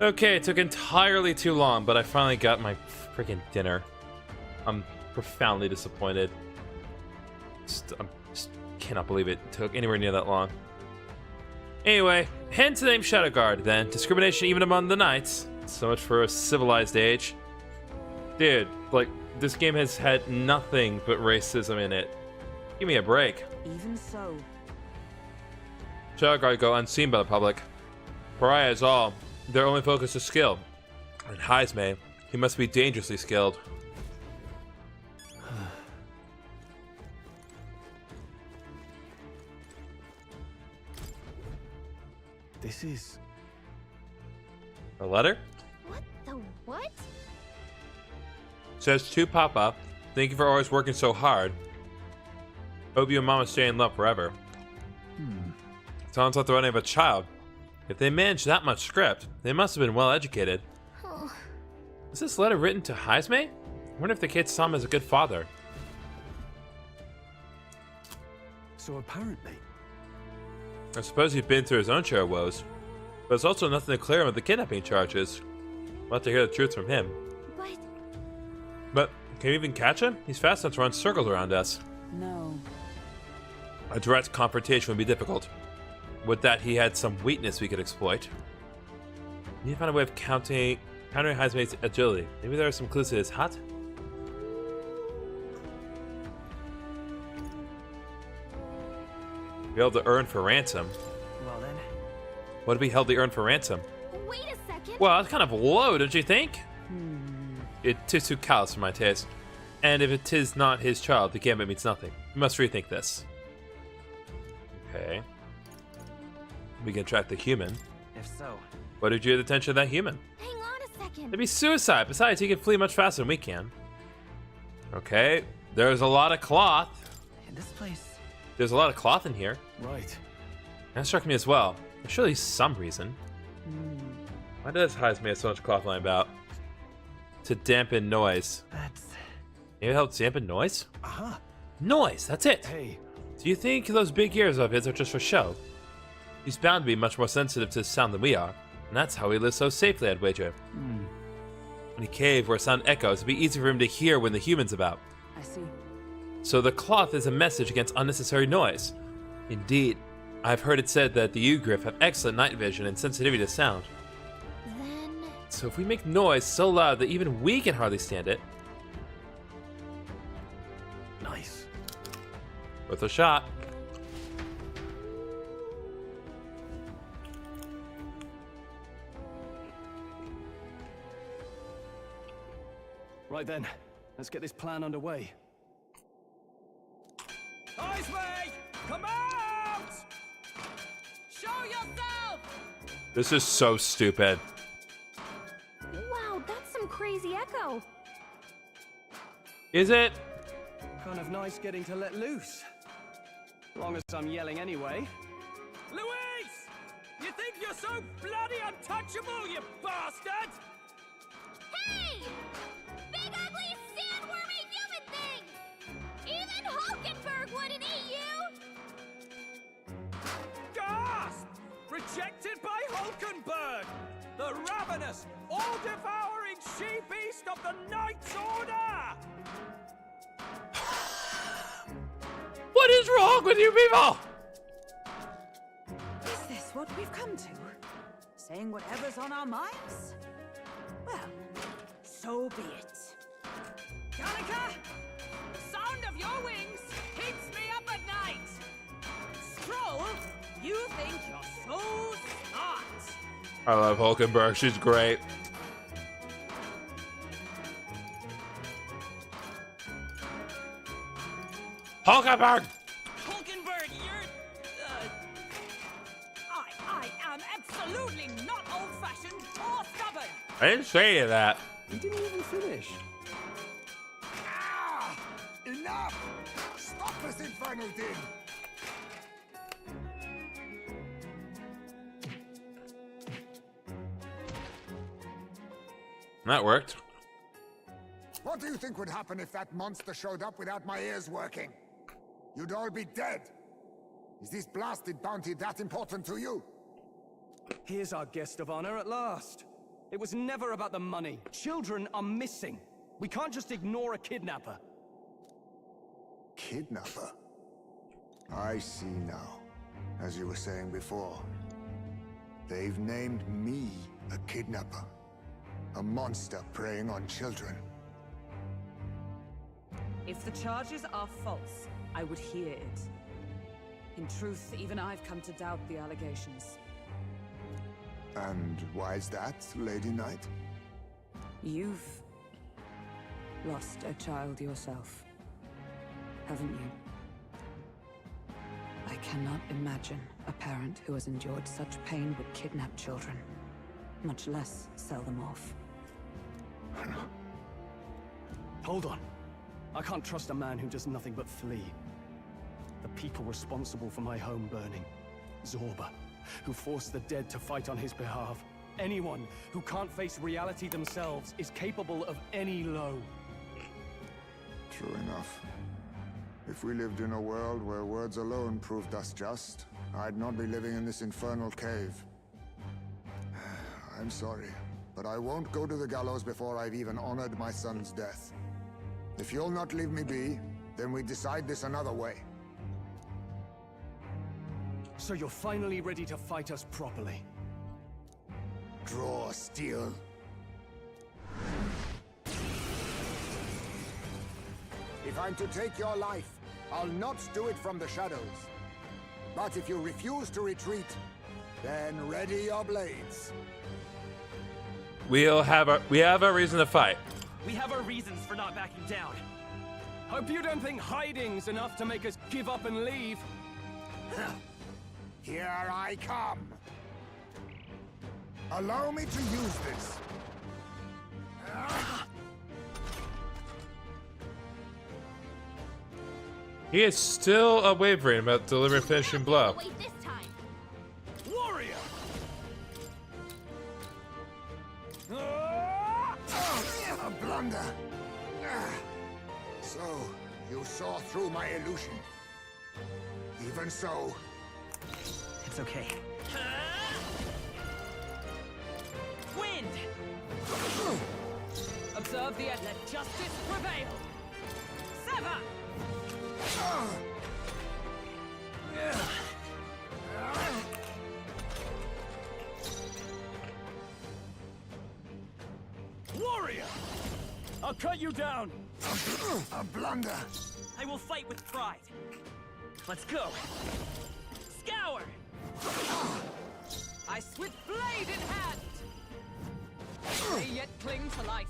Okay, it took entirely too long, but I finally got my freaking dinner. I'm profoundly disappointed. I just cannot believe it took anywhere near that long. Anyway, hence the name Shadow Guard, then. Discrimination even among the knights. So much for a civilized age. Dude, like, this game has had nothing but racism in it. Give me a break. Even so. Shadow Guard go unseen by the public. Pariah is all. Their only focus is skill. And Haizme, he must be dangerously skilled. This is... A letter? What the what? Says to Papa, thank you for always working so hard. Hope you and Mama stay in love forever. Sounds like the writing of a child. If they managed that much script, they must have been well educated. Oh. Was this letter written to Jaime? I wonder if the kid saw him as a good father. So apparently... I suppose he's been through his own share of woes. But there's also nothing to clear him of the kidnapping charges. We'll have to hear the truth from him. But can we even catch him? He's fast enough to run circles around us. No. A direct confrontation would be difficult. With that, he had some weakness we could exploit. We need to find a way of countering Jaime's agility. Maybe there are some clues to his hut? We held the urn for ransom. Well then. What did we held the urn for ransom? Wait a second. Well, that's kind of low, don't you think? It is too callous for my taste. And if it is not his child, the gambit means nothing. We must rethink this. Okay. We can track the human. If so. What did you get the attention of that human? Hang on a second. It'd be suicide. Besides, he can flee much faster than we can. Okay. There's a lot of cloth. In this place. There's a lot of cloth in here. Right. That struck me as well. There's surely some reason. Why does Jaime have so much cloth lying about? To dampen noise. Maybe it helps dampen noise? Aha. Noise, that's it. Hey. Do you think those big ears of his are just for show? He's bound to be much more sensitive to sound than we are. And that's how he lives so safely, I'd wager. In a cave where sound echoes, it'd be easy for him to hear when the human's about. I see. So the cloth is a message against unnecessary noise. Indeed, I've heard it said that the Ugriff have excellent night vision and sensitivity to sound. Then... So if we make noise so loud that even we can hardly stand it... Nice. Worth a shot. Right then, let's get this plan underway. Jaime! Come out! Show yourself! This is so stupid. Wow, that's some crazy echo. Is it? Kind of nice getting to let loose. Long as I'm yelling anyway. Luis! You think you're so bloody untouchable, you bastard? Hey! Big ugly sandwormy human thing! Even Hulkenberg wouldn't eat you! Gasp! Rejected by Hulkenberg! The ravenous, all-devouring she-beast of the Knight's Order! What is wrong with you people? Is this what we've come to? Saying whatever's on our minds? Well, so be it. Danica! The sound of your wings keeps me up at night! Stroll, you think you're so smart! I love Hulkenberg. She's great. Hulkenberg! Hulkenberg, you're... I am absolutely not old-fashioned or stubborn! I didn't say any of that. He didn't even finish. Ah! Enough! Stop this infernal din! That worked. What do you think would happen if that monster showed up without my ears working? You'd all be dead. Is this blasted bounty that important to you? Here's our guest of honor at last. It was never about the money. Children are missing. We can't just ignore a kidnapper. Kidnapper? I see now. As you were saying before, they've named me a kidnapper. A monster preying on children. If the charges are false, I would hear it. In truth, even I've come to doubt the allegations. And why is that, Lady Knight? You've lost a child yourself, haven't you? Like cannot imagine a parent who has endured such pain would kidnap children, much less sell them off. Hold on. I can't trust a man who does nothing but flee. The people responsible for my home burning. Zorba, who forced the dead to fight on his behalf. Anyone who can't face reality themselves is capable of any low. True enough. If we lived in a world where words alone proved us just, I'd not be living in this infernal cave. I'm sorry, but I won't go to the gallows before I've even honored my son's death. If you'll not leave me be, then we decide this another way. So you're finally ready to fight us properly? Draw steel. If I'm to take your life, I'll not do it from the shadows. But if you refuse to retreat, then ready your blades. We have a reason to fight. We have our reasons for not backing down. Hope you don't think hiding's enough to make us give up and leave. Here I come. Allow me to use this. He is still wavering about delivering finishing blow. Warrior! A blunder. So, you saw through my illusion. Even so... It's okay. Wind! Observe the end. Let justice prevail. Sever! Warrior! I'll cut you down! A blunder! I will fight with pride. Let's go! Scour! I swift blade in hand! May yet cling to life.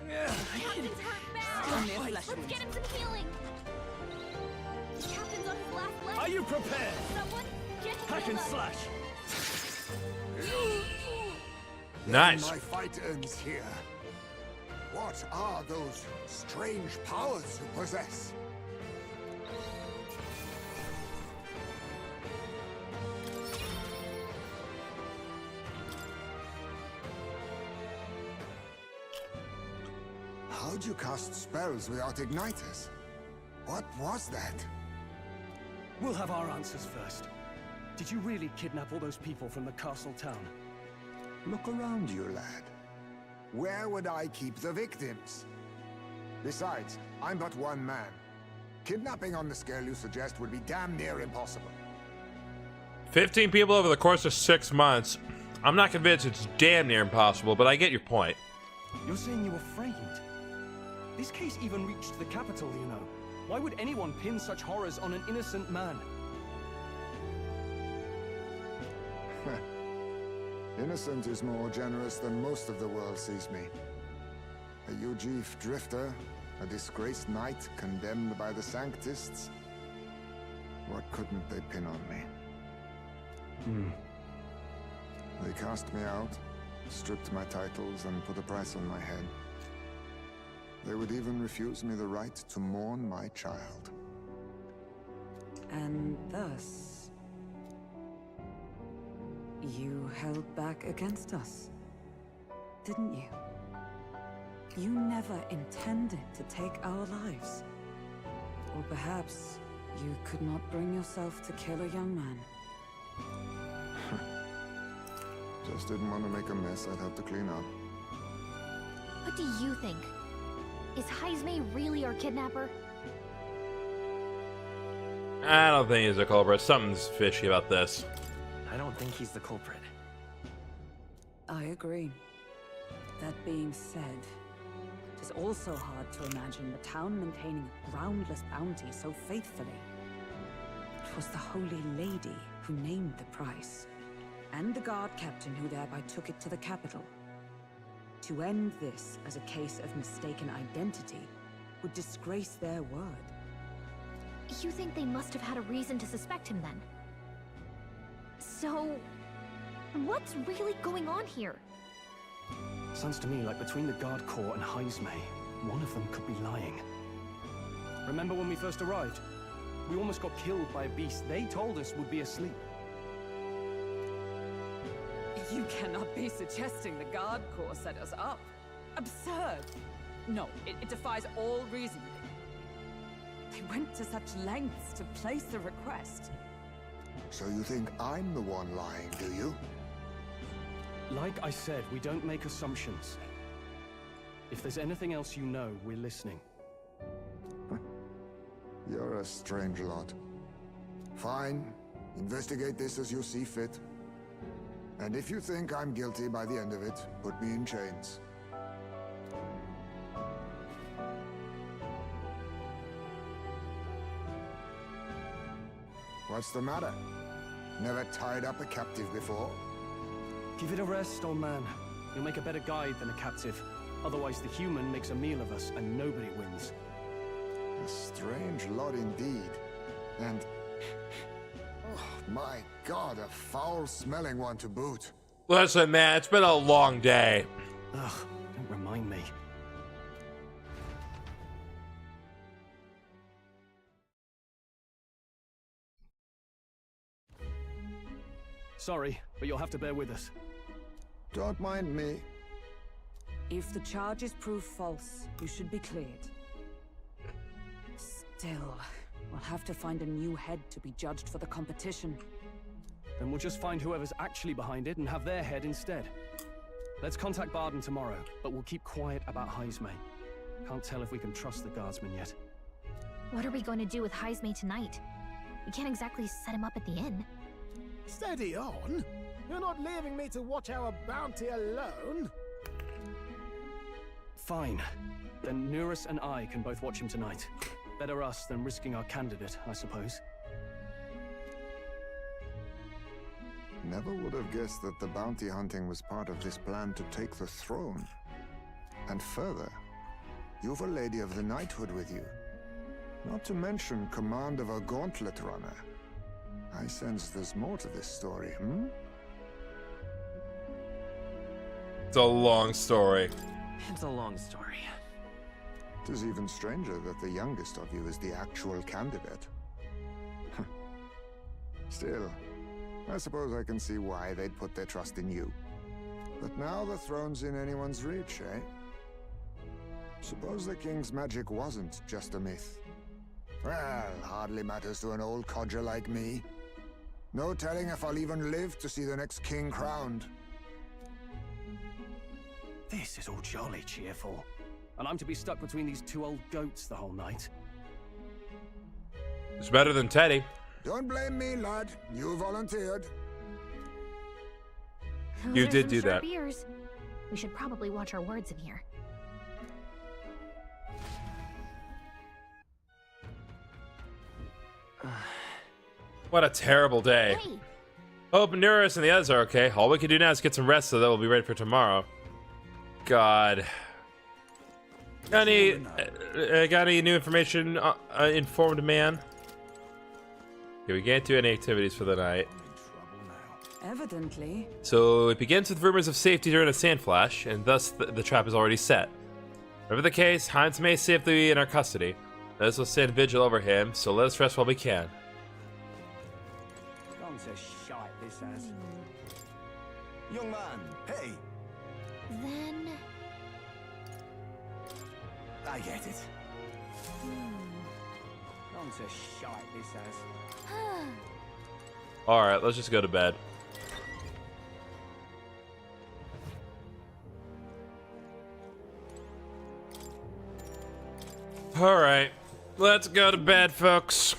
Captain's hurt bad. Let's get him some healing. Captain's on his last leg. Are you prepared? Someone get him Hack and healing. slash! Nice. My fight ends here. What are those strange powers you possess? How'd you cast spells without igniters? What was that? We'll have our answers first. Did you really kidnap all those people from the castle town? Look around you, lad. Where would I keep the victims? Besides, I'm but one man. Kidnapping on the scale you suggest would be damn near impossible. 15 people over the course of 6 months. I'm not convinced it's damn near impossible, but I get your point. You're saying you were framed? This case even reached the capital, you know. Why would anyone pin such horrors on an innocent man? Innocent is more generous than most of the world sees me. A Ujif drifter, a disgraced knight condemned by the Sanctists. What couldn't they pin on me? They cast me out, stripped my titles, and put a price on my head. They would even refuse me the right to mourn my child. And thus... you held back against us, didn't you? You never intended to take our lives. Or perhaps you could not bring yourself to kill a young man. Just didn't want to make a mess I'd have to clean up. What do you think? Is Heismay really our kidnapper? I don't think he's a culprit. Something's fishy about this. I don't think he's the culprit. I agree. That being said, it is also hard to imagine the town maintaining a groundless bounty so faithfully. It was the Holy Lady who named the price, and the guard captain who thereby took it to the capital. To end this as a case of mistaken identity would disgrace their word. You think they must have had a reason to suspect him then? So, what's really going on here? Sounds to me like between the Guard Corps and Heisme, one of them could be lying. Remember when we first arrived? We almost got killed by a beast they told us would be asleep. You cannot be suggesting the Guard Corps set us up. Absurd! No, it defies all reasoning. They went to such lengths to place the request. So you think I'm the one lying, do you? Like I said, we don't make assumptions. If there's anything else you know, we're listening. You're a strange lot. Fine. Investigate this as you see fit. And if you think I'm guilty by the end of it, put me in chains. What's the matter? Never tied up a captive before? Give it a rest, old man. You'll make a better guide than a captive. Otherwise, the human makes a meal of us, and nobody wins. A strange lot indeed. And... oh, my God, a foul-smelling one to boot. Listen, man, it's been a long day. Ugh, don't remind me. Sorry, but you'll have to bear with us. Don't mind me. If the charges prove false, you should be cleared. Still, we'll have to find a new head to be judged for the competition. Then we'll just find whoever's actually behind it and have their head instead. Let's contact Barden tomorrow, but we'll keep quiet about Heisme. Can't tell if we can trust the guardsman yet. What are we going to do with Heisme tonight? We can't exactly set him up at the inn. Steady on. You're not leaving me to watch our bounty alone. Fine. Then Nurus and I can both watch him tonight. Better us than risking our candidate, I suppose. Never would have guessed that the bounty hunting was part of this plan to take the throne. And further, you've a Lady of the Knighthood with you. Not to mention command of a gauntlet runner. I sense there's more to this story, hmm? It's a long story. It's a long story. It is even stranger that the youngest of you is the actual candidate. Still, I suppose I can see why they'd put their trust in you. But now the throne's in anyone's reach, eh? Suppose the king's magic wasn't just a myth. Well, hardly matters to an old codger like me. No telling if I'll even live to see the next king crowned. This is all jolly cheerful. And I'm to be stuck between these two old goats the whole night. It's better than Teddy. Don't blame me, lad. You volunteered. You Those are did some do sharp that. ears. We should probably watch our words in here. What a terrible day. Hey, Hope Nurus and the others are okay. All we can do now is get some rest so that we'll be ready for tomorrow. God. Got any new information, informed man? Okay, we can't do any activities for the night. Evidently. So it begins with rumors of safety during a sand flash, and thus the trap is already set. Whatever the case, Heinz may safely in our custody. Let us will stand vigil over him, so let us rest while we can. Gone to shite, this has. Young man, hey! then... I get it. Gone to shite, this has. Alright, let's just go to bed. Alright, let's go to bed, folks.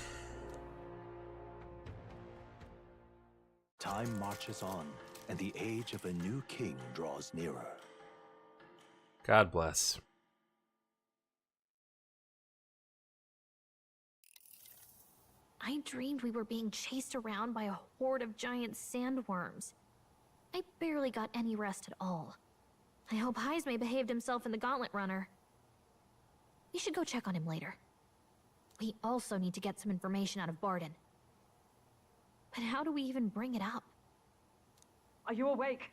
Time marches on, and the age of a new king draws nearer. God bless. I dreamed we were being chased around by a horde of giant sandworms. I barely got any rest at all. I hope Heisme behaved himself in the Gauntlet Runner. We should go check on him later. We also need to get some information out of Barden. But how do we even bring it up? Are you awake?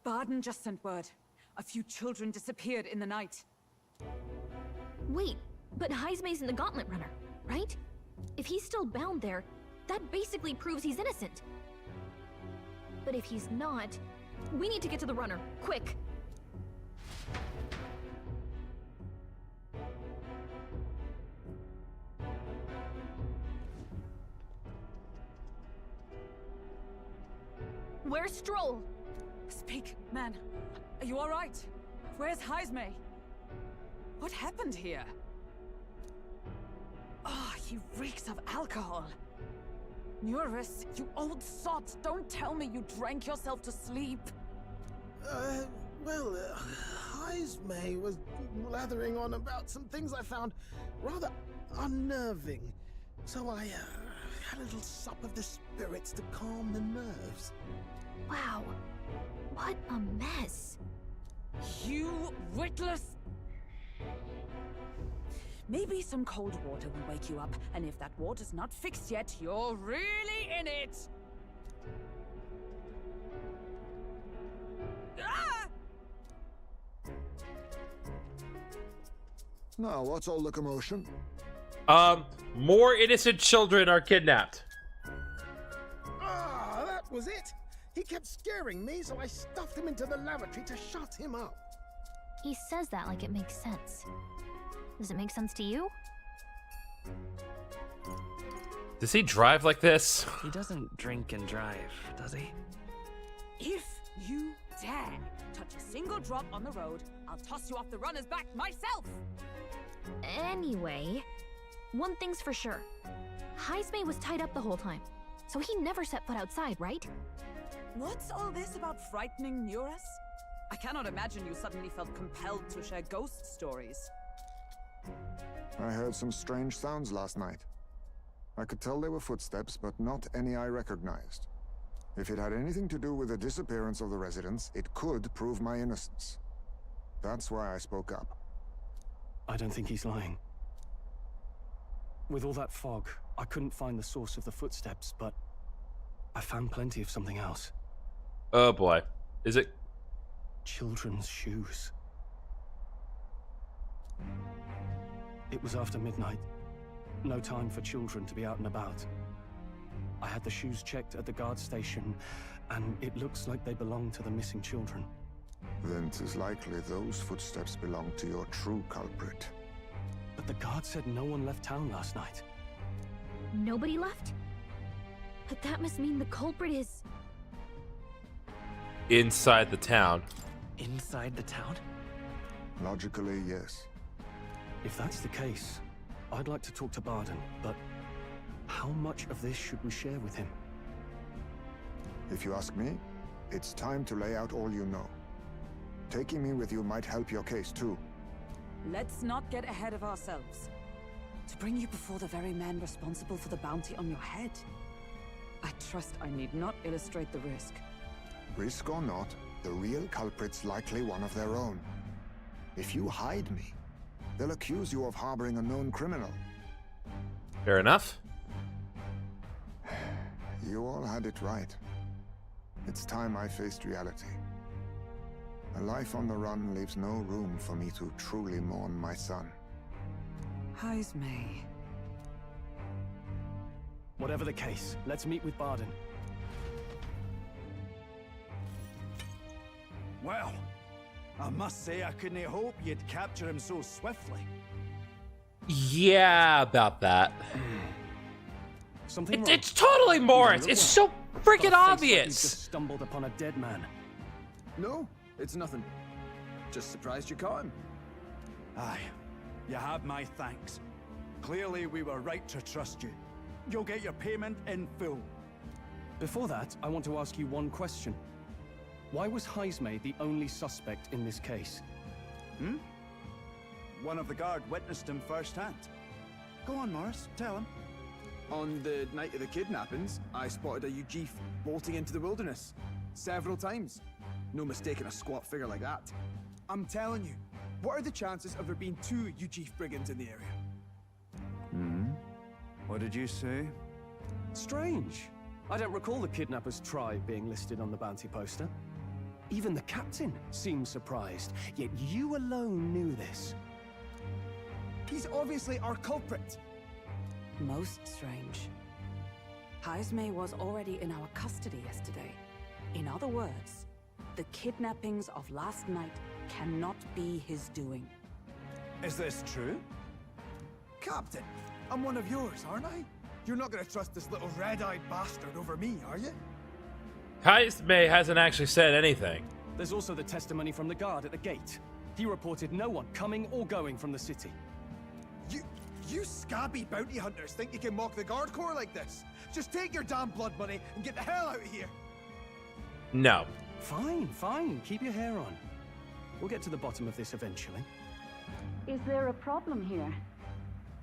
Barden just sent word. A few children disappeared in the night. Wait, but Heismay's in the Gauntlet Runner, right? If he's still bound there, that basically proves he's innocent. But if he's not, we need to get to the runner, quick! Where's Stroll? Speak, man. Are you alright? Where's Heismay? What happened here? Oh, he reeks of alcohol. Eurus, you old sot, don't tell me you drank yourself to sleep. Well, Heismay was blathering on about some things I found rather unnerving. So I had a little sup of the spirits to calm the nerves. Wow, what a mess. You witless... Maybe some cold water will wake you up, and if that water's not fixed yet, you're really in it! Ah! Now, what's all the commotion? More innocent children are kidnapped. Ah, that was it! He kept scaring me, so I stuffed him into the lavatory to shut him up. He says that like it makes sense. Does it make sense to you? Does he drive like this? He doesn't drink and drive, does he? If you dare touch a single drop on the road, I'll toss you off the runner's back myself! Anyway, one thing's for sure. Heismay was tied up the whole time, so he never set foot outside, right? What's all this about frightening Eurus? I cannot imagine you suddenly felt compelled to share ghost stories. I heard some strange sounds last night. I could tell they were footsteps, but not any I recognized. If it had anything to do with the disappearance of the residents, it could prove my innocence. That's why I spoke up. I don't think he's lying. With all that fog, I couldn't find the source of the footsteps, but I found plenty of something else. Oh boy. Is it? Children's shoes. It was after midnight. No time for children to be out and about. I had the shoes checked at the guard station, and it looks like they belong to the missing children. Then 'tis likely those footsteps belong to your true culprit. But the guard said no one left town last night. Nobody left? But that must mean the culprit is... Inside the town. Inside the town? Logically, yes. If that's the case, I'd like to talk to Barden, but how much of this should we share with him? If you ask me, it's time to lay out all you know. Taking me with you might help your case too. Let's not get ahead of ourselves. To bring you before the very man responsible for the bounty on your head, I trust I need not illustrate the risk. Risk or not, the real culprit's likely one of their own. If you hide me, they'll accuse you of harboring a known criminal. Fair enough. You all had it right. It's time I faced reality. A life on the run leaves no room for me to truly mourn my son. Heismay. Whatever the case, let's meet with Barden. Well, I must say I couldn't hope you'd capture him so swiftly. Yeah, about that. Something It's totally Moritz. It's so freaking obvious. Just stumbled upon a dead man. No, it's nothing. Just surprised you caught him. Aye, you have my thanks. Clearly we were right to trust you. You'll get your payment in full. Before that, I want to ask you one question. Why was Heismay the only suspect in this case? One of the guard witnessed him firsthand. Go on, Morris, tell him. On the night of the kidnappings, I spotted a UG bolting into the wilderness. Several times. No mistaking a squat figure like that. I'm telling you, What are the chances of there being 2 Ujif brigands in the area? Hmm? What did you say? Strange. I don't recall the kidnappers' tribe being listed on the bounty poster. Even the captain seemed surprised, yet you alone knew this. He's obviously our culprit. Most strange. Haisme was already in our custody yesterday. In other words, the kidnappings of last night cannot be his doing. Is this true? Captain, I'm one of yours, aren't I? You're not gonna trust this little red-eyed bastard over me, are you? Haisme hasn't actually said anything. There's also the testimony from the guard at the gate. He reported no one coming or going from the city. You scabby bounty hunters think you can mock the guard corps like this? Just take your damn blood money and get the hell out of here! No. Fine, fine. Keep your hair on. We'll get to the bottom of this eventually. Is there a problem here?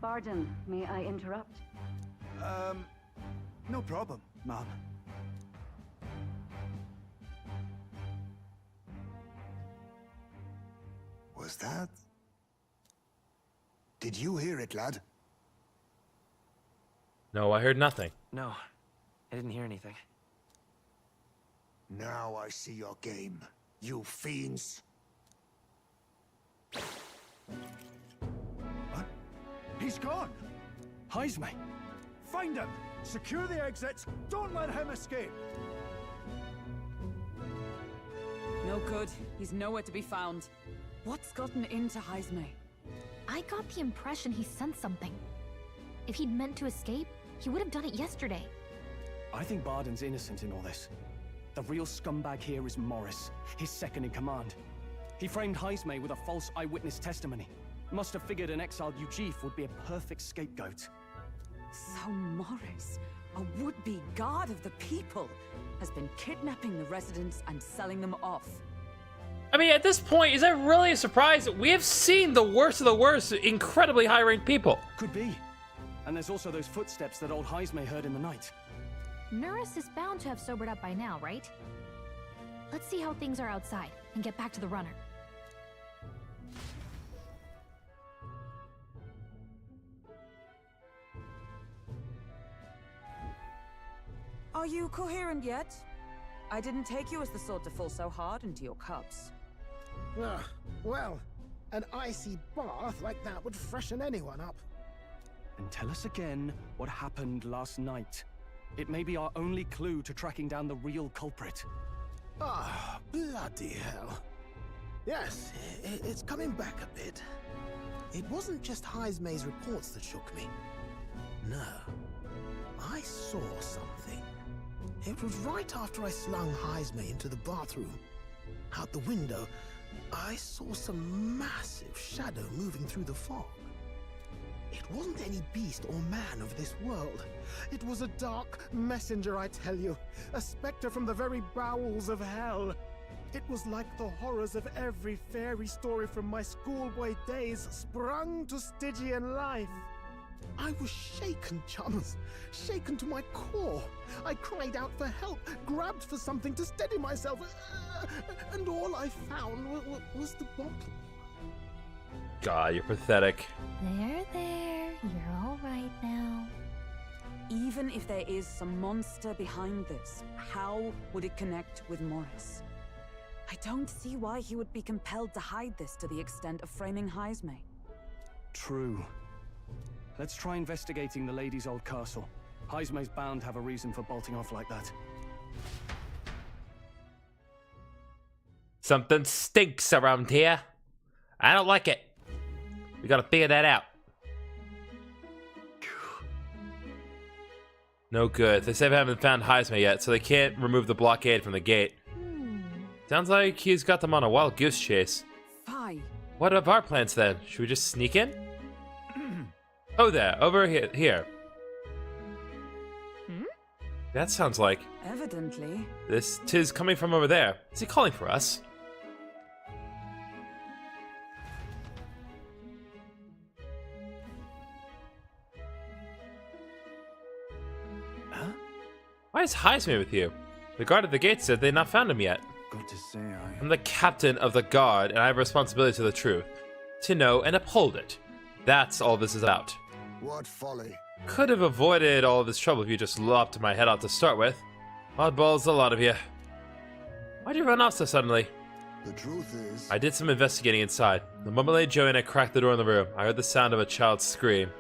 Pardon, may I interrupt? No problem, ma'am. Was that? Did you hear it, lad? No, I heard nothing. No, I didn't hear anything. Now I see your game, you fiends. What? He's gone! Haisme! Find him! Secure the exits! Don't let him escape! No good. He's nowhere to be found. What's gotten into Haisme? I got the impression he sensed something. If he'd meant to escape, he would have done it yesterday. I think Barden's innocent in all this. The real scumbag here is Morris, his second in command. He framed Haisme with a false eyewitness testimony. Must have figured an exiled Ujif would be a perfect scapegoat. So Morris, a would-be guard of the people, has been kidnapping the residents and selling them off. I mean, at this point, is that really a surprise? We have seen the worst of the worst, incredibly high-ranked people. Could be. And there's also those footsteps that old Haisme heard in the night. Nuris is bound to have sobered up by now, right? Let's see how things are outside and get back to the runner. Are you coherent yet? I didn't take you as the sort to fall so hard into your cups. Well, an icy bath like that would freshen anyone up. And tell us again what happened last night. It may be our only clue to tracking down the real culprit. Ah, bloody hell. Yes, it's coming back a bit. It wasn't just Haisme's reports that shook me. No, I saw something. It was right after I slung Haisme into the bathroom. Out the window, I saw some massive shadow moving through the fog. It wasn't any beast or man of this world. It was a dark messenger, I tell you. A specter from the very bowels of hell. It was like the horrors of every fairy story from my schoolboy days sprung to Stygian life. I was shaken, chums. Shaken to my core. I cried out for help, grabbed for something to steady myself, and all I found was the bottle. God, you're pathetic. There. You're all right now. Even if there is some monster behind this, how would it connect with Morris? I don't see why he would be compelled to hide this to the extent of framing Haisme. True. Let's try investigating the lady's old castle. Haisme's bound to have a reason for bolting off like that. Something stinks around here. I don't like it. We gotta figure that out. No good. They say they haven't found Haisme yet, so they can't remove the blockade from the gate. Sounds like he's got them on a wild goose chase. Fine. What of our plans then? Should we just sneak in? Oh, there, over here. That sounds like Evidently. tis coming from over there. Is he calling for us? Huh? Why is Haisme with you? The guard at the gate said they'd not found him yet. Good to say, I'm the captain of the guard, and I have responsibility to the truth. to know and uphold it. That's all this is about. What folly. Could have avoided all of this trouble if you just lopped my head out to start with. Oddballs, a lot of you. Why'd you run off so suddenly? The truth is... I did some investigating inside. The moment Lady Joanna cracked the door in the room, I heard the sound of a child's scream.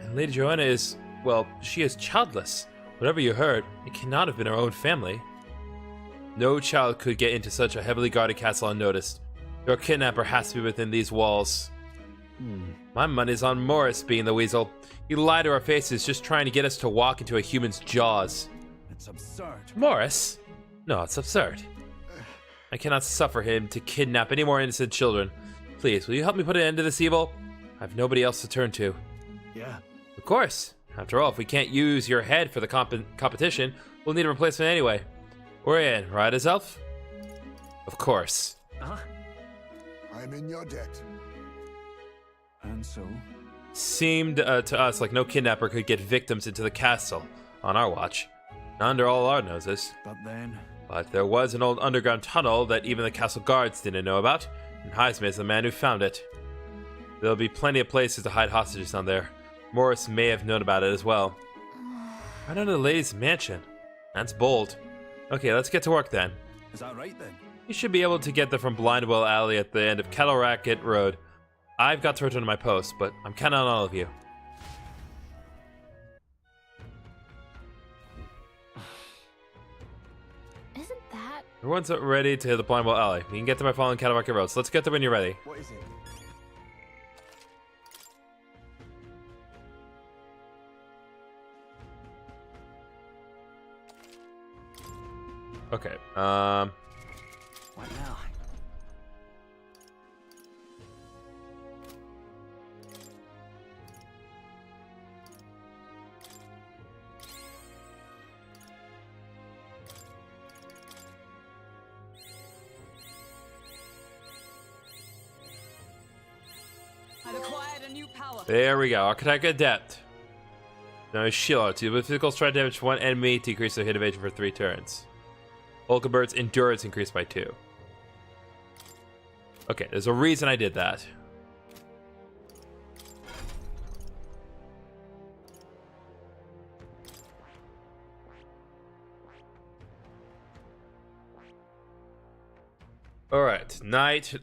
And Lady Joanna is... well, she is childless. Whatever you heard, it cannot have been her own family. No child could get into such a heavily guarded castle unnoticed. Your kidnapper has to be within these walls. My money's on Morris being the weasel. He lied to our faces just trying to get us to walk into a human's jaws. It's absurd. Morris? No, it's absurd. I cannot suffer him to kidnap any more innocent children. Please, will you help me put an end to this evil? I have nobody else to turn to. Yeah. Of course. After all, if we can't use your head for the competition, we'll need a replacement anyway. We're in, right, Azelf? Of course. I'm in your debt. And so? Seemed to us like no kidnapper could get victims into the castle on our watch. Not under all our noses. But then? But there was an old underground tunnel that even the castle guards didn't know about, and Heisman is the man who found it. There'll be plenty of places to hide hostages on there. Morris may have known about it as well. Right under the lady's mansion. That's bold. Okay, let's get to work then. Is that right then? You should be able to get there from Blindwell Alley at the end of Kettle Racket Road. I've got to return to my post, but I'm counting on all of you. Isn't that... Everyone's ready to hit the Blindwell Alley. You can get there by following Kettle Racket Road, so let's get there when you're ready. What is it? Okay, What now? I've acquired a new power. there we go. Architect Adept. Now shield. With physical strike damage to one enemy, decrease their hit evasion for 3 turns. Volkenbert's endurance increased by 2. Okay, there's a reason I did that. Alright, Knight,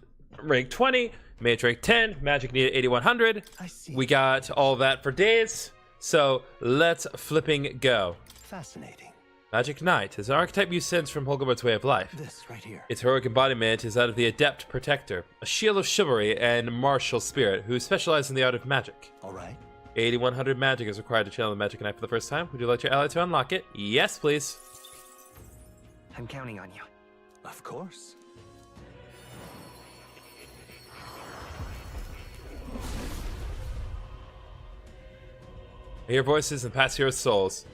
rank 20, Mage rank 10, Magic needed 8100. I see. We got all that for days, so let's flipping go. Fascinating. Magic Knight is an archetype you sense from Holgerbert's way of life. This right here. Its heroic embodiment is that of the Adept Protector, a shield of chivalry and martial spirit who specializes in the art of magic. All right. 8100 magic is required to channel the Magic Knight for the first time. Would you like your ally to unlock it? Yes, please. I'm counting on you. Of course. I hear voices and pass heroes' souls.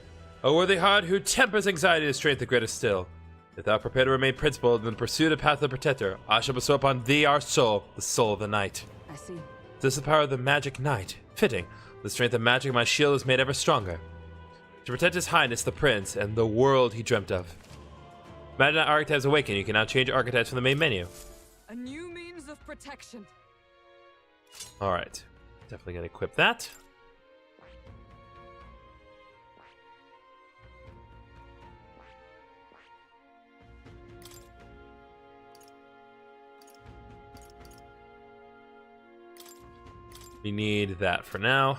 A worthy heart who tempers anxiety to strength the greatest still. If thou prepare to remain principled in the pursuit of path of the protector, I shall bestow upon thee our soul, the soul of the knight. I see. This is the power of the magic knight. Fitting. The strength of magic of my shield is made ever stronger. To protect his highness the prince and the world he dreamt of. Magic Knight archetypes awaken. You can now change archetypes from the main menu. A new means of protection. Alright. Definitely gonna equip that. We need that for now.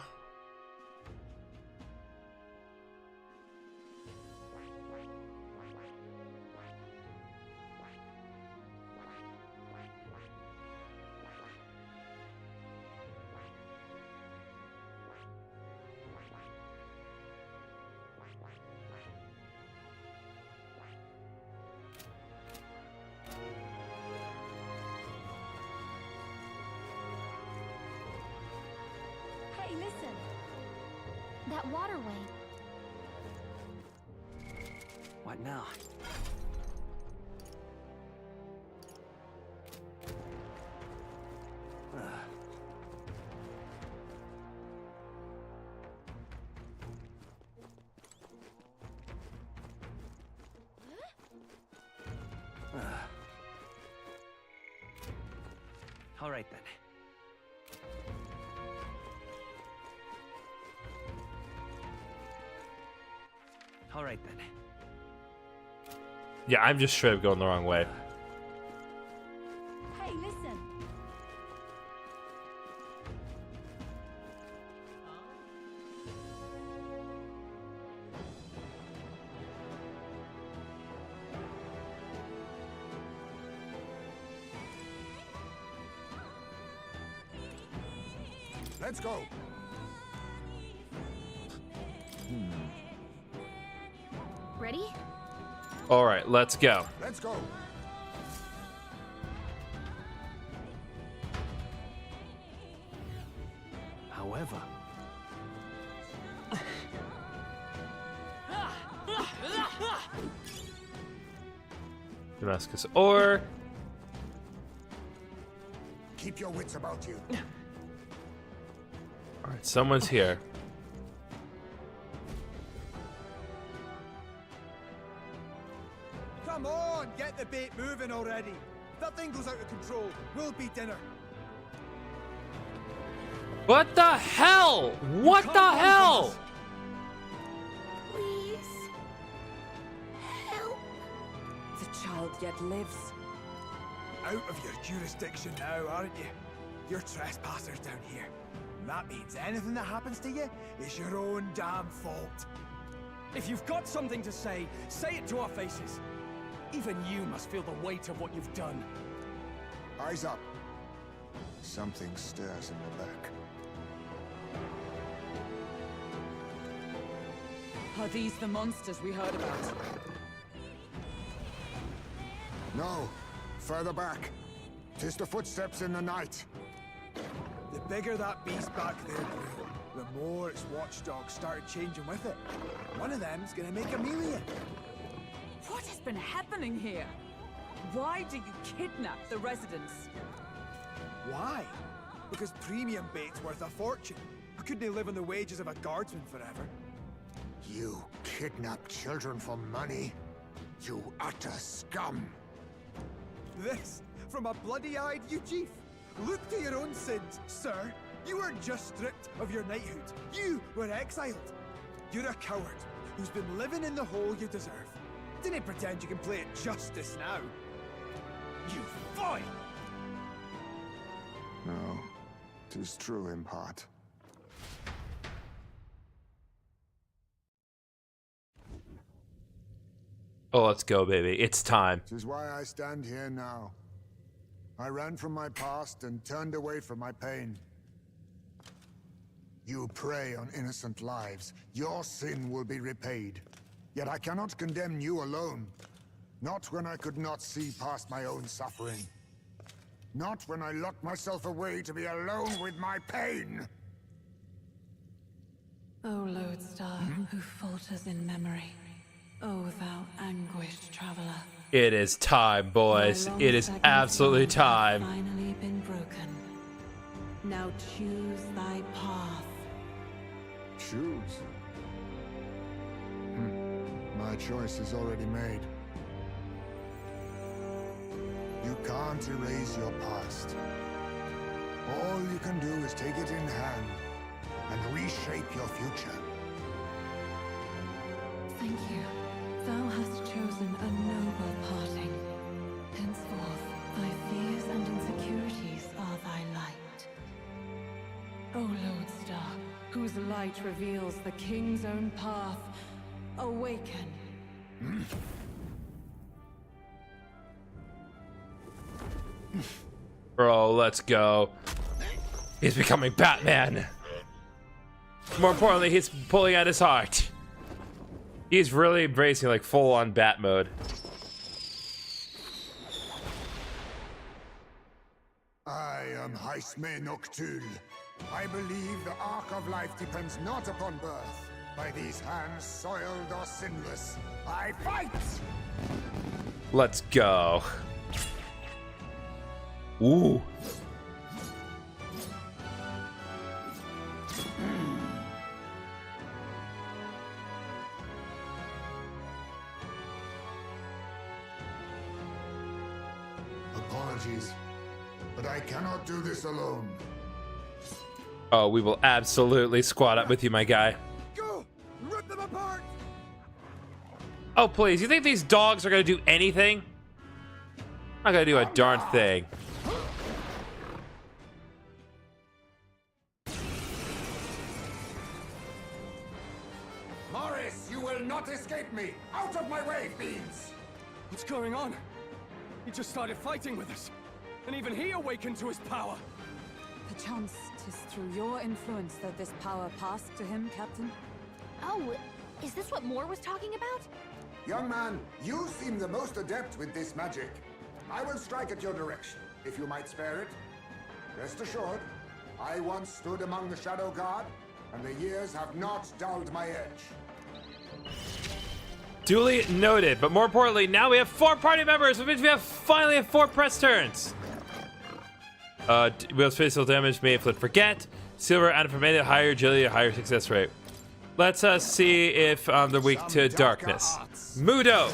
Hey, listen. That waterway. What now? All right then. All right then. Yeah, I'm just straight up going the wrong way. Hey, listen. Let's go. Ready? All right, let's go. Let's go. However, Damascus ore. Keep your wits about you. All right, someone's here. Come on, get the bait moving already. If that thing goes out of control, we'll be dinner. What the hell? What the hell? Please. Help. The child yet lives. Out of your jurisdiction now, aren't you? You're trespassers down here. And that means anything that happens to you is your own damn fault. If you've got something to say it to our faces. Even you must feel the weight of what you've done. Eyes up. Something stirs in the back. Are these the monsters we heard about? No. Further back. 'Tis the footsteps in the night. The bigger that beast back there grew, the more its watchdogs started changing with it. One of them's gonna make a meal of you. What has been happening here? Why do you kidnap the residents? Why? Because premium bait's worth a fortune. I couldn't live on the wages of a guardsman forever. You kidnap children for money? You utter scum! This from a bloody-eyed you chief. Look to your own sins, sir. You weren't just stripped of your knighthood. You were exiled. You're a coward who's been living in the hole you deserve. Didn't pretend you can play at justice now. You boy! No, 'tis true in part. Oh, let's go, baby. It's time. 'Tis why I stand here now. I ran from my past and turned away from my pain. You prey on innocent lives. Your sin will be repaid. Yet I cannot condemn you alone. Not when I could not see past my own suffering. Not when I locked myself away to be alone with my pain. O lodestar, who falters in memory. O thou anguished traveler. It is time, boys. It is absolutely time. Finally been broken. Now choose thy path. Choose? My choice is already made. You can't erase your past. All you can do is take it in hand and reshape your future. Thank you. Thou hast chosen a noble parting. Henceforth, thy fears and insecurities are thy light. O lodestar, whose light reveals the king's own path, awaken. Bro, let's go. He's becoming Batman. More importantly, he's pulling out his heart. He's really embracing like full-on Bat mode. I am Haisme Noctul. I believe the arc of life depends not upon birth, by these hands soiled or sinless. I fight! Let's go. Ooh. Apologies, but I cannot do this alone. Oh, we will absolutely squad up with you, my guy. Go! Rip them apart! Oh, please. You think these dogs are going to do anything? Not going to do a darn thing. Morris, you will not escape me! Out of my way, fiends! What's going on? He just started fighting with us. And even he awakened to his power. Perchance 'tis through your influence that this power passed to him, Captain? Oh, is this what Moore was talking about? Young man, you seem the most adept with this magic. I will strike at your direction, if you might spare it. Rest assured, I once stood among the Shadow Guard, and the years have not dulled my edge. Duly noted, but more importantly, now we have 4 party members, which means we finally have 4 press turns. Wheels physical damage may inflict forget. Silver and permitted higher agility, higher success rate. Let's see if they're weak to darkness. Mudo.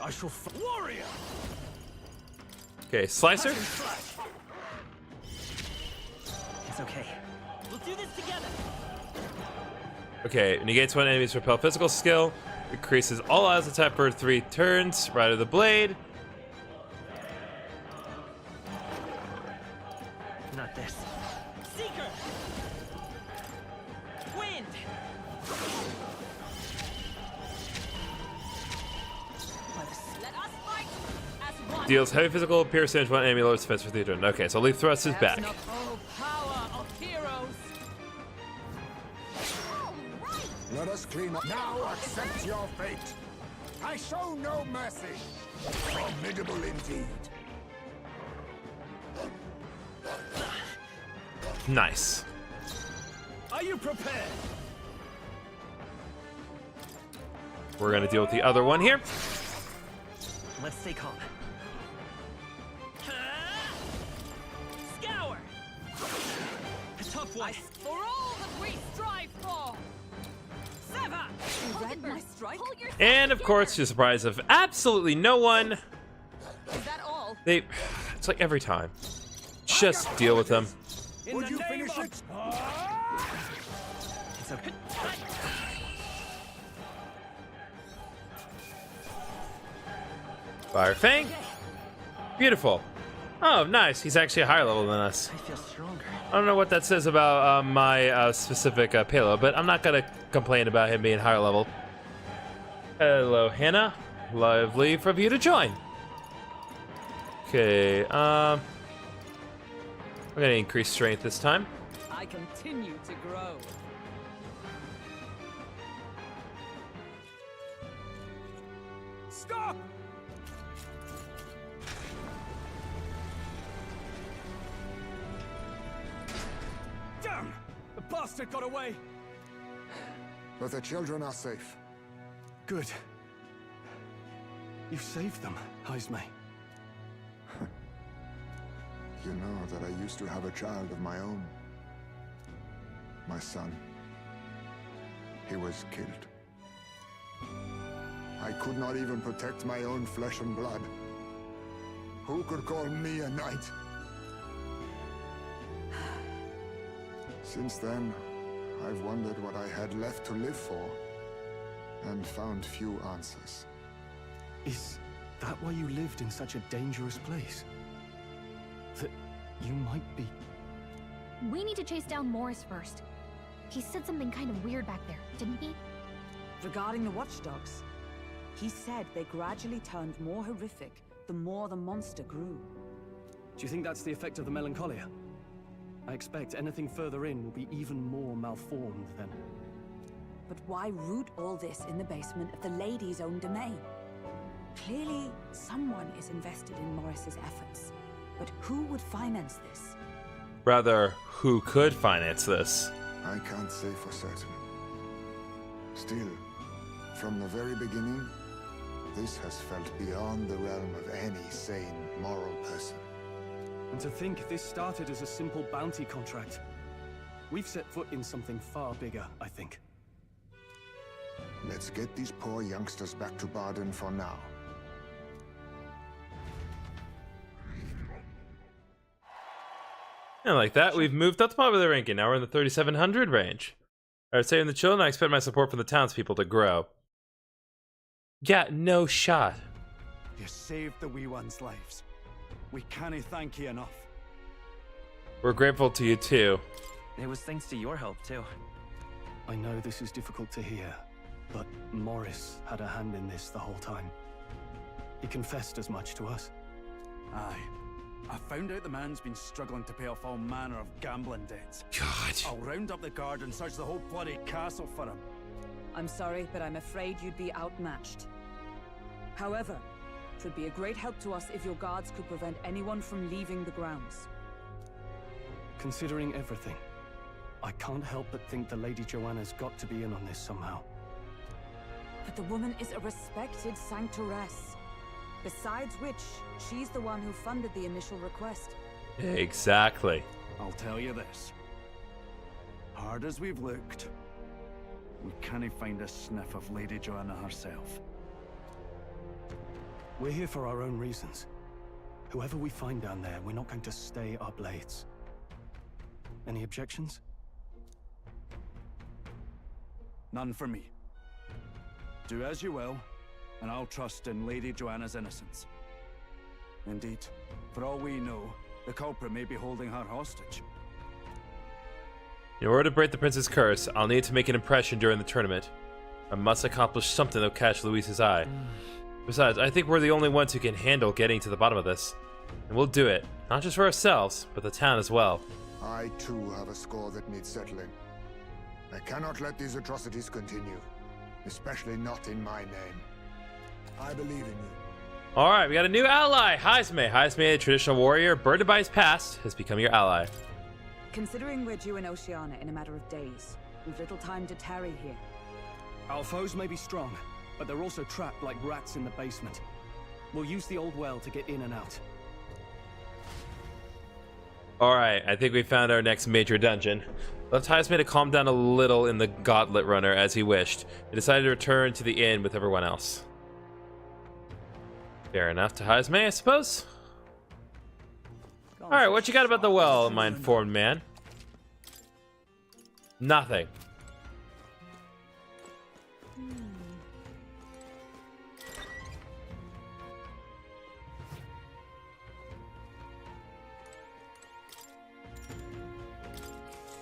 I shall warrior. Okay, Slicer. It's okay. We'll do this together. Okay, negates one enemy's repel physical skill. Increases all odds attack for 3 turns. Right of the blade. Not this. Seeker! Wind! Let us fight as one. Deals heavy physical pierce damage one enemy lowers defense for 3 turns. Okay, so Leaf Thrust is back. Power of heroes. Let us clean up. Now accept your fate. I show no mercy. Formidable indeed. Nice. Are you prepared? We're gonna deal with the other one here. Let's stay calm. Scour! A tough one. For all that we strive for! Sever! You read my strike? And of course, to the surprise of absolutely no one, Is that all? it's like every time. Just deal with them. Would you finish it? It's okay. Fire Fang. Beautiful. Oh, nice. He's actually a higher level than us. I feel stronger. I don't know what that says about my specific payload, but I'm not gonna complain about him being higher level. Hello, Hannah. Lovely for you to join. Okay, we're gonna increase strength this time. I continue to grow. Stop! Damn! The bastard got away! But the children are safe. Good. You saved them, Heismay. You know that I used to have a child of my own. My son. He was killed. I could not even protect my own flesh and blood. Who could call me a knight? Since then, I've wondered what I had left to live for, and found few answers. Is that why you lived in such a dangerous place? That you might be... We need to chase down Morris first. He said something kind of weird back there, didn't he? Regarding the watchdogs, he said they gradually turned more horrific the more the monster grew. Do you think that's the effect of the melancholia? I expect anything further in will be even more malformed then. But why root all this in the basement of the lady's own domain? Clearly, someone is invested in Morris's efforts. But who would finance this? Rather, who could finance this? I can't say for certain. Still, from the very beginning, this has felt beyond the realm of any sane, moral person. And to think this started as a simple bounty contract. We've set foot in something far bigger, I think. Let's get these poor youngsters back to Barden for now. And like that, we've moved up the popular ranking. Now we're in the 3,700 range. Alright, saving the children, I expect my support from the townspeople to grow. Yeah, no shot. You saved the wee ones' lives. We can't thank you enough. We're grateful to you too. It was thanks to your help, too. I know this is difficult to hear, but Morris had a hand in this the whole time. He confessed as much to us. Aye. I found out the man's been struggling to pay off all manner of gambling debts. God. I'll round up the guard and search the whole bloody castle for him. I'm sorry, but I'm afraid you'd be outmatched. However, it would be a great help to us if your guards could prevent anyone from leaving the grounds. Considering everything, I can't help but think the Lady Joanna's got to be in on this somehow. But the woman is a respected sanctoress. Besides which, she's the one who funded the initial request. Exactly. I'll tell you this. Hard as we've looked, we can't find a sniff of Lady Joanna herself. We're here for our own reasons. Whoever we find down there, we're not going to stay our blades. Any objections? None for me. Do as you will, and I'll trust in Lady Joanna's innocence. Indeed, for all we know, the culprit may be holding her hostage. In order to break the prince's curse, I'll need to make an impression during the tournament. I must accomplish something that'll catch Luis's eye. Besides, I think we're the only ones who can handle getting to the bottom of this. And we'll do it, not just for ourselves, but the town as well. I too have a score that needs settling. I cannot let these atrocities continue, especially not in my name. I believe in you. Alright, we got a new ally, Haizme. Haizme, a traditional warrior, burdened by his past, has become your ally. Considering we're due in Oceania in a matter of days, we've little time to tarry here. Our foes may be strong, but they're also trapped like rats in the basement. We'll use the old well to get in and out. Alright, I think we found our next major dungeon. Left Haizme to calm down a little in the Gauntlet Runner as he wished. He decided to return to the inn with everyone else. Fair enough to Haizme, I suppose. Alright, what you got about the well, my informed man? Nothing.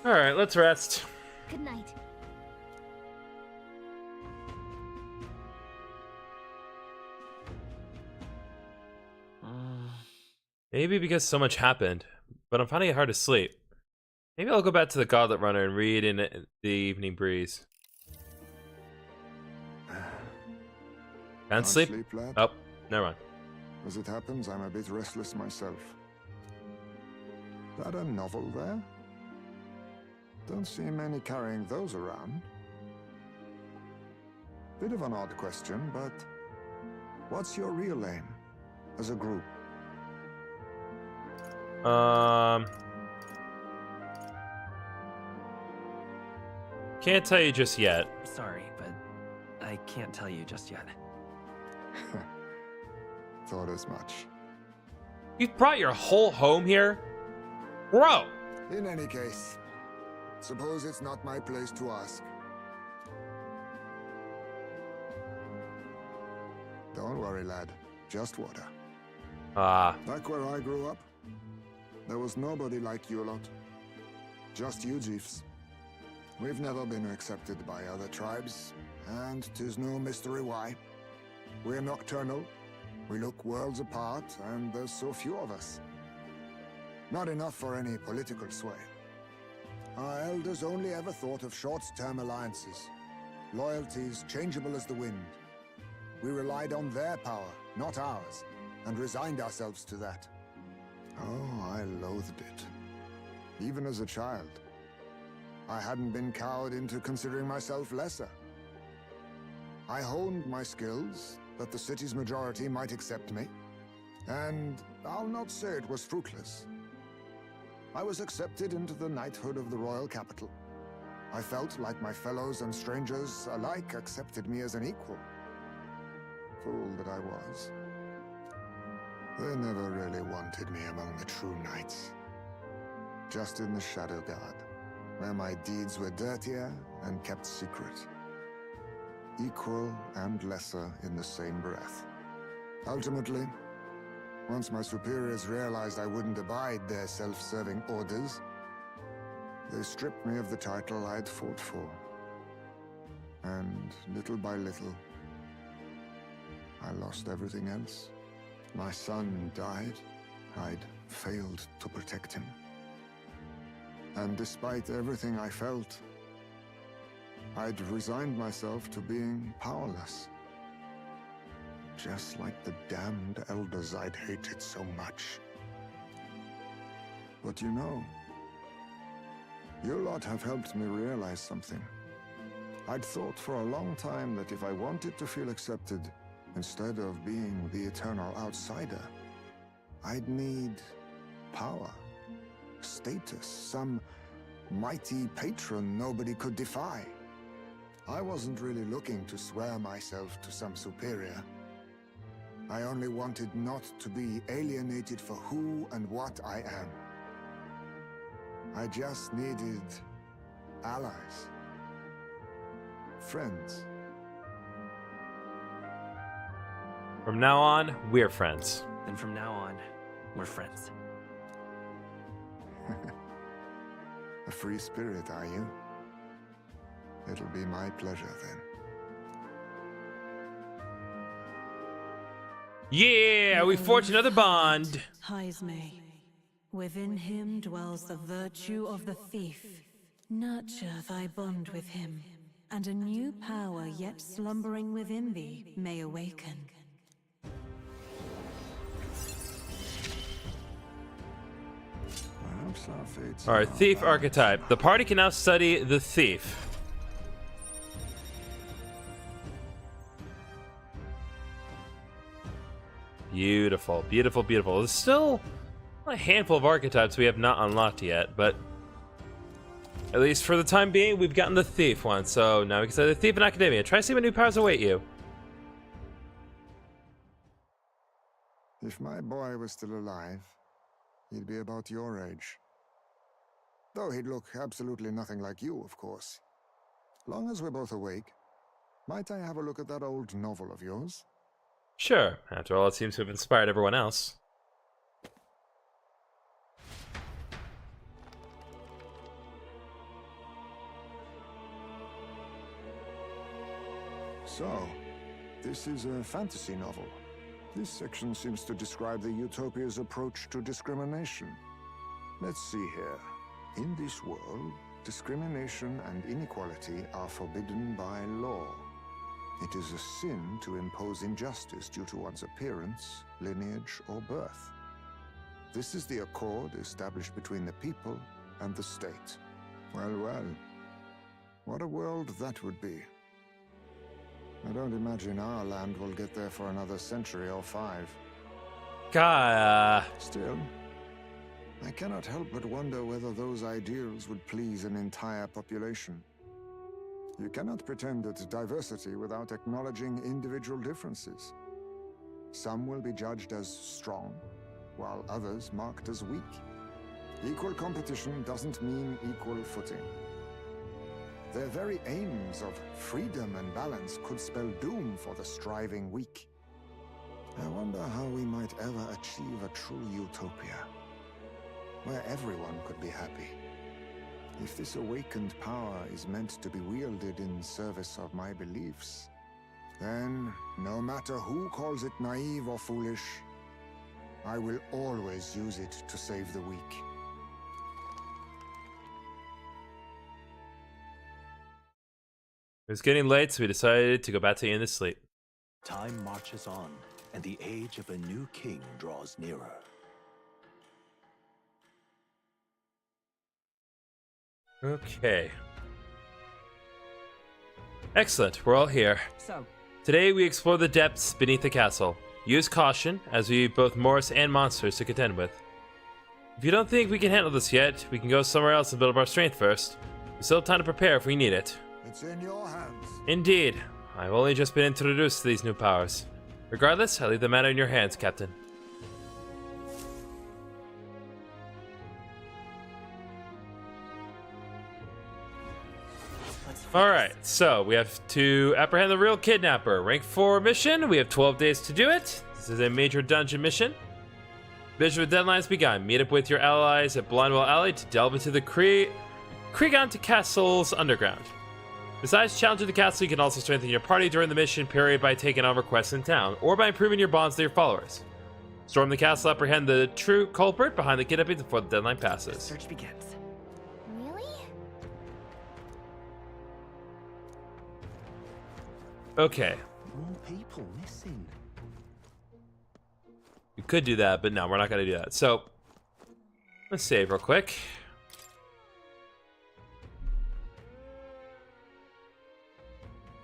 Alright, let's rest. Good night. Maybe because so much happened, but I'm finding it hard to sleep. Maybe I'll go back to the Gauntlet Runner and read in the evening breeze. Can't sleep? Lad? Oh, never mind. As it happens, I'm a bit restless myself. That a novel there? Don't see many carrying those around. Bit of an odd question, but what's your real aim as a group? Can't tell you just yet. Sorry, but I can't tell you just yet. Thought as much. You brought your whole home here? Bro! In any case, suppose it's not my place to ask. Don't worry, lad. Just water. Back where I grew up, there was nobody like you lot. Just you, Jeeves. We've never been accepted by other tribes, and 'tis no mystery why. We're nocturnal, we look worlds apart, and there's so few of us. Not enough for any political sway. Our elders only ever thought of short-term alliances, loyalties changeable as the wind. We relied on their power, not ours, and resigned ourselves to that. Oh, I loathed it. Even as a child. I hadn't been cowed into considering myself lesser. I honed my skills, that the city's majority might accept me. And I'll not say it was fruitless. I was accepted into the knighthood of the royal capital. I felt like my fellows and strangers alike accepted me as an equal. Fool that I was. They never really wanted me among the true knights. just in the Shadow Guard, where my deeds were dirtier and kept secret. Equal and lesser in the same breath. Ultimately, once my superiors realized I wouldn't abide their self-serving orders, they stripped me of the title I'd fought for. And little by little, I lost everything else. My son died. I'd failed to protect him. And despite everything I felt, I'd resigned myself to being powerless. Just like the damned elders I'd hated so much. But you know, you lot have helped me realize something. I'd thought for a long time that if I wanted to feel accepted, instead of being the eternal outsider, I'd need power, status, some mighty patron nobody could defy. I wasn't really looking to swear myself to some superior. I only wanted not to be alienated for who and what I am. I just needed allies. Friends. From now on, we're friends. Then from now on, we're friends. A free spirit, are you? It'll be my pleasure then. Yeah, we forged another bond. Hyzme. Within him dwells the virtue of the thief. Nurture thy bond with him, and a new power yet slumbering within thee may awaken. Our thief archetype. The party can now study the thief. Beautiful, beautiful, beautiful. There's still a handful of archetypes we have not unlocked yet, but at least for the time being, we've gotten the thief one. So now we can study the thief in academia. Try to see what new powers await you. If my boy was still alive, he'd be about your age. Though he'd look absolutely nothing like you, of course. Long as we're both awake, might I have a look at that old novel of yours? Sure. After all, it seems to have inspired everyone else. So, this is a fantasy novel. This section seems to describe the Utopia's approach to discrimination. Let's see here. In this world, discrimination and inequality are forbidden by law. It is a sin to impose injustice due to one's appearance, lineage, or birth. This is the accord established between the people and the state. Well, well. What a world that would be. I don't imagine our land will get there for another century or 5. Still, I cannot help but wonder whether those ideals would please an entire population. You cannot pretend at diversity without acknowledging individual differences. Some will be judged as strong, while others marked as weak. Equal competition doesn't mean equal footing. Their very aims of freedom and balance could spell doom for the striving weak. I wonder how we might ever achieve a true utopia, where everyone could be happy. If this awakened power is meant to be wielded in service of my beliefs, then, no matter who calls it naive or foolish, I will always use it to save the weak. It was getting late, so we decided to go back to the inn to sleep. Time marches on, and the age of a new king draws nearer. Okay. Excellent, we're all here. So, today we explore the depths beneath the castle. Use caution, as we have both Morris and monsters to contend with. If you don't think we can handle this yet, we can go somewhere else and build up our strength first. We still have time to prepare if we need it. It's in your hands. Indeed. I've only just been introduced to these new powers. Regardless, I leave the matter in your hands, Captain. Alright, so we have to apprehend the real kidnapper. Rank 4 mission. We have 12 days to do it. This is a major dungeon mission. Mission with deadlines begun. Meet up with your allies at Blindwell Alley to delve into the Kriegante Castle's underground. Besides challenging the castle, you can also strengthen your party during the mission period by taking on requests in town, or by improving your bonds to your followers. Storm the castle, apprehend the true culprit behind the kidnapping before the deadline passes. Search begins. Okay. More people missing. We could do that, but no, we're not going to do that. So, let's save real quick.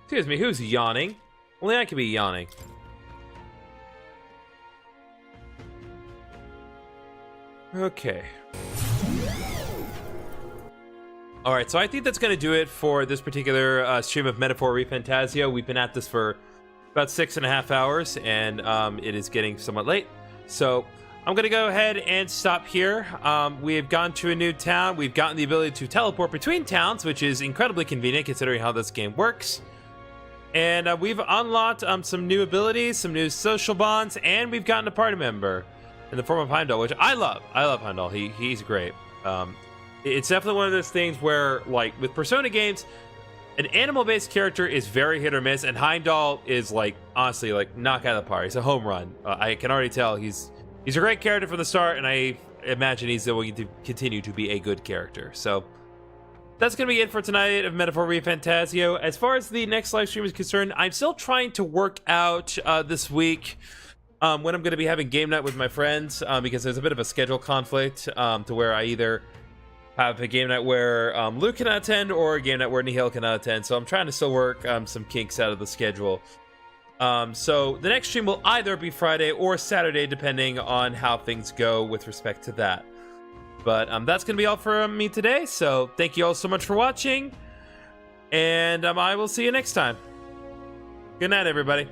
Excuse me, who's yawning? Only I could be yawning. Okay. Alright, so I think that's going to do it for this particular stream of Metaphor ReFantasio. We've been at this for about 6.5 hours, and it is getting somewhat late. So I'm going to go ahead and stop here. We have gone to a new town. We've gotten the ability to teleport between towns, which is incredibly convenient considering how this game works. And we've unlocked some new abilities, some new social bonds, and we've gotten a party member in the form of Heimdall, which I love. I love Heimdall. He's great. It's definitely one of those things where, like, with Persona games, an animal-based character is very hit or miss, and Heimdall is, like, honestly, like, knock out of the park. He's a home run. I can already tell he's a great character from the start, and I imagine he's going to continue to be a good character. So that's going to be it for tonight of Metaphor ReFantasio. As far as the next live stream is concerned, I'm still trying to work out this week when I'm going to be having game night with my friends, because there's a bit of a schedule conflict to where I either have a game night where Luke cannot attend or a game night where Nihil cannot attend. So I'm trying to still work some kinks out of the schedule. So the next stream will either be Friday or Saturday, depending on how things go with respect to that. But that's going to be all from me today. So thank you all so much for watching. And I will see you next time. Good night, everybody.